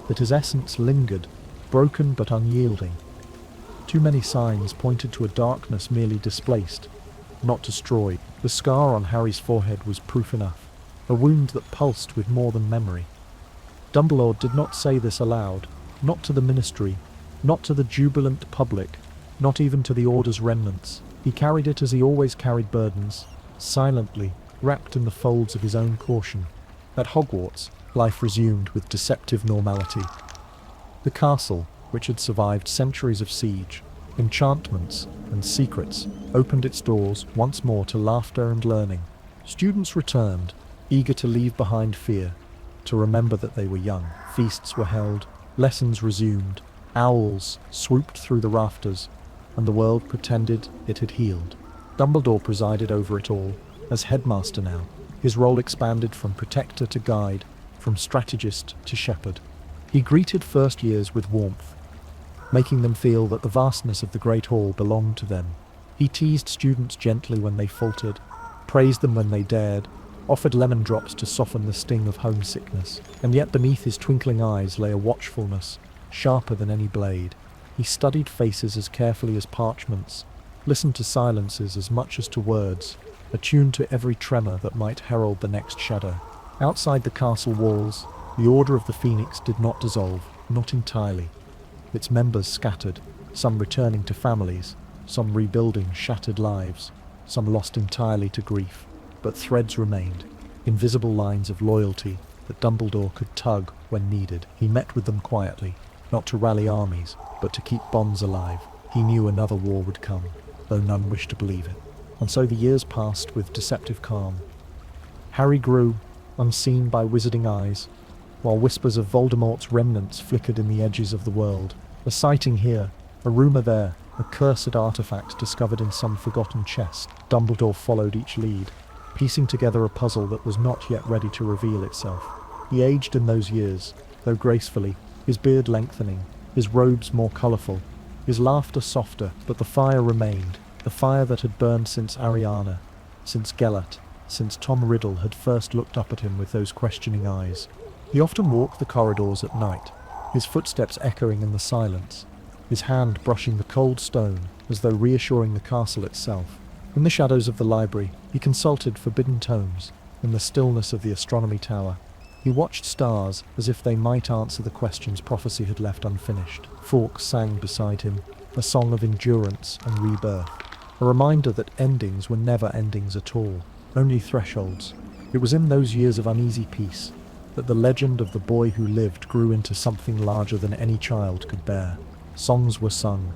that his essence lingered, broken but unyielding. Too many signs pointed to a darkness merely displaced, not destroyed. The scar on Harry's forehead was proof enough, a wound that pulsed with more than memory. Dumbledore did not say this aloud, not to the Ministry, not to the jubilant public, not even to the Order's remnants. He carried it as he always carried burdens, silently, wrapped in the folds of his own caution. At Hogwarts, life resumed with deceptive normality. The castle, which had survived centuries of siege, enchantments, and secrets, opened its doors once more to laughter and learning. Students returned, eager to leave behind fear, to remember that they were young. Feasts were held, lessons resumed, owls swooped through the rafters, and the world pretended it had healed. Dumbledore presided over it all, as headmaster now. His role expanded from protector to guide, from strategist to shepherd. He greeted first years with warmth, making them feel that the vastness of the Great Hall belonged to them. He teased students gently when they faltered, praised them when they dared, offered lemon drops to soften the sting of homesickness. And yet beneath his twinkling eyes lay a watchfulness, sharper than any blade. He studied faces as carefully as parchments, listened to silences as much as to words, attuned to every tremor that might herald the next shadow. Outside the castle walls, the Order of the Phoenix did not dissolve, not entirely. Its members scattered, some returning to families, some rebuilding shattered lives, some lost entirely to grief. But threads remained, invisible lines of loyalty that Dumbledore could tug when needed. He met with them quietly, not to rally armies, but to keep bonds alive. He knew another war would come, though none wished to believe it. And so the years passed with deceptive calm. Harry grew, unseen by wizarding eyes, while whispers of Voldemort's remnants flickered in the edges of the world. A sighting here, a rumour there, a cursed artifact discovered in some forgotten chest. Dumbledore followed each lead, piecing together a puzzle that was not yet ready to reveal itself. He aged in those years, though gracefully, his beard lengthening, his robes more colourful, his laughter softer, but the fire remained, the fire that had burned since Ariana, since Gellert, since Tom Riddle had first looked up at him with those questioning eyes. He often walked the corridors at night, his footsteps echoing in the silence, his hand brushing the cold stone as though reassuring the castle itself. In the shadows of the library, he consulted forbidden tomes. In the stillness of the astronomy tower, he watched stars as if they might answer the questions prophecy had left unfinished. Fawkes sang beside him, a song of endurance and rebirth, a reminder that endings were never endings at all, only thresholds. It was in those years of uneasy peace that the legend of the boy who lived grew into something larger than any child could bear. Songs were sung,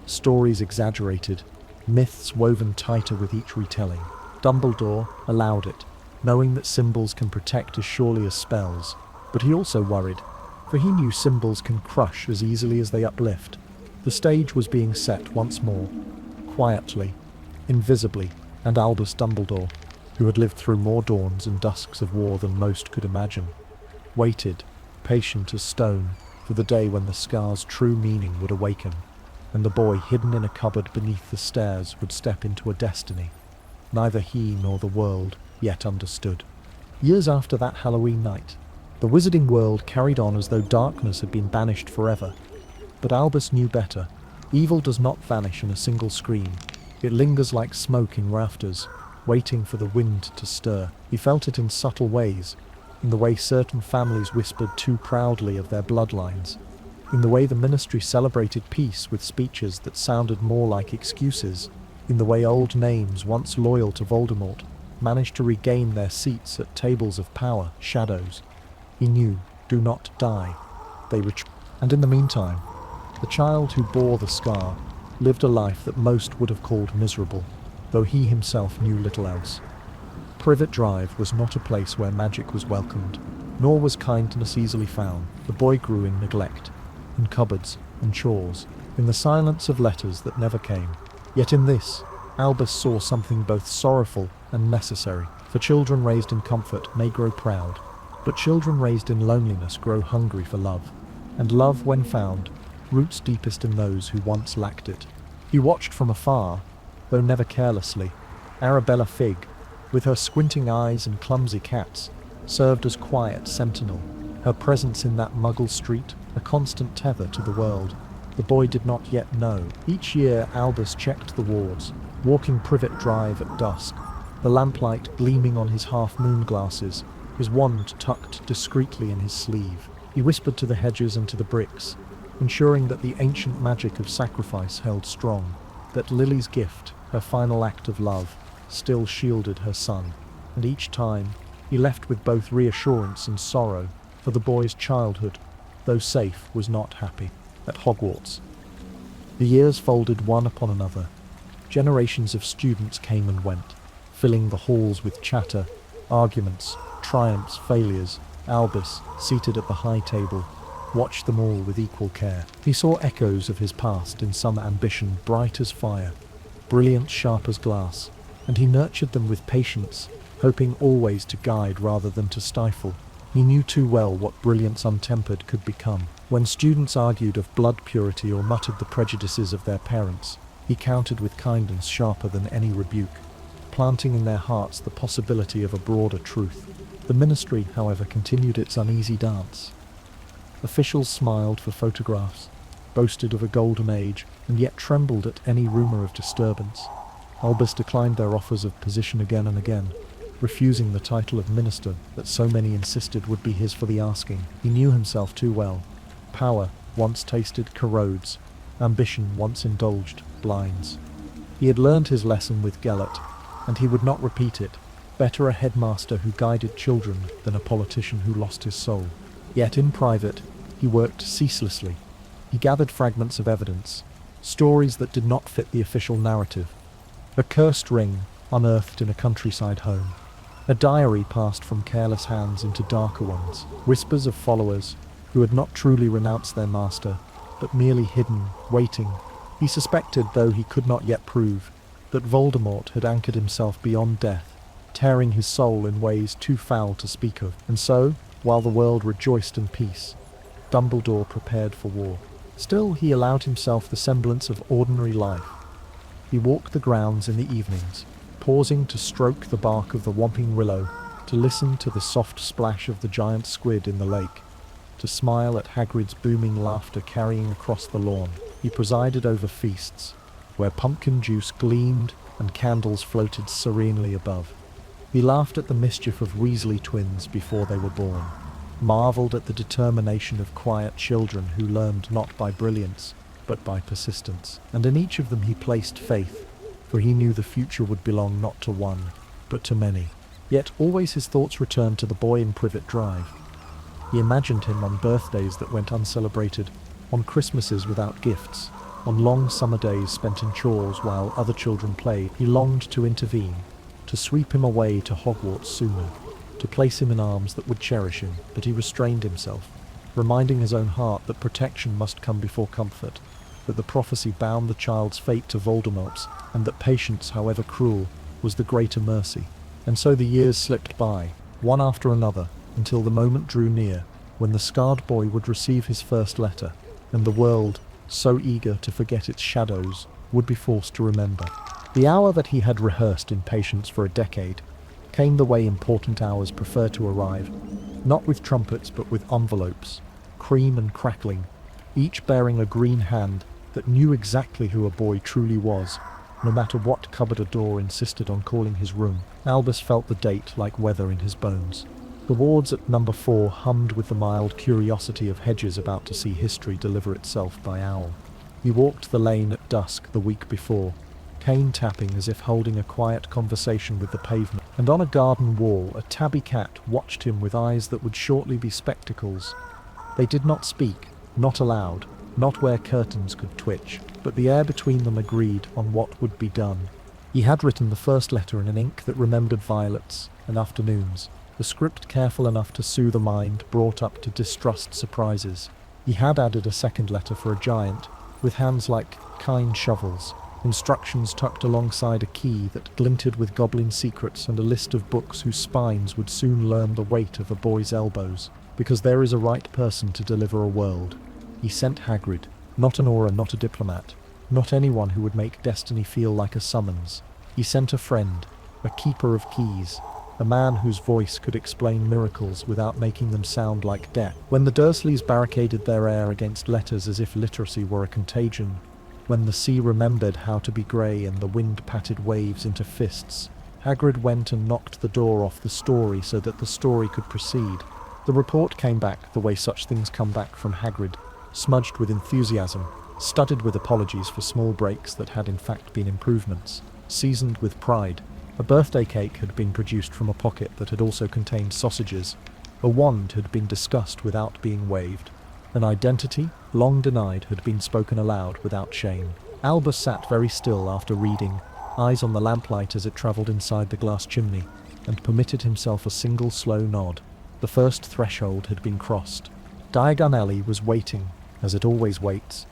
stories exaggerated, myths woven tighter with each retelling. Dumbledore allowed it, knowing that symbols can protect as surely as spells. But he also worried, for he knew symbols can crush as easily as they uplift. The stage was being set once more, quietly, invisibly, and Albus Dumbledore, who had lived through more dawns and dusks of war than most could imagine, waited, patient as stone, for the day when the scar's true meaning would awaken, and the boy hidden in a cupboard beneath the stairs would step into a destiny neither he nor the world yet understood. Years after that Halloween night, the wizarding world carried on as though darkness had been banished forever. But Albus knew better. Evil does not vanish in a single scream. It lingers like smoke in rafters, waiting for the wind to stir. He felt it in subtle ways, in the way certain families whispered too proudly of their bloodlines, in the way the Ministry celebrated peace with speeches that sounded more like excuses, in the way old names once loyal to Voldemort managed to regain their seats at tables of power, shadows. He knew, do not die. They retreat. And in the meantime, the child who bore the scar lived a life that most would have called miserable, though he himself knew little else. Privet Drive was not a place where magic was welcomed, nor was kindness easily found. The boy grew in neglect, in cupboards and chores, in the silence of letters that never came. Yet in this, Albus saw something both sorrowful and necessary. For children raised in comfort may grow proud, but children raised in loneliness grow hungry for love, and love, when found, roots deepest in those who once lacked it. He watched from afar, though never carelessly, Arabella Figg, with her squinting eyes and clumsy cats, served as quiet sentinel, her presence in that muggle street a constant tether to the world. The boy did not yet know. Each year Albus checked the wards, walking Privet Drive at dusk, the lamplight gleaming on his half-moon glasses, his wand tucked discreetly in his sleeve. He whispered to the hedges and to the bricks, ensuring that the ancient magic of sacrifice held strong, that Lily's gift, her final act of love, still shielded her son. And each time, he left with both reassurance and sorrow, for the boy's childhood, though safe, was not happy. At Hogwarts, the years folded one upon another. Generations of students came and went, filling the halls with chatter, arguments, triumphs, failures. Albus, seated at the high table, watched them all with equal care. He saw echoes of his past in some ambition bright as fire, brilliant sharp as glass, and he nurtured them with patience, hoping always to guide rather than to stifle. He knew too well what brilliance untempered could become. When students argued of blood purity or muttered the prejudices of their parents, he countered with kindness sharper than any rebuke, planting in their hearts the possibility of a broader truth. The ministry, however, continued its uneasy dance. Officials smiled for photographs, boasted of a golden age, and yet trembled at any rumour of disturbance. Albus declined their offers of position again and again, refusing the title of minister that so many insisted would be his for the asking. He knew himself too well. Power, once tasted, corrodes. Ambition, once indulged, blinds. He had learned his lesson with Gellert, and he would not repeat it. Better a headmaster who guided children than a politician who lost his soul. Yet in private, he worked ceaselessly. He gathered fragments of evidence, stories that did not fit the official narrative. A cursed ring, unearthed in a countryside home. A diary passed from careless hands into darker ones. Whispers of followers who had not truly renounced their master, but merely hidden, waiting. He suspected, though he could not yet prove, that Voldemort had anchored himself beyond death, tearing his soul in ways too foul to speak of. And so, while the world rejoiced in peace, Dumbledore prepared for war. Still, he allowed himself the semblance of ordinary life. He walked the grounds in the evenings, pausing to stroke the bark of the whomping willow, to listen to the soft splash of the giant squid in the lake, to smile at Hagrid's booming laughter carrying across the lawn. He presided over feasts, where pumpkin juice gleamed and candles floated serenely above. He laughed at the mischief of Weasley twins before they were born, marvelled at the determination of quiet children who learned not by brilliance, but by persistence. And in each of them he placed faith, for he knew the future would belong not to one, but to many. Yet always his thoughts returned to the boy in Privet Drive. He imagined him on birthdays that went uncelebrated, on Christmases without gifts, on long summer days spent in chores while other children played. He longed to intervene, to sweep him away to Hogwarts sooner, to place him in arms that would cherish him, but he restrained himself, reminding his own heart that protection must come before comfort, that the prophecy bound the child's fate to Voldemort's, and that patience, however cruel, was the greater mercy. And so the years slipped by, one after another, until the moment drew near when the scarred boy would receive his first letter, and the world, so eager to forget its shadows, would be forced to remember. The hour that he had rehearsed in patience for a decade came the way important hours prefer to arrive, not with trumpets but with envelopes, cream and crackling, each bearing a green hand that knew exactly who a boy truly was, no matter what cupboard or door insisted on calling his room. Albus felt the date like weather in his bones. The wards at number 4 hummed with the mild curiosity of hedges about to see history deliver itself by owl. He walked the lane at dusk the week before, cane tapping as if holding a quiet conversation with the pavement, and on a garden wall a tabby cat watched him with eyes that would shortly be spectacles. They did not speak, not aloud, not where curtains could twitch, but the air between them agreed on what would be done. He had written the first letter in an ink that remembered violets and afternoons, the script careful enough to soothe a mind brought up to distrust surprises. He had added a second letter for a giant, with hands like kind shovels, instructions tucked alongside a key that glinted with goblin secrets, and a list of books whose spines would soon learn the weight of a boy's elbows. Because there is a right person to deliver a world. He sent Hagrid, not an Auror, not a diplomat, not anyone who would make destiny feel like a summons. He sent a friend, a keeper of keys, a man whose voice could explain miracles without making them sound like death. When the Dursleys barricaded their air against letters as if literacy were a contagion, when the sea remembered how to be grey and the wind patted waves into fists, Hagrid went and knocked the door off the story so that the story could proceed. The report came back the way such things come back from Hagrid, smudged with enthusiasm, studded with apologies for small breaks that had in fact been improvements, seasoned with pride. A birthday cake had been produced from a pocket that had also contained sausages. A wand had been discussed without being waved. An identity, long denied, had been spoken aloud without shame. Albus sat very still after reading, eyes on the lamplight as it travelled inside the glass chimney, and permitted himself a single slow nod. The first threshold had been crossed. Diagon Alley was waiting, as it always waits.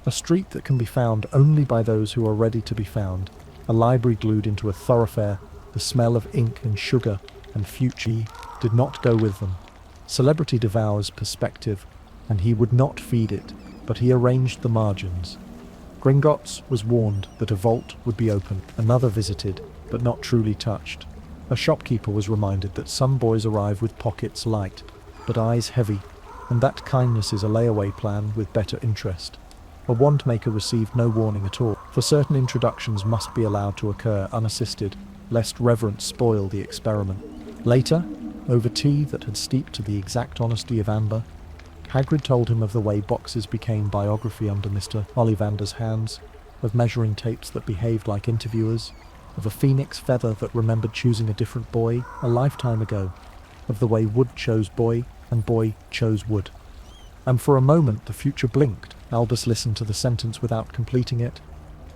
A street that can be found only by those who are ready to be found. A library glued into a thoroughfare, the smell of ink and sugar and future did not go with them. Celebrity devours perspective, and he would not feed it, but he arranged the margins. Gringotts was warned that a vault would be opened, another visited, but not truly touched. A shopkeeper was reminded that some boys arrive with pockets light, but eyes heavy, and that kindness is a layaway plan with better interest. A wand-maker received no warning at all, for certain introductions must be allowed to occur unassisted, lest reverence spoil the experiment. Later, over tea that had steeped to the exact honesty of amber, Hagrid told him of the way boxes became biography under Mr. Ollivander's hands, of measuring tapes that behaved like interviewers, of a phoenix feather that remembered choosing a different boy a lifetime ago, of the way wood chose boy and boy chose wood. And for a moment the future blinked. Albus listened to the sentence without completing it.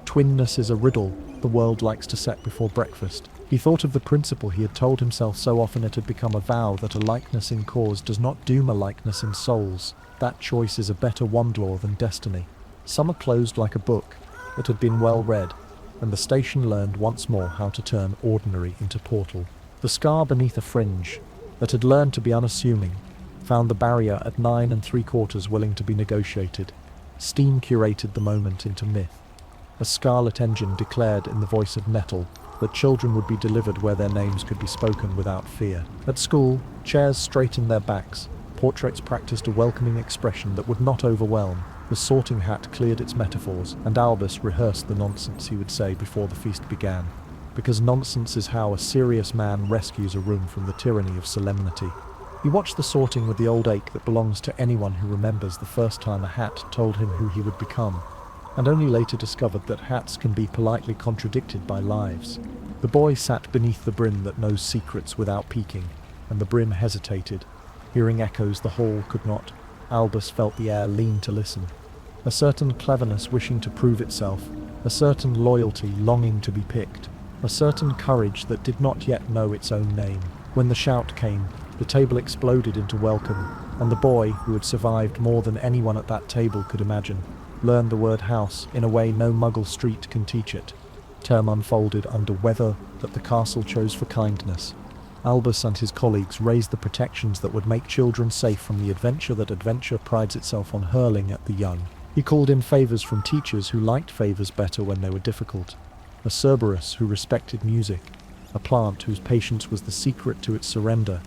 Twinness is a riddle the world likes to set before breakfast. He thought of the principle he had told himself so often it had become a vow that a likeness in cause does not doom a likeness in souls. That choice is a better wand law than destiny. Summer closed like a book that had been well read, and the station learned once more how to turn ordinary into portal. The scar beneath a fringe, that had learned to be unassuming, found the barrier at 9 3/4 willing to be negotiated. Steam curated the moment into myth. A scarlet engine declared in the voice of metal that children would be delivered where their names could be spoken without fear. At school, chairs straightened their backs, portraits practiced a welcoming expression that would not overwhelm, the sorting hat cleared its metaphors, and Albus rehearsed the nonsense he would say before the feast began, because nonsense is how a serious man rescues a room from the tyranny of solemnity. He watched the sorting with the old ache that belongs to anyone who remembers the first time a hat told him who he would become, and only later discovered that hats can be politely contradicted by lives. The boy sat beneath the brim that knows secrets without peeking, and the brim hesitated. Hearing echoes the hall could not, Albus felt the air lean to listen. A certain cleverness wishing to prove itself, a certain loyalty longing to be picked, a certain courage that did not yet know its own name. When the shout came, the table exploded into welcome, and the boy, who had survived more than anyone at that table could imagine, learned the word house in a way no Muggle street can teach it. Term unfolded under weather that the castle chose for kindness. Albus and his colleagues raised the protections that would make children safe from the adventure that adventure prides itself on hurling at the young. He called in favours from teachers who liked favours better when they were difficult. A Cerberus who respected music, a plant whose patience was the secret to its surrender,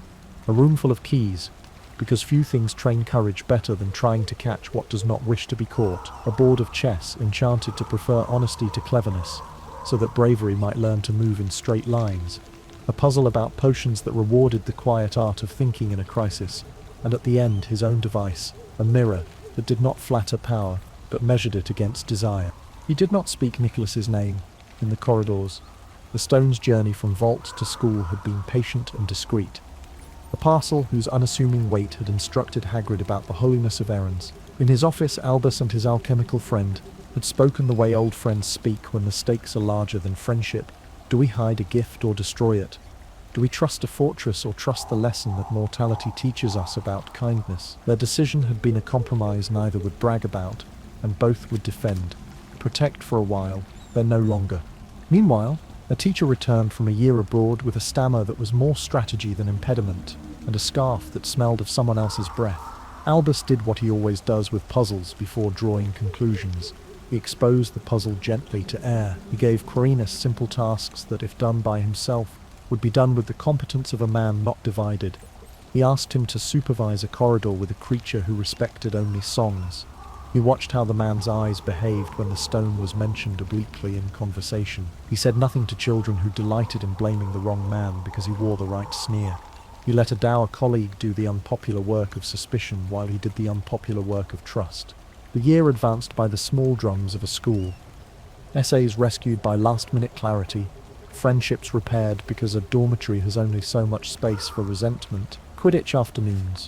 a room full of keys, because few things train courage better than trying to catch what does not wish to be caught, a board of chess enchanted to prefer honesty to cleverness, so that bravery might learn to move in straight lines, a puzzle about potions that rewarded the quiet art of thinking in a crisis, and at the end his own device, a mirror that did not flatter power, but measured it against desire. He did not speak Nicholas's name in the corridors. The stone's journey from vault to school had been patient and discreet. A parcel whose unassuming weight had instructed Hagrid about the holiness of errands. In his office, Albus and his alchemical friend had spoken the way old friends speak when the stakes are larger than friendship. Do we hide a gift or destroy it? Do we trust a fortress or trust the lesson that mortality teaches us about kindness? Their decision had been a compromise neither would brag about, and both would defend. Protect for a while, then no longer. Meanwhile, a teacher returned from a year abroad with a stammer that was more strategy than impediment, and a scarf that smelled of someone else's breath. Albus did what he always does with puzzles before drawing conclusions. He exposed the puzzle gently to air. He gave Quirinus simple tasks that, if done by himself, would be done with the competence of a man not divided. He asked him to supervise a corridor with a creature who respected only songs. He watched how the man's eyes behaved when the stone was mentioned obliquely in conversation. He said nothing to children who delighted in blaming the wrong man because he wore the right sneer. He let a dour colleague do the unpopular work of suspicion while he did the unpopular work of trust. The year advanced by the small drums of a school. Essays rescued by last-minute clarity, friendships repaired because a dormitory has only so much space for resentment, Quidditch afternoons,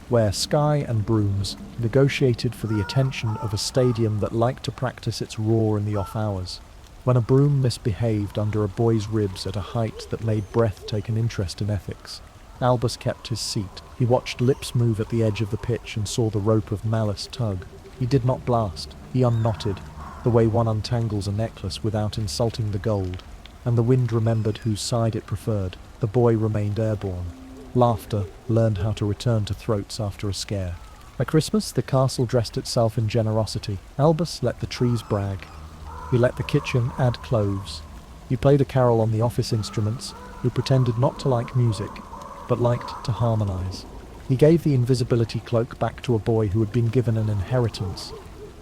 where Sky and Brooms negotiated for the attention of a stadium that liked to practice its roar in the off hours. When a broom misbehaved under a boy's ribs at a height that made Breath take an interest in ethics, Albus kept his seat. He watched lips move at the edge of the pitch and saw the rope of malice tug. He did not blast. He unknotted, the way one untangles a necklace without insulting the gold, and the wind remembered whose side it preferred. The boy remained airborne. Laughter learned how to return to throats after a scare. By Christmas, the castle dressed itself in generosity. Albus let the trees brag. He let the kitchen add cloves. He played a carol on the office instruments, who pretended not to like music, but liked to harmonize. He gave the invisibility cloak back to a boy who had been given an inheritance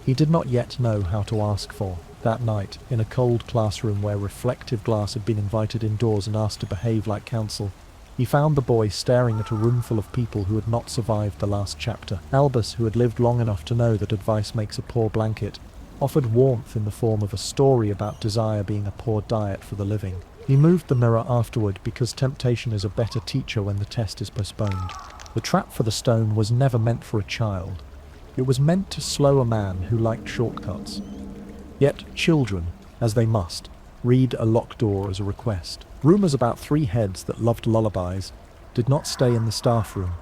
he did not yet know how to ask for. That night, in a cold classroom where reflective glass had been invited indoors and asked to behave like council, he found the boy staring at a room full of people who had not survived the last chapter. Albus, who had lived long enough to know that advice makes a poor blanket, offered warmth in the form of a story about desire being a poor diet for the living. He moved the mirror afterward because temptation is a better teacher when the test is postponed. The trap for the stone was never meant for a child. It was meant to slow a man who liked shortcuts. Yet children, as they must, read a locked door as a request. Rumours about 3 heads that loved lullabies did not stay in the staff room.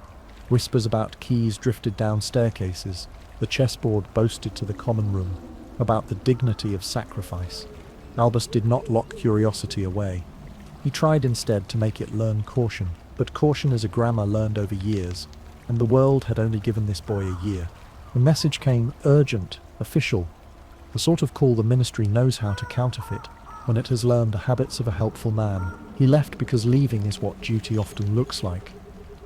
Whispers about keys drifted down staircases. The chessboard boasted to the common room about the dignity of sacrifice. Albus did not lock curiosity away. He tried instead to make it learn caution. But caution is a grammar learned over years, and the world had only given this boy a year. The message came urgent, official, the sort of call the ministry knows how to counterfeit when it has learned the habits of a helpful man. He left because leaving is what duty often looks like.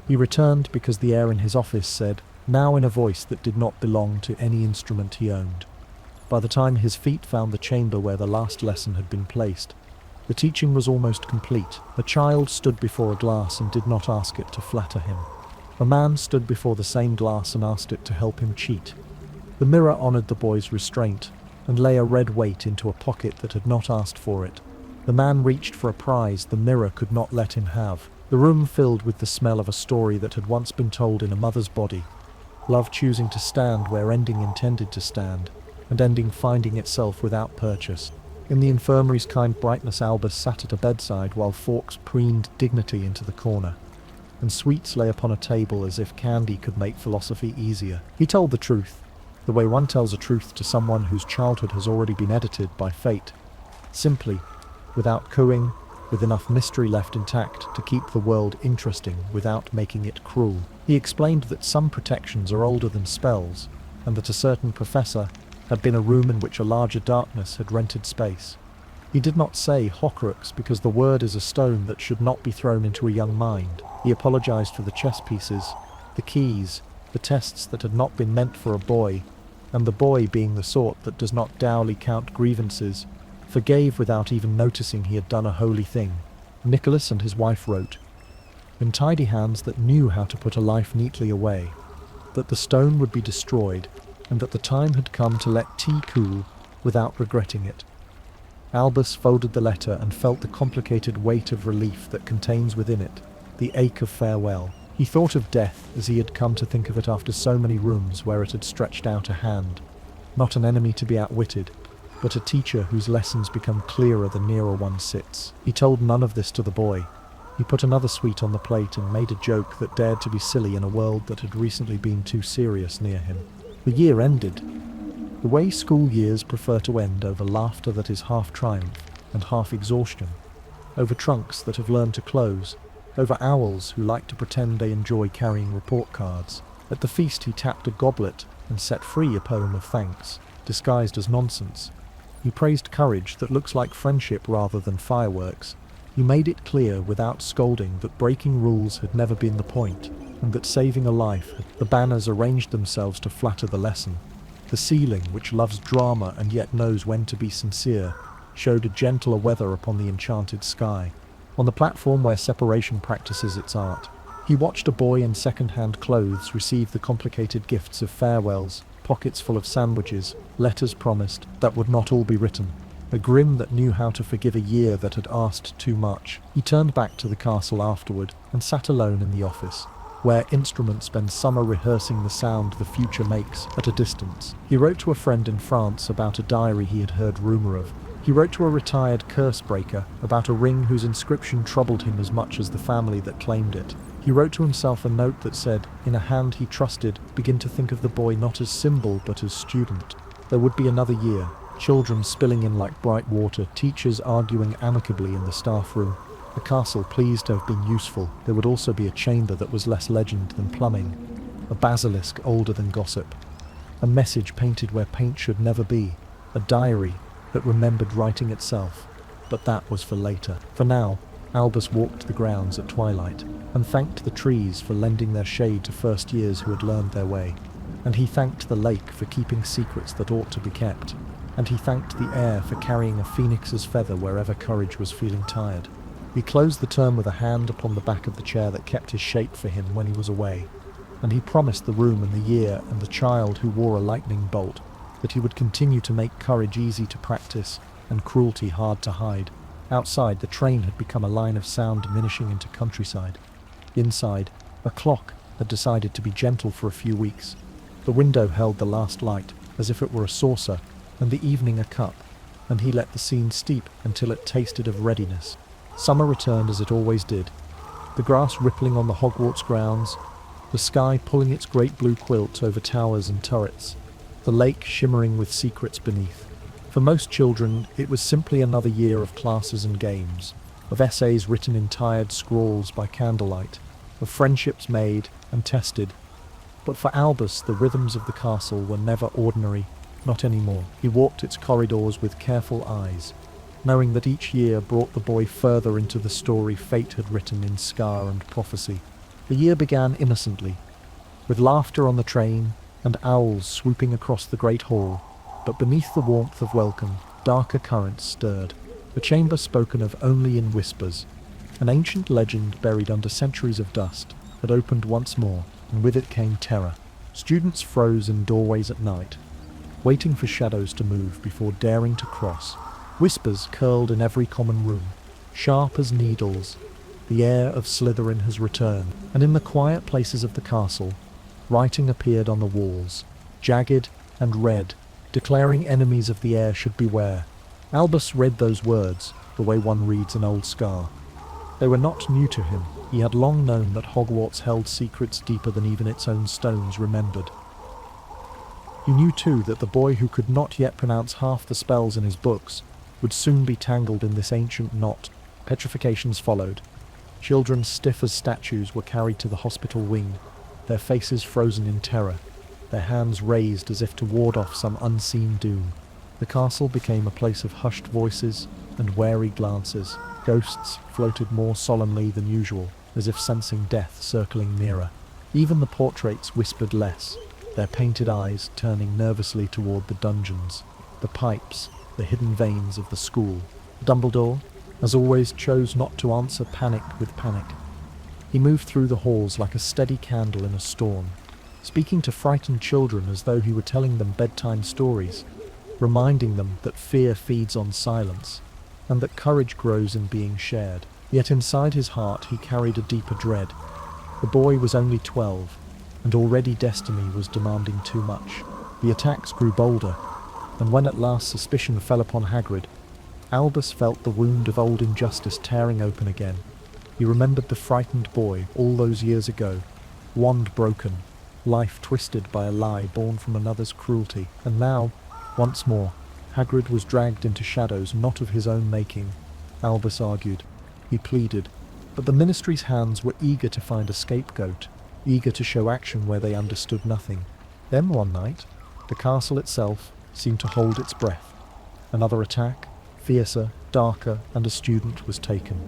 He returned because the air in his office said, now in a voice that did not belong to any instrument he owned. By the time his feet found the chamber where the last lesson had been placed, the teaching was almost complete. A child stood before a glass and did not ask it to flatter him. A man stood before the same glass and asked it to help him cheat. The mirror honoured the boy's restraint and lay a red weight into a pocket that had not asked for it. The man reached for a prize the mirror could not let him have. The room filled with the smell of a story that had once been told in a mother's body. Love choosing to stand where ending intended to stand, and ending finding itself without purchase. In the infirmary's kind brightness, Albus sat at a bedside while Fawkes preened dignity into the corner, and sweets lay upon a table as if candy could make philosophy easier. He told the truth, the way one tells a truth to someone whose childhood has already been edited by fate, simply, without cooing, with enough mystery left intact to keep the world interesting without making it cruel. He explained that some protections are older than spells, and that a certain professor had been a room in which a larger darkness had rented space. He did not say Horcrux because the word is a stone that should not be thrown into a young mind. He apologized for the chess pieces, the keys, the tests that had not been meant for a boy, and the boy, being the sort that does not dourly count grievances, forgave without even noticing he had done a holy thing. Nicholas and his wife wrote, in tidy hands that knew how to put a life neatly away, that the stone would be destroyed, and that the time had come to let tea cool without regretting it. Albus folded the letter and felt the complicated weight of relief that contains within it the ache of farewell. He thought of death as he had come to think of it after so many rooms where it had stretched out a hand, not an enemy to be outwitted, but a teacher whose lessons become clearer the nearer one sits. He told none of this to the boy. He put another sweet on the plate and made a joke that dared to be silly in a world that had recently been too serious near him. The year ended. The way school years prefer to end, over laughter that is half triumph and half exhaustion, over trunks that have learned to close, over owls who like to pretend they enjoy carrying report cards. At the feast he tapped a goblet and set free a poem of thanks, disguised as nonsense. He praised courage that looks like friendship rather than fireworks, He made it clear without scolding that breaking rules had never been the point, and that saving a life, the banners arranged themselves to flatter the lesson. The ceiling, which loves drama and yet knows when to be sincere, showed a gentler weather upon the enchanted sky. On the platform where separation practices its art, he watched a boy in second-hand clothes receive the complicated gifts of farewells, pockets full of sandwiches, letters promised that would not all be written. A Grim that knew how to forgive a year that had asked too much. He turned back to the castle afterward and sat alone in the office, where instruments spend summer rehearsing the sound the future makes at a distance. He wrote to a friend in France about a diary he had heard rumour of. He wrote to a retired curse breaker about a ring whose inscription troubled him as much as the family that claimed it. He wrote to himself a note that said, in a hand he trusted, begin to think of the boy not as symbol but as student. There would be another year. Children spilling in like bright water, teachers arguing amicably in the staff room. A castle pleased to have been useful. There would also be a chamber that was less legend than plumbing. A basilisk older than gossip. A message painted where paint should never be. A diary that remembered writing itself. But that was for later. For now, Albus walked the grounds at twilight and thanked the trees for lending their shade to first years who had learned their way. And he thanked the lake for keeping secrets that ought to be kept. And he thanked the air for carrying a phoenix's feather wherever courage was feeling tired. He closed the term with a hand upon the back of the chair that kept his shape for him when he was away, and he promised the room and the year and the child who wore a lightning bolt that he would continue to make courage easy to practice and cruelty hard to hide. Outside, the train had become a line of sound diminishing into countryside. Inside, a clock had decided to be gentle for a few weeks. The window held the last light, as if it were a saucer, and the evening a cup, and he let the scene steep until it tasted of readiness. Summer returned as it always did, the grass rippling on the Hogwarts grounds, the sky pulling its great blue quilt over towers and turrets, the lake shimmering with secrets beneath. For most children, it was simply another year of classes and games, of essays written in tired scrawls by candlelight, of friendships made and tested. But for Albus, the rhythms of the castle were never ordinary. Not anymore. He walked its corridors with careful eyes, knowing that each year brought the boy further into the story fate had written in scar and prophecy. The year began innocently, with laughter on the train and owls swooping across the great hall, but beneath the warmth of welcome, darker currents stirred. The chamber spoken of only in whispers, an ancient legend buried under centuries of dust, had opened once more, and with it came terror. Students froze in doorways at night, waiting for shadows to move before daring to cross. Whispers curled in every common room, sharp as needles. The heir of Slytherin has returned, and in the quiet places of the castle, writing appeared on the walls, jagged and red, declaring enemies of the heir should beware. Albus read those words the way one reads an old scar. They were not new to him. He had long known that Hogwarts held secrets deeper than even its own stones remembered. He knew too that the boy who could not yet pronounce half the spells in his books would soon be tangled in this ancient knot. Petrifications followed. Children stiff as statues were carried to the hospital wing, their faces frozen in terror, their hands raised as if to ward off some unseen doom. The castle became a place of hushed voices and wary glances. Ghosts floated more solemnly than usual, as if sensing death circling nearer. Even the portraits whispered less, their painted eyes turning nervously toward the dungeons, the pipes, the hidden veins of the school. Dumbledore, as always, chose not to answer panic with panic. He moved through the halls like a steady candle in a storm, speaking to frightened children as though he were telling them bedtime stories, reminding them that fear feeds on silence, and that courage grows in being shared. Yet inside his heart he carried a deeper dread. The boy was only 12, and already destiny was demanding too much. The attacks grew bolder, and when at last suspicion fell upon Hagrid, Albus felt the wound of old injustice tearing open again. He remembered the frightened boy all those years ago, wand broken, life twisted by a lie born from another's cruelty, and now, once more, Hagrid was dragged into shadows not of his own making. Albus argued. He pleaded. But the Ministry's hands were eager to find a scapegoat, eager to show action where they understood nothing. Then one night, the castle itself seemed to hold its breath. Another attack, fiercer, darker, and a student was taken.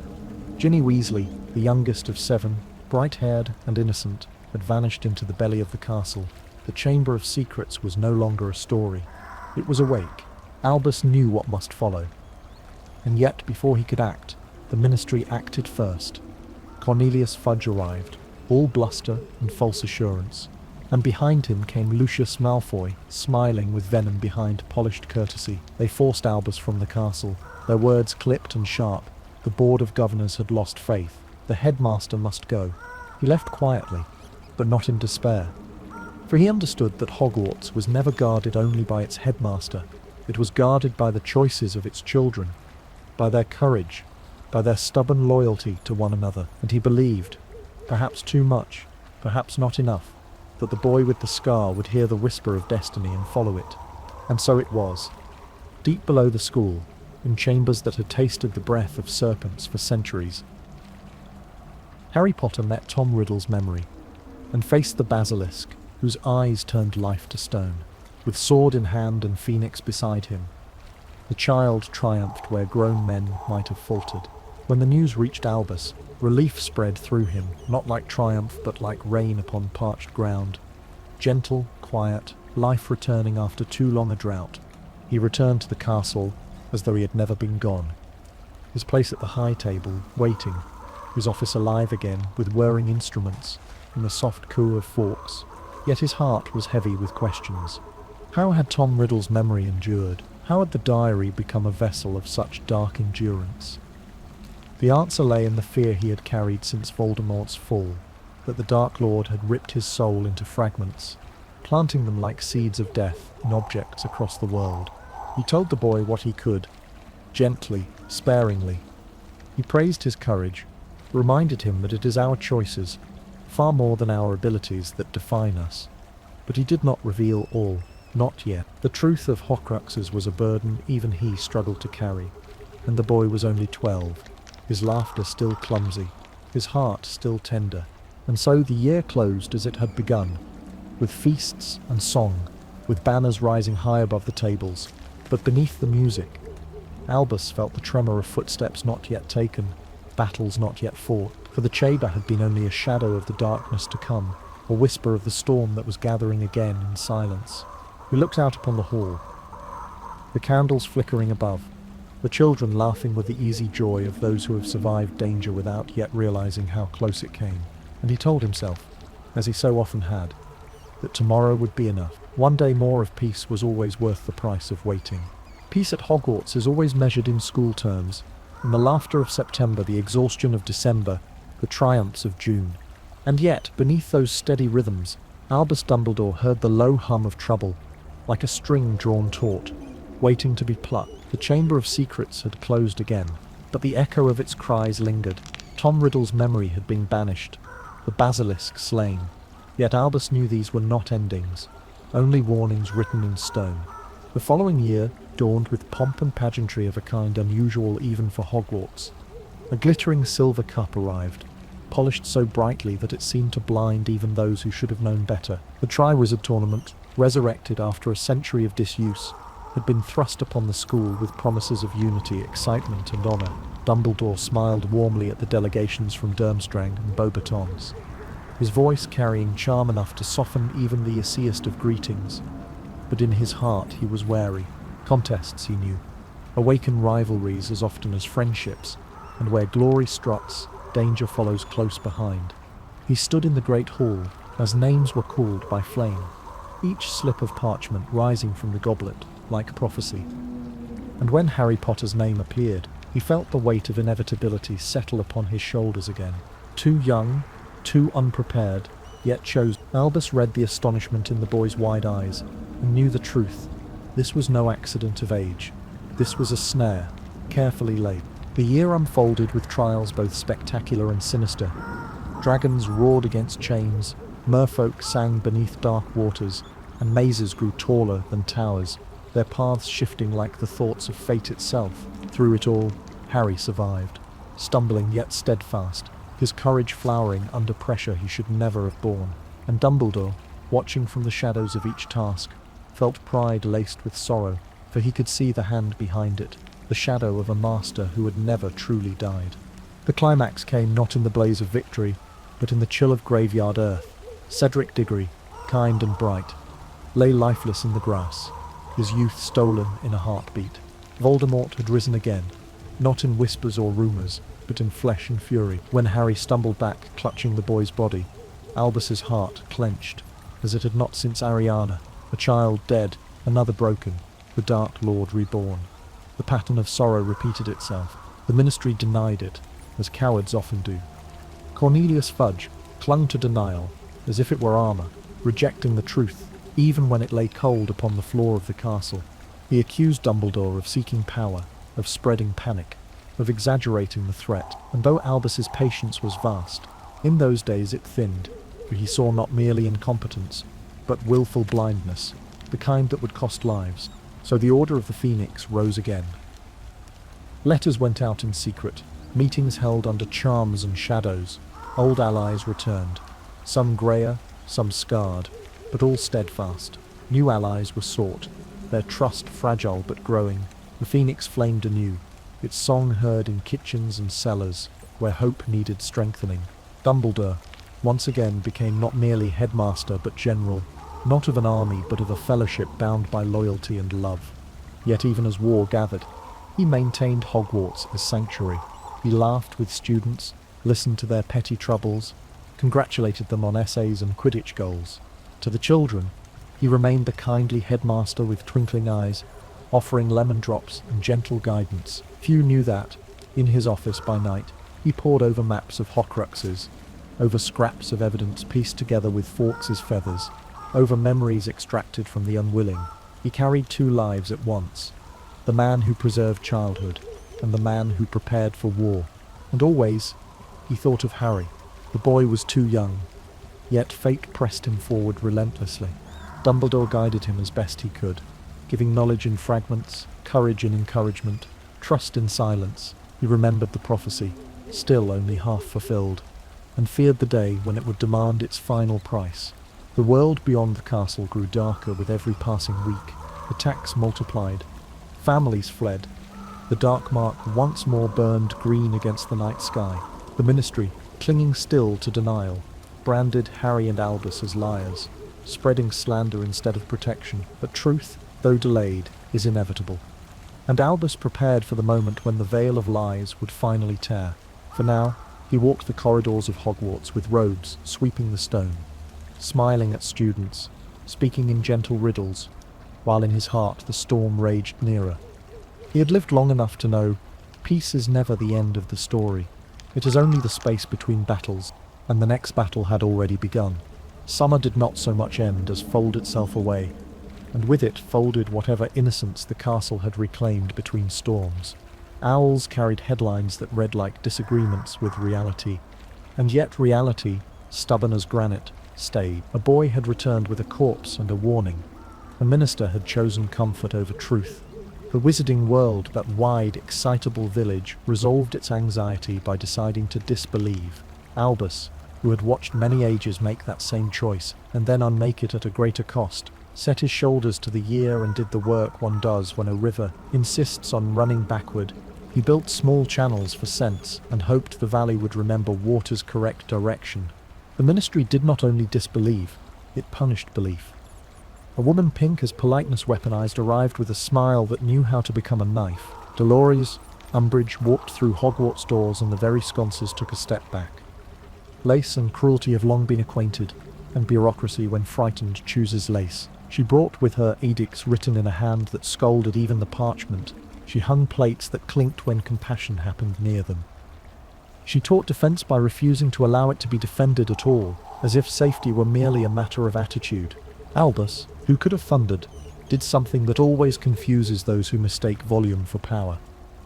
Ginny Weasley, the youngest of 7, bright-haired and innocent, had vanished into the belly of the castle. The Chamber of Secrets was no longer a story. It was awake. Albus knew what must follow. And yet, before he could act, the Ministry acted first. Cornelius Fudge arrived, all bluster and false assurance, and behind him came Lucius Malfoy, smiling with venom behind polished courtesy. They forced Albus from the castle, their words clipped and sharp. The Board of Governors had lost faith. The headmaster must go. He left quietly, but not in despair. For he understood that Hogwarts was never guarded only by its headmaster. It was guarded by the choices of its children, by their courage, by their stubborn loyalty to one another. And he believed, perhaps too much, perhaps not enough, that the boy with the scar would hear the whisper of destiny and follow it. And so it was. Deep below the school, in chambers that had tasted the breath of serpents for centuries, Harry Potter met Tom Riddle's memory, and faced the basilisk, whose eyes turned life to stone. With sword in hand and phoenix beside him, the child triumphed where grown men might have faltered. When the news reached Albus, relief spread through him, not like triumph but like rain upon parched ground. Gentle, quiet, life returning after too long a drought. He returned to the castle as though he had never been gone. His place at the high table, waiting, his office alive again with whirring instruments in the soft coo of Fawkes. Yet his heart was heavy with questions. How had Tom Riddle's memory endured? How had the diary become a vessel of such dark endurance? The answer lay in the fear he had carried since Voldemort's fall, that the Dark Lord had ripped his soul into fragments, planting them like seeds of death in objects across the world. He told the boy what he could, gently, sparingly. He praised his courage, reminded him that it is our choices, far more than our abilities, that define us. But he did not reveal all, not yet. The truth of Horcruxes was a burden even he struggled to carry, and the boy was only 12, his laughter still clumsy, his heart still tender. And so the year closed as it had begun, with feasts and song, with banners rising high above the tables. But beneath the music, Albus felt the tremor of footsteps not yet taken, battles not yet fought, for the chamber had been only a shadow of the darkness to come, a whisper of the storm that was gathering again in silence. He looked out upon the hall, the candles flickering above, the children laughing with the easy joy of those who have survived danger without yet realizing how close it came. And he told himself, as he so often had, that tomorrow would be enough. One day more of peace was always worth the price of waiting. Peace at Hogwarts is always measured in school terms, in the laughter of September, the exhaustion of December, the triumphs of June. And yet, beneath those steady rhythms, Albus Dumbledore heard the low hum of trouble, like a string drawn taut, waiting to be plucked. The Chamber of Secrets had closed again, but the echo of its cries lingered. Tom Riddle's memory had been banished, the basilisk slain. Yet Albus knew these were not endings, only warnings written in stone. The following year dawned with pomp and pageantry of a kind unusual even for Hogwarts. A glittering silver cup arrived, polished so brightly that it seemed to blind even those who should have known better. The Triwizard Tournament, resurrected after a century of disuse, had been thrust upon the school with promises of unity, excitement and honour. Dumbledore smiled warmly at the delegations from Durmstrang and Beauxbatons, his voice carrying charm enough to soften even the easiest of greetings. But in his heart he was wary. Contests, he knew, awaken rivalries as often as friendships, and where glory struts, danger follows close behind. He stood in the great hall as names were called by flame, each slip of parchment rising from the goblet like prophecy. And when Harry Potter's name appeared, he felt the weight of inevitability settle upon his shoulders again. Too young, too unprepared, yet chose. Albus read the astonishment in the boy's wide eyes and knew the truth. This was no accident of age. This was a snare, carefully laid. The year unfolded with trials both spectacular and sinister. Dragons roared against chains, merfolk sang beneath dark waters, and mazes grew taller than towers, their paths shifting like the thoughts of fate itself. Through it all, Harry survived, stumbling yet steadfast, his courage flowering under pressure he should never have borne. And Dumbledore, watching from the shadows of each task, felt pride laced with sorrow, for he could see the hand behind it, the shadow of a master who had never truly died. The climax came not in the blaze of victory, but in the chill of graveyard earth. Cedric Diggory, kind and bright, lay lifeless in the grass, his youth stolen in a heartbeat. Voldemort had risen again, not in whispers or rumours, but in flesh and fury. When Harry stumbled back, clutching the boy's body, Albus's heart clenched, as it had not since Ariana, a child dead, another broken, the Dark Lord reborn. The pattern of sorrow repeated itself. The Ministry denied it, as cowards often do. Cornelius Fudge clung to denial, as if it were armour, rejecting the truth, even when it lay cold upon the floor of the castle. He accused Dumbledore of seeking power, of spreading panic, of exaggerating the threat, and though Albus's patience was vast, in those days it thinned, for he saw not merely incompetence, but willful blindness, the kind that would cost lives. So the Order of the Phoenix rose again. Letters went out in secret, meetings held under charms and shadows. Old allies returned, some greyer, some scarred, but all steadfast. New allies were sought, their trust fragile but growing. The Phoenix flamed anew, its song heard in kitchens and cellars, where hope needed strengthening. Dumbledore once again became not merely headmaster but general, not of an army but of a fellowship bound by loyalty and love. Yet even as war gathered, he maintained Hogwarts as sanctuary. He laughed with students, listened to their petty troubles, congratulated them on essays and Quidditch goals. To the children, he remained the kindly headmaster with twinkling eyes, offering lemon drops and gentle guidance. Few knew that, in his office by night, he pored over maps of Horcruxes, over scraps of evidence pieced together with Fawkes' feathers, over memories extracted from the unwilling. He carried two lives at once, the man who preserved childhood, and the man who prepared for war. And always, he thought of Harry. The boy was too young, yet fate pressed him forward relentlessly. Dumbledore guided him as best he could, giving knowledge in fragments, courage in encouragement, trust in silence. He remembered the prophecy, still only half fulfilled, and feared the day when it would demand its final price. The world beyond the castle grew darker with every passing week. Attacks multiplied. Families fled. The dark mark once more burned green against the night sky. The Ministry, clinging still to denial, branded Harry and Albus as liars, spreading slander instead of protection. But truth, though delayed, is inevitable. And Albus prepared for the moment when the veil of lies would finally tear. For now, he walked the corridors of Hogwarts with robes sweeping the stone, smiling at students, speaking in gentle riddles, while in his heart the storm raged nearer. He had lived long enough to know peace is never the end of the story. It is only the space between battles, and the next battle had already begun. Summer did not so much end as fold itself away, and with it folded whatever innocence the castle had reclaimed between storms. Owls carried headlines that read like disagreements with reality, and yet reality, stubborn as granite, stayed. A boy had returned with a corpse and a warning. A minister had chosen comfort over truth. The wizarding world, that wide, excitable village, resolved its anxiety by deciding to disbelieve. Albus, who had watched many ages make that same choice, and then unmake it at a greater cost, set his shoulders to the year and did the work one does when a river insists on running backward. He built small channels for sense, and hoped the valley would remember water's correct direction. The Ministry did not only disbelieve, it punished belief. A woman pink as politeness weaponized arrived with a smile that knew how to become a knife. Dolores Umbridge walked through Hogwarts doors and the very sconces took a step back. Lace and cruelty have long been acquainted, and bureaucracy when frightened chooses lace. She brought with her edicts written in a hand that scolded even the parchment. She hung plates that clinked when compassion happened near them. She taught defense by refusing to allow it to be defended at all, as if safety were merely a matter of attitude. Albus, who could have thundered, did something that always confuses those who mistake volume for power.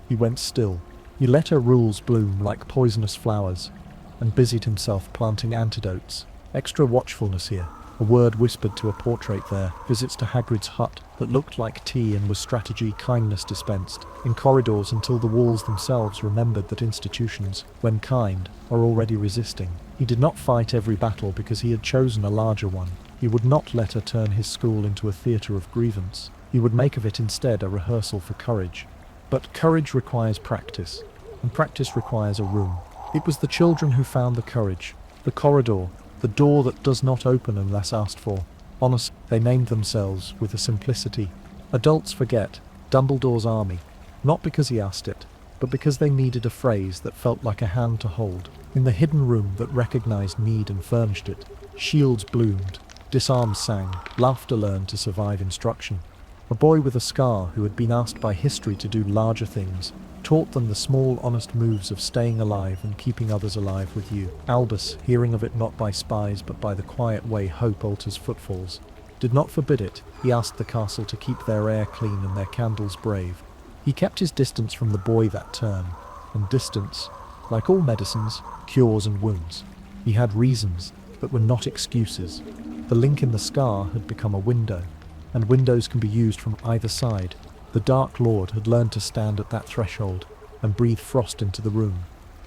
He went still. He let her rules bloom like poisonous flowers, and busied himself planting antidotes. Extra watchfulness here. A word whispered to a portrait there. Visits to Hagrid's hut that looked like tea and was strategy kindness dispensed. In corridors until the walls themselves remembered that institutions, when kind, are already resisting. He did not fight every battle because he had chosen a larger one. He would not let her turn his school into a theatre of grievance. He would make of it instead a rehearsal for courage. But courage requires practice, and practice requires a room. It was the children who found the courage, the corridor, the door that does not open unless asked for. Honest, they named themselves with a simplicity adults forget, Dumbledore's army, not because he asked it, but because they needed a phrase that felt like a hand to hold. In the hidden room that recognized need and furnished it, shields bloomed, disarms sang, laughter learned to survive instruction. A boy with a scar who had been asked by history to do larger things, taught them the small, honest moves of staying alive and keeping others alive with you. Albus, hearing of it not by spies but by the quiet way hope alters footfalls, did not forbid it. He asked the castle to keep their air clean and their candles brave. He kept his distance from the boy that term, and distance, like all medicines, cures and wounds. He had reasons that were not excuses. The link in the scar had become a window, and windows can be used from either side. The Dark Lord had learned to stand at that threshold and breathe frost into the room.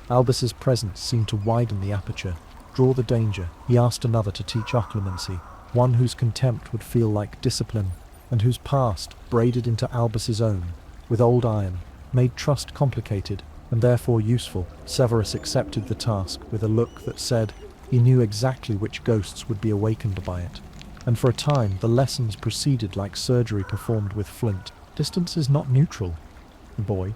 Albus's presence seemed to widen the aperture, draw the danger. He asked another to teach occlumency, one whose contempt would feel like discipline, and whose past, braided into Albus's own, with old iron, made trust complicated and therefore useful. Severus accepted the task with a look that said he knew exactly which ghosts would be awakened by it. And for a time the lessons proceeded like surgery performed with flint. Distance is not neutral. The boy,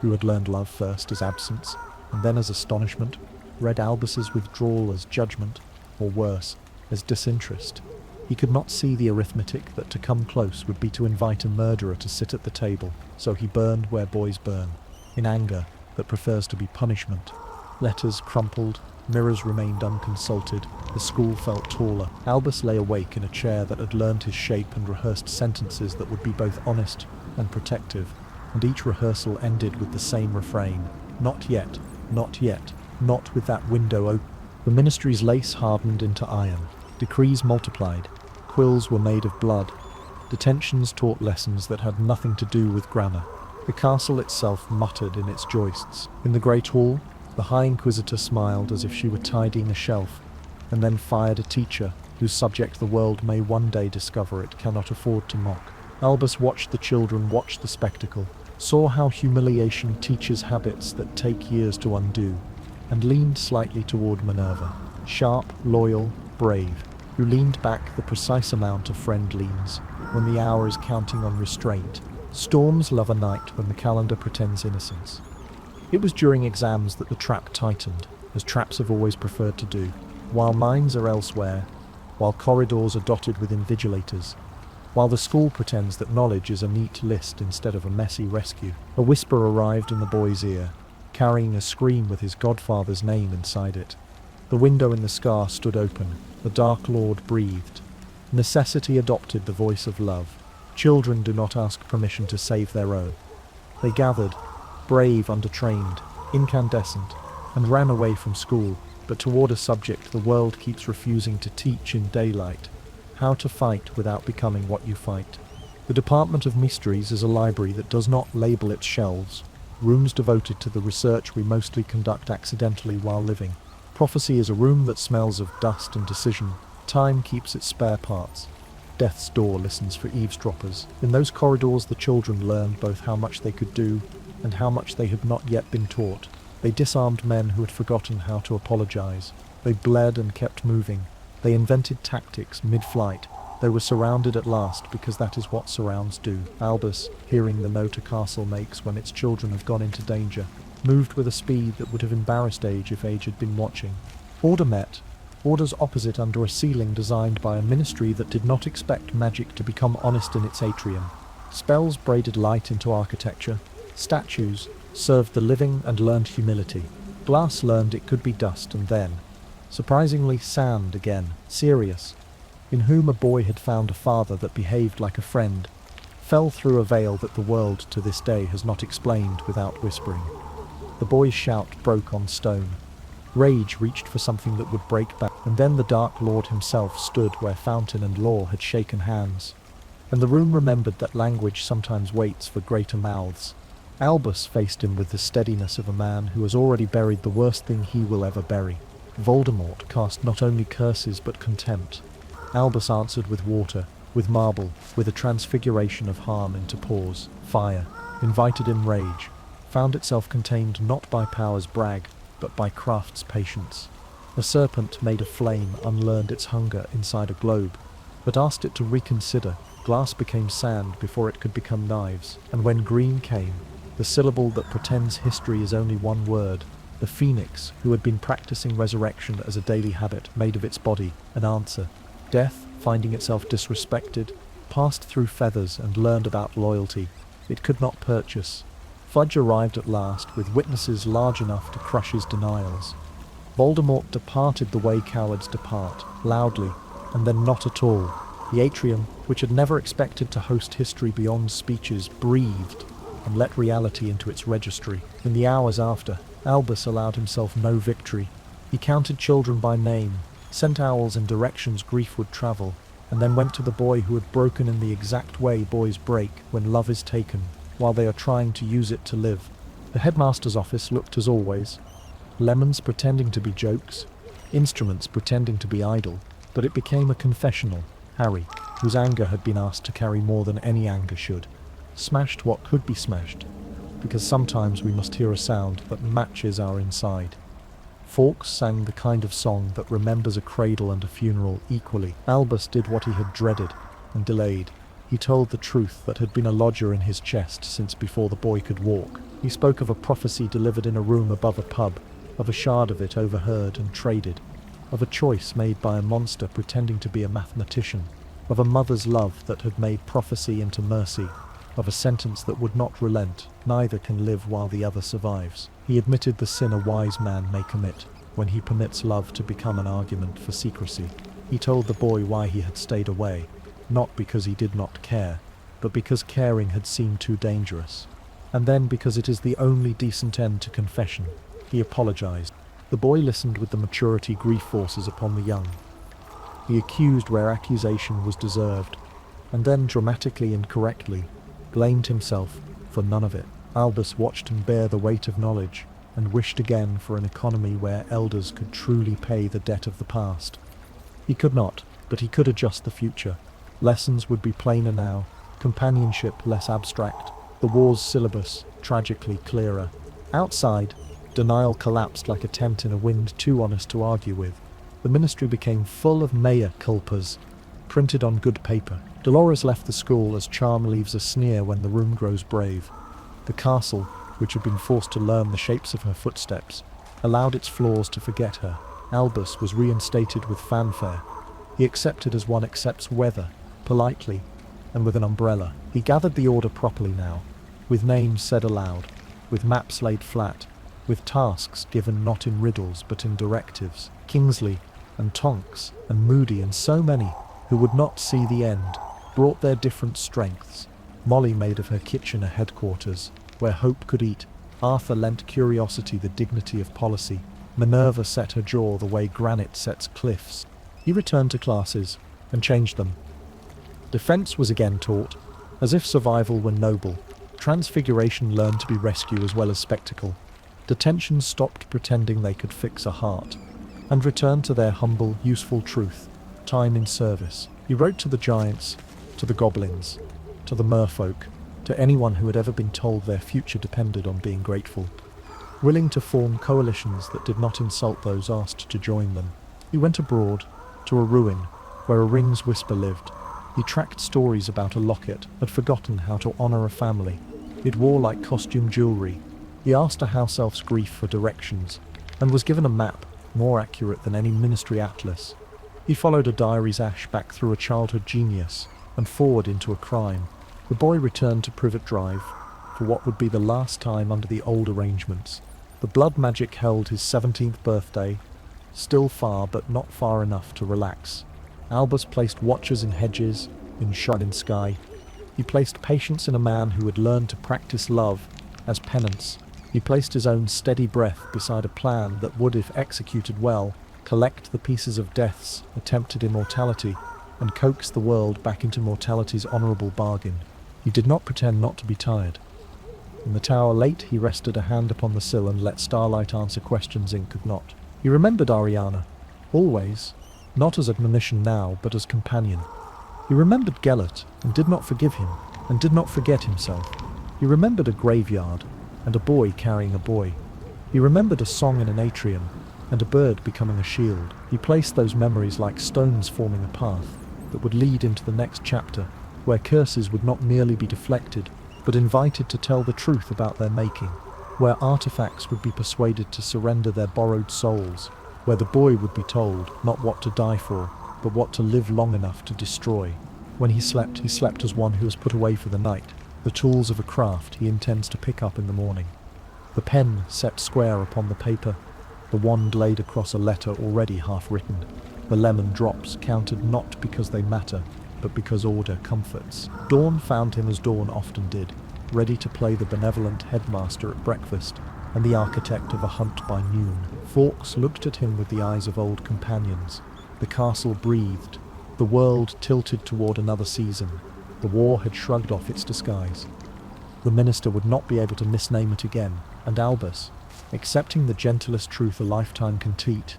who had learned love first as absence and then as astonishment, read Albus's withdrawal as judgment, or worse, as disinterest. He could not see the arithmetic that to come close would be to invite a murderer to sit at the table, so he burned where boys burn, in anger that prefers to be punishment. Letters crumpled, mirrors remained unconsulted, the school felt taller. Albus lay awake in a chair that had learned his shape and rehearsed sentences that would be both honest and protective, and each rehearsal ended with the same refrain, not yet, not yet, not with that window open. The ministry's lace hardened into iron, decrees multiplied, quills were made of blood, detentions taught lessons that had nothing to do with grammar. The castle itself muttered in its joists. In the great hall, the High Inquisitor smiled as if she were tidying a shelf, and then fired a teacher whose subject the world may one day discover it cannot afford to mock. Albus watched the children watch the spectacle, saw how humiliation teaches habits that take years to undo, and leaned slightly toward Minerva, sharp, loyal, brave, who leaned back the precise amount a friend leans when the hour is counting on restraint. Storms love a night when the calendar pretends innocence. It was during exams that the trap tightened, as traps have always preferred to do, while minds are elsewhere, while corridors are dotted with invigilators, while the school pretends that knowledge is a neat list instead of a messy rescue. A whisper arrived in the boy's ear, carrying a scream with his godfather's name inside it. The window in the scar stood open. The Dark Lord breathed. Necessity adopted the voice of love. Children do not ask permission to save their own. They gathered, brave, undertrained, incandescent, and ran away from school, but toward a subject the world keeps refusing to teach in daylight: how to fight without becoming what you fight. The Department of Mysteries is a library that does not label its shelves, rooms devoted to the research we mostly conduct accidentally while living. Prophecy is a room that smells of dust and decision. Time keeps its spare parts. Death's door listens for eavesdroppers. In those corridors the children learned both how much they could do and how much they had not yet been taught. They disarmed men who had forgotten how to apologize. They bled and kept moving. They invented tactics mid-flight. They were surrounded at last, because that is what surrounds do. Albus, hearing the note a castle makes when its children have gone into danger, moved with a speed that would have embarrassed Age if Age had been watching. Order met. Orders opposite under a ceiling designed by a ministry that did not expect magic to become honest in its atrium. Spells braided light into architecture. Statues served the living and learned humility. Glass learned it could be dust, and then, surprisingly, sand again, serious, in whom a boy had found a father that behaved like a friend, fell through a veil that the world to this day has not explained without whispering. The boy's shout broke on stone. Rage reached for something that would break back, and then the Dark Lord himself stood where fountain and law had shaken hands, and the room remembered that language sometimes waits for greater mouths. Albus faced him with the steadiness of a man who has already buried the worst thing he will ever bury. Voldemort cast not only curses but contempt. Albus answered with water, with marble, with a transfiguration of harm into pause. Fire, invited in rage, found itself contained not by power's brag, but by craft's patience. A serpent made of flame unlearned its hunger inside a globe, but asked it to reconsider. Glass became sand before it could become knives, and when green came, the syllable that pretends history is only one word, the phoenix, who had been practicing resurrection as a daily habit, made of its body an answer. Death, finding itself disrespected, passed through feathers and learned about loyalty it could not purchase. Fudge arrived at last, with witnesses large enough to crush his denials. Voldemort departed the way cowards depart, loudly, and then not at all. The atrium, which had never expected to host history beyond speeches, breathed and let reality into its registry. In the hours after, Albus allowed himself no victory. He counted children by name, sent owls in directions grief would travel, and then went to the boy who had broken in the exact way boys break when love is taken, while they are trying to use it to live. The headmaster's office looked as always. Lemons pretending to be jokes, instruments pretending to be idle, but it became a confessional. Harry, whose anger had been asked to carry more than any anger should, smashed what could be smashed, because sometimes we must hear a sound that matches our inside. Fawkes sang the kind of song that remembers a cradle and a funeral equally. Albus did what he had dreaded and delayed. He told the truth that had been a lodger in his chest since before the boy could walk. He spoke of a prophecy delivered in a room above a pub, of a shard of it overheard and traded, of a choice made by a monster pretending to be a mathematician, of a mother's love that had made prophecy into mercy, of a sentence that would not relent, neither can live while the other survives. He admitted the sin a wise man may commit, when he permits love to become an argument for secrecy. He told the boy why he had stayed away, not because he did not care, but because caring had seemed too dangerous. And then because it is the only decent end to confession, he apologized. The boy listened with the maturity grief forces upon the young. He accused where accusation was deserved, and then dramatically and correctly blamed himself for none of it. Albus watched him bear the weight of knowledge, and wished again for an economy where elders could truly pay the debt of the past. He could not, but he could adjust the future. Lessons would be plainer now, companionship less abstract, the war's syllabus tragically clearer. Outside, denial collapsed like a tent in a wind too honest to argue with. The ministry became full of mea culpas, printed on good paper. Dolores left the school as charm leaves a sneer when the room grows brave. The castle, which had been forced to learn the shapes of her footsteps, allowed its flaws to forget her. Albus was reinstated with fanfare. He accepted as one accepts weather, politely, and with an umbrella. He gathered the order properly now, with names said aloud, with maps laid flat, with tasks given not in riddles but in directives. Kingsley, and Tonks, and Moody, and so many, who would not see the end, brought their different strengths. Molly made of her kitchen a headquarters, where hope could eat. Arthur lent curiosity the dignity of policy. Minerva set her jaw the way granite sets cliffs. He returned to classes, and changed them. Defense was again taught, as if survival were noble. Transfiguration learned to be rescue as well as spectacle. Detention stopped pretending they could fix a heart, and returned to their humble, useful truth, time in service. He wrote to the giants, to the goblins, to the merfolk, to anyone who had ever been told their future depended on being grateful, willing to form coalitions that did not insult those asked to join them. He went abroad, to a ruin, where a ring's whisper lived. He tracked stories about a locket, had forgotten how to honour a family. It wore like costume jewellery. He asked a house elf's grief for directions, and was given a map, more accurate than any ministry atlas. He followed a diary's ash back through a childhood genius, and forward into a crime. The boy returned to Privet Drive, for what would be the last time under the old arrangements. The blood magic held his 17th birthday, still far but not far enough to relax. Albus placed watchers in hedges, in shining sky. He placed patience in a man who had learned to practice love as penance. He placed his own steady breath beside a plan that would, if executed well, collect the pieces of death's attempted immortality and coax the world back into mortality's honourable bargain. He did not pretend not to be tired. In the tower late he rested a hand upon the sill and let starlight answer questions ink could not. He remembered Ariana, always, not as admonition now, but as companion. He remembered Gellert, and did not forgive him, and did not forget himself. He remembered a graveyard, and a boy carrying a boy. He remembered a song in an atrium, and a bird becoming a shield. He placed those memories like stones forming a path that would lead into the next chapter, where curses would not merely be deflected, but invited to tell the truth about their making, where artifacts would be persuaded to surrender their borrowed souls, where the boy would be told not what to die for, but what to live long enough to destroy. When he slept as one who has put away for the night the tools of a craft he intends to pick up in the morning. The pen set square upon the paper, the wand laid across a letter already half written, the lemon drops counted not because they matter, but because order comforts. Dawn found him as dawn often did, ready to play the benevolent headmaster at breakfast and the architect of a hunt by noon. Fawkes looked at him with the eyes of old companions. The castle breathed, the world tilted toward another season. The war had shrugged off its disguise. The minister would not be able to misname it again, and Albus, accepting the gentlest truth a lifetime can teach,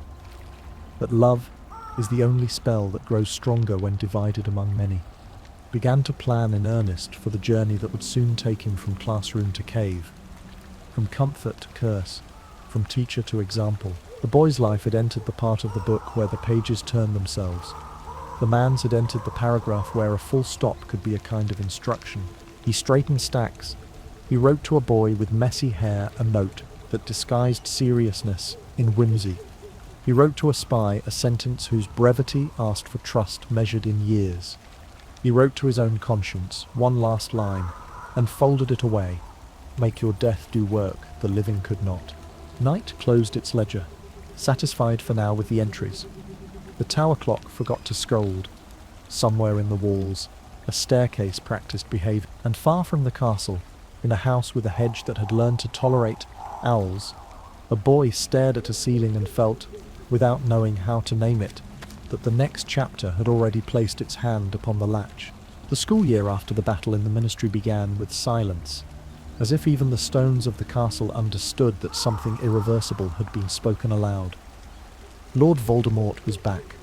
that love is the only spell that grows stronger when divided among many, began to plan in earnest for the journey that would soon take him from classroom to cave, from comfort to curse, from teacher to example. The boy's life had entered the part of the book where the pages turn themselves. The man's had entered the paragraph where a full stop could be a kind of instruction. He straightened stacks. He wrote to a boy with messy hair a note that disguised seriousness in whimsy. He wrote to a spy a sentence whose brevity asked for trust measured in years. He wrote to his own conscience one last line, and folded it away. Make your death do work the living could not. Night closed its ledger, satisfied for now with the entries. The tower clock forgot to scold. Somewhere in the walls, a staircase practiced behaviour, and far from the castle, in a house with a hedge that had learned to tolerate owls, a boy stared at a ceiling and felt, without knowing how to name it, that the next chapter had already placed its hand upon the latch. The school year after the battle in the ministry began with silence, as if even the stones of the castle understood that something irreversible had been spoken aloud. Lord Voldemort was back,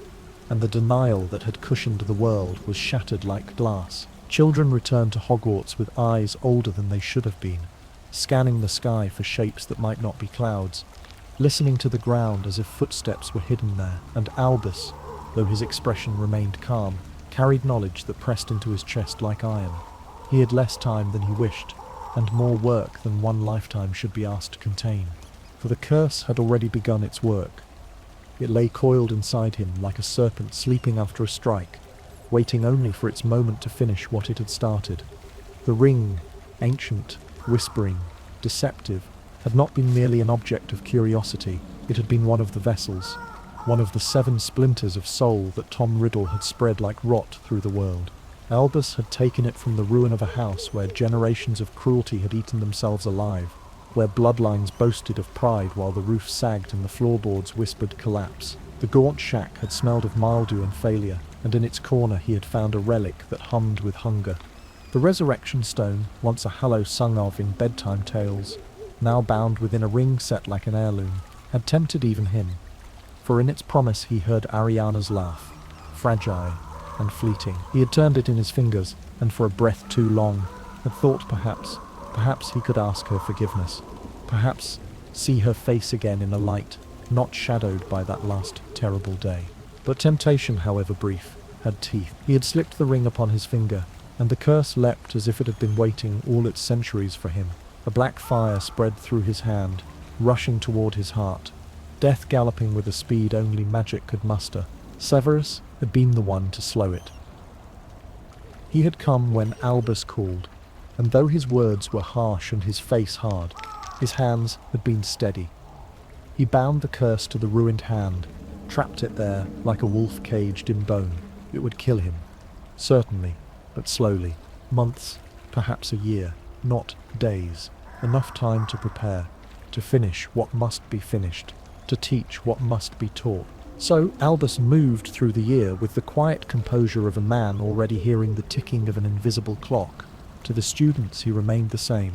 and the denial that had cushioned the world was shattered like glass. Children returned to Hogwarts with eyes older than they should have been, scanning the sky for shapes that might not be clouds, listening to the ground as if footsteps were hidden there, and Albus, though his expression remained calm, carried knowledge that pressed into his chest like iron. He had less time than he wished, and more work than one lifetime should be asked to contain, for the curse had already begun its work. It lay coiled inside him like a serpent sleeping after a strike, waiting only for its moment to finish what it had started. The ring, ancient, whispering, deceptive, had not been merely an object of curiosity, it had been one of the vessels, one of the 7 splinters of soul that Tom Riddle had spread like rot through the world. Albus had taken it from the ruin of a house where generations of cruelty had eaten themselves alive, where bloodlines boasted of pride while the roof sagged and the floorboards whispered collapse. The gaunt shack had smelled of mildew and failure, and in its corner he had found a relic that hummed with hunger. The resurrection stone, once a hallow sung of in bedtime tales, now bound within a ring set like an heirloom, had tempted even him, for in its promise he heard Ariana's laugh, fragile and fleeting. He had turned it in his fingers, and for a breath too long, had thought perhaps he could ask her forgiveness, perhaps see her face again in a light not shadowed by that last terrible day. But temptation, however brief, had teeth. He had slipped the ring upon his finger, and the curse leapt as if it had been waiting all its centuries for him. A black fire spread through his hand, rushing toward his heart, death galloping with a speed only magic could muster. Severus had been the one to slow it. He had come when Albus called, and though his words were harsh and his face hard, his hands had been steady. He bound the curse to the ruined hand, trapped it there like a wolf caged in bone. It would kill him, certainly, but slowly. Months, perhaps a year, not days. Enough time to prepare, to finish what must be finished, to teach what must be taught. So Albus moved through the year with the quiet composure of a man already hearing the ticking of an invisible clock. To the students he remained the same.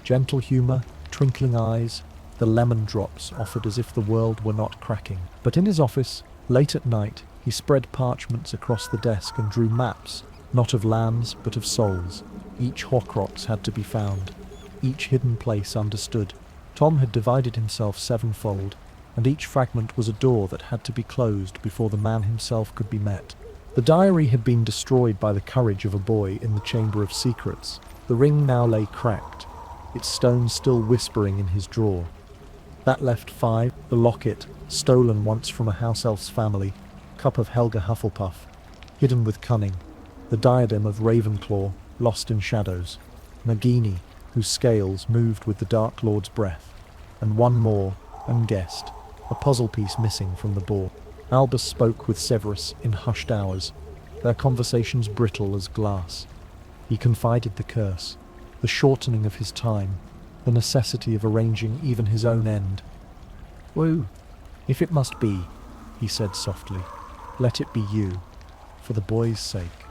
Gentle humour, twinkling eyes, the lemon drops offered as if the world were not cracking. But in his office, late at night, he spread parchments across the desk and drew maps, not of lands but of souls. Each Horcrux had to be found, each hidden place understood, Tom had divided himself sevenfold, and each fragment was a door that had to be closed before the man himself could be met. The diary had been destroyed by the courage of a boy in the Chamber of Secrets. The ring now lay cracked, its stones still whispering in his drawer. That left 5, the locket, stolen once from a house elf's family, cup of Helga Hufflepuff, hidden with cunning, the diadem of Ravenclaw, lost in shadows, Nagini, whose scales moved with the Dark Lord's breath, and one more, unguessed, a puzzle piece missing from the board. Albus spoke with Severus in hushed hours, their conversations brittle as glass. He confided the curse, the shortening of his time, the necessity of arranging even his own end. "Woo, if it must be," he said softly, "let it be you, for the boy's sake,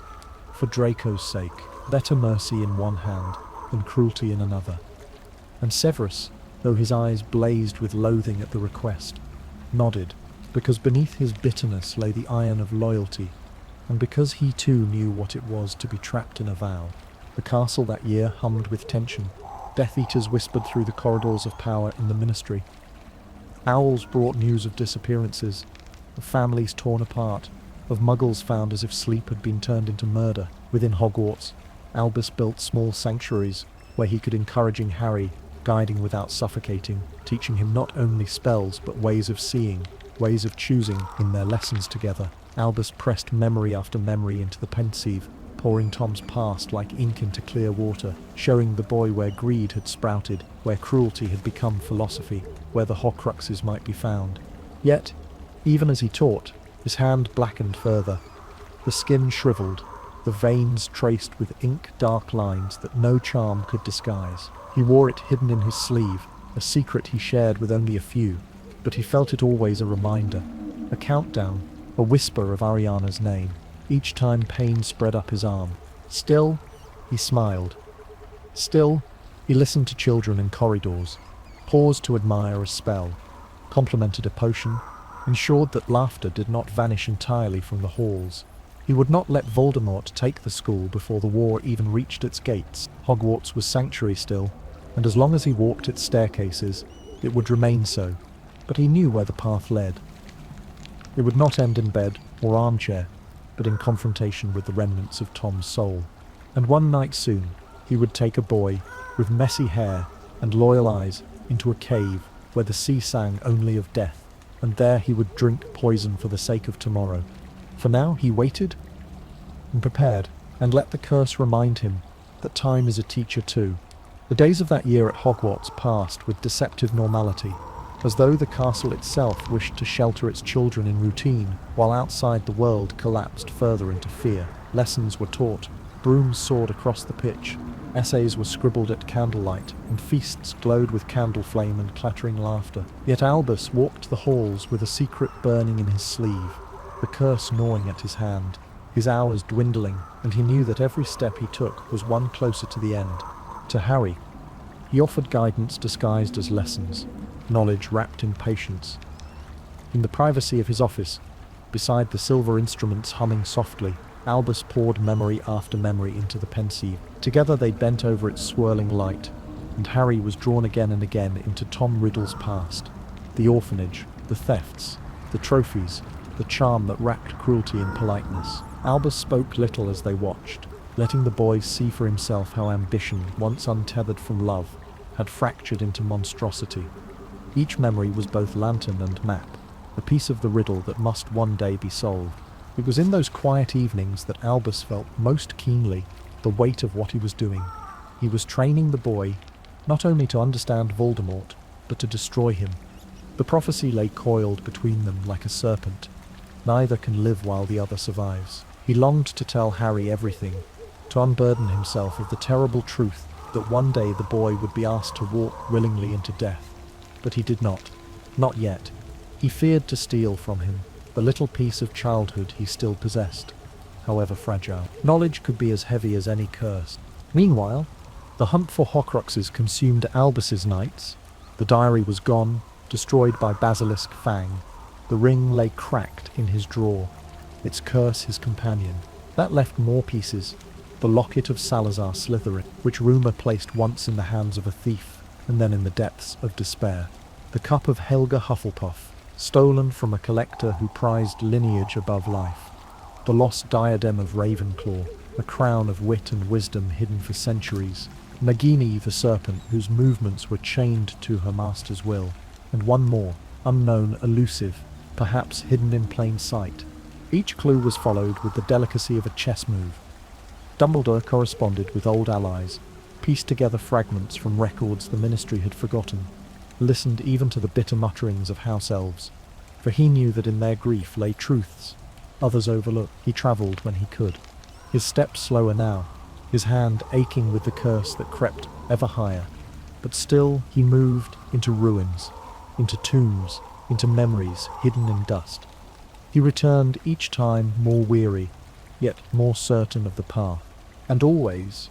for Draco's sake. Better mercy in one hand than cruelty in another." And Severus, though his eyes blazed with loathing at the request, nodded, because beneath his bitterness lay the iron of loyalty, and because he too knew what it was to be trapped in a vow. The castle that year hummed with tension. Death Eaters whispered through the corridors of power in the Ministry. Owls brought news of disappearances, of families torn apart, of muggles found as if sleep had been turned into murder. Within Hogwarts, Albus built small sanctuaries where he could encouraging Harry, guiding without suffocating, teaching him not only spells but ways of seeing, ways of choosing in their lessons together. Albus pressed memory after memory into the pensieve, pouring Tom's past like ink into clear water, showing the boy where greed had sprouted, where cruelty had become philosophy, where the Horcruxes might be found. Yet, even as he taught, his hand blackened further. The skin shriveled, the veins traced with ink dark lines that no charm could disguise. He wore it hidden in his sleeve, a secret he shared with only a few, but he felt it always a reminder, a countdown, a whisper of Ariana's name, each time pain spread up his arm. Still, he smiled. Still, he listened to children in corridors, paused to admire a spell, complimented a potion, ensured that laughter did not vanish entirely from the halls. He would not let Voldemort take the school before the war even reached its gates. Hogwarts was sanctuary still, and as long as he walked its staircases, it would remain so. But he knew where the path led. It would not end in bed or armchair, but in confrontation with the remnants of Tom's soul. And one night soon, he would take a boy with messy hair and loyal eyes into a cave where the sea sang only of death, and there he would drink poison for the sake of tomorrow. For now he waited and prepared, and let the curse remind him that time is a teacher too. The days of that year at Hogwarts passed with deceptive normality, as though the castle itself wished to shelter its children in routine, while outside the world collapsed further into fear. Lessons were taught, brooms soared across the pitch, essays were scribbled at candlelight, and feasts glowed with candle flame and clattering laughter. Yet Albus walked the halls with a secret burning in his sleeve, the curse gnawing at his hand, his hours dwindling, and he knew that every step he took was one closer to the end. To Harry, he offered guidance disguised as lessons, knowledge wrapped in patience. In the privacy of his office, beside the silver instruments humming softly, Albus poured memory after memory into the pensieve. Together they bent over its swirling light, and Harry was drawn again and again into Tom Riddle's past. The orphanage, the thefts, the trophies, the charm that wrapped cruelty in politeness. Albus spoke little as they watched, letting the boy see for himself how ambition, once untethered from love, had fractured into monstrosity. Each memory was both lantern and map, a piece of the riddle that must one day be solved. It was in those quiet evenings that Albus felt most keenly the weight of what he was doing. He was training the boy not only to understand Voldemort, but to destroy him. The prophecy lay coiled between them like a serpent. Neither can live while the other survives. He longed to tell Harry everything, to unburden himself of the terrible truth that one day the boy would be asked to walk willingly into death. But he did not. Not yet. He feared to steal from him the little piece of childhood he still possessed, however fragile. Knowledge could be as heavy as any curse. Meanwhile, the hunt for Horcruxes consumed Albus's nights. The diary was gone, destroyed by Basilisk Fang. The ring lay cracked in his drawer, its curse his companion. That left more pieces. The locket of Salazar Slytherin, which rumour placed once in the hands of a thief, and then in the depths of despair. The cup of Helga Hufflepuff, stolen from a collector who prized lineage above life. The lost diadem of Ravenclaw, a crown of wit and wisdom hidden for centuries. Nagini the serpent, whose movements were chained to her master's will. And one more, unknown, elusive, perhaps hidden in plain sight. Each clue was followed with the delicacy of a chess move. Dumbledore corresponded with old allies, pieced together fragments from records the Ministry had forgotten, listened even to the bitter mutterings of house elves, for he knew that in their grief lay truths others overlooked. He travelled when he could, his steps slower now, his hand aching with the curse that crept ever higher. But still he moved into ruins, into tombs, into memories hidden in dust. He returned each time more weary, yet more certain of the path. And always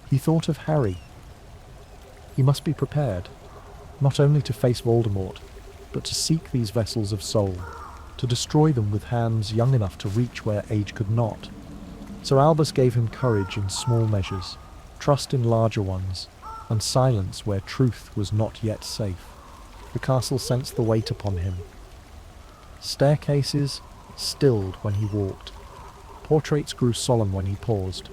he thought of Harry. He must be prepared, not only to face Voldemort, but to seek these vessels of soul, to destroy them with hands young enough to reach where age could not. So Albus gave him courage in small measures, trust in larger ones, and silence where truth was not yet safe. The castle sensed the weight upon him. Staircases stilled when he walked. Portraits grew solemn when he paused.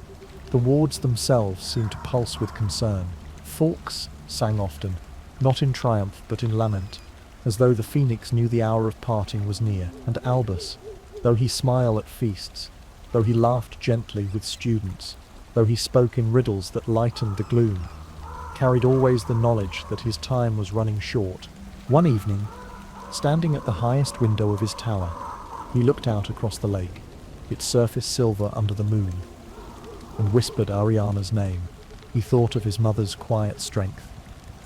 The wards themselves seemed to pulse with concern. Fawkes sang often, not in triumph but in lament, as though the phoenix knew the hour of parting was near. And Albus, though he smiled at feasts, though he laughed gently with students, though he spoke in riddles that lightened the gloom, carried always the knowledge that his time was running short. One evening, standing at the highest window of his tower, he looked out across the lake, its surface silver under the moon, and whispered Ariana's name. He thought of his mother's quiet strength,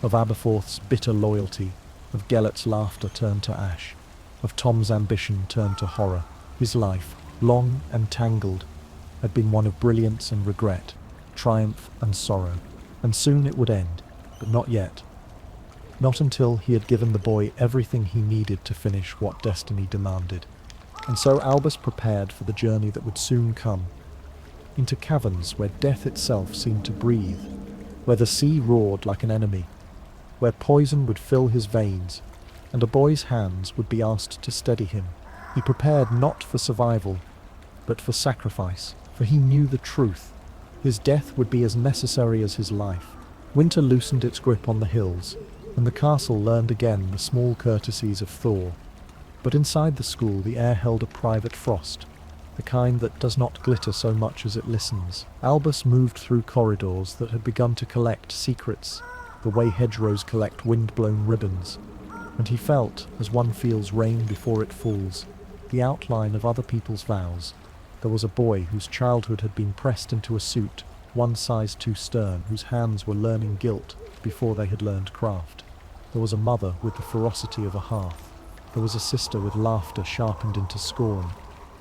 of Aberforth's bitter loyalty, of Gellert's laughter turned to ash, of Tom's ambition turned to horror. His life, long and tangled, had been one of brilliance and regret, triumph and sorrow, and soon it would end, but not yet. Not until he had given the boy everything he needed to finish what destiny demanded. And so Albus prepared for the journey that would soon come, into caverns where death itself seemed to breathe, where the sea roared like an enemy, where poison would fill his veins, and a boy's hands would be asked to steady him. He prepared not for survival, but for sacrifice, for he knew the truth. His death would be as necessary as his life. Winter loosened its grip on the hills, and the castle learned again the small courtesies of Thor. But inside the school the air held a private frost, the kind that does not glitter so much as it listens. Albus moved through corridors that had begun to collect secrets, the way hedgerows collect wind-blown ribbons, and he felt, as one feels rain before it falls, the outline of other people's vows. There was a boy whose childhood had been pressed into a suit, one size too stern, whose hands were learning guilt before they had learned craft. There was a mother with the ferocity of a hearth. There was a sister with laughter sharpened into scorn.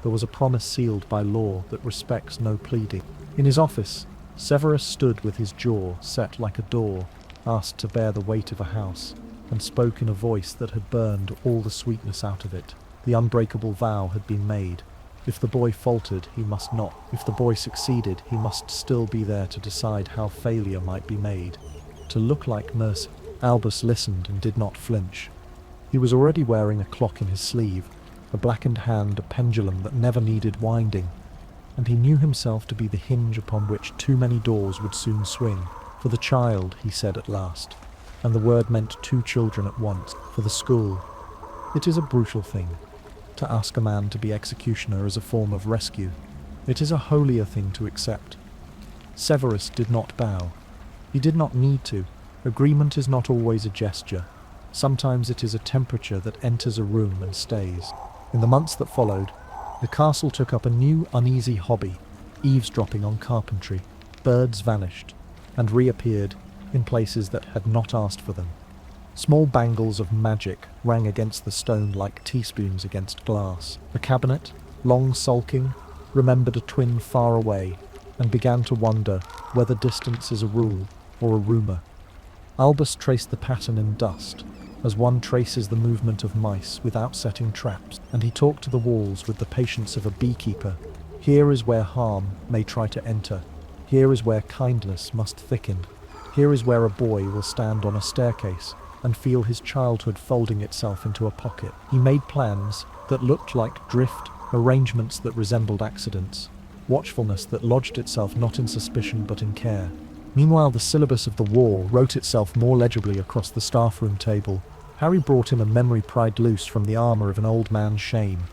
There was a promise sealed by law that respects no pleading. In his office, Severus stood with his jaw set like a door, asked to bear the weight of a house, and spoke in a voice that had burned all the sweetness out of it. The unbreakable vow had been made. If the boy faltered, he must not. If the boy succeeded, he must still be there to decide how failure might be made. To look like mercy. Albus listened and did not flinch. He was already wearing a clock in his sleeve, a blackened hand, a pendulum that never needed winding, and he knew himself to be the hinge upon which too many doors would soon swing. For the child, he said at last, and the word meant 2 children at once. For the school, it is a brutal thing to ask a man to be executioner as a form of rescue. It is a holier thing to accept. Severus did not bow. He did not need to. Agreement is not always a gesture. Sometimes it is a temperature that enters a room and stays. In the months that followed, the castle took up a new uneasy hobby, eavesdropping on carpentry. Birds vanished and reappeared in places that had not asked for them. Small bangles of magic rang against the stone like teaspoons against glass. The cabinet, long sulking, remembered a twin far away and began to wonder whether distance is a rule or a rumour. Albus traced the pattern in dust, as one traces the movement of mice without setting traps, and he talked to the walls with the patience of a beekeeper. Here is where harm may try to enter. Here is where kindness must thicken. Here is where a boy will stand on a staircase and feel his childhood folding itself into a pocket. He made plans that looked like drift, arrangements that resembled accidents, watchfulness that lodged itself not in suspicion but in care. Meanwhile, the syllabus of the wall wrote itself more legibly across the staff room table. Harry brought in a memory pried loose from the armour of an old man's shame,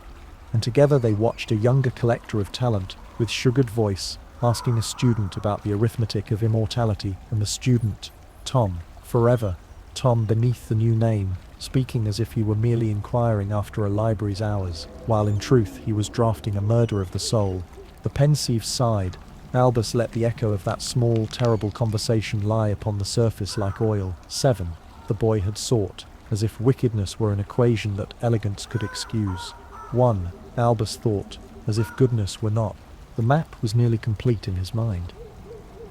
and together they watched a younger collector of talent, with sugared voice, asking a student about the arithmetic of immortality, and the student, Tom, forever, Tom beneath the new name, speaking as if he were merely inquiring after a library's hours, while in truth he was drafting a murder of the soul. The pensieve sighed. Albus let the echo of that small, terrible conversation lie upon the surface like oil. 7. The boy had sought, as if wickedness were an equation that elegance could excuse. 1. Albus thought, as if goodness were not. The map was nearly complete in his mind.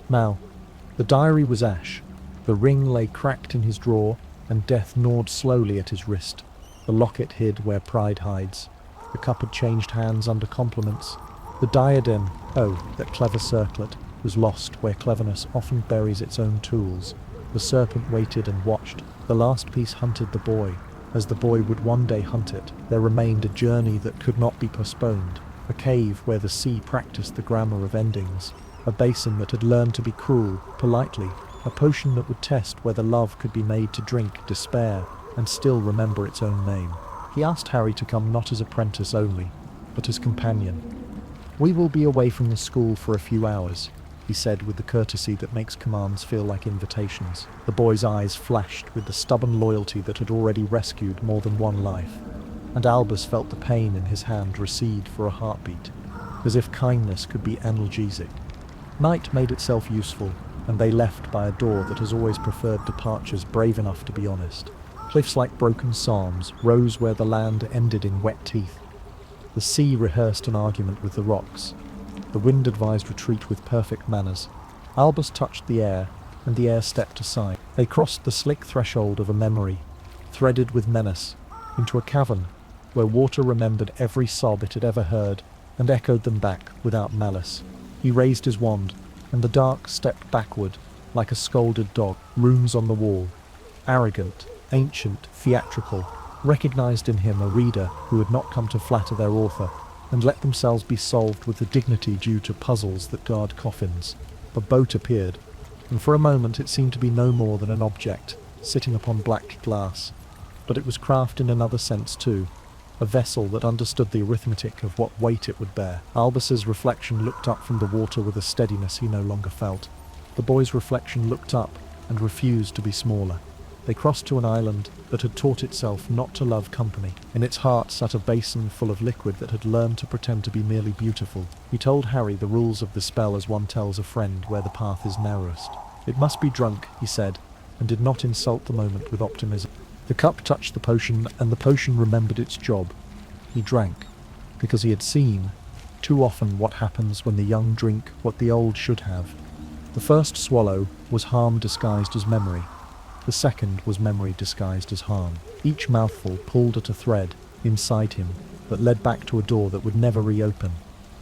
Now, the diary was ash. The ring lay cracked in his drawer, and death gnawed slowly at his wrist. The locket hid where pride hides. The cup had changed hands under compliments. The diadem, oh, that clever circlet, was lost where cleverness often buries its own tools. The serpent waited and watched. The last piece hunted the boy, as the boy would one day hunt it. There remained a journey that could not be postponed, a cave where the sea practiced the grammar of endings, a basin that had learned to be cruel, politely, a potion that would test whether love could be made to drink despair and still remember its own name. He asked Harry to come not as apprentice only, but as companion. "We will be away from the school for a few hours," he said with the courtesy that makes commands feel like invitations. The boy's eyes flashed with the stubborn loyalty that had already rescued more than one life, and Albus felt the pain in his hand recede for a heartbeat, as if kindness could be analgesic. Night made itself useful, and they left by a door that has always preferred departures brave enough to be honest. Cliffs like broken psalms rose where the land ended in wet teeth. The sea rehearsed an argument with the rocks. The wind advised retreat with perfect manners. Albus touched the air, and the air stepped aside. They crossed the slick threshold of a memory, threaded with menace, into a cavern where water remembered every sob it had ever heard and echoed them back without malice. He raised his wand, and the dark stepped backward like a scolded dog. Runes on the wall, arrogant, ancient, theatrical, recognized in him a reader who had not come to flatter their author, and let themselves be solved with the dignity due to puzzles that guard coffins. A boat appeared, and for a moment it seemed to be no more than an object, sitting upon black glass. But it was craft in another sense too, a vessel that understood the arithmetic of what weight it would bear. Albus's reflection looked up from the water with a steadiness he no longer felt. The boy's reflection looked up and refused to be smaller. They crossed to an island that had taught itself not to love company. In its heart sat a basin full of liquid that had learned to pretend to be merely beautiful. He told Harry the rules of the spell as one tells a friend where the path is narrowest. It must be drunk, he said, and did not insult the moment with optimism. The cup touched the potion, and the potion remembered its job. He drank, because he had seen, too often, what happens when the young drink what the old should have. The first swallow was harm disguised as memory. The second was memory disguised as harm. Each mouthful pulled at a thread inside him that led back to a door that would never reopen.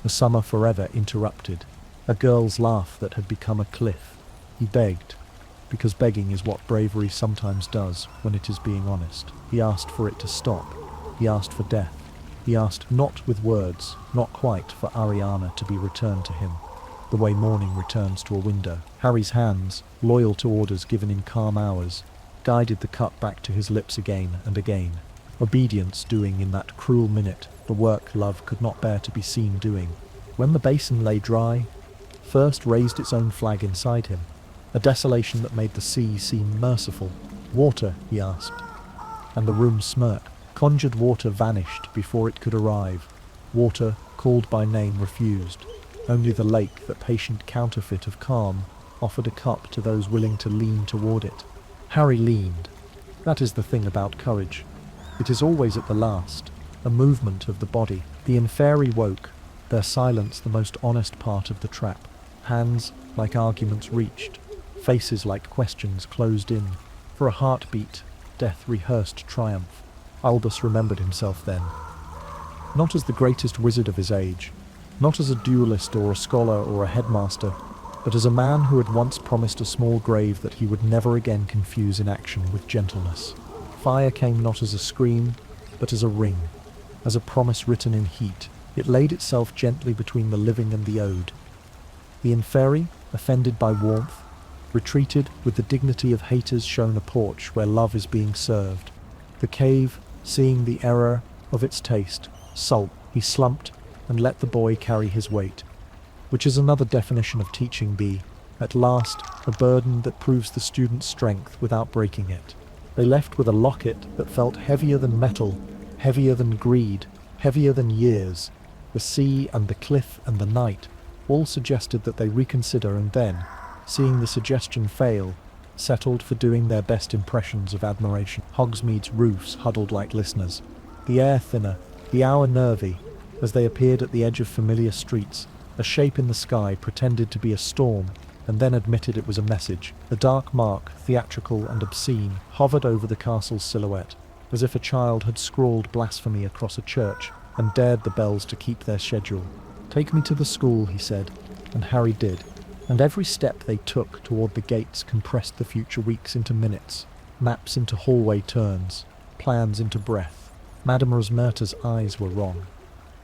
A summer forever interrupted. A girl's laugh that had become a cliff. He begged, because begging is what bravery sometimes does when it is being honest. He asked for it to stop. He asked for death. He asked not with words, not quite, for Ariana to be returned to him, the way morning returns to a window. Harry's hands, loyal to orders given in calm hours, guided the cup back to his lips again and again. Obedience doing in that cruel minute the work love could not bear to be seen doing. When the basin lay dry, thirst raised its own flag inside him, a desolation that made the sea seem merciful. "Water?" he asked, and the room smirked. Conjured water vanished before it could arrive. Water, called by name, refused. Only the lake, that patient counterfeit of calm, offered a cup to those willing to lean toward it. Harry leaned. That is the thing about courage. It is always at the last, a movement of the body. The inferi woke, their silence the most honest part of the trap. Hands like arguments reached, faces like questions closed in. For a heartbeat, death rehearsed triumph. Albus remembered himself then. Not as the greatest wizard of his age, not as a duelist or a scholar or a headmaster, but as a man who had once promised a small grave that he would never again confuse inaction with gentleness. Fire came not as a scream, but as a ring, as a promise written in heat. It laid itself gently between the living and the owed. The inferi, offended by warmth, retreated with the dignity of haters shown a porch where love is being served. The cave, seeing the error of its taste, sulked. He slumped and let the boy carry his weight, which is another definition of teaching be, at last, a burden that proves the student's strength without breaking it. They left with a locket that felt heavier than metal, heavier than greed, heavier than years. The sea and the cliff and the night all suggested that they reconsider, and then, seeing the suggestion fail, settled for doing their best impressions of admiration. Hogsmeade's roofs huddled like listeners, the air thinner, the hour nervy, as they appeared at the edge of familiar streets. A shape in the sky pretended to be a storm, and then admitted it was a message. A dark mark, theatrical and obscene, hovered over the castle's silhouette, as if a child had scrawled blasphemy across a church and dared the bells to keep their schedule. "Take me to the school," he said, and Harry did, and every step they took toward the gates compressed the future weeks into minutes, maps into hallway turns, plans into breath. Madame Rosmerta's eyes were wrong.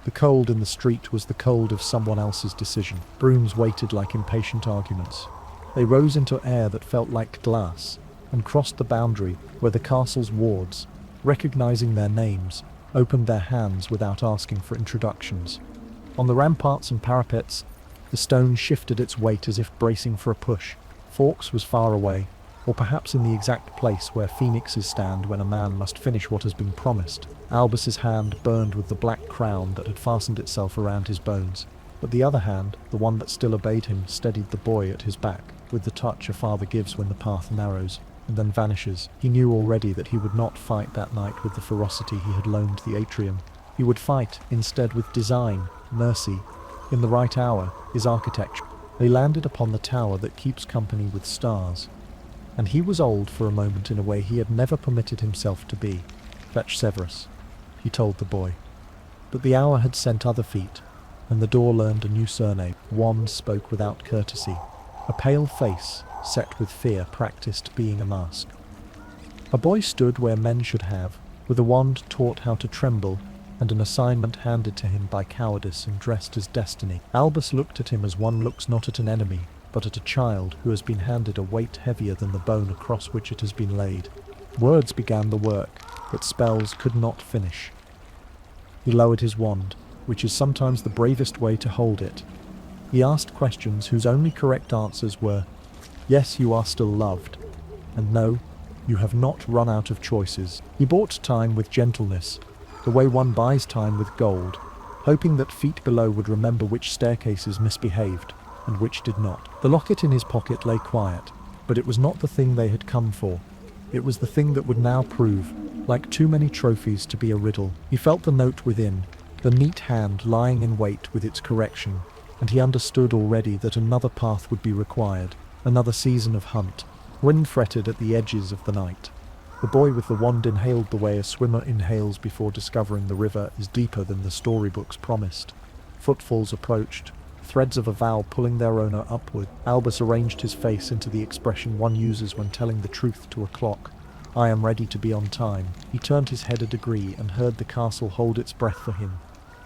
The cold in the street was the cold of someone else's decision. Brooms waited like impatient arguments. They rose into air that felt like glass, and crossed the boundary where the castle's wards, recognizing their names, opened their hands without asking for introductions. On the ramparts and parapets, the stone shifted its weight as if bracing for a push. Fawkes was far away, or perhaps in the exact place where phoenixes stand when a man must finish what has been promised. Albus's hand burned with the black crown that had fastened itself around his bones, but the other hand, the one that still obeyed him, steadied the boy at his back, with the touch a father gives when the path narrows and then vanishes. He knew already that he would not fight that night with the ferocity he had loaned the atrium. He would fight, instead, with design, mercy, in the right hour, his architecture. They landed upon the tower that keeps company with stars, and he was old for a moment in a way he had never permitted himself to be. "Fetch Severus," he told the boy. But the hour had sent other feet, and the door learned a new surname. Wand spoke without courtesy. A pale face, set with fear, practiced being a mask. A boy stood where men should have, with a wand taught how to tremble, and an assignment handed to him by cowardice and dressed as destiny. Albus looked at him as one looks not at an enemy, but at a child who has been handed a weight heavier than the bone across which it has been laid. Words began the work, but spells could not finish. He lowered his wand, which is sometimes the bravest way to hold it. He asked questions whose only correct answers were, "Yes, you are still loved," and "No, you have not run out of choices." He bought time with gentleness, the way one buys time with gold, hoping that feet below would remember which staircases misbehaved and which did not. The locket in his pocket lay quiet, but it was not the thing they had come for. It was the thing that would now prove, like too many trophies, to be a riddle. He felt the note within, the neat hand lying in wait with its correction, and he understood already that another path would be required, another season of hunt. Wind fretted at the edges of the night. The boy with the wand inhaled the way a swimmer inhales before discovering the river is deeper than the storybooks promised. Footfalls approached, threads of a vow pulling their owner upward. Albus arranged his face into the expression one uses when telling the truth to a clock. "I am ready to be on time." He turned his head a degree and heard the castle hold its breath for him,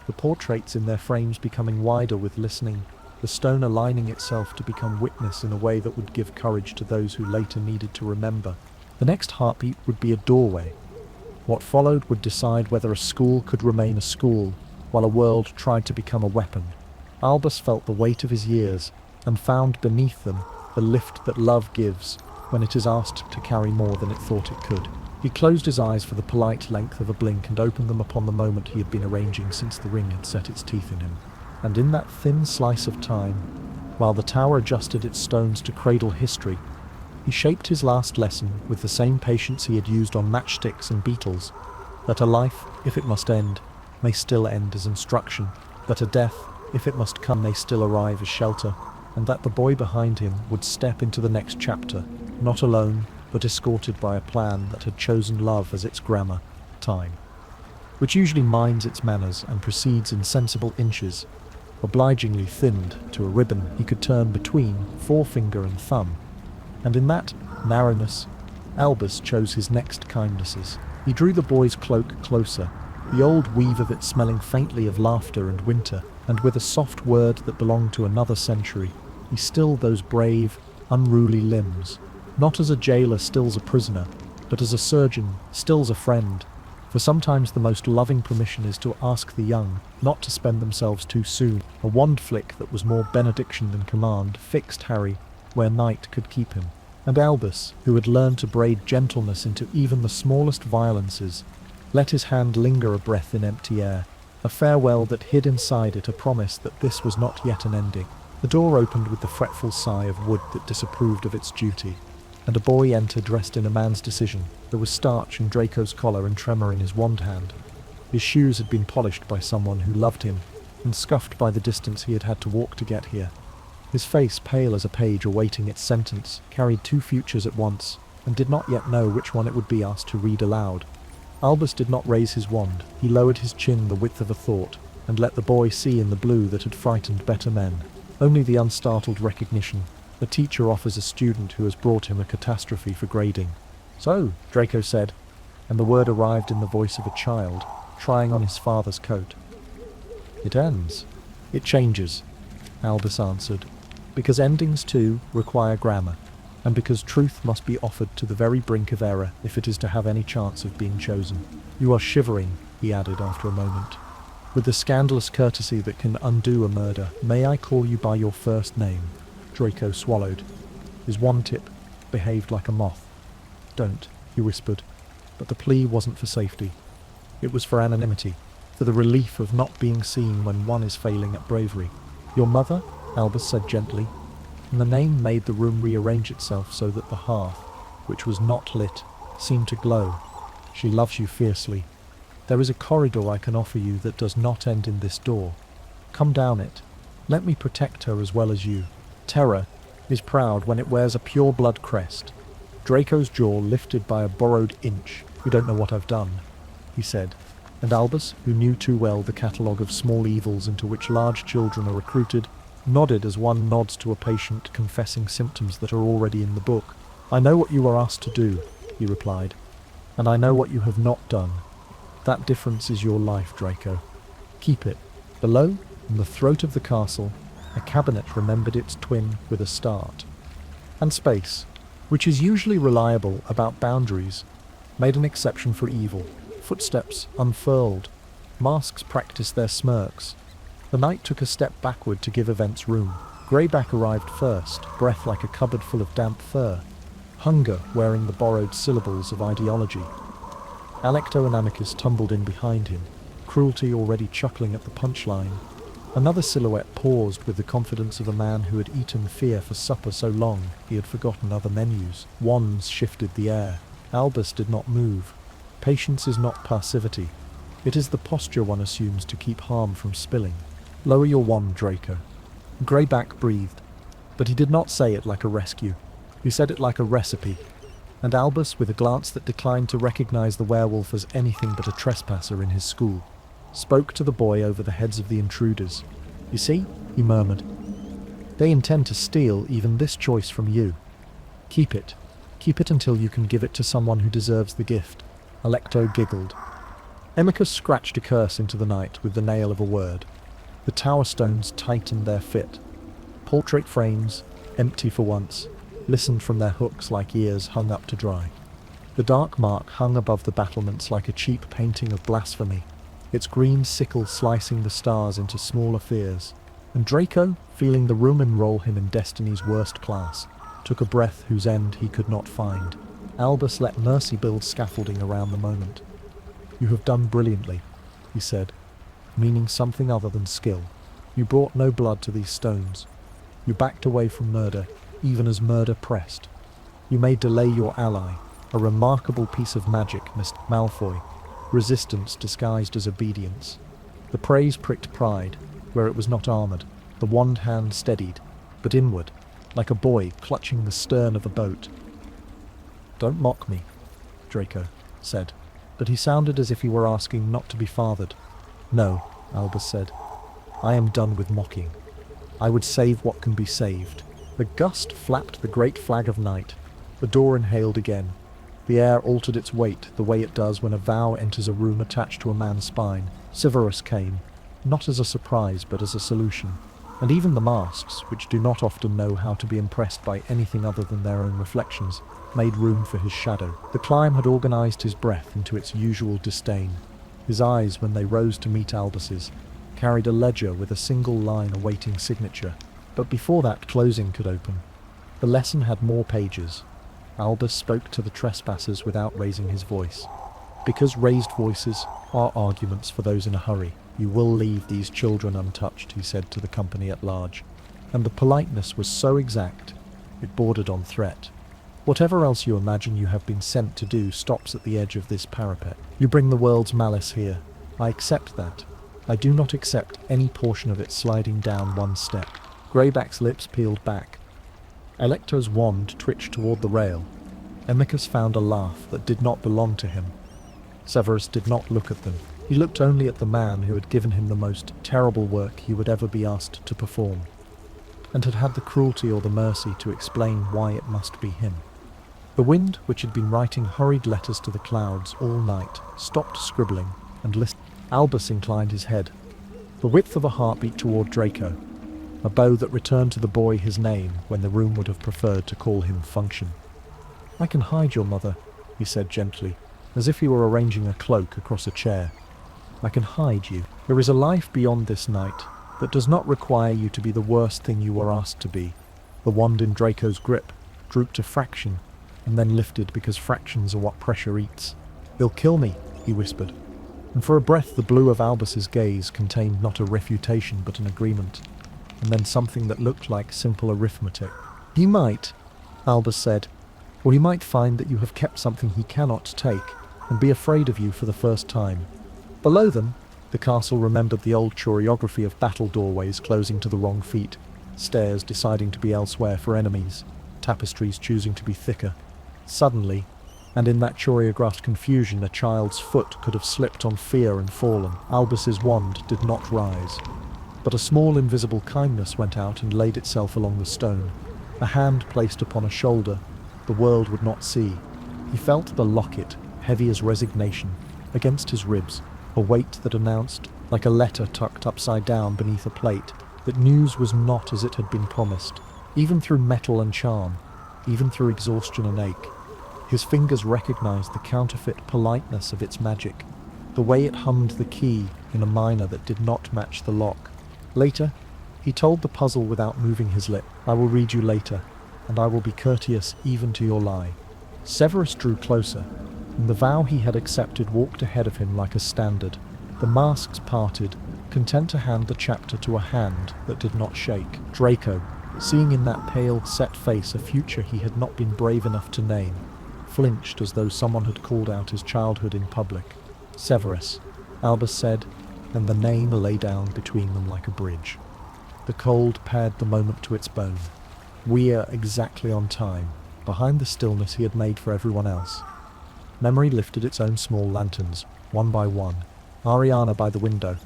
the portraits in their frames becoming wider with listening, the stone aligning itself to become witness in a way that would give courage to those who later needed to remember. The next heartbeat would be a doorway. What followed would decide whether a school could remain a school, while a world tried to become a weapon. Albus felt the weight of his years, and found beneath them the lift that love gives when it is asked to carry more than it thought it could. He closed his eyes for the polite length of a blink and opened them upon the moment he had been arranging since the ring had set its teeth in him. And in that thin slice of time, while the tower adjusted its stones to cradle history, he shaped his last lesson with the same patience he had used on matchsticks and beetles, that a life, if it must end, may still end as instruction, that a death, if it must come, may still arrive as shelter, and that the boy behind him would step into the next chapter, not alone, but escorted by a plan that had chosen love as its grammar, time, which usually minds its manners and proceeds in sensible inches, obligingly thinned to a ribbon he could turn between forefinger and thumb. And in that narrowness, Albus chose his next kindnesses. He drew the boy's cloak closer, the old weave of it smelling faintly of laughter and winter, and with a soft word that belonged to another century, he stilled those brave, unruly limbs, not as a jailer stills a prisoner, but as a surgeon stills a friend. For sometimes the most loving permission is to ask the young not to spend themselves too soon. A wand flick that was more benediction than command fixed Harry where night could keep him. And Albus, who had learned to braid gentleness into even the smallest violences, let his hand linger a breath in empty air, a farewell that hid inside it a promise that this was not yet an ending. The door opened with the fretful sigh of wood that disapproved of its duty, and a boy entered dressed in a man's decision. There was starch in Draco's collar and tremor in his wand hand. His shoes had been polished by someone who loved him, and scuffed by the distance he had had to walk to get here. His face, pale as a page awaiting its sentence, carried two futures at once, and did not yet know which one it would be asked to read aloud. Albus did not raise his wand. He lowered his chin the width of a thought, and let the boy see in the blue that had frightened better men only the unstartled recognition. The teacher offers a student who has brought him a catastrophe for grading. "So," Draco said, and the word arrived in the voice of a child, trying on his father's coat. "It ends. It changes," Albus answered, "because endings too require grammar, and because truth must be offered to the very brink of error if it is to have any chance of being chosen. You are shivering," he added after a moment, "with the scandalous courtesy that can undo a murder. May I call you by your first name?" Draco swallowed. His wand tip behaved like a moth. "Don't," he whispered, but the plea wasn't for safety. It was for anonymity, for the relief of not being seen when one is failing at bravery. "Your mother?" Albus said gently, and the name made the room rearrange itself so that the hearth, which was not lit, seemed to glow. "She loves you fiercely. There is a corridor I can offer you that does not end in this door. Come down it. Let me protect her as well as you. Terror is proud when it wears a pure-blood crest." Draco's jaw lifted by a borrowed inch. "You don't know what I've done," he said, and Albus, who knew too well the catalogue of small evils into which large children are recruited, nodded as one nods to a patient confessing symptoms that are already in the book. "I know what you are asked to do," he replied, "and I know what you have not done. That difference is your life, Draco. Keep it." Below, in the throat of the castle, a cabinet remembered its twin with a start. And space, which is usually reliable about boundaries, made an exception for evil. Footsteps unfurled. Masks practiced their smirks. The knight took a step backward to give events room. Greyback arrived first, breath like a cupboard full of damp fur. Hunger wearing the borrowed syllables of ideology. Alecto and Amicus tumbled in behind him, cruelty already chuckling at the punchline. Another silhouette paused with the confidence of a man who had eaten fear for supper so long he had forgotten other menus. Wands shifted the air. Albus did not move. Patience is not passivity. It is the posture one assumes to keep harm from spilling. "Lower your wand, Draco." Greyback breathed, but he did not say it like a rescue. He said it like a recipe. And Albus, with a glance that declined to recognize the werewolf as anything but a trespasser in his school, spoke to the boy over the heads of the intruders. "You see," he murmured, "they intend to steal even this choice from you. Keep it. Keep it until you can give it to someone who deserves the gift." Alecto giggled. Amicus scratched a curse into the night with the nail of a word. The tower stones tightened their fit. Portrait frames, empty for once, listened from their hooks like ears hung up to dry. The dark mark hung above the battlements like a cheap painting of blasphemy, its green sickle slicing the stars into smaller fears. And Draco, feeling the room enroll him in destiny's worst class, took a breath whose end he could not find. Albus let mercy build scaffolding around the moment. "You have done brilliantly," he said, meaning something other than skill. "You brought no blood to these stones. You backed away from murder, even as murder pressed. You made delay your ally, a remarkable piece of magic, Mr. Malfoy, resistance disguised as obedience." The praise pricked pride, where it was not armoured. The wand hand steadied, but inward, like a boy clutching the stern of a boat. "Don't mock me," Draco said, but he sounded as if he were asking not to be fathered. "No," Albus said. I am done with mocking. I would save what can be saved. The gust flapped the great flag of night. The door inhaled again. The air altered its weight, the way it does when a vow enters a room attached to a man's spine. Severus came, not as a surprise but as a solution. And even the masks, which do not often know how to be impressed by anything other than their own reflections, made room for his shadow. The climb had organized his breath into its usual disdain. His eyes, when they rose to meet Albus's, carried a ledger with a single line awaiting signature. But before that closing could open, the lesson had more pages. Albus spoke to the trespassers without raising his voice. Because raised voices are arguments for those in a hurry. You will leave these children untouched, he said to the company at large. And the politeness was so exact, it bordered on threat. Whatever else you imagine you have been sent to do stops at the edge of this parapet. You bring the world's malice here. I accept that. I do not accept any portion of it sliding down one step. Greyback's lips peeled back. Alecto's wand twitched toward the rail. Amicus found a laugh that did not belong to him. Severus did not look at them. He looked only at the man who had given him the most terrible work he would ever be asked to perform, and had had the cruelty or the mercy to explain why it must be him. The wind, which had been writing hurried letters to the clouds all night, stopped scribbling and listened. Albus inclined his head, the width of a heartbeat toward Draco, a bow that returned to the boy his name when the room would have preferred to call him Function. I can hide your mother, he said gently, as if he were arranging a cloak across a chair. I can hide you. There is a life beyond this night that does not require you to be the worst thing you were asked to be. The wand in Draco's grip drooped a fraction, and then lifted because fractions are what pressure eats. They'll kill me, he whispered. And for a breath the blue of Albus's gaze contained not a refutation but an agreement, and then something that looked like simple arithmetic. He might, Albus said, or he might find that you have kept something he cannot take, and be afraid of you for the first time. Below them, the castle remembered the old choreography of battle doorways closing to the wrong feet, stairs deciding to be elsewhere for enemies, tapestries choosing to be thicker. Suddenly, and in that choreographed confusion, a child's foot could have slipped on fear and fallen. Albus's wand did not rise, but a small invisible kindness went out and laid itself along the stone. A hand placed upon a shoulder the world would not see. He felt the locket, heavy as resignation, against his ribs, a weight that announced, like a letter tucked upside down beneath a plate, that news was not as it had been promised, even through metal and charm, even through exhaustion and ache. His fingers recognized the counterfeit politeness of its magic, the way it hummed the key in a minor that did not match the lock. Later, he told the puzzle without moving his lip. I will read you later, and I will be courteous even to your lie. Severus drew closer, and the vow he had accepted walked ahead of him like a standard. The masks parted, content to hand the chapter to a hand that did not shake. Draco, seeing in that pale, set face a future he had not been brave enough to name, flinched as though someone had called out his childhood in public. Severus, Albus said, and the name lay down between them like a bridge. The cold pared the moment to its bone. We're exactly on time, behind the stillness he had made for everyone else. Memory lifted its own small lanterns, one by one. Ariana by the window.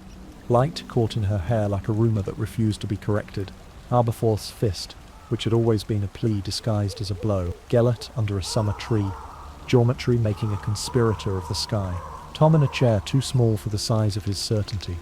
Light caught in her hair like a rumour that refused to be corrected. Aberforth's fist, which had always been a plea disguised as a blow. Gellert under a summer tree. Geometry making a conspirator of the sky. Tom in a chair too small for the size of his certainty,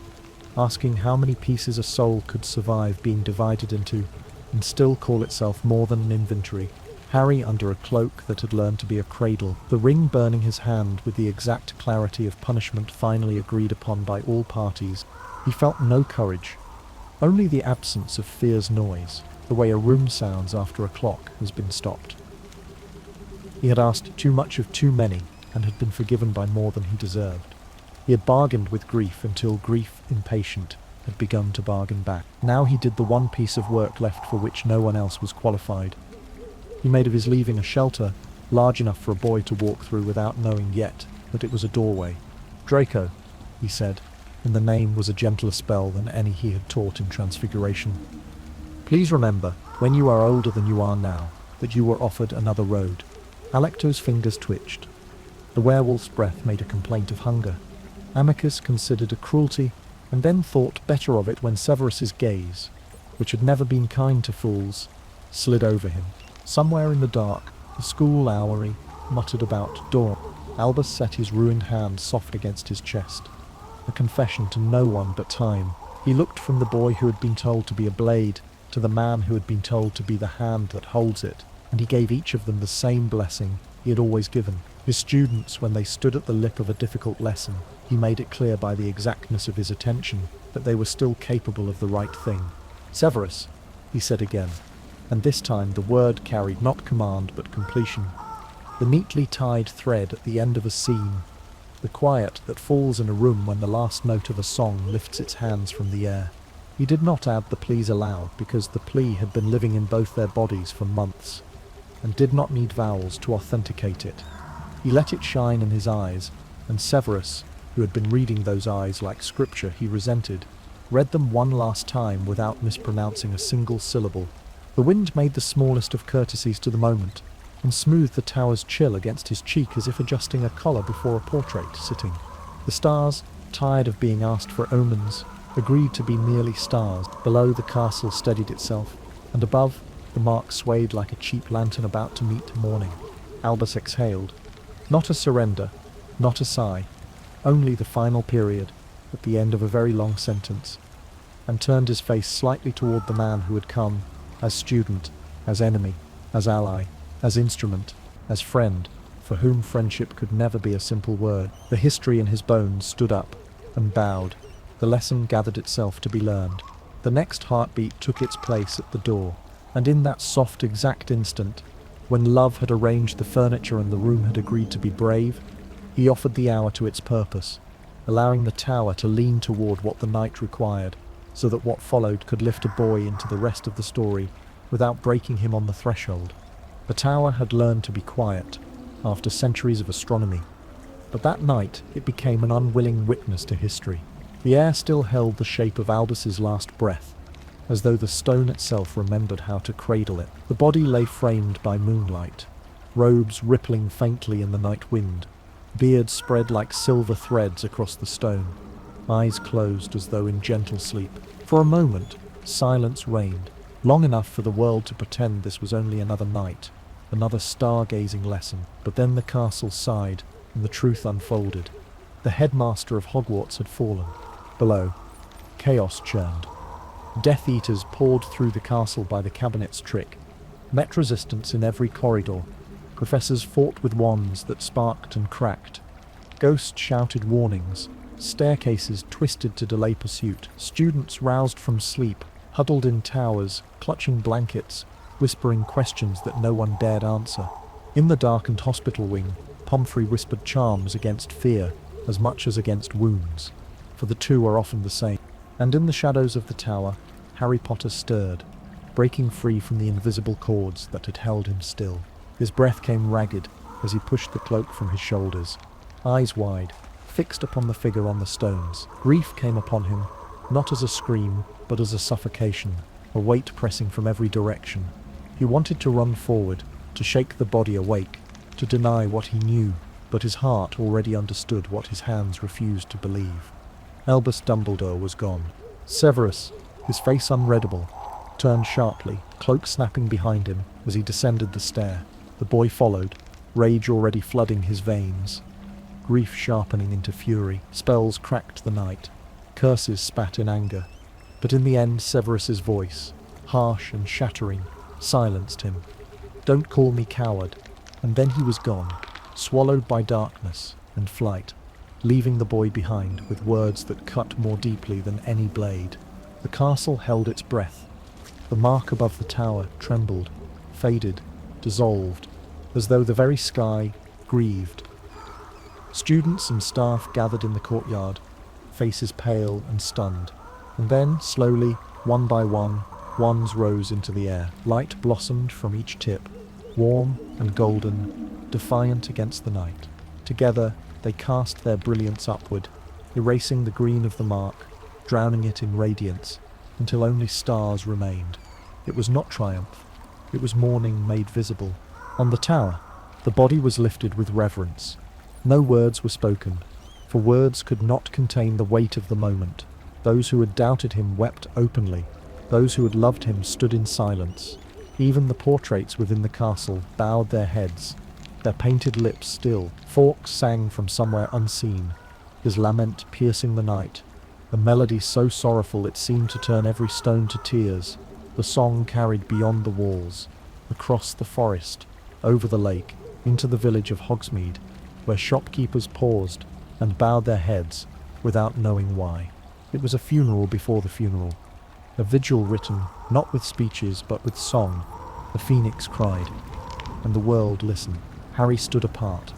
asking how many pieces a soul could survive being divided into and still call itself more than an inventory. Harry under a cloak that had learned to be a cradle, the ring burning his hand with the exact clarity of punishment finally agreed upon by all parties. He felt no courage, only the absence of fear's noise, the way a room sounds after a clock has been stopped. He had asked too much of too many, and had been forgiven by more than he deserved. He had bargained with grief until grief, impatient, had begun to bargain back. Now he did the one piece of work left for which no one else was qualified. He made of his leaving a shelter large enough for a boy to walk through without knowing yet that it was a doorway. Draco, he said, and the name was a gentler spell than any he had taught in Transfiguration. Please remember, when you are older than you are now, that you were offered another road. Alecto's fingers twitched. The werewolf's breath made a complaint of hunger. Amicus considered a cruelty and then thought better of it when Severus's gaze, which had never been kind to fools, slid over him. Somewhere in the dark, the school owlery muttered about dawn. Albus set his ruined hand soft against his chest, a confession to no one but time. He looked from the boy who had been told to be a blade to the man who had been told to be the hand that holds it, and he gave each of them the same blessing he had always given. His students, when they stood at the lip of a difficult lesson, he made it clear by the exactness of his attention that they were still capable of the right thing. "Severus," he said again, and this time the word carried not command but completion. The neatly tied thread at the end of a scene, the quiet that falls in a room when the last note of a song lifts its hands from the air. He did not add the pleas aloud because the plea had been living in both their bodies for months, and did not need vowels to authenticate it. He let it shine in his eyes, and Severus, who had been reading those eyes like scripture he resented, read them one last time without mispronouncing a single syllable. The wind made the smallest of courtesies to the moment, and smoothed the tower's chill against his cheek as if adjusting a collar before a portrait sitting. The stars, tired of being asked for omens, agreed to be merely stars. Below, the castle steadied itself, and above, the mark swayed like a cheap lantern about to meet morning. Albus exhaled. Not a surrender, not a sigh, only the final period, at the end of a very long sentence, and turned his face slightly toward the man who had come, as student, as enemy, as ally, as instrument, as friend, for whom friendship could never be a simple word. The history in his bones stood up and bowed. The lesson gathered itself to be learned. The next heartbeat took its place at the door, and in that soft exact instant, when love had arranged the furniture and the room had agreed to be brave, he offered the hour to its purpose, allowing the tower to lean toward what the night required, so that what followed could lift a boy into the rest of the story without breaking him on the threshold. The tower had learned to be quiet after centuries of astronomy, but that night it became an unwilling witness to history. The air still held the shape of Albus's last breath, as though the stone itself remembered how to cradle it. The body lay framed by moonlight, robes rippling faintly in the night wind, beard spread like silver threads across the stone, eyes closed as though in gentle sleep. For a moment, silence reigned, long enough for the world to pretend this was only another night, another stargazing lesson. But then the castle sighed, and the truth unfolded. The headmaster of Hogwarts had fallen. Below, chaos churned. Death Eaters poured through the castle by the cabinet's trick, met resistance in every corridor. Professors fought with wands that sparked and cracked. Ghosts shouted warnings. Staircases twisted to delay pursuit. Students roused from sleep, huddled in towers, clutching blankets, whispering questions that no one dared answer. In the darkened hospital wing, Pomfrey whispered charms against fear as much as against wounds, for the two are often the same. And in the shadows of the tower, Harry Potter stirred, breaking free from the invisible cords that had held him still. His breath came ragged as he pushed the cloak from his shoulders, eyes wide, fixed upon the figure on the stones. Grief came upon him, not as a scream, but as a suffocation, a weight pressing from every direction. He wanted to run forward, to shake the body awake, to deny what he knew, but his heart already understood what his hands refused to believe. Albus Dumbledore was gone. Severus, his face unreadable, turned sharply, cloak snapping behind him as he descended the stair. The boy followed, rage already flooding his veins, grief sharpening into fury. Spells cracked the night, curses spat in anger, but in the end Severus's voice, harsh and shattering, silenced him. "Don't call me coward." And then he was gone, swallowed by darkness and flight, leaving the boy behind with words that cut more deeply than any blade. The castle held its breath. The mark above the tower trembled, faded, dissolved, as though the very sky grieved. Students and staff gathered in the courtyard, faces pale and stunned. And then, slowly, one by one, wands rose into the air. Light blossomed from each tip, warm and golden, defiant against the night. Together, they cast their brilliance upward, erasing the green of the mark, drowning it in radiance, until only stars remained. It was not triumph. It was morning made visible. On the tower, the body was lifted with reverence. No words were spoken, for words could not contain the weight of the moment. Those who had doubted him wept openly. Those who had loved him stood in silence. Even the portraits within the castle bowed their heads, their painted lips still. Fawkes sang from somewhere unseen, his lament piercing the night, a melody so sorrowful it seemed to turn every stone to tears. The song carried beyond the walls, across the forest, over the lake, into the village of Hogsmeade, where shopkeepers paused and bowed their heads without knowing why. It was a funeral before the funeral, a vigil written not with speeches but with song. The phoenix cried, and the world listened. Harry stood apart,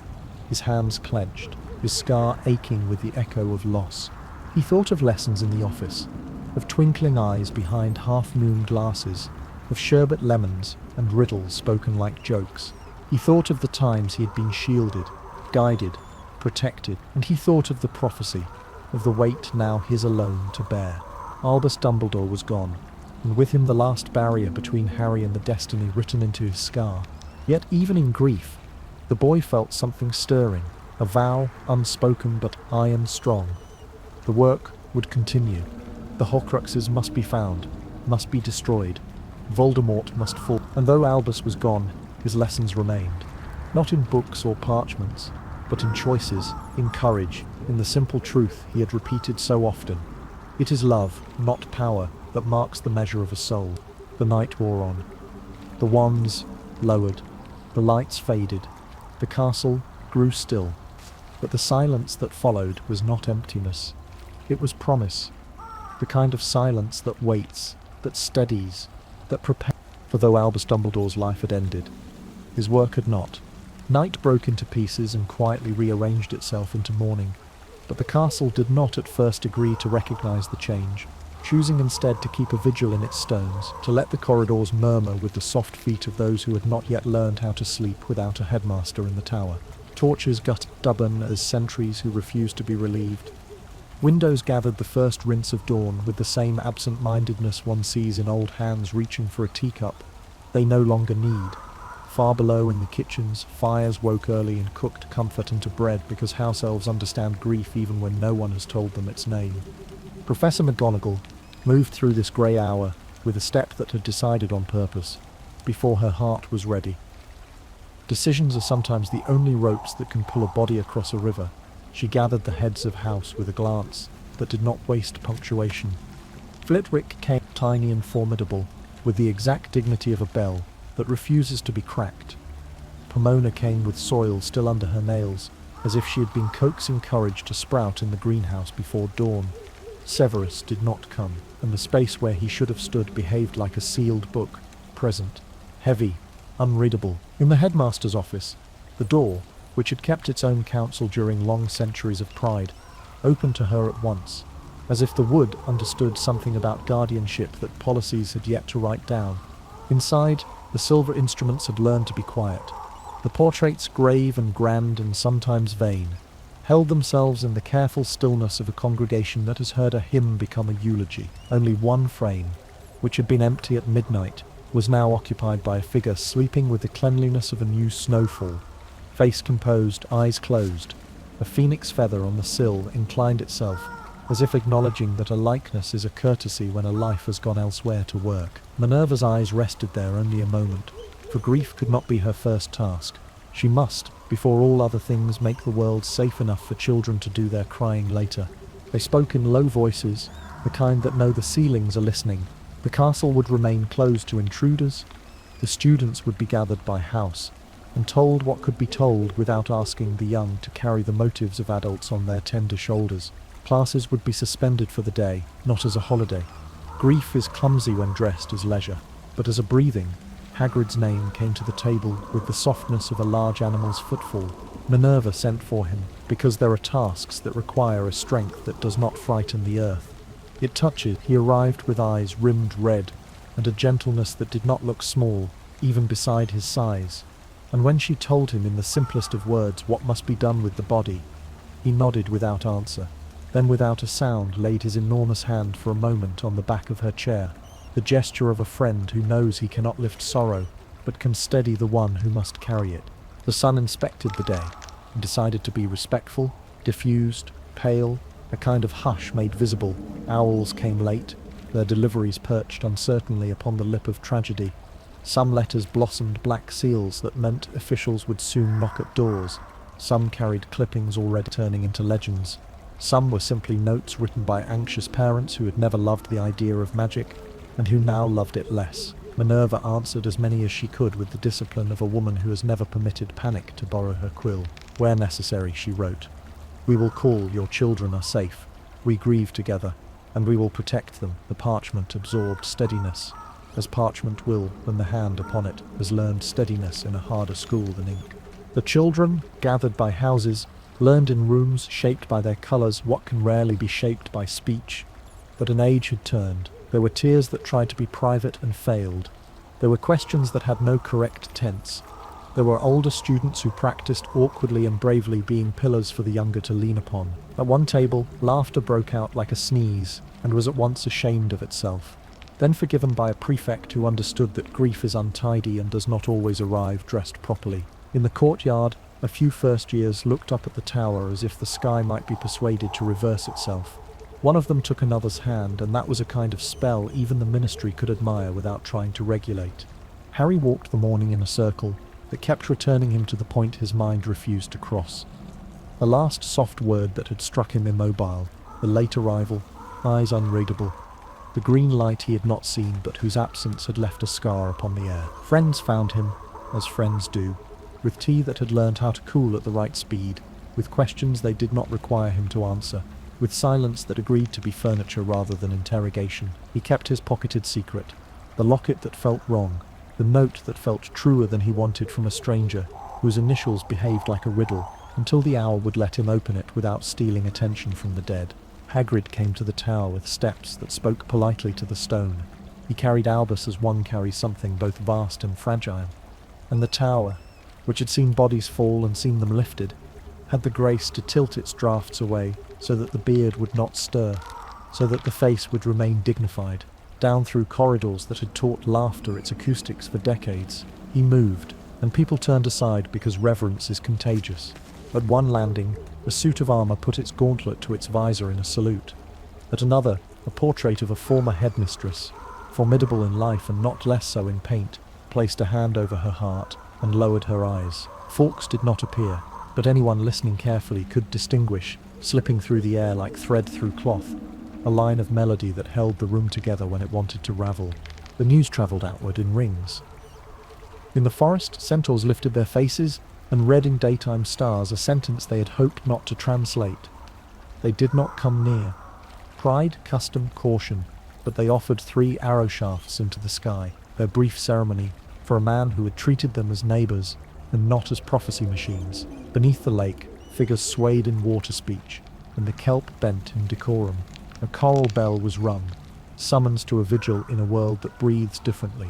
his hands clenched, his scar aching with the echo of loss. He thought of lessons in the office, of twinkling eyes behind half-moon glasses, of sherbet lemons and riddles spoken like jokes. He thought of the times he had been shielded, guided, protected, and he thought of the prophecy, of the weight now his alone to bear. Albus Dumbledore was gone, and with him the last barrier between Harry and the destiny written into his scar. Yet even in grief, the boy felt something stirring, a vow unspoken but iron strong. The work would continue. The Horcruxes must be found, must be destroyed. Voldemort must fall. And though Albus was gone, his lessons remained. Not in books or parchments, but in choices, in courage, in the simple truth he had repeated so often. It is love, not power, that marks the measure of a soul. The night wore on. The wands lowered. The lights faded. The castle grew still. But the silence that followed was not emptiness. It was promise. The kind of silence that waits, that steadies, that prepares. For though Albus Dumbledore's life had ended, his work had not. Night broke into pieces and quietly rearranged itself into morning. But the castle did not at first agree to recognize the change, choosing instead to keep a vigil in its stones, to let the corridors murmur with the soft feet of those who had not yet learned how to sleep without a headmaster in the tower. Torches guttered stubborn as sentries who refused to be relieved. Windows gathered the first rinse of dawn with the same absent-mindedness one sees in old hands reaching for a teacup they no longer need. Far below in the kitchens, fires woke early and cooked comfort into bread because house elves understand grief even when no one has told them its name. Professor McGonagall moved through this grey hour with a step that had decided on purpose, before her heart was ready. Decisions are sometimes the only ropes that can pull a body across a river. She gathered the heads of house with a glance that did not waste punctuation. Flitwick came tiny and formidable, with the exact dignity of a bell that refuses to be cracked. Pomona came with soil still under her nails, as if she had been coaxing courage to sprout in the greenhouse before dawn. Severus did not come, and the space where he should have stood behaved like a sealed book, present, heavy, unreadable. In the headmaster's office, the door, which had kept its own counsel during long centuries of pride, opened to her at once, as if the wood understood something about guardianship that policies had yet to write down. Inside, the silver instruments had learned to be quiet. The portraits, grave and grand and sometimes vain, held themselves in the careful stillness of a congregation that has heard a hymn become a eulogy. Only one frame, which had been empty at midnight, was now occupied by a figure sleeping with the cleanliness of a new snowfall. Face composed, eyes closed, a phoenix feather on the sill inclined itself, as if acknowledging that a likeness is a courtesy when a life has gone elsewhere to work. Minerva's eyes rested there only a moment, for grief could not be her first task. She must, before all other things, make the world safe enough for children to do their crying later. They spoke in low voices, the kind that know the ceilings are listening. The castle would remain closed to intruders. The students would be gathered by house, and told what could be told without asking the young to carry the motives of adults on their tender shoulders. Classes would be suspended for the day, not as a holiday. Grief is clumsy when dressed as leisure, but as a breathing. Hagrid's name came to the table with the softness of a large animal's footfall. Minerva sent for him, because there are tasks that require a strength that does not frighten the earth. It touches. He arrived with eyes rimmed red, and a gentleness that did not look small, even beside his size. And when she told him in the simplest of words what must be done with the body, he nodded without answer, then without a sound laid his enormous hand for a moment on the back of her chair, the gesture of a friend who knows he cannot lift sorrow, but can steady the one who must carry it. The sun inspected the day, and decided to be respectful, diffused, pale, A kind of hush made visible. Owls came late, their deliveries perched uncertainly upon the lip of tragedy. Some letters blossomed black seals that meant officials would soon knock at doors. Some carried clippings already turning into legends. Some were simply notes written by anxious parents who had never loved the idea of magic, and who now loved it less. Minerva answered as many as she could with the discipline of a woman who has never permitted panic to borrow her quill. Where necessary, she wrote, "We will call, your children are safe. We grieve together, and we will protect them." The parchment absorbed steadiness, as parchment will when the hand upon it has learned steadiness in a harder school than ink. The children, gathered by houses, learned in rooms shaped by their colours what can rarely be shaped by speech. But an age had turned. There were tears that tried to be private and failed. There were questions that had no correct tense. There were older students who practiced awkwardly and bravely, being pillars for the younger to lean upon. At one table, laughter broke out like a sneeze, and was at once ashamed of itself, then forgiven by a prefect who understood that grief is untidy and does not always arrive dressed properly. In the courtyard, a few first years looked up at the tower as if the sky might be persuaded to reverse itself. One of them took another's hand, and that was a kind of spell even the ministry could admire without trying to regulate. Harry walked the morning in a circle that kept returning him to the point his mind refused to cross. The last soft word that had struck him immobile, the late arrival, eyes unreadable, the green light he had not seen but whose absence had left a scar upon the air. Friends found him, as friends do, with tea that had learned how to cool at the right speed, with questions they did not require him to answer, with silence that agreed to be furniture rather than interrogation. He kept his pocketed secret, the locket that felt wrong, the note that felt truer than he wanted from a stranger, whose initials behaved like a riddle, until the hour would let him open it without stealing attention from the dead. Hagrid came to the tower with steps that spoke politely to the stone. He carried Albus as one carries something both vast and fragile, and the tower, which had seen bodies fall and seen them lifted, had the grace to tilt its draughts away so that the beard would not stir, so that the face would remain dignified. Down through corridors that had taught laughter its acoustics for decades, he moved, and people turned aside because reverence is contagious. At one landing, a suit of armour put its gauntlet to its visor in a salute. At another, a portrait of a former headmistress, formidable in life and not less so in paint, placed a hand over her heart and lowered her eyes. Fawkes did not appear, but anyone listening carefully could distinguish, slipping through the air like thread through cloth, a line of melody that held the room together when it wanted to ravel. The news travelled outward in rings. In the forest, centaurs lifted their faces and read in daytime stars a sentence they had hoped not to translate. They did not come near. Pride, custom, caution, but they offered 3 arrow shafts into the sky, their brief ceremony, for a man who had treated them as neighbours and not as prophecy machines. Beneath the lake, figures swayed in water speech, and the kelp bent in decorum. A choral bell was rung, summons to a vigil in a world that breathes differently.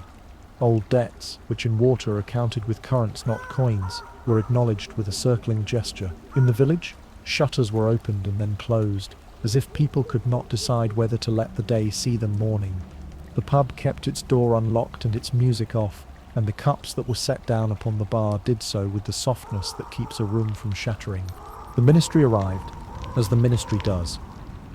Old debts, which in water are counted with currents not coins, were acknowledged with a circling gesture. In the village, shutters were opened and then closed, as if people could not decide whether to let the day see them mourning. The pub kept its door unlocked and its music off, and the cups that were set down upon the bar did so with the softness that keeps a room from shattering. The ministry arrived, as the ministry does,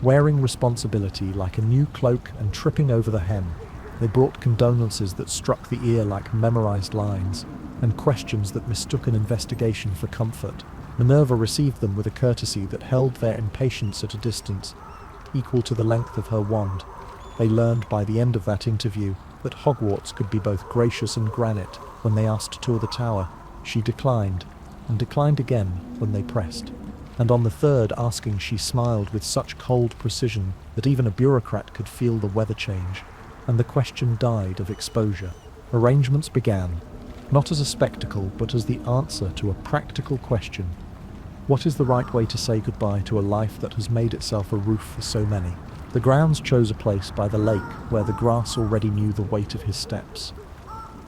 wearing responsibility like a new cloak and tripping over the hem. They brought condolences that struck the ear like memorized lines, and questions that mistook an investigation for comfort. Minerva received them with a courtesy that held their impatience at a distance, equal to the length of her wand. They learned by the end of that interview that Hogwarts could be both gracious and granite. When they asked to tour the tower, she declined, and declined again when they pressed. And on the third asking, she smiled with such cold precision that even a bureaucrat could feel the weather change, and the question died of exposure. Arrangements began, not as a spectacle, but as the answer to a practical question. What is the right way to say goodbye to a life that has made itself a roof for so many? The grounds chose a place by the lake where the grass already knew the weight of his steps.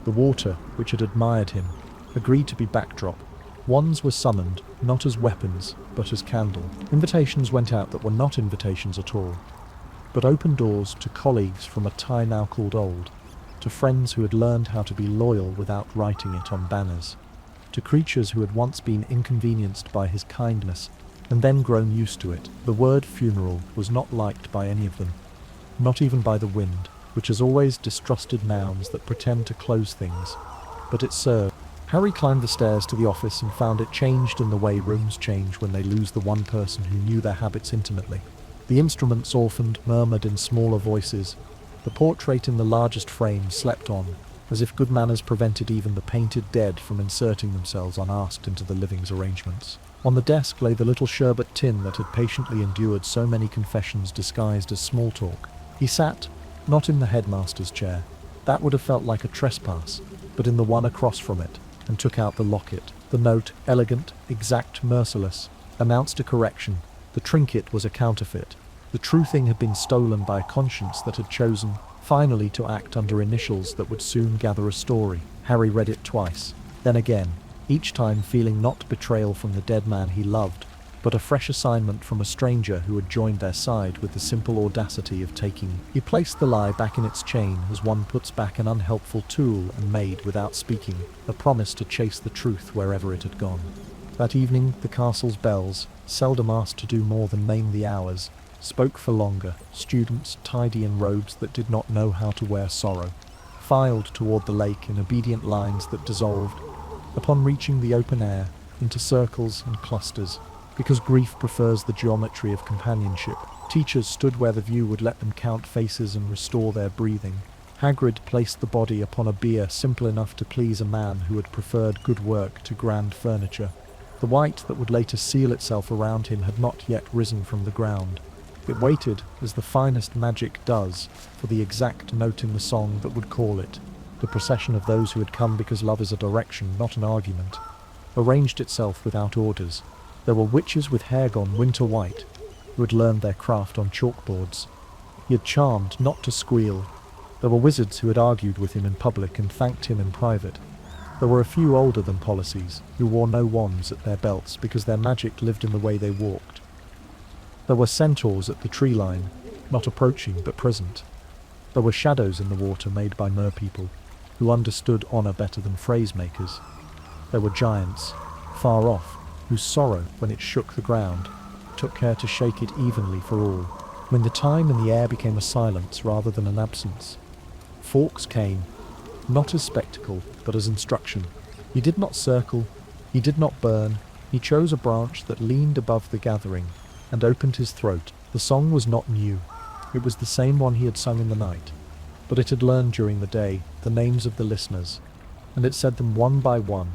The water, which had admired him, agreed to be backdrop. Wands were summoned, not as weapons, but as candle. Invitations went out that were not invitations at all, but open doors to colleagues from a tie now called old, to friends who had learned how to be loyal without writing it on banners, to creatures who had once been inconvenienced by his kindness and then grown used to it. The word funeral was not liked by any of them, not even by the wind, which has always distrusted nouns that pretend to close things, but it served. Harry climbed the stairs to the office and found it changed in the way rooms change when they lose the one person who knew their habits intimately. The instruments orphaned, murmured in smaller voices. The portrait in the largest frame slept on, as if good manners prevented even the painted dead from inserting themselves unasked into the living's arrangements. On the desk lay the little sherbet tin that had patiently endured so many confessions disguised as small talk. He sat, not in the headmaster's chair. That would have felt like a trespass, but in the one across from it, and took out the locket. The note, elegant, exact, merciless, announced a correction. The trinket was a counterfeit. The true thing had been stolen by a conscience that had chosen, finally, to act under initials that would soon gather a story. Harry read it twice, then again, each time feeling not betrayal from the dead man he loved, but a fresh assignment from a stranger who had joined their side with the simple audacity of taking. He placed the lie back in its chain as one puts back an unhelpful tool and made, without speaking, a promise to chase the truth wherever it had gone. That evening, the castle's bells, seldom asked to do more than name the hours, spoke for longer. Students, tidy in robes that did not know how to wear sorrow, filed toward the lake in obedient lines that dissolved, upon reaching the open air, into circles and clusters. Because grief prefers the geometry of companionship, teachers stood where the view would let them count faces and restore their breathing. Hagrid placed the body upon a bier simple enough to please a man who had preferred good work to grand furniture. The white that would later seal itself around him had not yet risen from the ground. It waited, as the finest magic does, for the exact note in the song that would call it. The procession of those who had come because love is a direction, not an argument, arranged itself without orders. There were witches with hair gone winter white, who had learned their craft on chalkboards. He had charmed not to squeal. There were wizards who had argued with him in public and thanked him in private. There were a few older than policies, who wore no wands at their belts because their magic lived in the way they walked. There were centaurs at the tree line, not approaching but present. There were shadows in the water made by merpeople, who understood honour better than phrase-makers. There were giants, far off, whose sorrow, when it shook the ground, took care to shake it evenly for all. When the time and the air became a silence rather than an absence, Fawkes came, not as spectacle, but as instruction. He did not circle, he did not burn, he chose a branch that leaned above the gathering, and opened his throat. The song was not new. It was the same one he had sung in the night, but it had learned during the day the names of the listeners, and it said them one by one,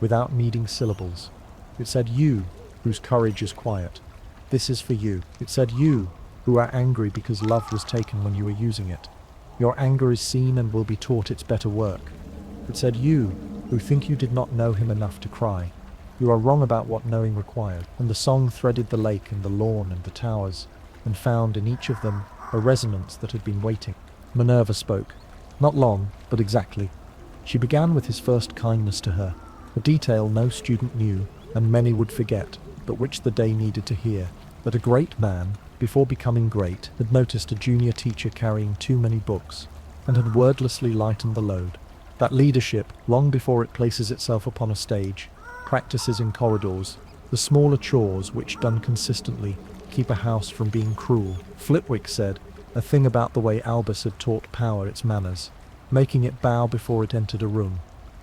without needing syllables. It said, "You, whose courage is quiet. This is for you." It said, "You, who are angry because love was taken when you were using it. Your anger is seen and will be taught its better work." It said, "You, who think you did not know him enough to cry. You are wrong about what knowing required." And the song threaded the lake and the lawn and the towers, and found in each of them a resonance that had been waiting. Minerva spoke. Not long, but exactly. She began with his first kindness to her, a detail no student knew, and many would forget, but which the day needed to hear. That a great man, before becoming great, had noticed a junior teacher carrying too many books, and had wordlessly lightened the load. That leadership, long before it places itself upon a stage, practices in corridors, the smaller chores which, done consistently, keep a house from being cruel. Flitwick said, a thing about the way Albus had taught power its manners, making it bow before it entered a room.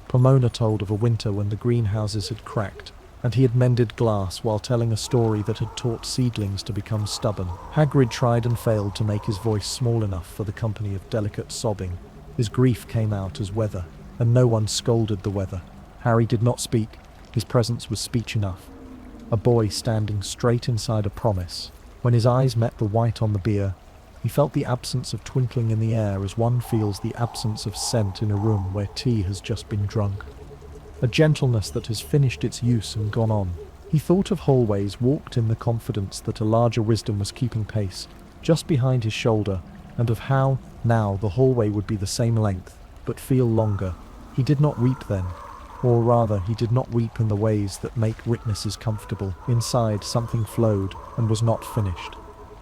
Pomona told of a winter when the greenhouses had cracked, and he had mended glass while telling a story that had taught seedlings to become stubborn. Hagrid tried and failed to make his voice small enough for the company of delicate sobbing. His grief came out as weather, and no one scolded the weather. Harry did not speak. His presence was speech enough. A boy standing straight inside a promise. When his eyes met the white on the bier, he felt the absence of twinkling in the air as one feels the absence of scent in a room where tea has just been drunk. A gentleness that has finished its use and gone on. He thought of hallways, walked in the confidence that a larger wisdom was keeping pace, just behind his shoulder, and of how, now, the hallway would be the same length, but feel longer. He did not weep then, or rather, he did not weep in the ways that make witnesses comfortable. Inside, something flowed, and was not finished.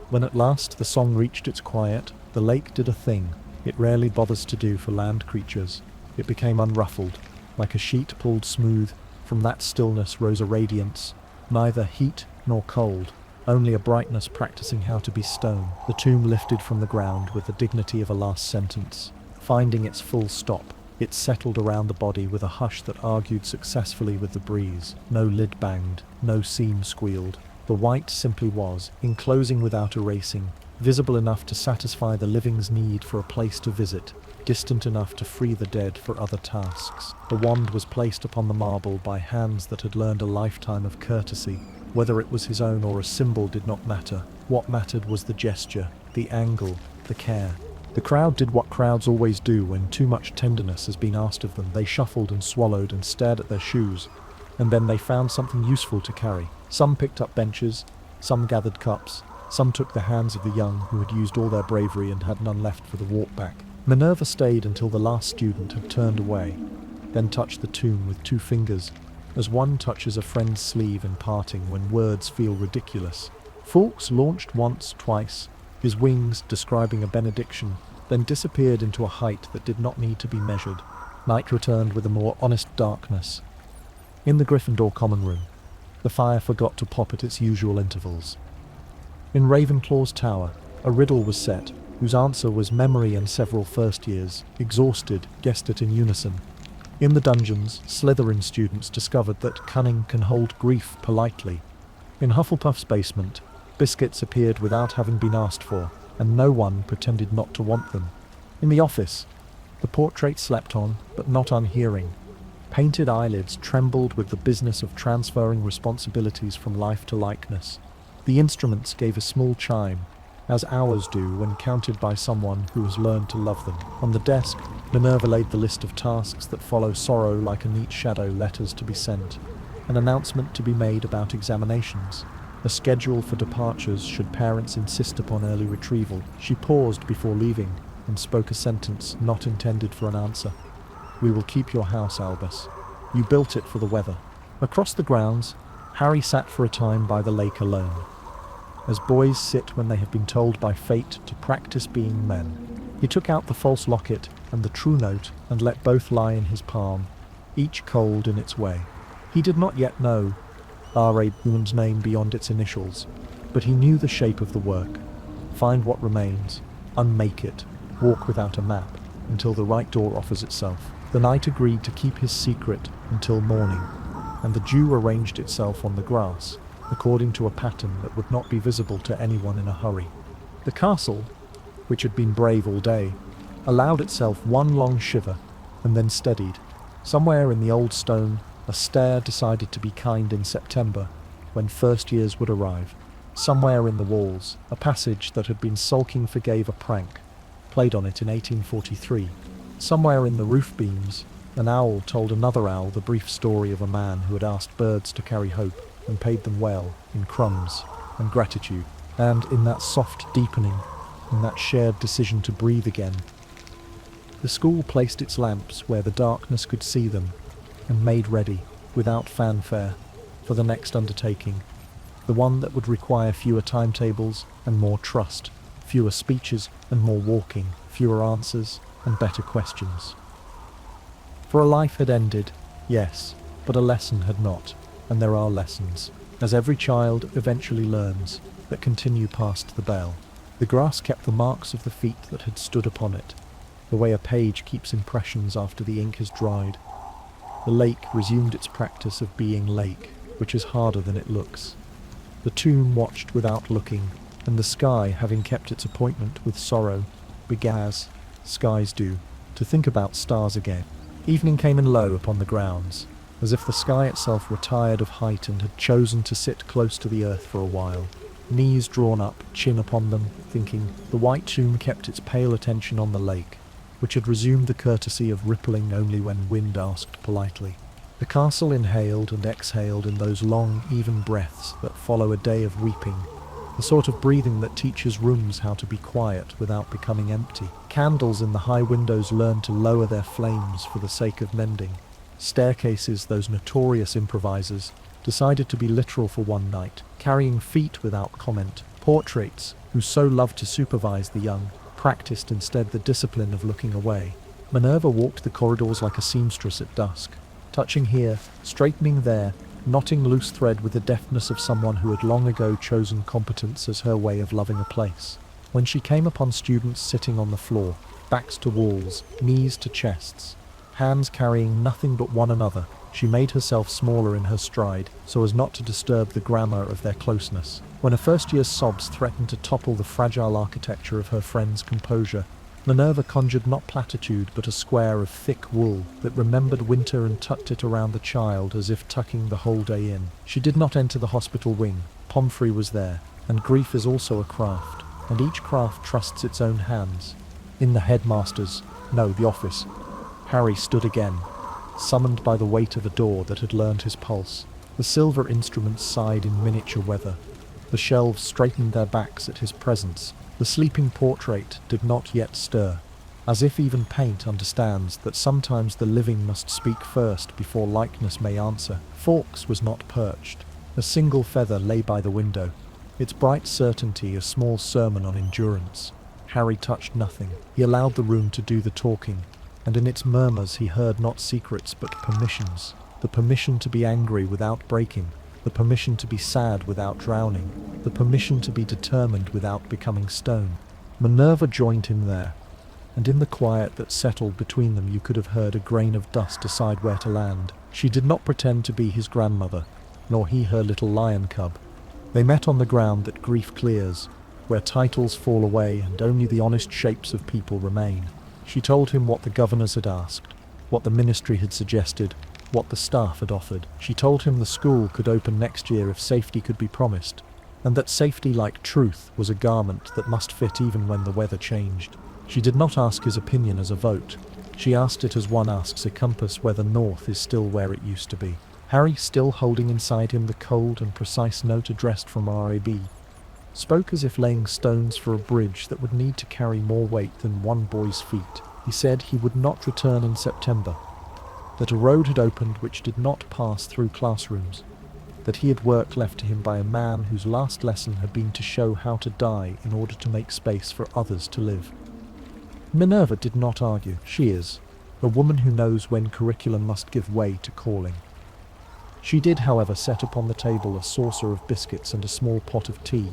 When at last the song reached its quiet, the lake did a thing it rarely bothers to do for land creatures. It became unruffled. Like a sheet pulled smooth, from that stillness rose a radiance, neither heat nor cold, only a brightness practicing how to be stone. The tomb lifted from the ground with the dignity of a last sentence. Finding its full stop, it settled around the body with a hush that argued successfully with the breeze. No lid banged, no seam squealed. The white simply was, enclosing without erasing, visible enough to satisfy the living's need for a place to visit, distant enough to free the dead for other tasks. The wand was placed upon the marble by hands that had learned a lifetime of courtesy. Whether it was his own or a symbol did not matter. What mattered was the gesture, the angle, the care. The crowd did what crowds always do when too much tenderness has been asked of them. They shuffled and swallowed and stared at their shoes, and then they found something useful to carry. Some picked up benches, some gathered cups, some took the hands of the young who had used all their bravery and had none left for the walk back. Minerva stayed until the last student had turned away, then touched the tomb with 2 fingers, as one touches a friend's sleeve in parting when words feel ridiculous. Fawkes launched once, twice, his wings describing a benediction, then disappeared into a height that did not need to be measured. Night returned with a more honest darkness. In the Gryffindor common room, the fire forgot to pop at its usual intervals. In Ravenclaw's tower, a riddle was set, whose answer was memory, and several first years, exhausted, guessed it in unison. In the dungeons, Slytherin students discovered that cunning can hold grief politely. In Hufflepuff's basement, biscuits appeared without having been asked for, and no one pretended not to want them. In the office, the portrait slept on, but not unhearing. Painted eyelids trembled with the business of transferring responsibilities from life to likeness. The instruments gave a small chime, as hours do when counted by someone who has learned to love them. On the desk, Minerva laid the list of tasks that follow sorrow like a neat shadow: letters to be sent, an announcement to be made about examinations, a schedule for departures should parents insist upon early retrieval. She paused before leaving and spoke a sentence not intended for an answer. "We will keep your house, Albus. You built it for the weather." Across the grounds, Harry sat for a time by the lake alone, as boys sit when they have been told by fate to practice being men. He took out the false locket and the true note and let both lie in his palm, each cold in its way. He did not yet know R.A. Boon's name beyond its initials, but he knew the shape of the work. Find what remains, unmake it, walk without a map, until the right door offers itself. The knight agreed to keep his secret until morning, and the dew arranged itself on the grass, according to a pattern that would not be visible to anyone in a hurry. The castle, which had been brave all day, allowed itself one long shiver, and then steadied. Somewhere in the old stone, a stair decided to be kind in September, when first years would arrive. Somewhere in the walls, a passage that had been sulking forgave a prank, played on it in 1843. Somewhere in the roof beams, an owl told another owl the brief story of a man who had asked birds to carry hope, and paid them well, in crumbs and gratitude. And in that soft deepening, in that shared decision to breathe again, the school placed its lamps where the darkness could see them, and made ready, without fanfare, for the next undertaking, the one that would require fewer timetables and more trust, fewer speeches and more walking, fewer answers and better questions. For a life had ended, yes, but a lesson had not, and there are lessons, as every child eventually learns, that continue past the bell. The grass kept the marks of the feet that had stood upon it, the way a page keeps impressions after the ink has dried. The lake resumed its practice of being lake, which is harder than it looks. The tomb watched without looking, and the sky, having kept its appointment with sorrow, began, as skies do, to think about stars again. Evening came in low upon the grounds, as if the sky itself were tired of height and had chosen to sit close to the earth for a while, knees drawn up, chin upon them, thinking. The white tomb kept its pale attention on the lake, which had resumed the courtesy of rippling only when wind asked politely. The castle inhaled and exhaled in those long, even breaths that follow a day of weeping, the sort of breathing that teaches rooms how to be quiet without becoming empty. Candles in the high windows learned to lower their flames for the sake of mending. Staircases, those notorious improvisers, decided to be literal for one night, carrying feet without comment. Portraits, who so loved to supervise the young, practiced instead the discipline of looking away. Minerva walked the corridors like a seamstress at dusk, touching here, straightening there, knotting loose thread with the deftness of someone who had long ago chosen competence as her way of loving a place. When she came upon students sitting on the floor, backs to walls, knees to chests, hands carrying nothing but one another, she made herself smaller in her stride so as not to disturb the grammar of their closeness. When a first-year's sobs threatened to topple the fragile architecture of her friend's composure, Minerva conjured not platitude but a square of thick wool that remembered winter and tucked it around the child as if tucking the whole day in. She did not enter the hospital wing. Pomfrey was there, and grief is also a craft, and each craft trusts its own hands. In the headmaster's, no, the office, Harry stood again, summoned by the weight of a door that had learned his pulse. The silver instruments sighed in miniature weather. The shelves straightened their backs at his presence. The sleeping portrait did not yet stir, as if even paint understands that sometimes the living must speak first before likeness may answer. Fawkes was not perched. A single feather lay by the window, its bright certainty a small sermon on endurance. Harry touched nothing. He allowed the room to do the talking, and in its murmurs he heard not secrets but permissions. The permission to be angry without breaking, the permission to be sad without drowning, the permission to be determined without becoming stone. Minerva joined him there, and in the quiet that settled between them you could have heard a grain of dust decide where to land. She did not pretend to be his grandmother, nor he her little lion cub. They met on the ground that grief clears, where titles fall away and only the honest shapes of people remain. She told him what the governors had asked, what the ministry had suggested, what the staff had offered. She told him the school could open next year if safety could be promised, and that safety, like truth, was a garment that must fit even when the weather changed. She did not ask his opinion as a vote. She asked it as one asks a compass whether north is still where it used to be. Harry, still holding inside him the cold and precise note addressed from RAB, spoke as if laying stones for a bridge that would need to carry more weight than one boy's feet. He said he would not return in September, that a road had opened which did not pass through classrooms, that he had work left to him by a man whose last lesson had been to show how to die in order to make space for others to live. Minerva did not argue. She is a woman who knows when curriculum must give way to calling. She did, however, set upon the table a saucer of biscuits and a small pot of tea,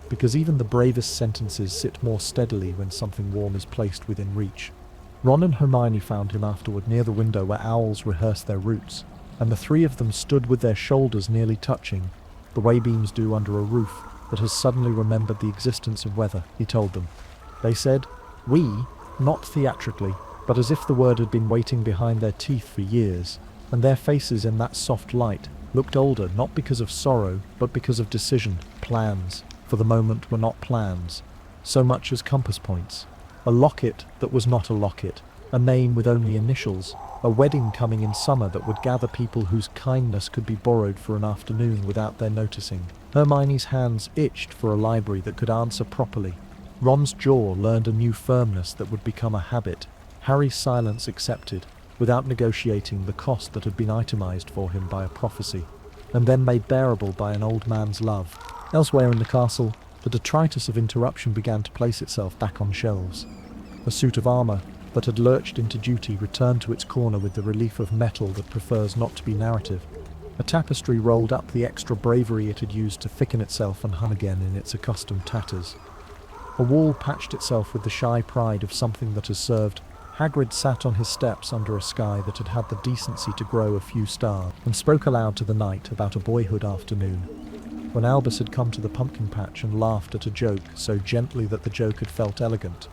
because even the bravest sentences sit more steadily when something warm is placed within reach. Ron and Hermione found him afterward near the window where owls rehearsed their routes, and the three of them stood with their shoulders nearly touching, the way beams do under a roof that has suddenly remembered the existence of weather. He told them. They said, "We," not theatrically, but as if the word had been waiting behind their teeth for years, and their faces in that soft light looked older not because of sorrow, but because of decision. Plans, for the moment, were not plans, so much as compass points. A locket that was not a locket, a name with only initials, a wedding coming in summer that would gather people whose kindness could be borrowed for an afternoon without their noticing. Hermione's hands itched for a library that could answer properly. Ron's jaw learned a new firmness that would become a habit. Harry's silence accepted, without negotiating, the cost that had been itemized for him by a prophecy, and then made bearable by an old man's love. Elsewhere in the castle, the detritus of interruption began to place itself back on shelves. A suit of armour that had lurched into duty returned to its corner with the relief of metal that prefers not to be narrative. A tapestry rolled up the extra bravery it had used to thicken itself and hung again in its accustomed tatters. A wall patched itself with the shy pride of something that has served. Hagrid sat on his steps under a sky that had had the decency to grow a few stars, and spoke aloud to the night about a boyhood afternoon, when Albus had come to the pumpkin patch and laughed at a joke so gently that the joke had felt elegant.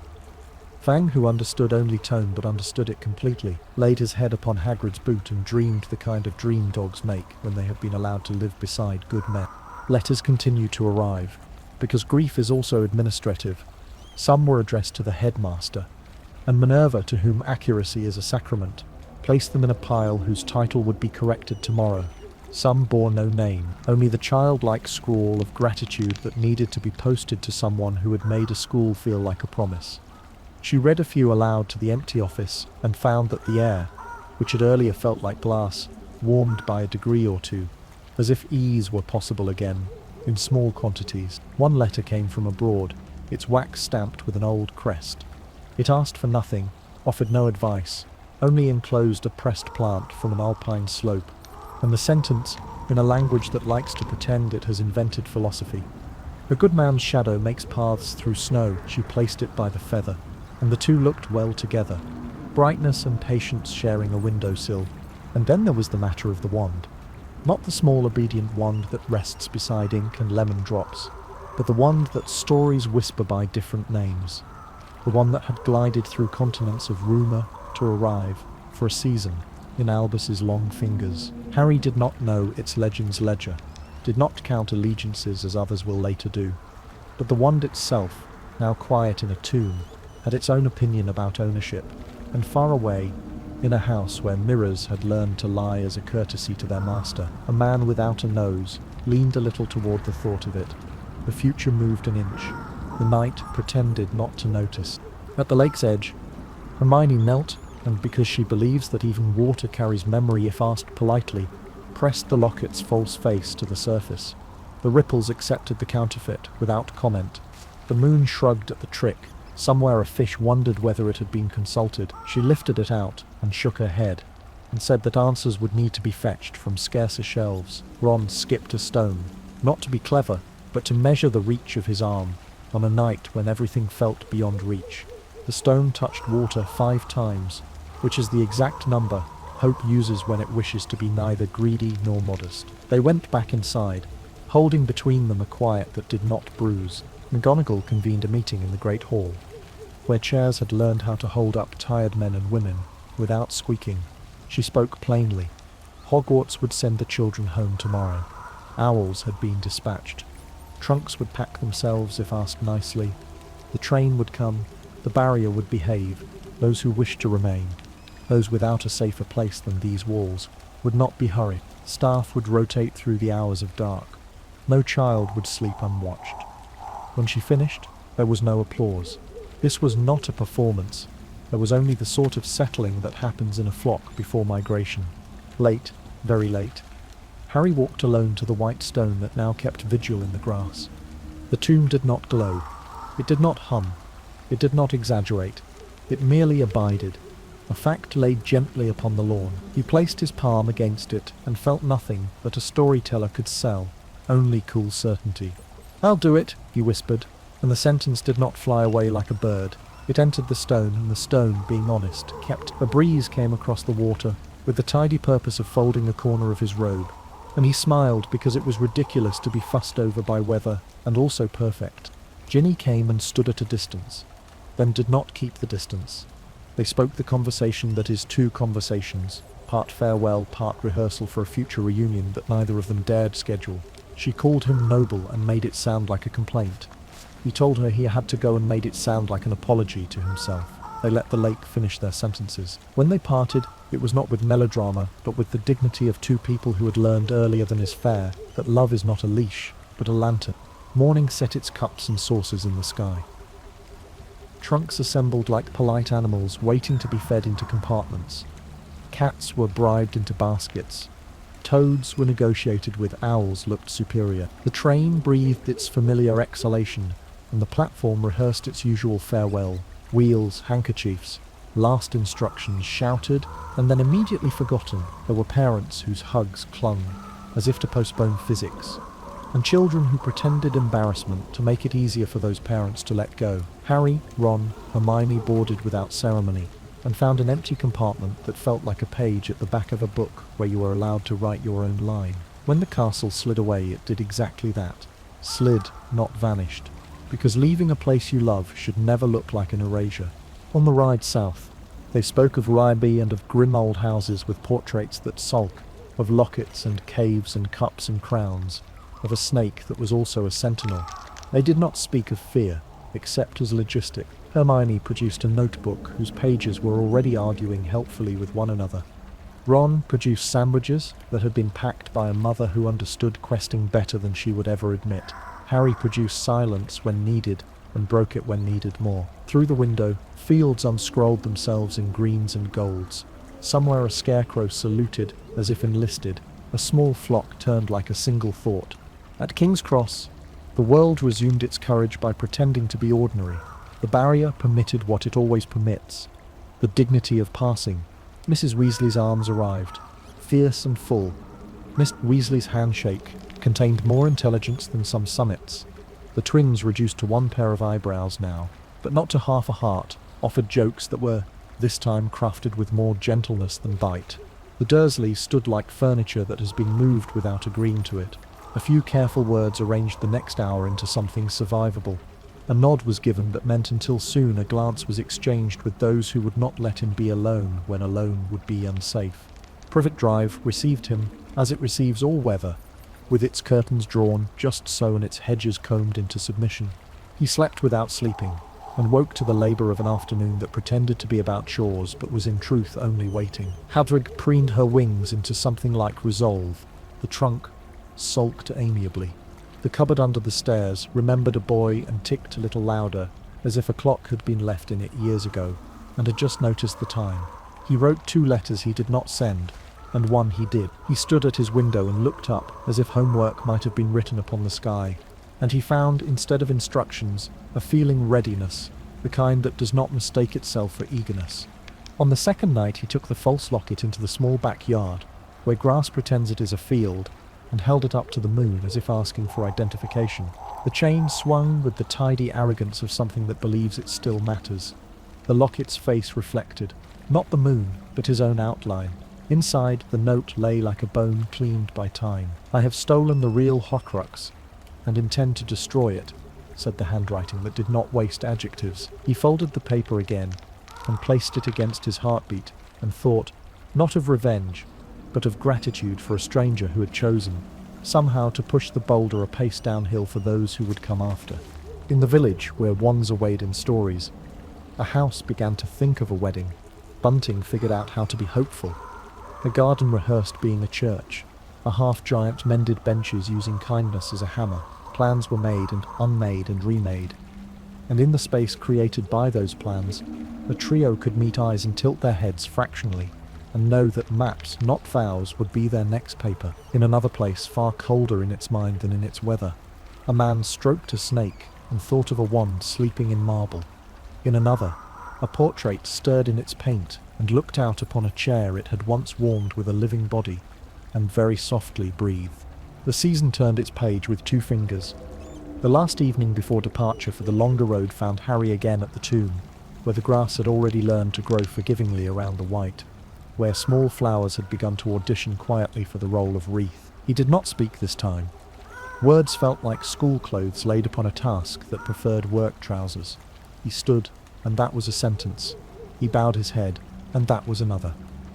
Fang, who understood only tone but understood it completely, laid his head upon Hagrid's boot and dreamed the kind of dream dogs make when they have been allowed to live beside good men. Letters continued to arrive, because grief is also administrative. Some were addressed to the headmaster, and Minerva, to whom accuracy is a sacrament, placed them in a pile whose title would be corrected tomorrow. Some bore no name, only the childlike scrawl of gratitude that needed to be posted to someone who had made a school feel like a promise. She read a few aloud to the empty office, and found that the air, which had earlier felt like glass, warmed by a degree or two, as if ease were possible again, in small quantities. One letter came from abroad, its wax stamped with an old crest. It asked for nothing, offered no advice, only enclosed a pressed plant from an alpine slope, and the sentence, in a language that likes to pretend it has invented philosophy. A good man's shadow makes paths through snow. She placed it by the feather, and the two looked well together, brightness and patience sharing a windowsill. And then there was the matter of the wand. Not the small obedient wand that rests beside ink and lemon drops, but the wand that stories whisper by different names. The one that had glided through continents of rumour to arrive, for a season, in Albus's long fingers. Harry did not know its legend's ledger, did not count allegiances as others will later do. But the wand itself, now quiet in a tomb, had its own opinion about ownership, and far away, in a house where mirrors had learned to lie as a courtesy to their master, a man without a nose leaned a little toward the thought of it. The future moved an inch. The knight pretended not to notice. At the lake's edge, Hermione knelt, and because she believes that even water carries memory if asked politely, pressed the locket's false face to the surface. The ripples accepted the counterfeit without comment. The moon shrugged at the trick. Somewhere a fish wondered whether it had been consulted. She lifted it out and shook her head, and said that answers would need to be fetched from scarcer shelves. Ron skipped a stone, not to be clever, but to measure the reach of his arm, on a night when everything felt beyond reach. The stone touched water 5 times, which is the exact number Hope uses when it wishes to be neither greedy nor modest. They went back inside, holding between them a quiet that did not bruise. McGonagall convened a meeting in the Great Hall, where chairs had learned how to hold up tired men and women without squeaking. She spoke plainly. Hogwarts would send the children home tomorrow. Owls had been dispatched. Trunks would pack themselves if asked nicely. The train would come. The barrier would behave. Those who wished to remain, those without a safer place than these walls, would not be hurried. Staff would rotate through the hours of dark. No child would sleep unwatched. When she finished, there was no applause. This was not a performance. There was only the sort of settling that happens in a flock before migration. Late, very late. Harry walked alone to the white stone that now kept vigil in the grass. The tomb did not glow. It did not hum. It did not exaggerate. It merely abided. A fact laid gently upon the lawn. He placed his palm against it and felt nothing that a storyteller could sell, only cool certainty. "I'll do it," he whispered, and the sentence did not fly away like a bird. It entered the stone, and the stone, being honest, kept. A breeze came across the water, with the tidy purpose of folding a corner of his robe, and he smiled because it was ridiculous to be fussed over by weather, and also perfect. Ginny came and stood at a distance, then did not keep the distance. They spoke the conversation that is 2 conversations, part farewell, part rehearsal for a future reunion that neither of them dared schedule. She called him noble and made it sound like a complaint. He told her he had to go and made it sound like an apology to himself. They let the lake finish their sentences. When they parted, it was not with melodrama, but with the dignity of 2 people who had learned earlier than is fair that love is not a leash, but a lantern. Morning set its cups and saucers in the sky. Trunks assembled like polite animals waiting to be fed into compartments. Cats were bribed into baskets. Toads were negotiated with. Owls looked superior. The train breathed its familiar exhalation, and the platform rehearsed its usual farewell. Wheels, handkerchiefs, last instructions shouted, and then immediately forgotten. There were parents whose hugs clung, as if to postpone physics, and children who pretended embarrassment to make it easier for those parents to let go. Harry, Ron, Hermione boarded without ceremony, and found an empty compartment that felt like a page at the back of a book where you were allowed to write your own line. When the castle slid away, it did exactly that. Slid, not vanished, because leaving a place you love should never look like an erasure. On the ride south, they spoke of Ryby and of grim old houses with portraits that sulk, of lockets and caves and cups and crowns, of a snake that was also a sentinel. They did not speak of fear, except as logistic. Hermione produced a notebook whose pages were already arguing helpfully with one another. Ron produced sandwiches that had been packed by a mother who understood questing better than she would ever admit. Harry produced silence when needed and broke it when needed more. Through the window, fields unscrolled themselves in greens and golds. Somewhere a scarecrow saluted as if enlisted. A small flock turned like a single thought. At King's Cross, the world resumed its courage by pretending to be ordinary. The barrier permitted what it always permits, the dignity of passing. Mrs. Weasley's arms arrived, fierce and full. Mr. Weasley's handshake contained more intelligence than some summits. The twins, reduced to one pair of eyebrows now, but not to half a heart, offered jokes that were, this time, crafted with more gentleness than bite. The Dursleys stood like furniture that has been moved without agreeing to it. A few careful words arranged the next hour into something survivable. A nod was given that meant until soon a glance was exchanged with those who would not let him be alone when alone would be unsafe. Privet Drive received him as it receives all weather, with its curtains drawn just so and its hedges combed into submission. He slept without sleeping, and woke to the labour of an afternoon that pretended to be about chores but was in truth only waiting. Hadrig preened her wings into something like resolve. The trunk sulked amiably. The cupboard under the stairs remembered a boy and ticked a little louder, as if a clock had been left in it years ago, and had just noticed the time. He wrote 2 letters he did not send, and one he did. He stood at his window and looked up, as if homework might have been written upon the sky, and he found, instead of instructions, a feeling readiness, the kind that does not mistake itself for eagerness. On the second night he took the false locket into the small backyard, where grass pretends it is a field, and held it up to the moon as if asking for identification. The chain swung with the tidy arrogance of something that believes it still matters. The locket's face reflected, not the moon, but his own outline. Inside, the note lay like a bone cleaned by time. "I have stolen the real Horcrux, and intend to destroy it," said the handwriting that did not waste adjectives. He folded the paper again, and placed it against his heartbeat, and thought, not of revenge, but of gratitude for a stranger who had chosen, somehow, to push the boulder a pace downhill for those who would come after. In the village, where wands are weighed in stories, a house began to think of a wedding. Bunting figured out how to be hopeful. A garden rehearsed being a church. A half-giant mended benches using kindness as a hammer. Plans were made and unmade and remade. And in the space created by those plans, the trio could meet eyes and tilt their heads fractionally, and know that maps, not vows, would be their next paper. In another place, far colder in its mind than in its weather, a man stroked a snake and thought of a wand sleeping in marble. In another, a portrait stirred in its paint and looked out upon a chair it had once warmed with a living body, and very softly breathed. The season turned its page with 2 fingers. The last evening before departure for the longer road found Harry again at the tomb, where the grass had already learned to grow forgivingly around the white, where small flowers had begun to audition quietly for the role of wreath. He did not speak this time. Words felt like school clothes laid upon a task that preferred work trousers. He stood, and that was a sentence. He bowed his head, and that was another.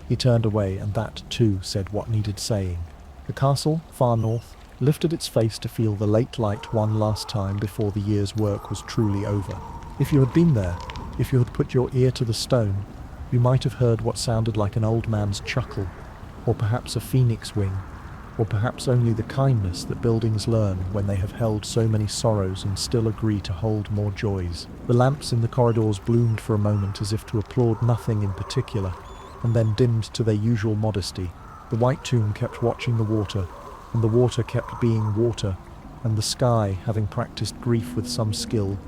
He turned away, and that, too, said what needed saying. The castle, far north, lifted its face to feel the late light one last time before the year's work was truly over. If you had been there, if you had put your ear to the stone, you might have heard what sounded like an old man's chuckle, or perhaps a phoenix wing, or perhaps only the kindness that buildings learn when they have held so many sorrows and still agree to hold more joys. The lamps in the corridors bloomed for a moment as if to applaud nothing in particular, and then dimmed to their usual modesty. The white tomb kept watching the water, and the water kept being water, and the sky, having practiced grief with some skill,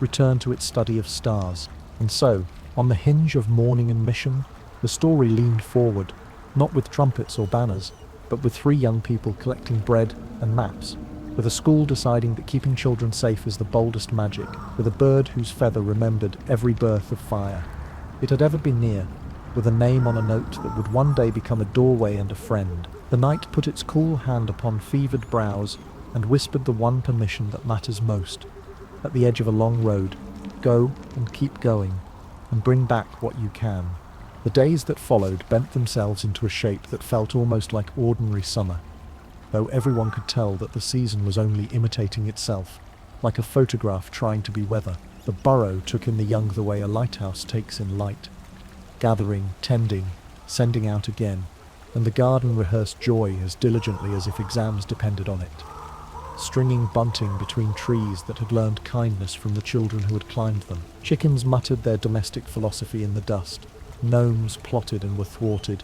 returned to its study of stars. And so, on the hinge of mourning and mission, the story leaned forward, not with trumpets or banners, but with 3 young people collecting bread and maps, with a school deciding that keeping children safe is the boldest magic, with a bird whose feather remembered every birth of fire it had ever been near, with a name on a note that would one day become a doorway and a friend. The night put its cool hand upon fevered brows and whispered the one permission that matters most. At the edge of a long road, go and keep going, and bring back what you can. The days that followed bent themselves into a shape that felt almost like ordinary summer, though everyone could tell that the season was only imitating itself, like a photograph trying to be weather. The burrow took in the young the way a lighthouse takes in light, gathering, tending, sending out again, and the garden rehearsed joy as diligently as if exams depended on it, stringing bunting between trees that had learned kindness from the children who had climbed them. Chickens muttered their domestic philosophy in the dust. Gnomes plotted and were thwarted.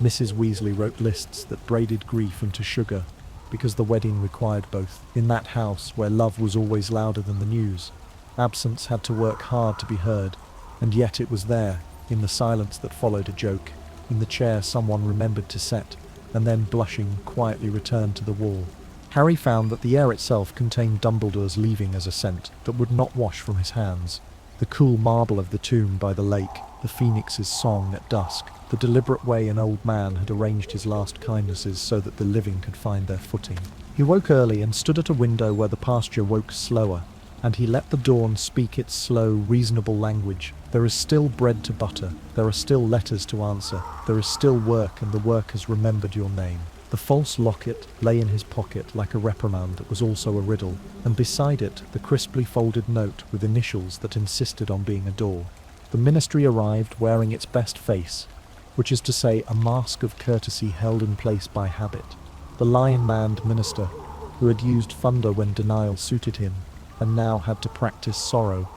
Mrs. Weasley wrote lists that braided grief into sugar, because the wedding required both. In that house, where love was always louder than the news, absence had to work hard to be heard, and yet it was there, in the silence that followed a joke, in the chair someone remembered to set, and then, blushing, quietly returned to the wall. Harry found that the air itself contained Dumbledore's leaving as a scent that would not wash from his hands. The cool marble of the tomb by the lake, the phoenix's song at dusk, the deliberate way an old man had arranged his last kindnesses so that the living could find their footing. He woke early and stood at a window where the pasture woke slower, and he let the dawn speak its slow, reasonable language. There is still bread to butter, there are still letters to answer, there is still work, and the work has remembered your name. The false locket lay in his pocket like a reprimand that was also a riddle, and beside it the crisply folded note with initials that insisted on being a door. The ministry arrived wearing its best face, which is to say a mask of courtesy held in place by habit. The lion-maned minister, who had used thunder when denial suited him, and now had to practice sorrow,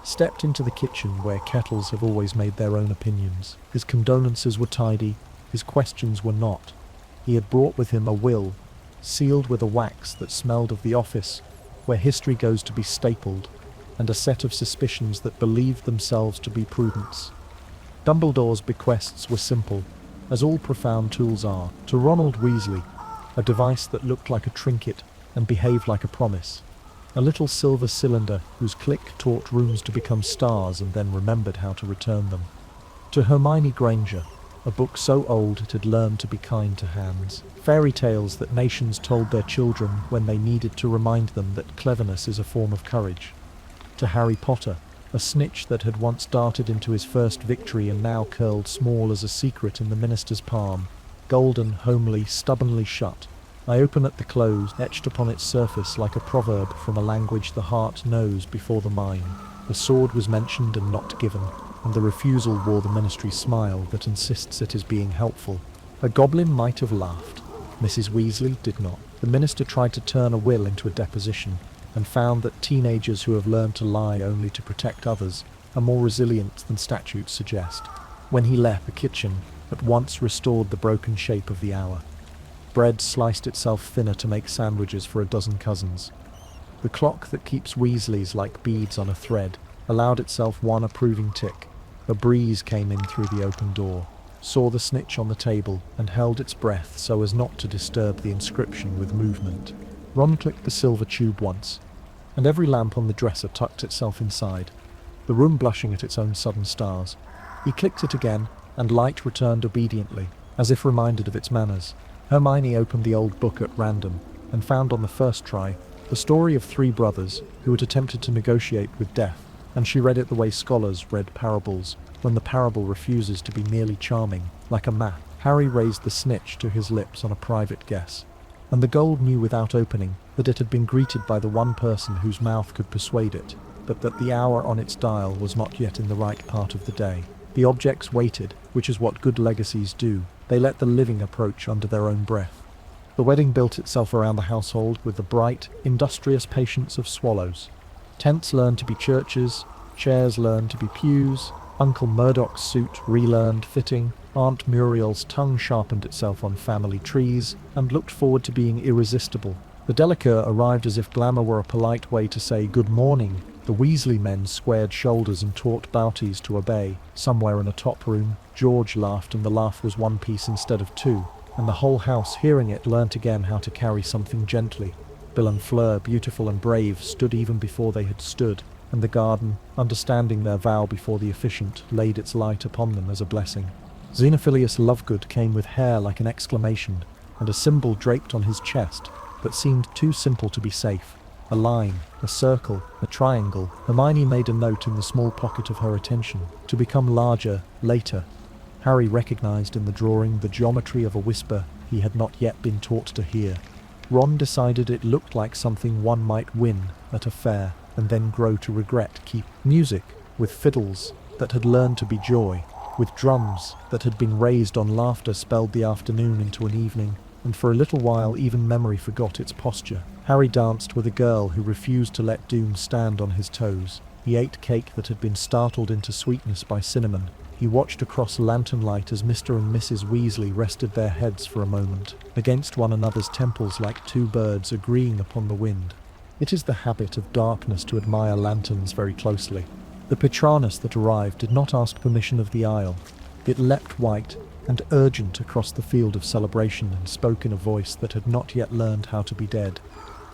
stepped into the kitchen where kettles have always made their own opinions. His condolences were tidy, his questions were not. He had brought with him a will, sealed with a wax that smelled of the office, where history goes to be stapled, and a set of suspicions that believed themselves to be prudence. Dumbledore's bequests were simple, as all profound tools are, to Ronald Weasley, a device that looked like a trinket and behaved like a promise. A little silver cylinder whose click taught rooms to become stars and then remembered how to return them. To Hermione Granger, a book so old it had learned to be kind to hands. Fairy tales that nations told their children when they needed to remind them that cleverness is a form of courage. To Harry Potter, a snitch that had once darted into his first victory and now curled small as a secret in the minister's palm, golden, homely, stubbornly shut. I open at the close, etched upon its surface like a proverb from a language the heart knows before the mind. The sword was mentioned and not given, and the refusal wore the ministry smile that insists it is being helpful. A goblin might have laughed. Mrs. Weasley did not. The minister tried to turn a will into a deposition, and found that teenagers who have learned to lie only to protect others are more resilient than statutes suggest. When he left, the kitchen at once restored the broken shape of the hour. Bread sliced itself thinner to make sandwiches for a dozen cousins. The clock that keeps Weasleys like beads on a thread allowed itself one approving tick. A breeze came in through the open door, saw the snitch on the table, and held its breath so as not to disturb the inscription with movement. Ron clicked the silver tube once, and every lamp on the dresser tucked itself inside, the room blushing at its own sudden stars. He clicked it again, and light returned obediently, as if reminded of its manners. Hermione opened the old book at random, and found on the first try the story of three brothers who had attempted to negotiate with death, and she read it the way scholars read parables, when the parable refuses to be merely charming, like a map. Harry raised the snitch to his lips on a private guess, and the gold knew without opening that it had been greeted by the one person whose mouth could persuade it, but that the hour on its dial was not yet in the right part of the day. The objects waited, which is what good legacies do. They let the living approach under their own breath. The wedding built itself around the household with the bright, industrious patience of swallows. Tents learned to be churches, chairs learned to be pews, Uncle Murdoch's suit relearned fitting, Aunt Muriel's tongue sharpened itself on family trees, and looked forward to being irresistible. The Delacour arrived as if glamour were a polite way to say good morning. The Weasley men squared shoulders and taught Bouties to obey. Somewhere in a top room, George laughed, and the laugh was one piece instead of two, and the whole house, hearing it, learnt again how to carry something gently. Bill and Fleur, beautiful and brave, stood even before they had stood, and the garden, understanding their vow before the officiant, laid its light upon them as a blessing. Xenophilius Lovegood came with hair like an exclamation, and a symbol draped on his chest that seemed too simple to be safe. A line, a circle, a triangle. Hermione made a note in the small pocket of her attention, to become larger later. Harry recognized in the drawing the geometry of a whisper he had not yet been taught to hear. Ron decided it looked like something one might win at a fair, and then grow to regret. Keep music, with fiddles that had learned to be joy, with drums that had been raised on laughter, spelled the afternoon into an evening, and for a little while even memory forgot its posture. Harry danced with a girl who refused to let doom stand on his toes. He ate cake that had been startled into sweetness by cinnamon. He watched across lantern light as Mr. and Mrs. Weasley rested their heads for a moment against one another's temples like two birds agreeing upon the wind. It is the habit of darkness to admire lanterns very closely. The Patronus that arrived did not ask permission of the aisle. It leapt white, and urgent across the field of celebration, and spoke in a voice that had not yet learned how to be dead.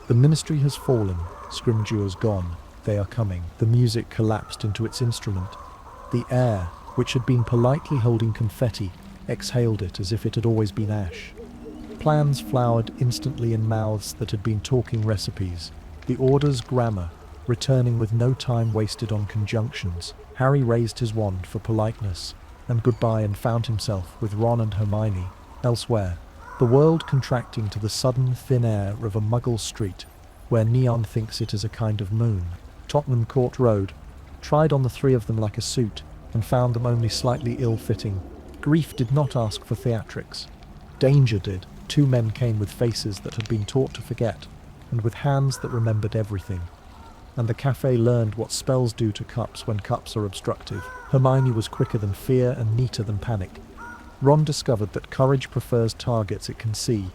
"The ministry has fallen, Scrimgeour's gone, they are coming." The music collapsed into its instrument. The air, which had been politely holding confetti, exhaled it as if it had always been ash. Plans flowered instantly in mouths that had been talking recipes, the orders grammar, returning with no time wasted on conjunctions. Harry raised his wand for politeness and goodbye and found himself with Ron and Hermione elsewhere, the world contracting to the sudden thin air of a muggle street where neon thinks it is a kind of moon. Tottenham Court Road tried on the three of them like a suit and found them only slightly ill-fitting. Grief did not ask for theatrics. Danger did. Two men came with faces that had been taught to forget, and with hands that remembered everything. And the cafe learned what spells do to cups when cups are obstructive. Hermione was quicker than fear and neater than panic. Ron discovered that courage prefers targets it can see.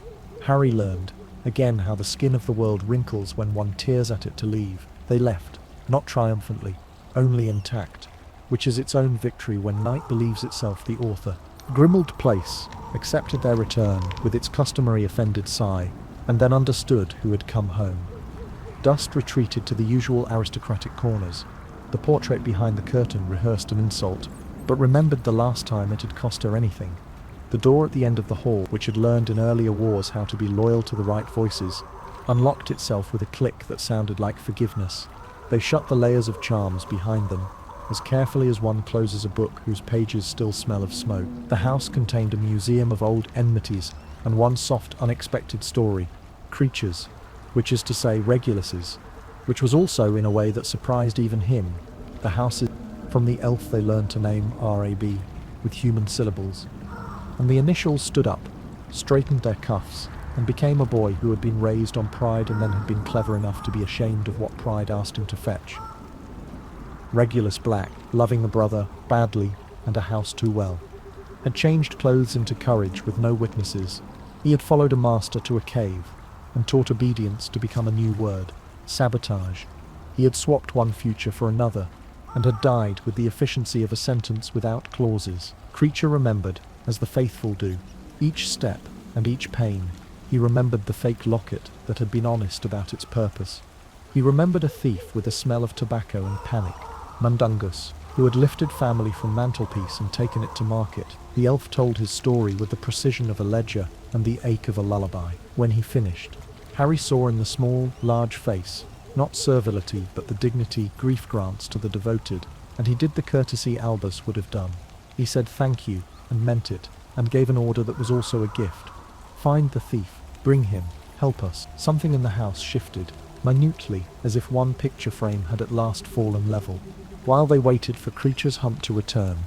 Harry learned, again, how the skin of the world wrinkles when one tears at it to leave. They left, not triumphantly, only intact, which is its own victory when night believes itself the author. Grimmauld Place accepted their return with its customary offended sigh, and then understood who had come home. Dust retreated to the usual aristocratic corners. The portrait behind the curtain rehearsed an insult, but remembered the last time it had cost her anything. The door at the end of the hall, which had learned in earlier wars how to be loyal to the right voices, unlocked itself with a click that sounded like forgiveness. They shut the layers of charms behind them, as carefully as one closes a book whose pages still smell of smoke. The house contained a museum of old enmities and one soft, unexpected story, creatures, which is to say Reguluses, which was also in a way that surprised even him. The houses from the elf they learned to name R.A.B. with human syllables. And the initials stood up, straightened their cuffs, and became a boy who had been raised on pride and then had been clever enough to be ashamed of what pride asked him to fetch. Regulus Black, loving a brother badly and a house too well, had changed clothes into courage with no witnesses. He had followed a master to a cave and taught obedience to become a new word, sabotage. He had swapped one future for another and had died with the efficiency of a sentence without clauses. Creature remembered, as the faithful do, each step and each pain. He remembered the fake locket that had been honest about its purpose. He remembered a thief with a smell of tobacco and panic, Mundungus, who had lifted family from mantelpiece and taken it to market. The elf told his story with the precision of a ledger and the ache of a lullaby. When he finished, Harry saw in the small, large face, not servility but the dignity grief grants to the devoted, and he did the courtesy Albus would have done. He said thank you, and meant it, and gave an order that was also a gift. Find the thief, bring him, help us. Something in the house shifted, minutely, as if one picture frame had at last fallen level. While they waited for Creature's hump to return,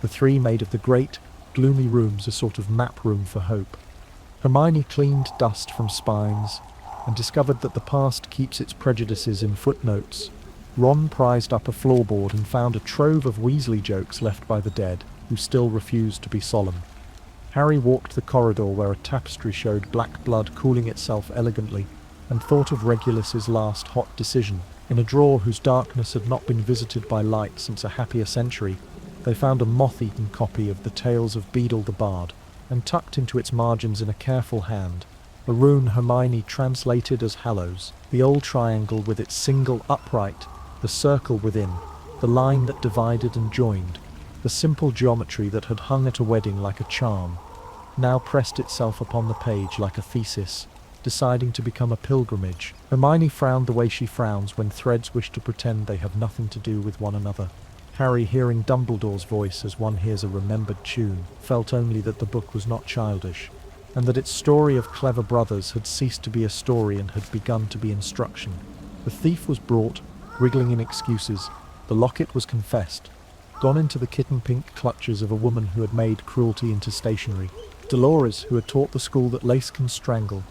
the three made of the great, gloomy rooms a sort of map room for hope. Hermione cleaned dust from spines and discovered that the past keeps its prejudices in footnotes. Ron prized up a floorboard and found a trove of Weasley jokes left by the dead, who still refused to be solemn. Harry walked the corridor where a tapestry showed black blood cooling itself elegantly, and thought of Regulus's last hot decision. In a drawer whose darkness had not been visited by light since a happier century, they found a moth-eaten copy of the Tales of Beedle the Bard, and tucked into its margins in a careful hand, a rune Hermione translated as Hallows, the old triangle with its single upright, the circle within, the line that divided and joined, the simple geometry that had hung at a wedding like a charm, now pressed itself upon the page like a thesis, deciding to become a pilgrimage. Hermione frowned the way she frowns when threads wish to pretend they have nothing to do with one another. Harry, hearing Dumbledore's voice as one hears a remembered tune, felt only that the book was not childish, and that its story of clever brothers had ceased to be a story and had begun to be instruction. The thief was brought, wriggling in excuses. The locket was confessed, gone into the kitten-pink clutches of a woman who had made cruelty into stationery. Dolores, who had taught the school that lace can strangle,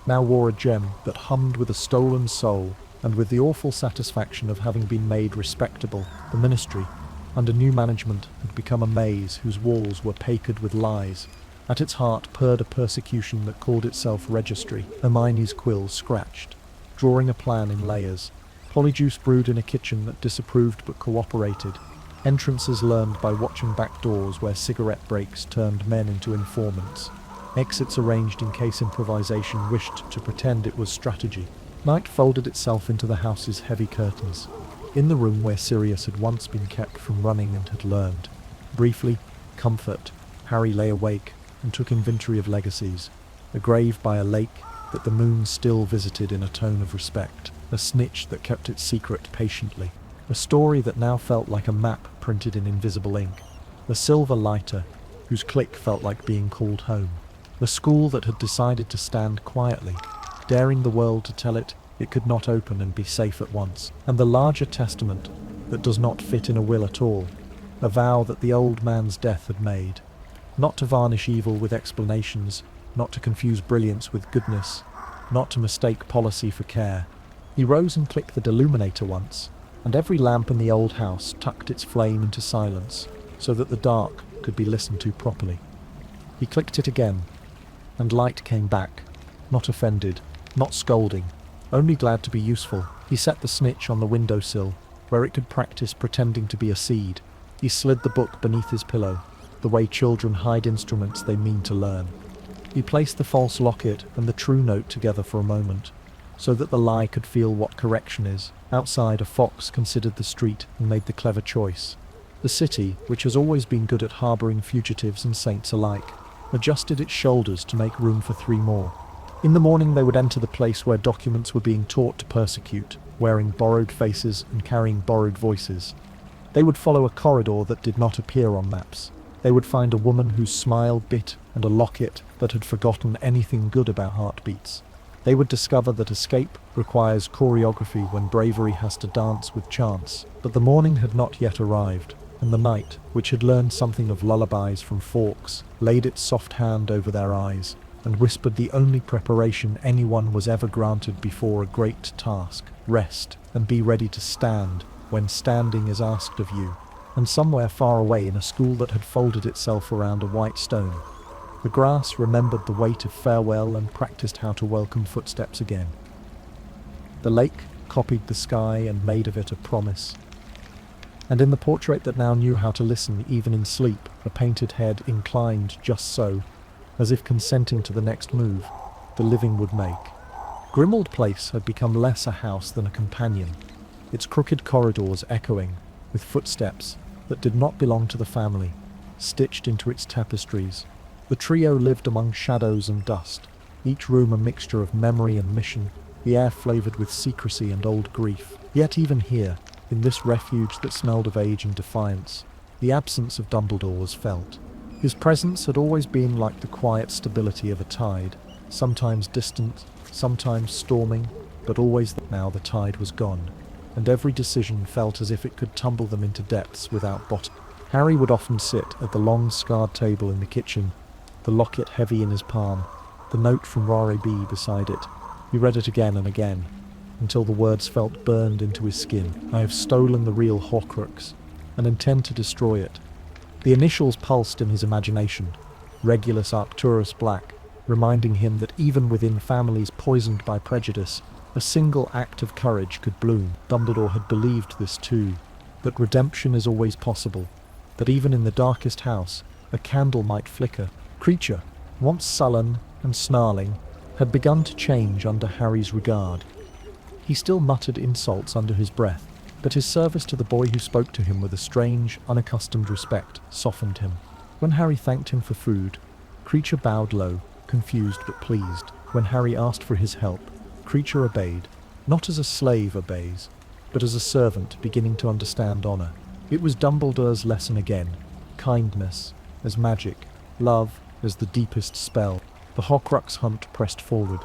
now wore a gem that hummed with a stolen soul, and with the awful satisfaction of having been made respectable. The ministry, under new management, had become a maze whose walls were papered with lies. At its heart purred a persecution that called itself registry. Hermione's quill scratched, drawing a plan in layers. Polyjuice brewed in a kitchen that disapproved but cooperated. Entrances learned by watching back doors where cigarette breaks turned men into informants. Exits arranged in case improvisation wished to pretend it was strategy. Night folded itself into the house's heavy curtains. In the room where Sirius had once been kept from running and had learned. Briefly, comfort, Harry lay awake and took inventory of legacies. A grave by a lake that the moon still visited in a tone of respect. A snitch that kept its secret patiently. A story that now felt like a map printed in invisible ink. A silver lighter whose click felt like being called home. A school that had decided to stand quietly, daring the world to tell it could not open and be safe at once. And the larger testament that does not fit in a will at all. A vow that the old man's death had made. Not to varnish evil with explanations, not to confuse brilliance with goodness, not to mistake policy for care. He rose and clicked the deluminator once, and every lamp in the old house tucked its flame into silence, so that the dark could be listened to properly. He clicked it again, and light came back, not offended, not scolding, only glad to be useful. He set the snitch on the windowsill, where it could practice pretending to be a seed. He slid the book beneath his pillow, the way children hide instruments they mean to learn. He placed the false locket and the true note together for a moment, so that the lie could feel what correction is. Outside, a fox considered the street and made the clever choice. The city, which has always been good at harbouring fugitives and saints alike, adjusted its shoulders to make room for 3 more. In the morning they would enter the place where documents were being taught to persecute, wearing borrowed faces and carrying borrowed voices. They would follow a corridor that did not appear on maps. They would find a woman whose smile bit and a locket that had forgotten anything good about heartbeats. They would discover that escape requires choreography when bravery has to dance with chance. But the morning had not yet arrived, and the night, which had learned something of lullabies from Fawkes, laid its soft hand over their eyes, and whispered the only preparation anyone was ever granted before a great task. Rest, and be ready to stand when standing is asked of you. And somewhere far away in a school that had folded itself around a white stone, the grass remembered the weight of farewell and practiced how to welcome footsteps again. The lake copied the sky and made of it a promise. And in the portrait that now knew how to listen even in sleep, a painted head inclined just so, as if consenting to the next move the living would make. Grimmauld Place had become less a house than a companion, its crooked corridors echoing with footsteps that did not belong to the family, stitched into its tapestries. The trio lived among shadows and dust, each room a mixture of memory and mission, the air flavoured with secrecy and old grief. Yet even here, in this refuge that smelled of age and defiance, the absence of Dumbledore was felt. His presence had always been like the quiet stability of a tide, sometimes distant, sometimes storming, but always now the tide was gone, and every decision felt as if it could tumble them into depths without bottom. Harry would often sit at the long scarred table in the kitchen, the locket heavy in his palm, the note from Rare B beside it. He read it again and again, until the words felt burned into his skin. I have stolen the real Horcrux, and intend to destroy it. The initials pulsed in his imagination, Regulus Arcturus Black, reminding him that even within families poisoned by prejudice, a single act of courage could bloom. Dumbledore had believed this too, that redemption is always possible, that even in the darkest house, a candle might flicker. Creature, once sullen and snarling, had begun to change under Harry's regard. He still muttered insults under his breath, but his service to the boy who spoke to him with a strange, unaccustomed respect softened him. When Harry thanked him for food, Creature bowed low, confused but pleased. When Harry asked for his help, Creature obeyed, not as a slave obeys, but as a servant beginning to understand honour. It was Dumbledore's lesson again, kindness as magic, love as the deepest spell. The Horcrux hunt pressed forward,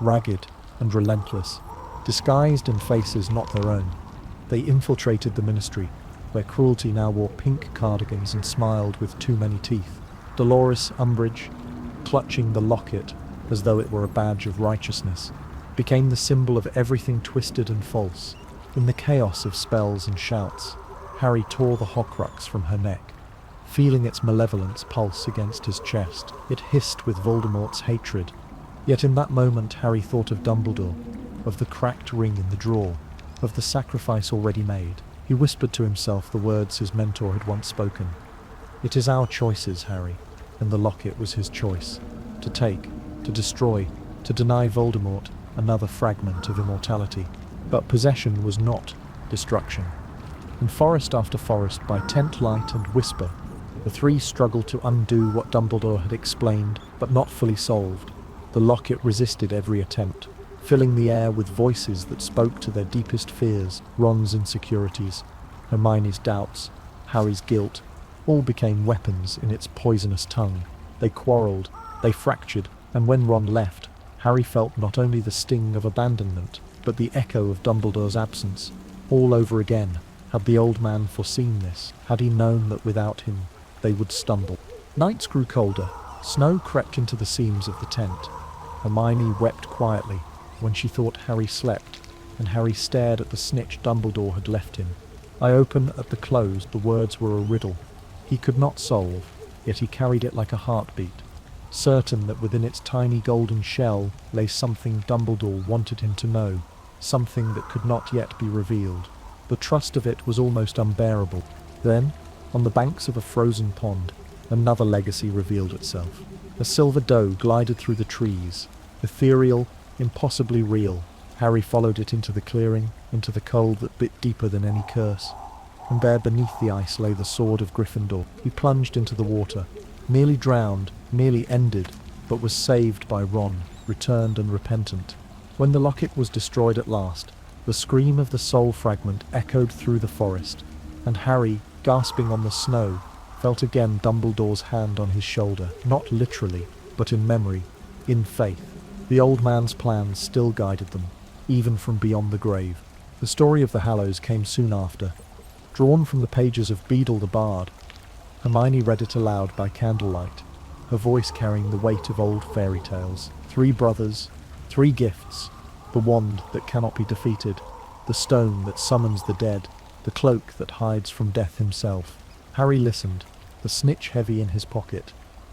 ragged and relentless, disguised in faces not their own. They infiltrated the Ministry, where cruelty now wore pink cardigans and smiled with too many teeth. Dolores Umbridge, clutching the locket as though it were a badge of righteousness, became the symbol of everything twisted and false. In the chaos of spells and shouts, Harry tore the Horcrux from her neck. Feeling its malevolence pulse against his chest, it hissed with Voldemort's hatred. Yet in that moment Harry thought of Dumbledore, of the cracked ring in the drawer, of the sacrifice already made. He whispered to himself the words his mentor had once spoken. "It is our choices, Harry," and the locket was his choice. To take, to destroy, to deny Voldemort another fragment of immortality. But possession was not destruction. In forest after forest, by tent light and whisper, the three struggled to undo what Dumbledore had explained, but not fully solved. The locket resisted every attempt, filling the air with voices that spoke to their deepest fears, Ron's insecurities, Hermione's doubts, Harry's guilt. All became weapons in its poisonous tongue. They quarrelled, they fractured, and when Ron left, Harry felt not only the sting of abandonment, but the echo of Dumbledore's absence, all over again. Had the old man foreseen this? Had he known that without him they would stumble? Nights grew colder. Snow crept into the seams of the tent. Hermione wept quietly when she thought Harry slept, and Harry stared at the snitch Dumbledore had left him. "I open at the close," the words were a riddle. He could not solve, yet he carried it like a heartbeat, certain that within its tiny golden shell lay something Dumbledore wanted him to know, something that could not yet be revealed. The trust of it was almost unbearable. Then, on the banks of a frozen pond, another legacy revealed itself. A silver doe glided through the trees, ethereal, impossibly real. Harry followed it into the clearing, into the cold that bit deeper than any curse. And there beneath the ice lay the sword of Gryffindor. He plunged into the water, nearly drowned, nearly ended, but was saved by Ron, returned and repentant. When the locket was destroyed at last, the scream of the soul fragment echoed through the forest, and Harry, gasping on the snow, felt again Dumbledore's hand on his shoulder, not literally, but in memory, in faith. The old man's plans still guided them, even from beyond the grave. The story of the Hallows came soon after, drawn from the pages of Beedle the Bard. Hermione read it aloud by candlelight, her voice carrying the weight of old fairy tales. 3 brothers, 3 gifts, the wand that cannot be defeated, the stone that summons the dead, the cloak that hides from death himself. Harry listened, the snitch heavy in his pocket,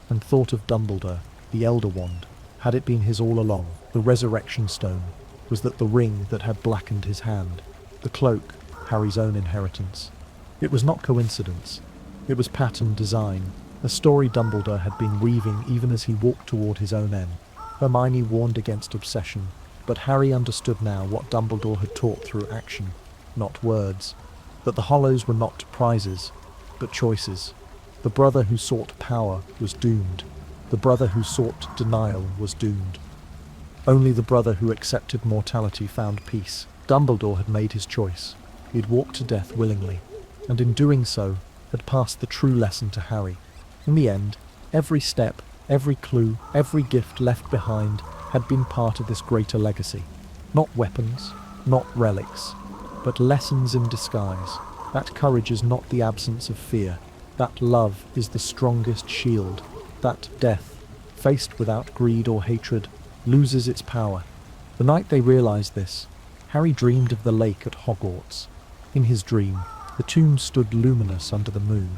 and thought of Dumbledore, the Elder Wand. Had it been his all along? The resurrection stone. Was that the ring that had blackened his hand? The cloak, Harry's own inheritance. It was not coincidence. It was pattern design, a story Dumbledore had been weaving even as he walked toward his own end. Hermione warned against obsession, but Harry understood now what Dumbledore had taught through action, not words. That the Hollows were not prizes, but choices. The brother who sought power was doomed. The brother who sought denial was doomed. Only the brother who accepted mortality found peace. Dumbledore had made his choice. He had walked to death willingly, and in doing so, had passed the true lesson to Harry. In the end, every step, every clue, every gift left behind had been part of this greater legacy. Not weapons, not relics, but lessons in disguise. That courage is not the absence of fear. That love is the strongest shield. That death, faced without greed or hatred, loses its power. The night they realized this, Harry dreamed of the lake at Hogwarts. In his dream, the tomb stood luminous under the moon,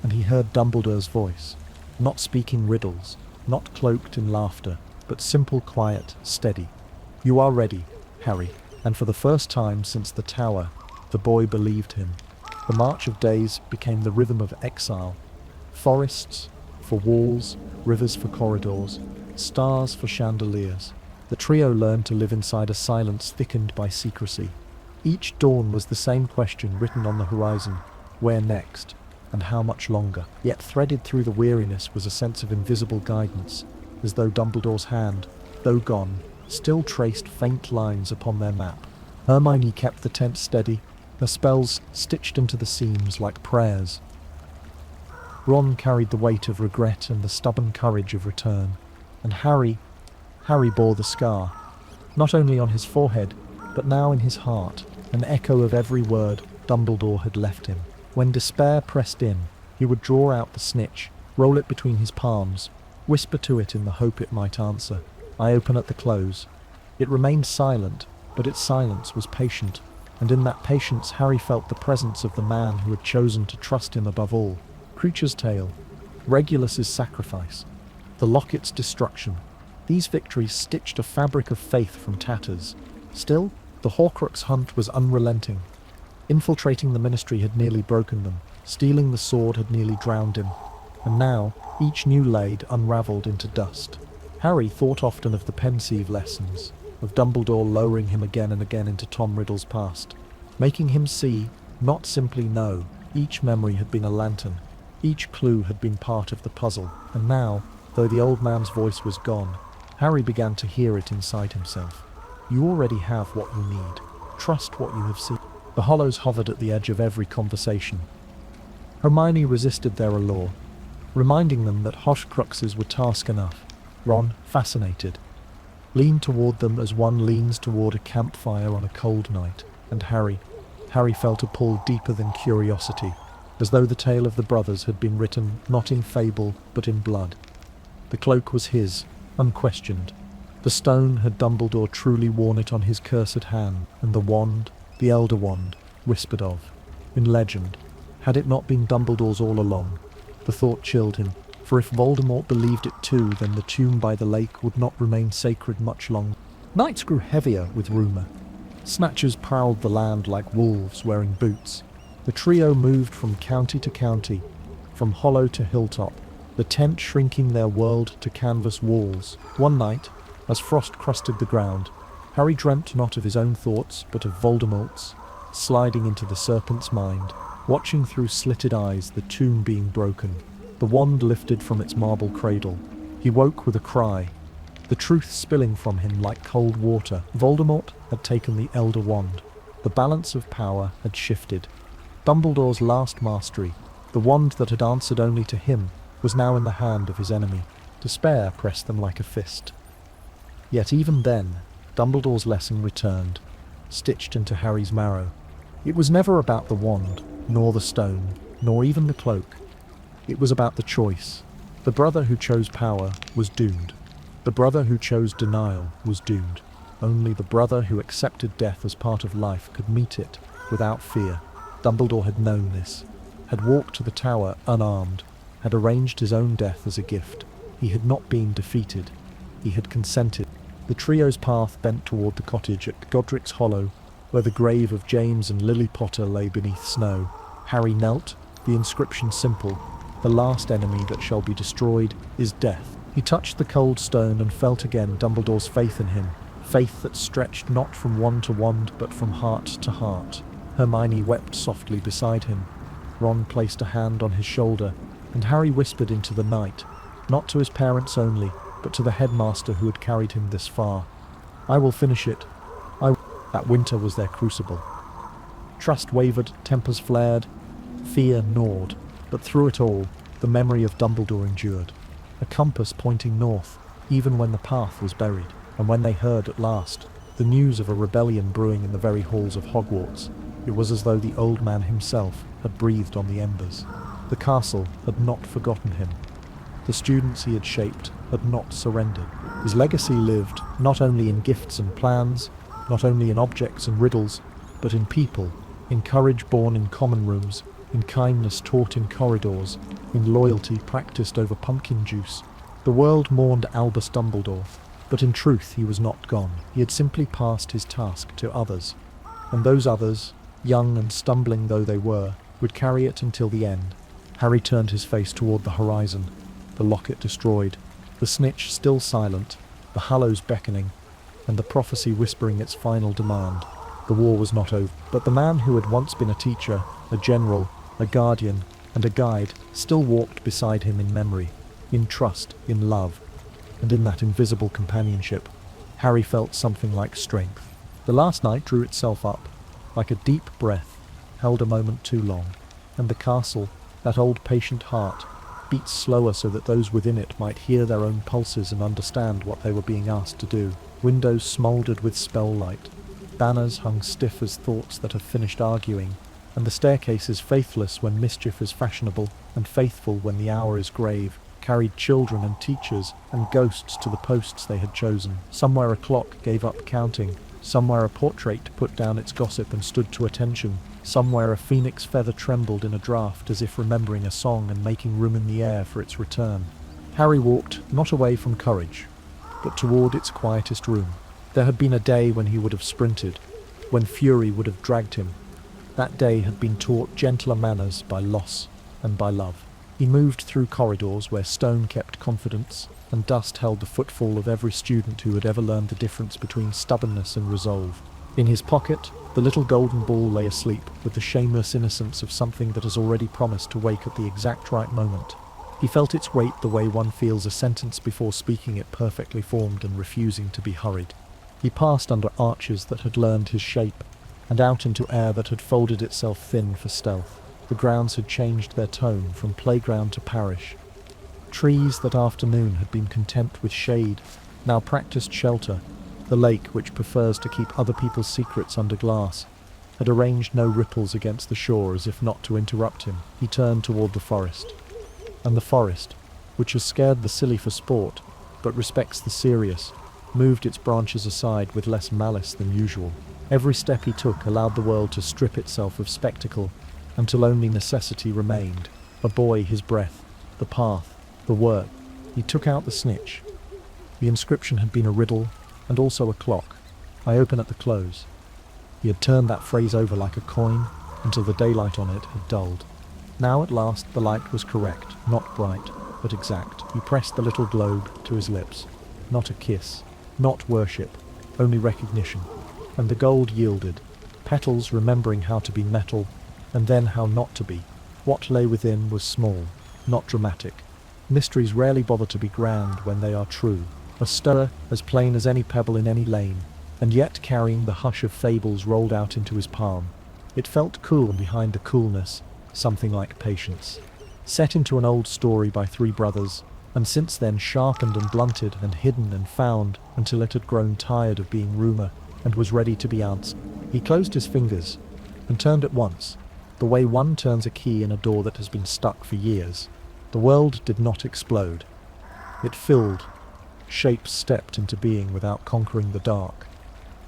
and he heard Dumbledore's voice, not speaking riddles, not cloaked in laughter, but simple, quiet, steady. "You are ready, Harry." And for the first time since the tower, the boy believed him. The march of days became the rhythm of exile. Forests for walls, rivers for corridors, stars for chandeliers. The trio learned to live inside a silence thickened by secrecy. Each dawn was the same question written on the horizon: where next, and how much longer? Yet threaded through the weariness was a sense of invisible guidance, as though Dumbledore's hand, though gone, still traced faint lines upon their map. Hermione kept the tent steady, her spells stitched into the seams like prayers. Ron carried the weight of regret and the stubborn courage of return, and Harry bore the scar, not only on his forehead, but now in his heart, an echo of every word Dumbledore had left him. When despair pressed in, he would draw out the snitch, roll it between his palms, whisper to it in the hope it might answer. "I open at the close." It remained silent, but its silence was patient, and in that patience Harry felt the presence of the man who had chosen to trust him above all. Cruch's tale, Regulus's sacrifice, the locket's destruction. These victories stitched a fabric of faith from tatters. Still, the Horcrux hunt was unrelenting. Infiltrating the ministry had nearly broken them. Stealing the sword had nearly drowned him. And now, each new laid unravelled into dust. Harry thought often of the pensieve lessons, of Dumbledore lowering him again and again into Tom Riddle's past, making him see, not simply know. Each memory had been a lantern. Each clue had been part of the puzzle. And now, though the old man's voice was gone, Harry began to hear it inside himself. You already have what you need. Trust what you have seen. The Hollows hovered at the edge of every conversation. Hermione resisted their allure, reminding them that Horcruxes were task enough. Ron, fascinated, leaned toward them as one leans toward a campfire on a cold night, and Harry felt a pull deeper than curiosity, as though the tale of the brothers had been written not in fable but in blood. The cloak was his, unquestioned. The stone had Dumbledore truly worn it on his cursed hand, and the wand, the Elder Wand, whispered of, in legend. Had it not been Dumbledore's all along? The thought chilled him, for if Voldemort believed it too, then the tomb by the lake would not remain sacred much longer. Nights grew heavier with rumour. Snatchers prowled the land like wolves wearing boots. The trio moved from county to county, from hollow to hilltop, the tent shrinking their world to canvas walls. One night, as frost crusted the ground, Harry dreamt not of his own thoughts, but of Voldemort's, sliding into the serpent's mind, watching through slitted eyes the tomb being broken, the wand lifted from its marble cradle. He woke with a cry, the truth spilling from him like cold water. Voldemort had taken the Elder Wand. The balance of power had shifted. Dumbledore's last mastery, the wand that had answered only to him, was now in the hand of his enemy. Despair pressed them like a fist. Yet even then, Dumbledore's lesson returned, stitched into Harry's marrow. It was never about the wand, nor the stone, nor even the cloak. It was about the choice. The brother who chose power was doomed. The brother who chose denial was doomed. Only the brother who accepted death as part of life could meet it without fear. Dumbledore had known this, had walked to the tower unarmed, had arranged his own death as a gift. He had not been defeated. He had consented. The trio's path bent toward the cottage at Godric's Hollow, where the grave of James and Lily Potter lay beneath snow. Harry knelt, the inscription simple, "The last enemy that shall be destroyed is death." He touched the cold stone and felt again Dumbledore's faith in him, faith that stretched not from wand to wand but from heart to heart. Hermione wept softly beside him. Ron placed a hand on his shoulder, and Harry whispered into the night, not to his parents only, but to the headmaster who had carried him this far. "I will finish it. That winter was their crucible. Trust wavered, tempers flared, fear gnawed, but through it all, the memory of Dumbledore endured. A compass pointing north, even when the path was buried, and when they heard at last the news of a rebellion brewing in the very halls of Hogwarts, it was as though the old man himself had breathed on the embers. The castle had not forgotten him. The students he had shaped had not surrendered. His legacy lived not only in gifts and plans, not only in objects and riddles, but in people, in courage born in common rooms, in kindness taught in corridors, in loyalty practiced over pumpkin juice. The world mourned Albus Dumbledore, but in truth he was not gone. He had simply passed his task to others, and those others, young and stumbling though they were, would carry it until the end. Harry turned his face toward the horizon, the locket destroyed, the snitch still silent, the Hallows beckoning, and the prophecy whispering its final demand. The war was not over, but the man who had once been a teacher, a general, a guardian, and a guide still walked beside him in memory, in trust, in love, and in that invisible companionship. Harry felt something like strength. The last night drew itself up, like a deep breath, held a moment too long, and the castle, that old patient heart, beat slower so that those within it might hear their own pulses and understand what they were being asked to do. Windows smouldered with spell light, banners hung stiff as thoughts that have finished arguing, and the staircases, faithless when mischief is fashionable, and faithful when the hour is grave, carried children and teachers and ghosts to the posts they had chosen. Somewhere a clock gave up counting, somewhere a portrait put down its gossip and stood to attention, somewhere a phoenix feather trembled in a draught as if remembering a song and making room in the air for its return. Harry walked not away from courage, but toward its quietest room. There had been a day when he would have sprinted, when fury would have dragged him, That day had been taught gentler manners by loss and by love. He moved through corridors where stone kept confidence and dust held the footfall of every student who had ever learned the difference between stubbornness and resolve. In his pocket, the little golden ball lay asleep with the shameless innocence of something that has already promised to wake at the exact right moment. He felt its weight the way one feels a sentence before speaking it, perfectly formed and refusing to be hurried. He passed under arches that had learned his shape, and out into air that had folded itself thin for stealth. The grounds had changed their tone from playground to parish. Trees that afternoon had been content with shade now practiced shelter. The lake, which prefers to keep other people's secrets under glass, had arranged no ripples against the shore as if not to interrupt him. He turned toward the forest. And the forest, which has scared the silly for sport, but respects the serious, moved its branches aside with less malice than usual. Every step he took allowed the world to strip itself of spectacle, until only necessity remained. A boy, his breath, the path, the work. He took out the snitch. The inscription had been a riddle, and also a clock. I open at the close. He had turned that phrase over like a coin, until the daylight on it had dulled. Now at last the light was correct, not bright, but exact. He pressed the little globe to his lips. Not a kiss, not worship, only recognition. And the gold yielded, petals remembering how to be metal, and then how not to be. What lay within was small, not dramatic. Mysteries rarely bother to be grand when they are true. A stir as plain as any pebble in any lane, and yet carrying the hush of fables rolled out into his palm. It felt cool behind the coolness, something like patience. Set into an old story by three brothers, and since then sharpened and blunted and hidden and found until it had grown tired of being rumour and was ready to be answered. He closed his fingers and turned at once, the way one turns a key in a door that has been stuck for years. The world did not explode. It filled. Shapes stepped into being without conquering the dark,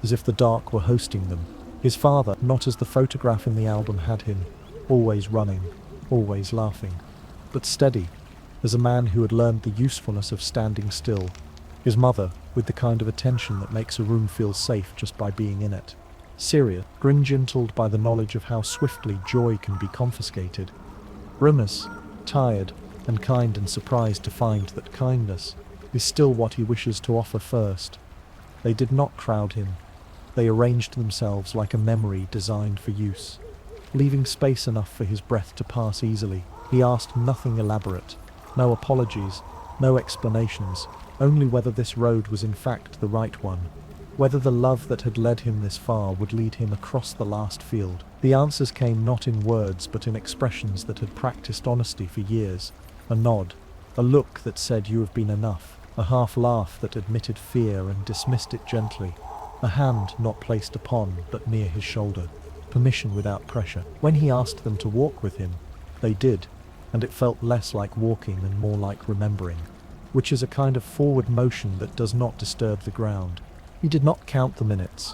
as if the dark were hosting them. His father, not as the photograph in the album had him, always running, always laughing, but steady, as a man who had learned the usefulness of standing still. His mother, with the kind of attention that makes a room feel safe just by being in it. Serious, grin-gentled by the knowledge of how swiftly joy can be confiscated. Grimace, tired and kind and surprised to find that kindness is still what he wishes to offer first. They did not crowd him. They arranged themselves like a memory designed for use, leaving space enough for his breath to pass easily. He asked nothing elaborate, no apologies, no explanations, only whether this road was in fact the right one, whether the love that had led him this far would lead him across the last field. The answers came not in words but in expressions that had practiced honesty for years. A nod, a look that said you have been enough, a half laugh that admitted fear and dismissed it gently, a hand not placed upon but near his shoulder, permission without pressure. When he asked them to walk with him, they did, and it felt less like walking and more like remembering, which is a kind of forward motion that does not disturb the ground. He did not count the minutes.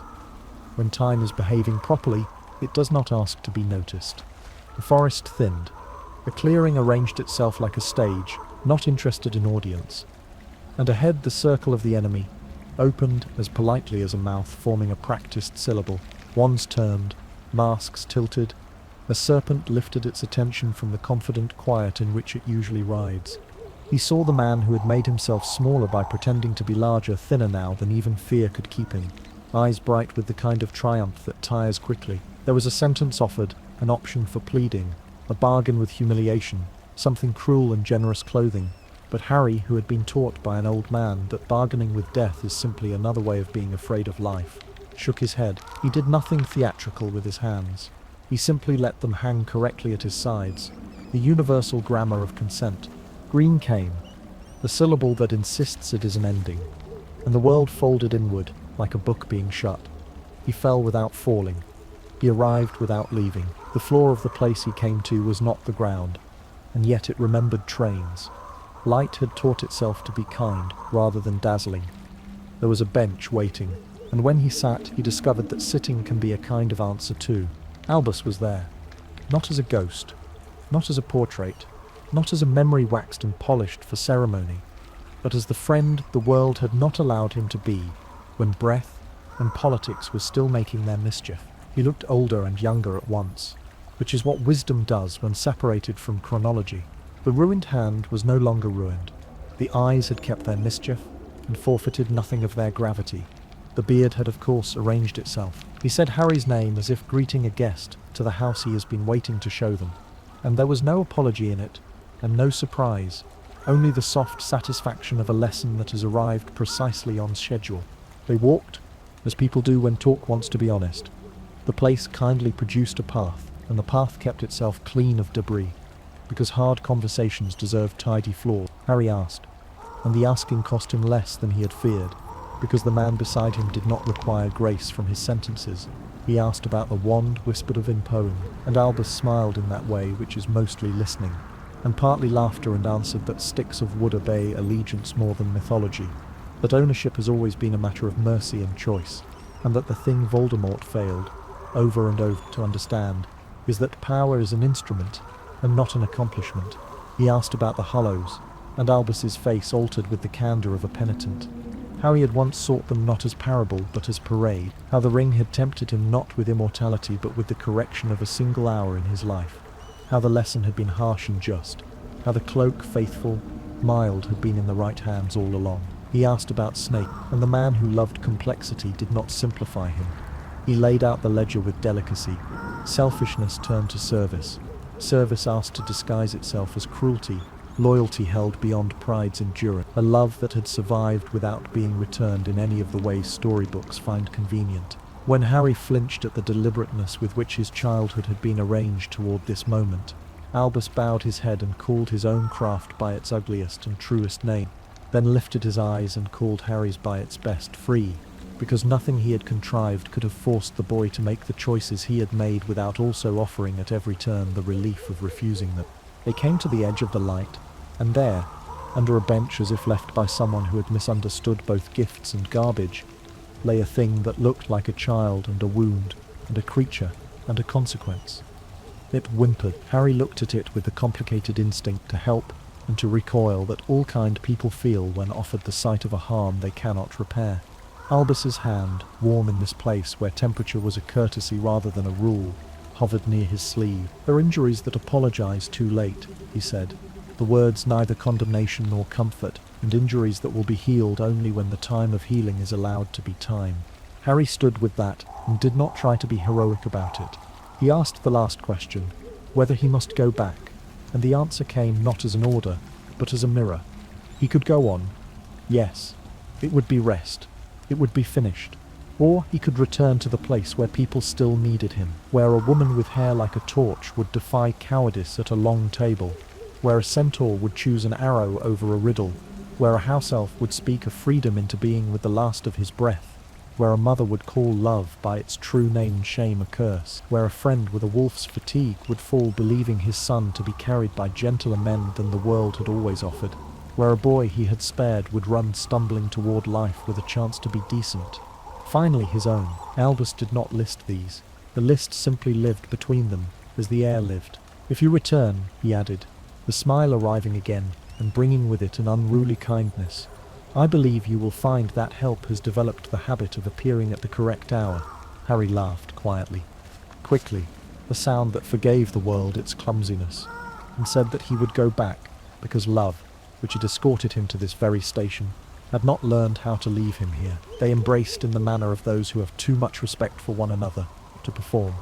When time is behaving properly, it does not ask to be noticed. The forest thinned. The clearing arranged itself like a stage, not interested in audience. And ahead the circle of the enemy opened as politely as a mouth forming a practiced syllable. Wands turned, masks tilted. A serpent lifted its attention from the confident quiet in which it usually rides. He saw the man who had made himself smaller by pretending to be larger, thinner now than even fear could keep him, eyes bright with the kind of triumph that tires quickly. There was a sentence offered, an option for pleading, a bargain with humiliation, something cruel and generous clothing. But Harry, who had been taught by an old man that bargaining with death is simply another way of being afraid of life, shook his head. He did nothing theatrical with his hands. He simply let them hang correctly at his sides, the universal grammar of consent. Green came, the syllable that insists it is an ending, and the world folded inward, like a book being shut. He fell without falling. He arrived without leaving. The floor of the place he came to was not the ground, and yet it remembered trains. Light had taught itself to be kind rather than dazzling. There was a bench waiting, and when he sat, he discovered that sitting can be a kind of answer too. Albus was there, not as a ghost, not as a portrait, not as a memory waxed and polished for ceremony, but as the friend the world had not allowed him to be when breath and politics were still making their mischief. He looked older and younger at once, which is what wisdom does when separated from chronology. The ruined hand was no longer ruined. The eyes had kept their mischief and forfeited nothing of their gravity. The beard had of course arranged itself. He said Harry's name as if greeting a guest to the house he has been waiting to show them. And there was no apology in it, and no surprise, only the soft satisfaction of a lesson that has arrived precisely on schedule. They walked, as people do when talk wants to be honest. The place kindly produced a path, and the path kept itself clean of debris, because hard conversations deserve tidy floors. Harry asked, and the asking cost him less than he had feared, because the man beside him did not require grace from his sentences. He asked about the wand whispered of in poem, and Albus smiled in that way which is mostly listening, and partly laughter, and answered that sticks of wood obey allegiance more than mythology, that ownership has always been a matter of mercy and choice, and that the thing Voldemort failed, over and over, to understand is that power is an instrument and not an accomplishment. He asked about the Hollows, and Albus's face altered with the candour of a penitent. How he had once sought them not as parable but as parade. How the ring had tempted him not with immortality but with the correction of a single hour in his life. How the lesson had been harsh and just. How the cloak, faithful, mild, had been in the right hands all along. He asked about Snape, and the man who loved complexity did not simplify him. He laid out the ledger with delicacy. Selfishness turned to service. Service asked to disguise itself as cruelty. Loyalty held beyond pride's endurance. A love that had survived without being returned in any of the ways storybooks find convenient. When Harry flinched at the deliberateness with which his childhood had been arranged toward this moment, Albus bowed his head and called his own craft by its ugliest and truest name, then lifted his eyes and called Harry's by its best, free, because nothing he had contrived could have forced the boy to make the choices he had made without also offering at every turn the relief of refusing them. They came to the edge of the light, and there, under a bench as if left by someone who had misunderstood both gifts and garbage, lay a thing that looked like a child and a wound and a creature and a consequence. It whimpered. Harry looked at it with the complicated instinct to help and to recoil that all kind people feel when offered the sight of a harm they cannot repair. Albus's hand, warm in this place where temperature was a courtesy rather than a rule, hovered near his sleeve. "There are injuries that apologize too late," he said. "The words neither condemnation nor comfort, and injuries that will be healed only when the time of healing is allowed to be time." Harry stood with that, and did not try to be heroic about it. He asked the last question, whether he must go back, and the answer came not as an order, but as a mirror. He could go on. Yes, it would be rest. It would be finished. Or he could return to the place where people still needed him, where a woman with hair like a torch would defy cowardice at a long table, where a centaur would choose an arrow over a riddle, where a house elf would speak of freedom into being with the last of his breath, where a mother would call love by its true name and shame a curse, where a friend with a wolf's fatigue would fall believing his son to be carried by gentler men than the world had always offered, where a boy he had spared would run stumbling toward life with a chance to be decent. Finally his own. Albus did not list these. The list simply lived between them, as the air lived. "If you return," he added, the smile arriving again, and bringing with it an unruly kindness, "I believe you will find that help has developed the habit of appearing at the correct hour." Harry laughed quietly, quickly, a sound that forgave the world its clumsiness, and said that he would go back, because love, which had escorted him to this very station, had not learned how to leave him here. They embraced in the manner of those who have too much respect for one another to perform.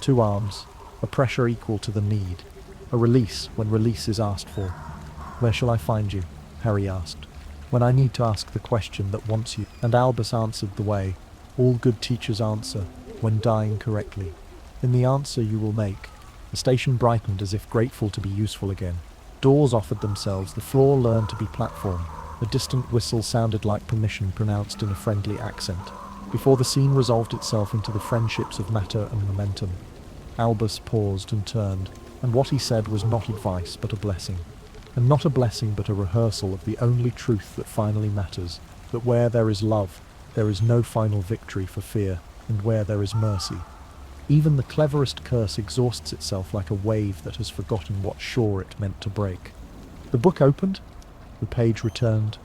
2 arms, a pressure equal to the need, a release when release is asked for. "Where shall I find you?" Harry asked. "When I need to ask the question that wants you." And Albus answered the way all good teachers answer when dying correctly. "In the answer you will make." The station brightened as if grateful to be useful again. Doors offered themselves, the floor learned to be platform. A distant whistle sounded like permission pronounced in a friendly accent, before the scene resolved itself into the friendships of matter and momentum. Albus paused and turned, and what he said was not advice but a blessing. And not a blessing but a rehearsal of the only truth that finally matters, that where there is love, there is no final victory for fear, and where there is mercy, even the cleverest curse exhausts itself like a wave that has forgotten what shore it meant to break. The book opened. The page returned.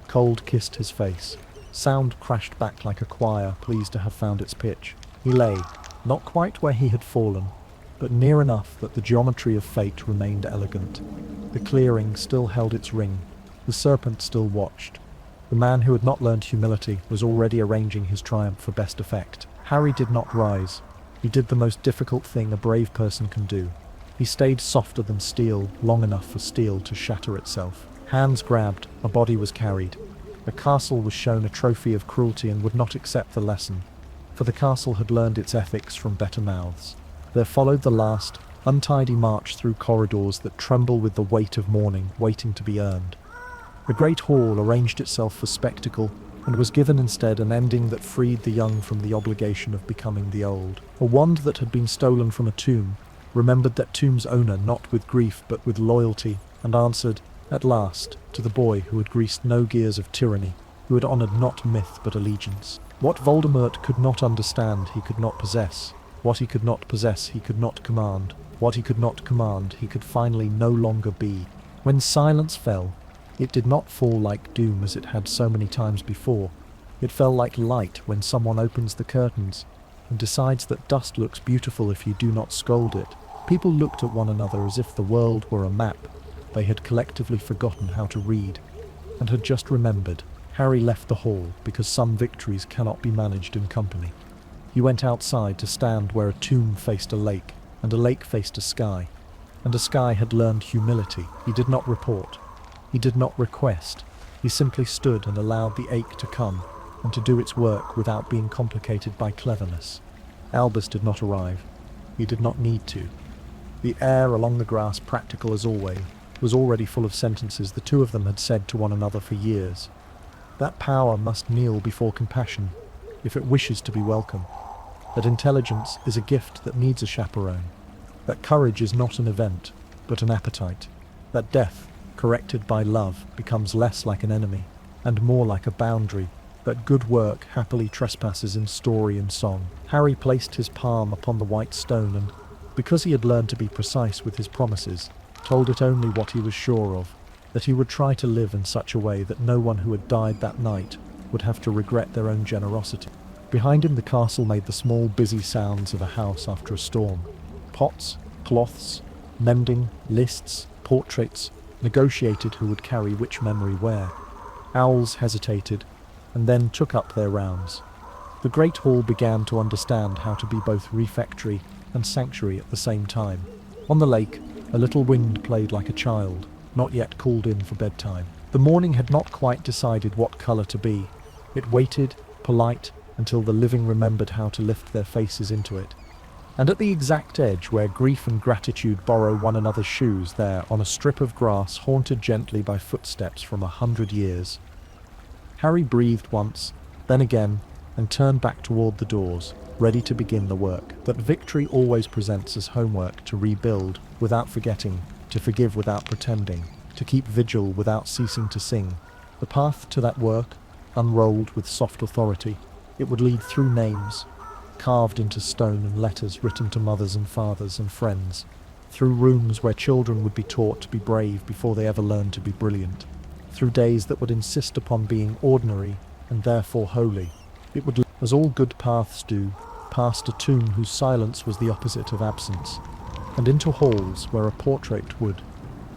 Cold kissed his face. Sound crashed back like a choir pleased to have found its pitch. He lay, Not quite where he had fallen, but near enough that the geometry of fate remained elegant. The clearing still held its ring. The serpent still watched. The man who had not learned humility was already arranging his triumph for best effect. Harry did not rise. He did the most difficult thing a brave person can do. He stayed softer than steel, long enough for steel to shatter itself. Hands grabbed, a body was carried. The castle was shown a trophy of cruelty and would not accept the lesson, for the castle had learned its ethics from better mouths. There followed the last, untidy march through corridors that tremble with the weight of mourning waiting to be earned. The great hall arranged itself for spectacle, and was given instead an ending that freed the young from the obligation of becoming the old. A wand that had been stolen from a tomb remembered that tomb's owner not with grief but with loyalty, and answered, at last, to the boy who had greased no gears of tyranny, who had honoured not myth but allegiance. What Voldemort could not understand he could not possess. What he could not possess he could not command. What he could not command he could finally no longer be. When silence fell, it did not fall like doom as it had so many times before. It fell like light when someone opens the curtains and decides that dust looks beautiful if you do not scold it. People looked at one another as if the world were a map they had collectively forgotten how to read, and had just remembered. Harry left the hall because some victories cannot be managed in company. He went outside to stand where a tomb faced a lake, and a lake faced a sky, and a sky had learned humility. He did not report. He did not request. He simply stood and allowed the ache to come, and to do its work without being complicated by cleverness. Albus did not arrive. He did not need to. The air along the grass, practical as always, was already full of sentences the two of them had said to one another for years. That power must kneel before compassion, if it wishes to be welcome. That intelligence is a gift that needs a chaperone. That courage is not an event, but an appetite. That death, corrected by love, becomes less like an enemy, and more like a boundary. That good work happily trespasses in story and song. Harry placed his palm upon the white stone and, because he had learned to be precise with his promises, told it only what he was sure of, that he would try to live in such a way that no one who had died that night would have to regret their own generosity. Behind him the castle made the small busy sounds of a house after a storm. Pots, cloths, mending, lists, portraits, negotiated who would carry which memory where. Owls hesitated, and then took up their rounds. The great hall began to understand how to be both refectory and sanctuary at the same time. On the lake, a little wind played like a child, not yet called in for bedtime. The morning had not quite decided what colour to be. It waited, polite, until the living remembered how to lift their faces into it. And at the exact edge where grief and gratitude borrow one another's shoes, there, on a strip of grass haunted gently by footsteps from 100 years, Harry breathed once, then again, and turned back toward the doors, ready to begin the work that victory always presents as homework: to rebuild without forgetting, to forgive without pretending, to keep vigil without ceasing to sing. The path to that work, unrolled with soft authority, it would lead through names, carved into stone and letters written to mothers and fathers and friends, through rooms where children would be taught to be brave before they ever learned to be brilliant, through days that would insist upon being ordinary and therefore holy. It would, as all good paths do, past a tomb whose silence was the opposite of absence, and into halls where a portrait would,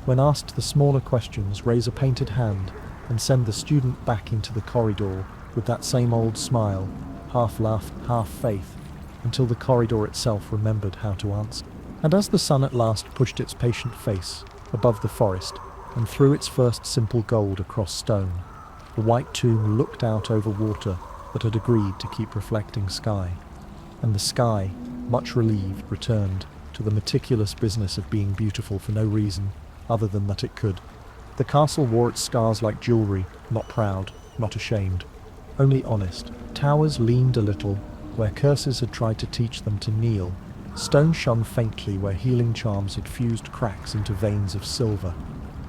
when asked the smaller questions, raise a painted hand and send the student back into the corridor with that same old smile, half laugh, half faith, until the corridor itself remembered how to answer. And as the sun at last pushed its patient face above the forest and threw its first simple gold across stone, the white tomb looked out over water that had agreed to keep reflecting sky, and the sky, much relieved, returned to the meticulous business of being beautiful for no reason other than that it could. The castle wore its scars like jewellery, not proud, not ashamed, only honest. Towers leaned a little where curses had tried to teach them to kneel. Stone shone faintly where healing charms had fused cracks into veins of silver.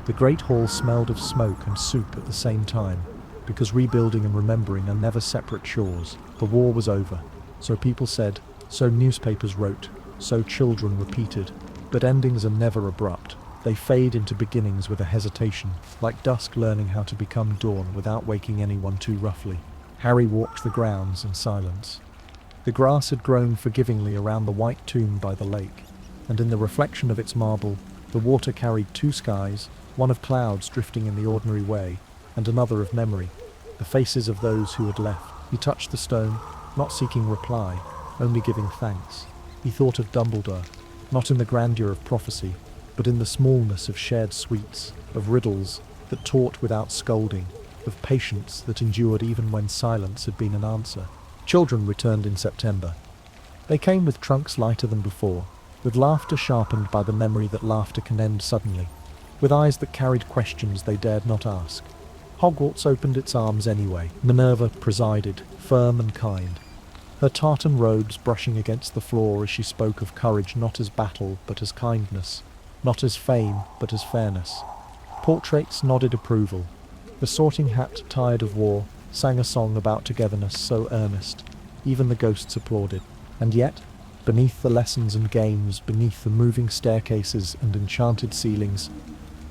The great hall smelled of smoke and soup at the same time, because rebuilding and remembering are never separate chores. The war was over, so people said, so newspapers wrote, so children repeated. But endings are never abrupt. They fade into beginnings with a hesitation, like dusk learning how to become dawn without waking anyone too roughly. Harry walked the grounds in silence. The grass had grown forgivingly around the white tomb by the lake, and in the reflection of its marble, the water carried two skies, one of clouds drifting in the ordinary way, and another of memory, the faces of those who had left. He touched the stone, not seeking reply, only giving thanks. He thought of Dumbledore, not in the grandeur of prophecy, but in the smallness of shared sweets, of riddles that taught without scolding, of patience that endured even when silence had been an answer. Children returned in September. They came with trunks lighter than before, with laughter sharpened by the memory that laughter can end suddenly, with eyes that carried questions they dared not ask. Hogwarts opened its arms anyway. Minerva presided, firm and kind, her tartan robes brushing against the floor as she spoke of courage not as battle but as kindness, not as fame but as fairness. Portraits nodded approval. The Sorting Hat, tired of war, sang a song about togetherness so earnest, even the ghosts applauded. And yet, beneath the lessons and games, beneath the moving staircases and enchanted ceilings,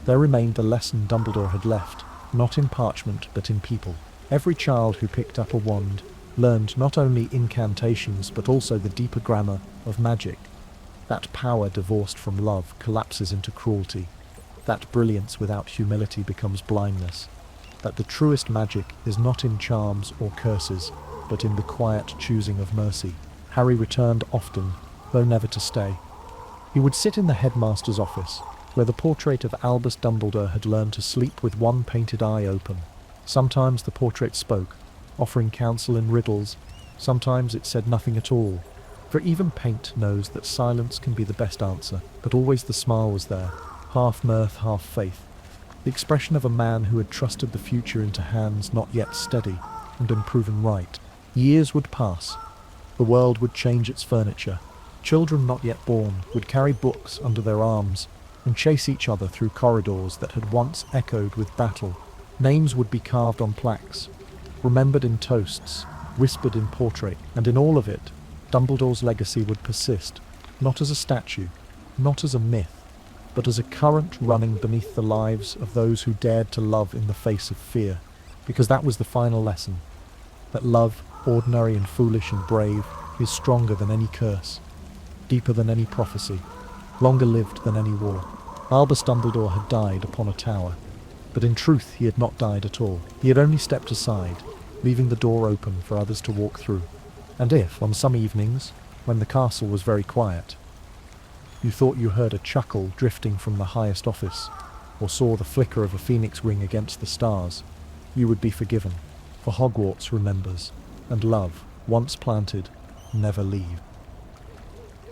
there remained the lesson Dumbledore had left, not in parchment but in people. Every child who picked up a wand learned not only incantations but also the deeper grammar of magic. That power divorced from love collapses into cruelty. That brilliance without humility becomes blindness. That the truest magic is not in charms or curses, but in the quiet choosing of mercy. Harry returned often, though never to stay. He would sit in the headmaster's office, where the portrait of Albus Dumbledore had learned to sleep with one painted eye open. Sometimes the portrait spoke, offering counsel in riddles. Sometimes it said nothing at all, for even paint knows that silence can be the best answer. But always the smile was there, half mirth, half faith. The expression of a man who had trusted the future into hands not yet steady and been proven right. Years would pass. The world would change its furniture. Children not yet born would carry books under their arms and chase each other through corridors that had once echoed with battle. Names would be carved on plaques, remembered in toasts, whispered in portrait, and in all of it, Dumbledore's legacy would persist, not as a statue, not as a myth, but as a current running beneath the lives of those who dared to love in the face of fear, because that was the final lesson, that love, ordinary and foolish and brave, is stronger than any curse, deeper than any prophecy, longer lived than any war. Albus Dumbledore had died upon a tower, but in truth he had not died at all. He had only stepped aside, leaving the door open for others to walk through. And if, on some evenings, when the castle was very quiet, you thought you heard a chuckle drifting from the highest office, or saw the flicker of a phoenix wing against the stars, you would be forgiven, for Hogwarts remembers, and love, once planted, never leaves.